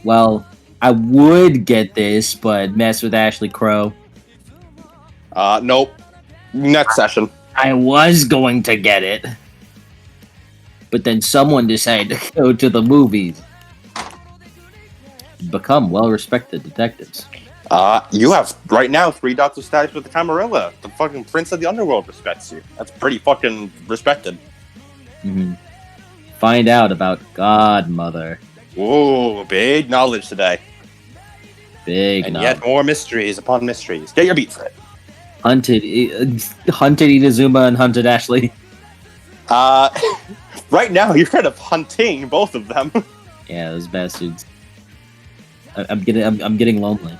Well, I would get this, but mess with Ashley Crow. Nope. Next session. I was going to get it, but then someone decided to go to the movies. Become well-respected detectives. You have, right now, 3 dots of status with the Camarilla. The fucking Prince of the Underworld respects you. That's pretty fucking respected. Mm-hmm. Find out about Godmother. Whoa, big knowledge today. Big And knowledge. yet more mysteries upon mysteries. Get your beat for it. Hunted Inazuma and hunted Ashley. Right now, you're kind of hunting both of them. Yeah, those bastards. I'm getting lonely.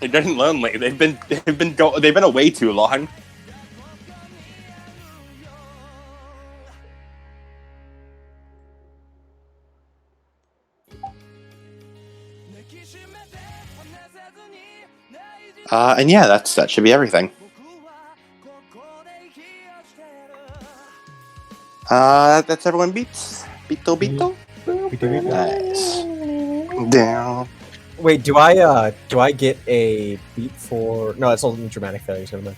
They're getting lonely. They've been away too long. And yeah, that should be everything. That's everyone beats. Beetle. Nice. Down. Wait, do I get a beat for... No, it's only dramatic failures, never mind.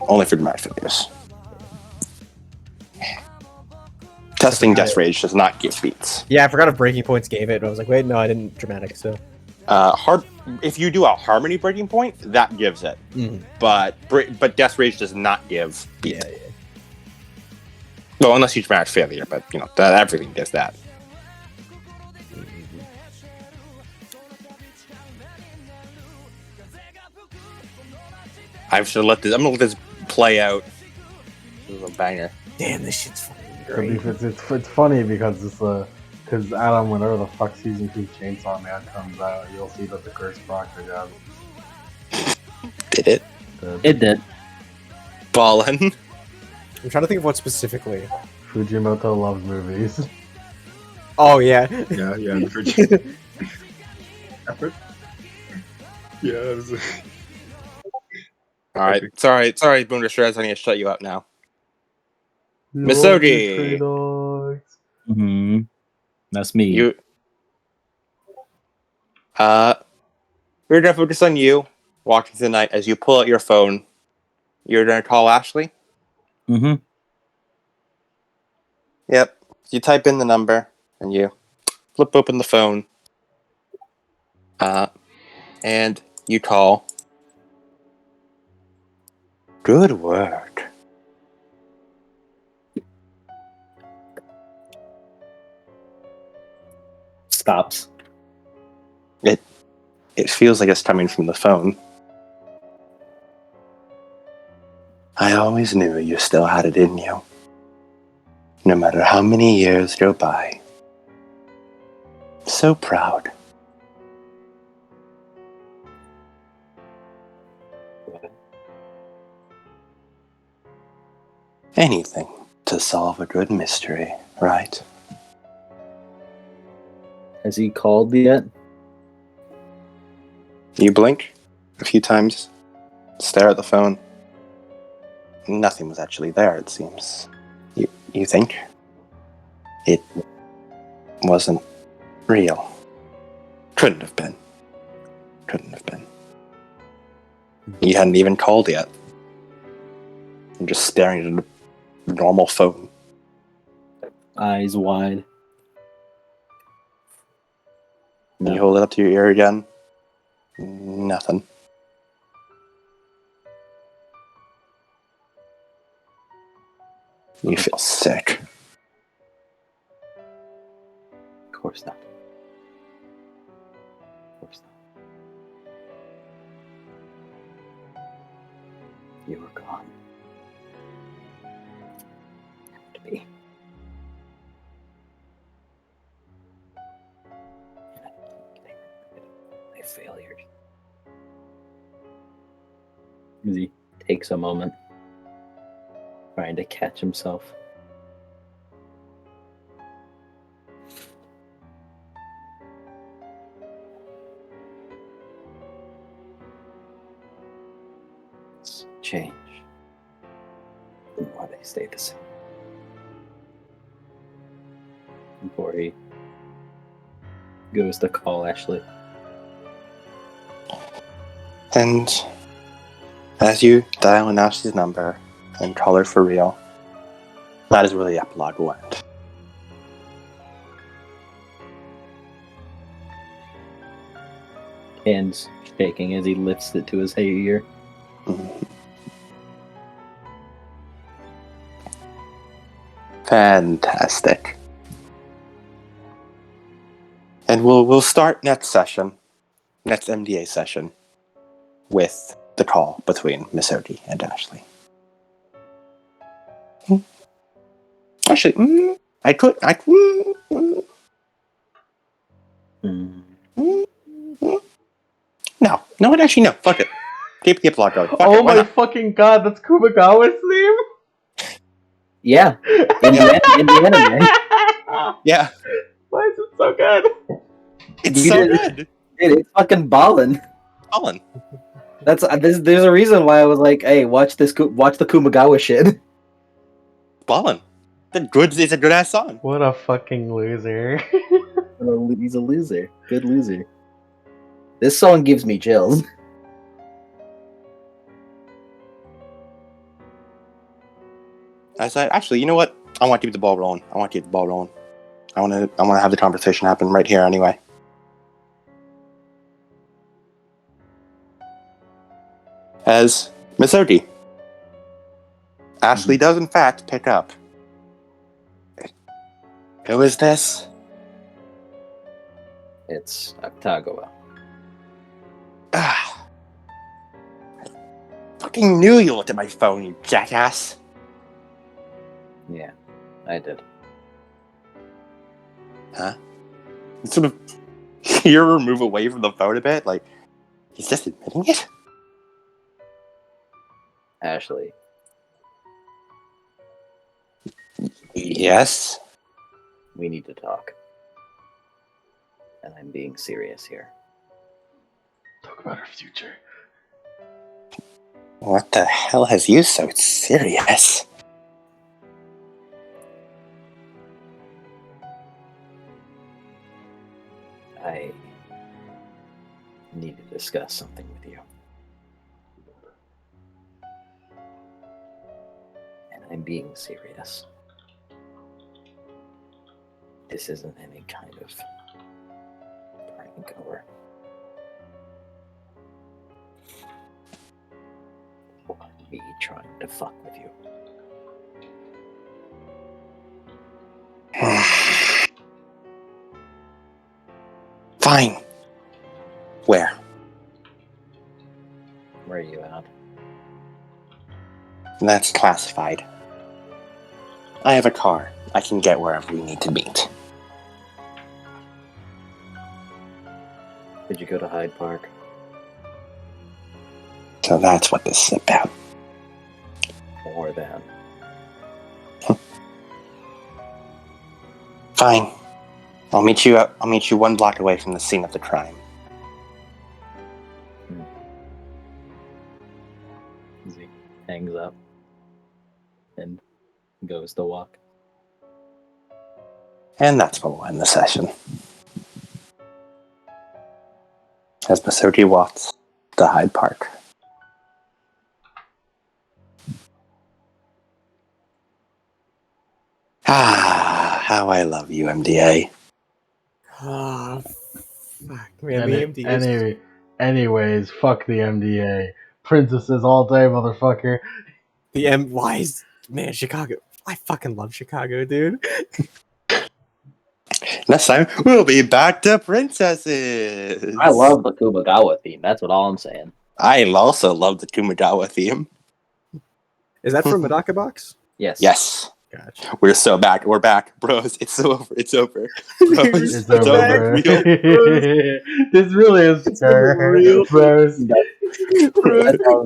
Only for dramatic failures. Testing Death Rage does not give beats. Yeah, I forgot if Breaking Points gave it, but I was like, wait, no, I didn't dramatic, so... If you do a harmony breaking point, that gives it. Mhm. But Death Rage does not give beat. Yeah. Well, unless you dramatic failure, but everything gets that. I'm gonna let this play out. This is a banger. Damn, this shit's fucking I great. mean, it's funny because because Adam, whenever the fuck season 2 Chainsaw Man comes out, you'll see that the Curse Proctor job. Did it? It did. Ballin'. I'm trying to think of what specifically. Fujimoto loves movies. Oh, yeah. Yeah. Effort. Yeah, it was All right. Sorry, Boonder Shreds. I need to shut you up now. Misogi. Misogi. Dogs. Mm-hmm. That's me. We're gonna focus on you walking through the night. As you pull out your phone, you're gonna call Ashley. Mm-hmm. Yep. You type in the number and you flip open the phone. And you call. Good work. Stops. It feels like it's coming from the phone. I always knew you still had it in you. No matter how many years go by. So proud. Anything to solve a good mystery, right? Has he called yet? You blink a few times, stare at the phone. Nothing was actually there, it seems. You think? It wasn't real. Couldn't have been. You hadn't even called yet. I'm just staring at a normal phone. Eyes wide. No. You hold it up to your ear again. Nothing. You feel sick. Of course not. You were gone. Have to be. My failures. He takes a moment, trying to catch himself. Change. Why they stay the same? Before he goes to call Ashley. And as you dial in Ashley's number and call her for real, that is where the epilogue will end. Hands shaking as he lifts it to his ear. Fantastic. And we'll start next MDA session, with the call between Miss Odie and Ashley. Actually, I could. No, actually, no. Fuck it. Keep the epilogue going. Oh my fucking god, that's Kumagawa's theme? Yeah. In the anime. Yeah. Why is it so good? It's so good. Dude, it's fucking ballin'. Ballin'. There's a reason why I was like, hey, watch the Kumagawa shit. Ballin'. It's a good ass song. What a fucking loser. He's a loser. Good loser. This song gives me chills. I said, actually, you know what? I want to keep the ball rolling. I want to have the conversation happen right here anyway. As Miss Odie, Ashley does in fact pick up. Who is this? It's Octagawa. I fucking knew you looked at my phone, you jackass. Yeah, I did. Huh? You sort of hear her move away from the phone a bit, like, he's just admitting it? Ashley. Yes? We need to talk. And I'm being serious here. Talk about our future. What the hell has you so serious? I need to discuss something with you. And I'm being serious. This isn't any kind of prank or me trying to fuck with you. Fine. Where? Where are you at? That's classified. I have a car. I can get wherever we need to meet. Did you go to Hyde Park? So that's what this is about. More than. Fine. I'll meet you 1 block away from the scene of the crime. He hangs up and goes to walk. And that's where we'll end the session. As Masoji walks to Hyde Park. Ah, how I love you, MDA. Ah, fuck, man, the MDA. Anyways, fuck the MDA. Princesses all day, motherfucker. Why is, man, Chicago? I fucking love Chicago, dude. Next time, we'll be back to princesses. I love the Kumagawa theme. That's what all I'm saying. I also love the Kumagawa theme. Is that from Medaka Box? Yes. Yes. Gotcha. We're so back. We're back. Bros, it's over. It's over. Bros, It's over. Real. This really is real. Bros.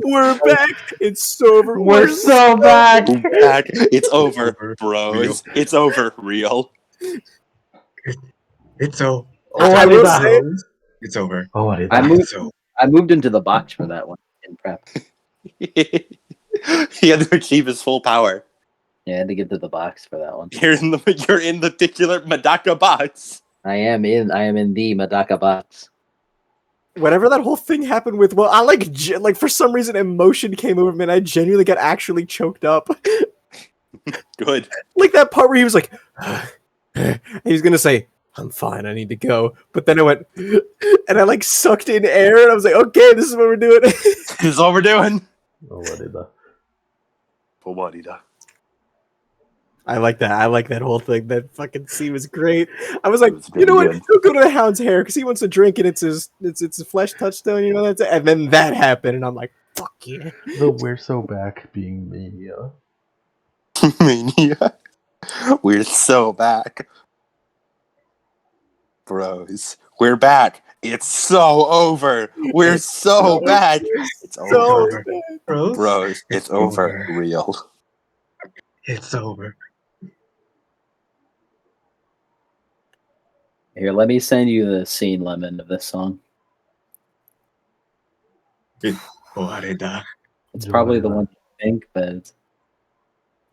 We're back. It's over. We're so back. We're back. It's over, Over. bros. It's over. Real. It's over. I will say, It's over. Oh, what is I that? moved- It's over. I moved into the box for that one in prep. He had to achieve his full power. Yeah, I had to get to the box for that one. You're in the titular Medaka box. I am in the Medaka box. whenever that whole thing happened with, well, I like for some reason emotion came over me and I genuinely got actually choked up. Good. Like that part where he was like, he was gonna say, I'm fine, I need to go. But then I went, and I like sucked in air and I was like, okay, this is what we're doing. This is all we're doing. Oh, what is that? I like that. I like that whole thing. That fucking scene was great. I was like, It was you know very what? good. He'll go to the Hound's hair because he wants a drink and it's a flesh touchstone. You know that's it. And then that happened, and I'm like, fuck yeah. The We're So Back being mania. Mania. We're so back. Bros. We're back. It's so over. We're so back. It's So over. Bros, it's over. Real. It's over. Here, let me send you the scene lemon of this song. It's probably the one you think, but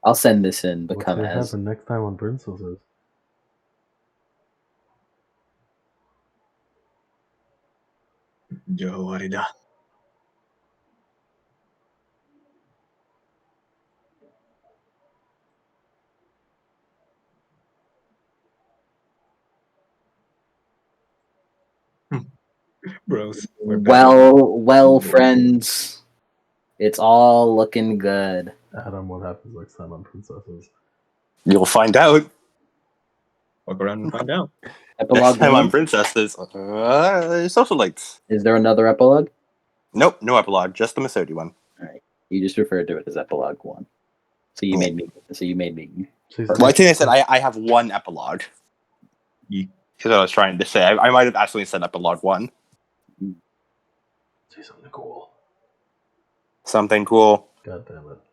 I'll send this in. What's Become gonna as. happen next time on Princesses? Bros, we're back. Well, friends, it's all looking good. Adam, what happens next time on Princesses? You'll find out. Walk around and find out. Next Epilogue time one? on Princesses. Social links. Is there another epilogue? Nope, no epilogue. Just the Masodi one. You just referred to it as epilogue one. So you made me. Season Well, I think I said I have one epilogue. Because I was trying to say. I might have actually said epilogue one. Say something cool. Something cool. God damn it.